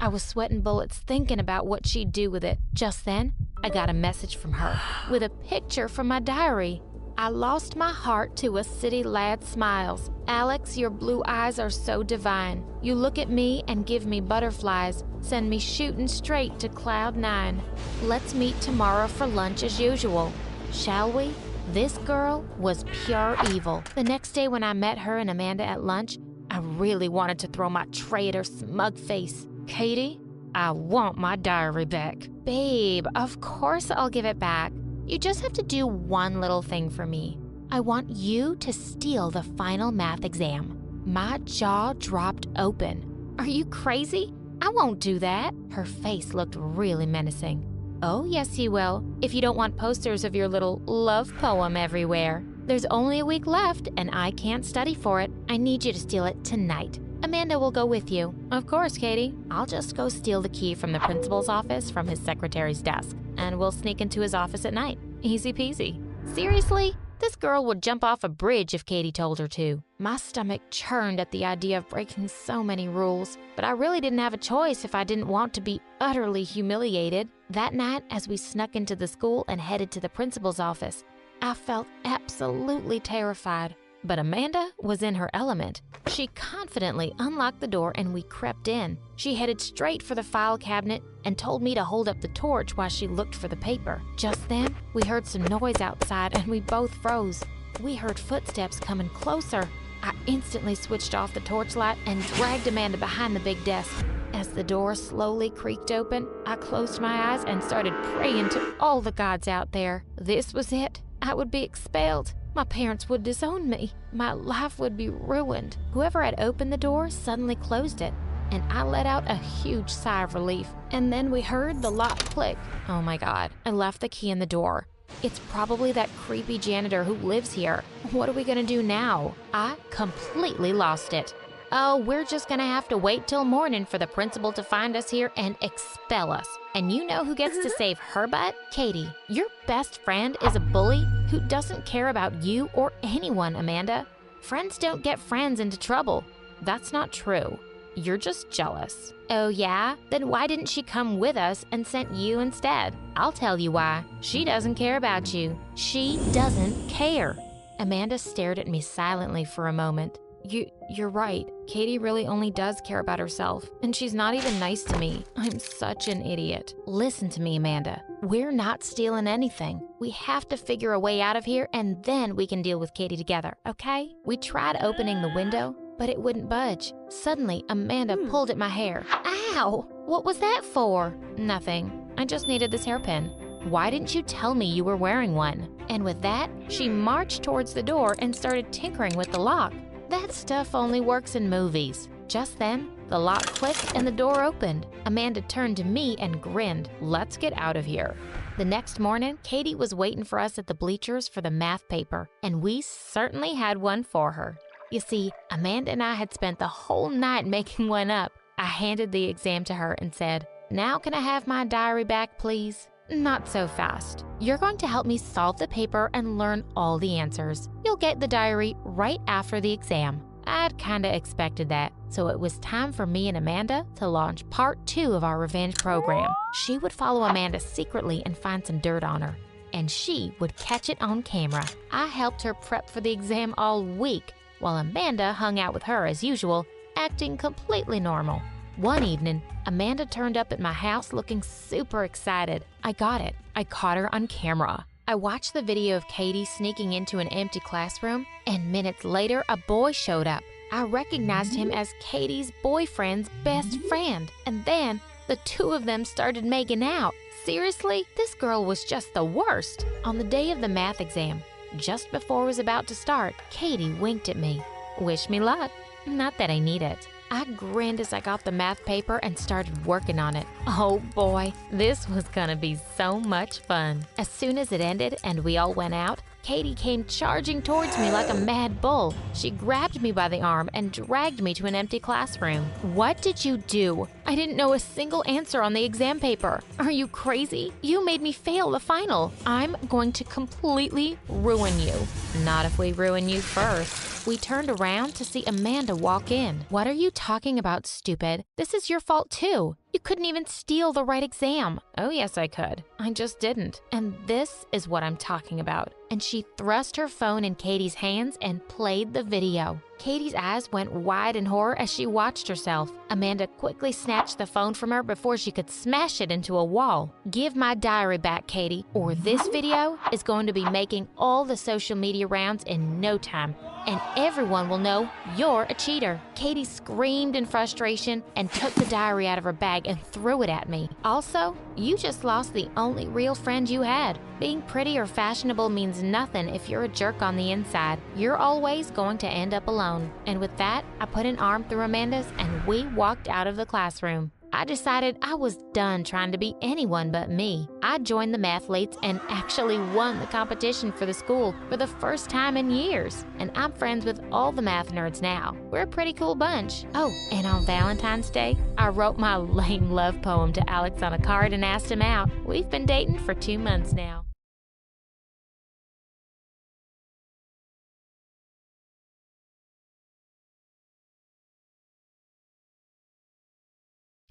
I was sweating bullets thinking about what she'd do with it. Just then, I got a message from her with a picture from my diary. I lost my heart to a city lad's smiles. Alex, your blue eyes are so divine. You look at me and give me butterflies, send me shooting straight to cloud 9. Let's meet tomorrow for lunch as usual. Shall we? This girl was pure evil. The next day when I met her and Amanda at lunch, I really wanted to throw my tray at her smug face. Katie, I want my diary back. Babe, of course I'll give it back. You just have to do one little thing for me. I want you to steal the final math exam. My jaw dropped open. Are you crazy? I won't do that. Her face looked really menacing. Oh, yes, you will, if you don't want posters of your little love poem everywhere. There's only a week left, and I can't study for it. I need you to steal it tonight. Amanda will go with you. Of course, Katie. I'll just go steal the key from the principal's office from his secretary's desk, and we'll sneak into his office at night. Easy peasy. Seriously? This girl would jump off a bridge if Katie told her to. My stomach churned at the idea of breaking so many rules, but I really didn't have a choice if I didn't want to be utterly humiliated. That night, as we snuck into the school and headed to the principal's office, I felt absolutely terrified. But Amanda was in her element. She confidently unlocked the door and we crept in. She headed straight for the file cabinet and told me to hold up the torch while she looked for the paper. Just then, we heard some noise outside and we both froze. We heard footsteps coming closer. I instantly switched off the torchlight and dragged Amanda behind the big desk. As the door slowly creaked open, I closed my eyes and started praying to all the gods out there. This was it. I would be expelled. My parents would disown me. My life would be ruined. Whoever had opened the door suddenly closed it, and I let out a huge sigh of relief. And then we heard the lock click. Oh my God, I left the key in the door. It's probably that creepy janitor who lives here. What are we gonna do now? I completely lost it. Oh, we're just gonna have to wait till morning for the principal to find us here and expel us. And you know who gets to save her butt? Katie. Your best friend is a bully who doesn't care about you or anyone, Amanda. Friends don't get friends into trouble. That's not true. You're just jealous. Oh yeah? Then why didn't she come with us and sent you instead? I'll tell you why. She doesn't care about you. She doesn't care. Amanda stared at me silently for a moment. You're right. Katie really only does care about herself, and she's not even nice to me. I'm such an idiot. Listen to me, Amanda. We're not stealing anything. We have to figure a way out of here, and then we can deal with Katie together, okay? We tried opening the window, but it wouldn't budge. Suddenly, Amanda pulled at my hair. Ow! What was that for? Nothing. I just needed this hairpin. Why didn't you tell me you were wearing one? And with that, she marched towards the door and started tinkering with the lock. That stuff only works in movies. Just then, the lock clicked and the door opened. Amanda turned to me and grinned. Let's get out of here. The next morning, Katie was waiting for us at the bleachers for the math paper, and we certainly had one for her. You see, Amanda and I had spent the whole night making one up. I handed the exam to her and said, "Now can I have my diary back, please?" Not so fast. You're going to help me solve the paper and learn all the answers. You'll get the diary right after the exam. I'd kinda expected that, so it was time for me and Amanda to launch part 2 of our revenge program. She would follow Amanda secretly and find some dirt on her, and she would catch it on camera. I helped her prep for the exam all week, while Amanda hung out with her as usual, acting completely normal. One evening, Amanda turned up at my house looking super excited. I got it. I caught her on camera. I watched the video of Katie sneaking into an empty classroom, and minutes later, a boy showed up. I recognized him as Katie's boyfriend's best friend, and then the two of them started making out. Seriously, this girl was just the worst. On the day of the math exam, just before it was about to start, Katie winked at me. Wish me luck. Not that I need it. I grinned as I got the math paper and started working on it. Oh boy, this was gonna be so much fun. As soon as it ended and we all went out, Katie came charging towards me like a mad bull. She grabbed me by the arm and dragged me to an empty classroom. What did you do? I didn't know a single answer on the exam paper. Are you crazy? You made me fail the final. I'm going to completely ruin you. Not if we ruin you first. We turned around to see Amanda walk in. What are you talking about, stupid? This is your fault too. You couldn't even steal the right exam. Oh yes, I could. I just didn't. And this is what I'm talking about. And she thrust her phone in Katie's hands and played the video. Katie's eyes went wide in horror as she watched herself. Amanda quickly snatched the phone from her before she could smash it into a wall. Give my diary back, Katie, or this video is going to be making all the social media rounds in no time, and everyone will know you're a cheater. Katie screamed in frustration and took the diary out of her bag and threw it at me. Also, you just lost the only real friend you had. Being pretty or fashionable means nothing if you're a jerk on the inside. You're always going to end up alone. And with that, I put an arm through Amanda's and we walked out of the classroom. I decided I was done trying to be anyone but me. I joined the mathletes and actually won the competition for the school for the first time in years. And I'm friends with all the math nerds now. We're a pretty cool bunch. Oh, and on Valentine's Day, I wrote my lame love poem to Alex on a card and asked him out. We've been dating for 2 months now.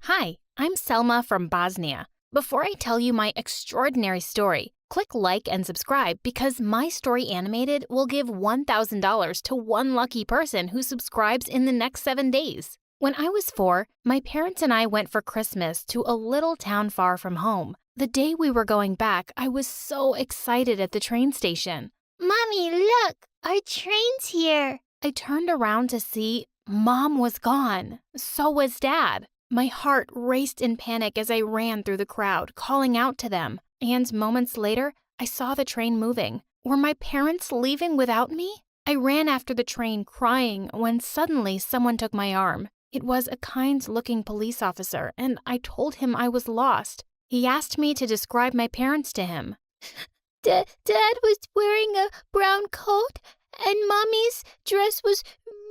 Hi, I'm Selma from Bosnia. Before I tell you my extraordinary story, click like and subscribe because my story animated will give $1,000 to one lucky person who subscribes in the next 7 days. When I was 4, my parents and I went for Christmas to a little town far from home. The day we were going back, I was so excited at the train station. Mommy, look, our train's here. I turned around to see Mom was gone. So was Dad. My heart raced in panic as I ran through the crowd, calling out to them. And moments later, I saw the train moving. Were my parents leaving without me? I ran after the train crying when suddenly someone took my arm. It was a kind-looking police officer, and I told him I was lost. He asked me to describe my parents to him. Dad was wearing a brown coat, and Mommy's dress was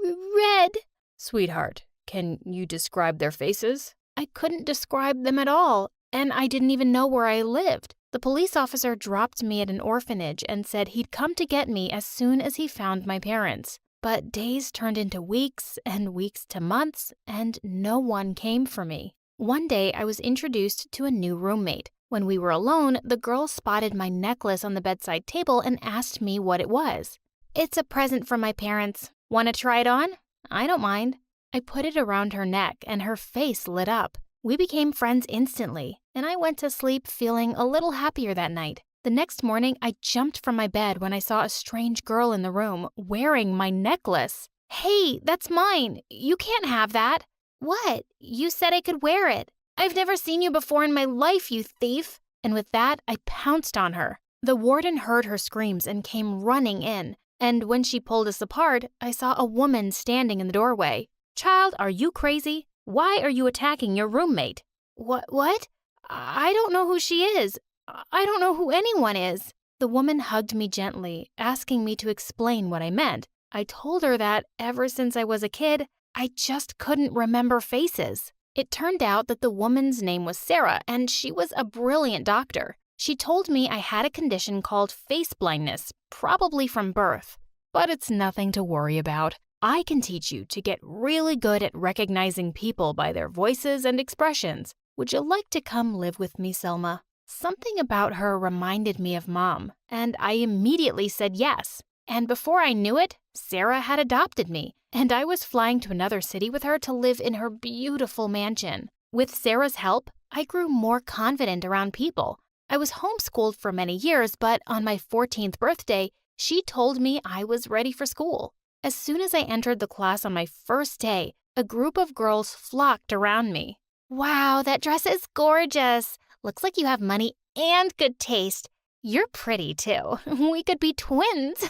red. Sweetheart, can you describe their faces? I couldn't describe them at all, and I didn't even know where I lived. The police officer dropped me at an orphanage and said he'd come to get me as soon as he found my parents. But days turned into weeks and weeks to months, and no one came for me. One day, I was introduced to a new roommate. When we were alone, the girl spotted my necklace on the bedside table and asked me what it was. It's a present from my parents. Want to try it on? I don't mind. I put it around her neck, and her face lit up. We became friends instantly, and I went to sleep feeling a little happier that night. The next morning, I jumped from my bed when I saw a strange girl in the room wearing my necklace. Hey, that's mine. You can't have that. What? You said I could wear it. I've never seen you before in my life, you thief. And with that, I pounced on her. The warden heard her screams and came running in. And when she pulled us apart, I saw a woman standing in the doorway. Child, are you crazy? Why are you attacking your roommate? What? I don't know who she is. I don't know who anyone is. The woman hugged me gently, asking me to explain what I meant. I told her that ever since I was a kid, I just couldn't remember faces. It turned out that the woman's name was Sarah, and she was a brilliant doctor. She told me I had a condition called face blindness, probably from birth. But it's nothing to worry about. I can teach you to get really good at recognizing people by their voices and expressions. Would you like to come live with me, Selma? Something about her reminded me of Mom, and I immediately said yes. And before I knew it, Sarah had adopted me, and I was flying to another city with her to live in her beautiful mansion. With Sarah's help, I grew more confident around people. I was homeschooled for many years, but on my 14th birthday, she told me I was ready for school. As soon as I entered the class on my first day, a group of girls flocked around me. Wow, that dress is gorgeous. Looks like you have money and good taste. You're pretty, too. We could be twins.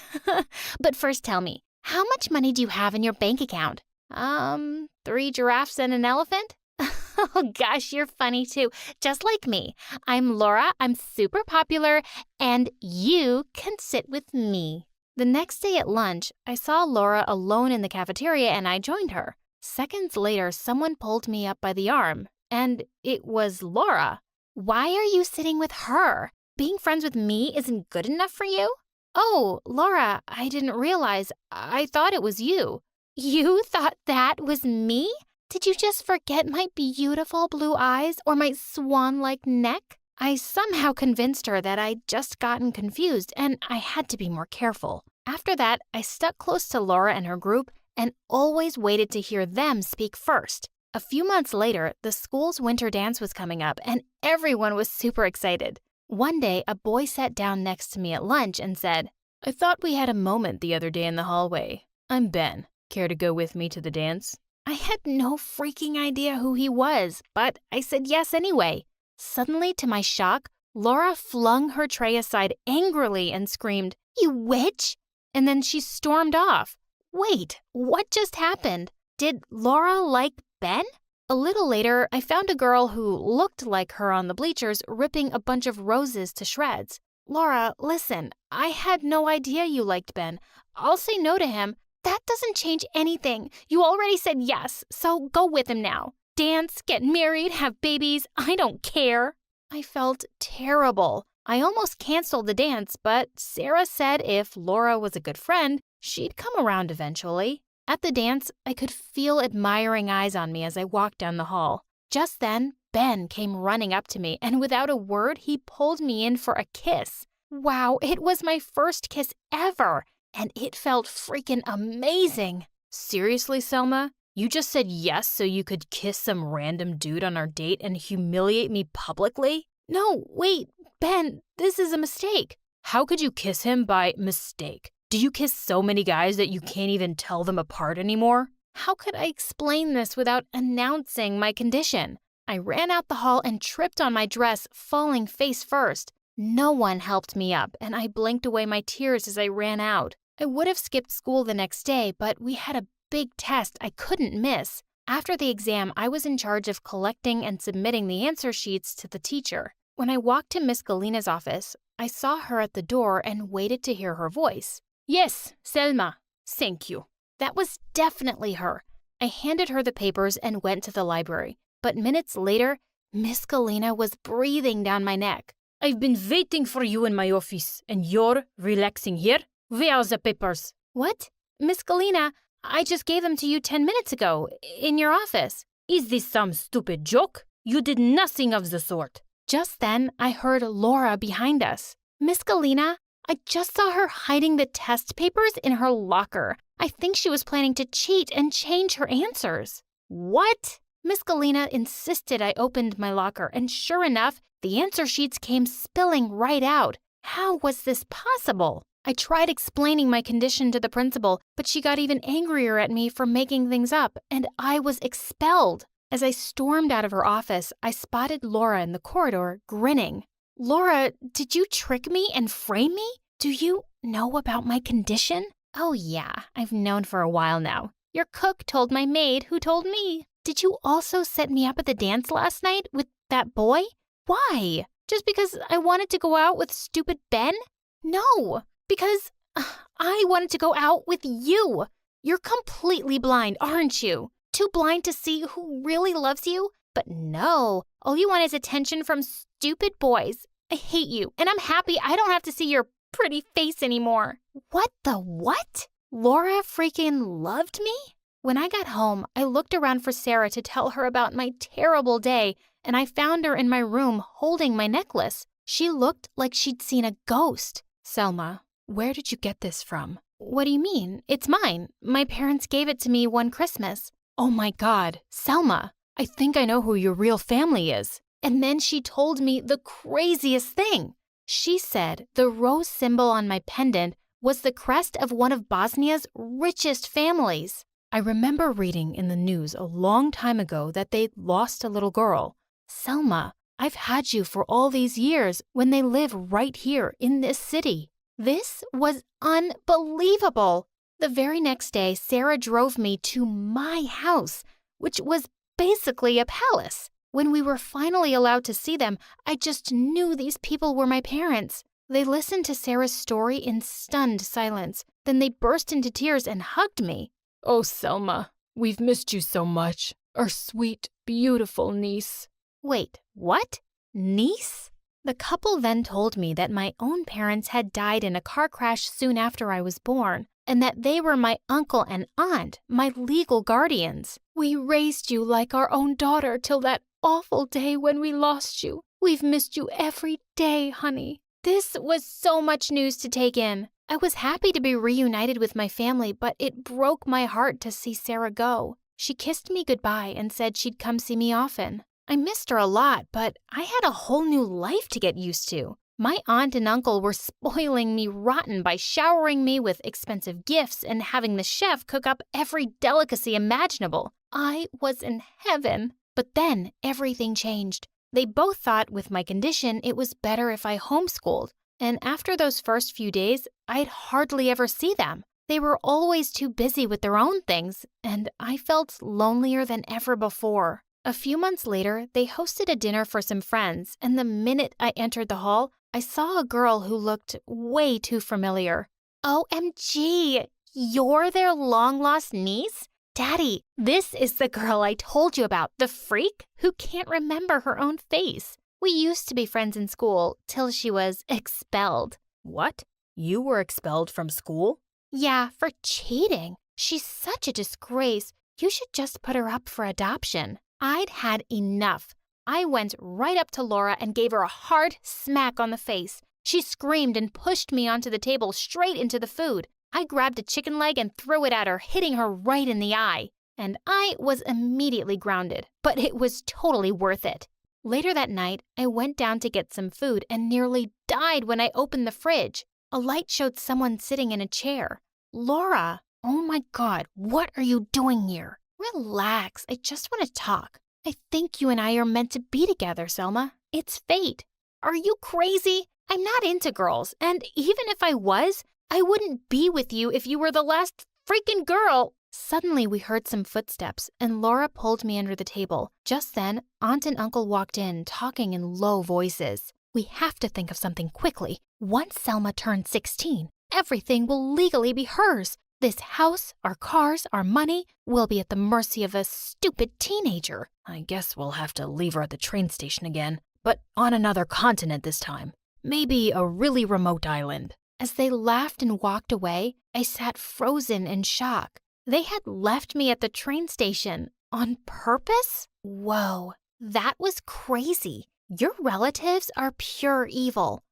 But first tell me, how much money do you have in your bank account? 3 giraffes and an elephant? Oh gosh, you're funny too. Just like me. I'm Laura, I'm super popular, and you can sit with me. The next day at lunch, I saw Laura alone in the cafeteria and I joined her. Seconds later, someone pulled me up by the arm, and it was Laura. Why are you sitting with her? Being friends with me isn't good enough for you? Oh, Laura, I didn't realize. I thought it was you. You thought that was me? Did you just forget my beautiful blue eyes or my swan-like neck? I somehow convinced her that I'd just gotten confused and I had to be more careful. After that, I stuck close to Laura and her group and always waited to hear them speak first. A few months later, the school's winter dance was coming up and everyone was super excited. One day, a boy sat down next to me at lunch and said, I thought we had a moment the other day in the hallway. I'm Ben. Care to go with me to the dance? I had no freaking idea who he was, but I said yes anyway. Suddenly, to my shock, Laura flung her tray aside angrily and screamed, "You witch!" And then she stormed off. Wait, what just happened? Did Laura like Ben? A little later, I found a girl who looked like her on the bleachers ripping a bunch of roses to shreds. Laura, listen, I had no idea you liked Ben. I'll say no to him. That doesn't change anything. You already said yes, so go with him now. Dance, get married, have babies, I don't care. I felt terrible. I almost canceled the dance, but Sarah said if Laura was a good friend, she'd come around eventually. At the dance, I could feel admiring eyes on me as I walked down the hall. Just then, Ben came running up to me, and without a word, he pulled me in for a kiss. Wow, it was my first kiss ever, and it felt freaking amazing. Seriously, Selma? You just said yes so you could kiss some random dude on our date and humiliate me publicly? No, wait, Ben, this is a mistake. How could you kiss him by mistake? Do you kiss so many guys that you can't even tell them apart anymore? How could I explain this without announcing my condition? I ran out the hall and tripped on my dress, falling face first. No one helped me up, and I blinked away my tears as I ran out. I would have skipped school the next day, but we had a big test I couldn't miss. After the exam, I was in charge of collecting and submitting the answer sheets to the teacher. When I walked to Miss Galina's office, I saw her at the door and waited to hear her voice. Yes, Selma. Thank you. That was definitely her. I handed her the papers and went to the library. But minutes later, Miss Galina was breathing down my neck. I've been waiting for you in my office, and you're relaxing here? Where are the papers? What? Miss Galina, I just gave them to you 10 minutes ago, in your office. Is this some stupid joke? You did nothing of the sort. Just then, I heard Laura behind us. Miss Galina, I just saw her hiding the test papers in her locker. I think she was planning to cheat and change her answers. What? Miss Galina insisted I opened my locker, and sure enough, the answer sheets came spilling right out. How was this possible? I tried explaining my condition to the principal, but she got even angrier at me for making things up, and I was expelled. As I stormed out of her office, I spotted Laura in the corridor, grinning. Laura, did you trick me and frame me? Do you know about my condition? Oh yeah, I've known for a while now. Your cook told my maid who told me. Did you also set me up at the dance last night with that boy? Why? Just because I wanted to go out with stupid Ben? No, because I wanted to go out with you. You're completely blind, aren't you? Too blind to see who really loves you? But no, all you want is attention from stupid boys. I hate you, and I'm happy I don't have to see your pretty face anymore. What the what? Laura freaking loved me? When I got home, I looked around for Sarah to tell her about my terrible day, and I found her in my room holding my necklace. She looked like she'd seen a ghost. Selma, where did you get this from? What do you mean? It's mine. My parents gave it to me one Christmas. Oh my God, Selma, I think I know who your real family is. And then she told me the craziest thing. She said the rose symbol on my pendant was the crest of one of Bosnia's richest families. I remember reading in the news a long time ago that they'd lost a little girl. Selma, I've had you for all these years when they live right here in this city. This was unbelievable. The very next day, Sarah drove me to my house, which was basically a palace. When we were finally allowed to see them, I just knew these people were my parents. They listened to Sarah's story in stunned silence. Then they burst into tears and hugged me. Oh, Selma, we've missed you so much. Our sweet, beautiful niece. Wait, what? Niece? The couple then told me that my own parents had died in a car crash soon after I was born, and that they were my uncle and aunt, my legal guardians. We raised you like our own daughter till that awful day when we lost you. We've missed you every day, honey. This was so much news to take in. I was happy to be reunited with my family, but it broke my heart to see Sarah go. She kissed me goodbye and said she'd come see me often. I missed her a lot, but I had a whole new life to get used to. My aunt and uncle were spoiling me rotten by showering me with expensive gifts and having the chef cook up every delicacy imaginable. I was in heaven. But then everything changed. They both thought with my condition it was better if I homeschooled. And after those first few days, I'd hardly ever see them. They were always too busy with their own things, and I felt lonelier than ever before. A few months later, they hosted a dinner for some friends, and the minute I entered the hall, I saw a girl who looked way too familiar. OMG, you're their long-lost niece? Daddy, this is the girl I told you about, the freak who can't remember her own face. We used to be friends in school till she was expelled. What? You were expelled from school? Yeah, for cheating. She's such a disgrace. You should just put her up for adoption. I'd had enough. I went right up to Laura and gave her a hard smack on the face. She screamed and pushed me onto the table straight into the food. I grabbed a chicken leg and threw it at her, hitting her right in the eye. And I was immediately grounded, but it was totally worth it. Later that night, I went down to get some food and nearly died when I opened the fridge. A light showed someone sitting in a chair. Laura, oh my God, what are you doing here? Relax, I just want to talk. I think you and I are meant to be together, Selma. It's fate. Are you crazy? I'm not into girls, and even if I was, I wouldn't be with you if you were the last freaking girl. Suddenly, we heard some footsteps, and Laura pulled me under the table. Just then, Aunt and Uncle walked in, talking in low voices. We have to think of something quickly. Once Selma turns 16, everything will legally be hers. This house, our cars, our money will be at the mercy of a stupid teenager. I guess we'll have to leave her at the train station again, but on another continent this time. Maybe a really remote island. As they laughed and walked away, I sat frozen in shock. They had left me at the train station on purpose? Whoa, that was crazy. Your relatives are pure evil.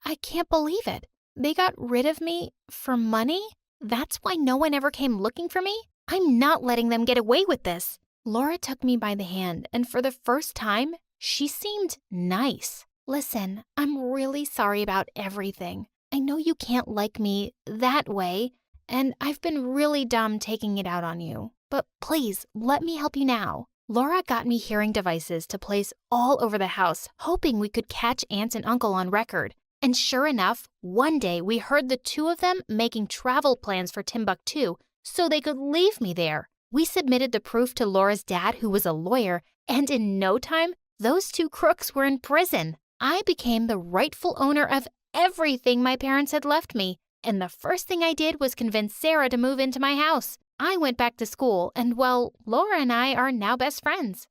I can't believe it. They got rid of me for money? That's why no one ever came looking for me? I'm not letting them get away with this. Laura took me by the hand, and for the first time, she seemed nice. Listen, I'm really sorry about everything. I know you can't like me that way, and I've been really dumb taking it out on you. But please, let me help you now. Laura got me hearing devices to place all over the house, hoping we could catch Aunt and Uncle on record. And sure enough, one day we heard the two of them making travel plans for Timbuktu so they could leave me there. We submitted the proof to Laura's dad, who was a lawyer, and in no time, those two crooks were in prison. I became the rightful owner of everything my parents had left me, and the first thing I did was convince Sarah to move into my house. I went back to school, and well, Laura and I are now best friends.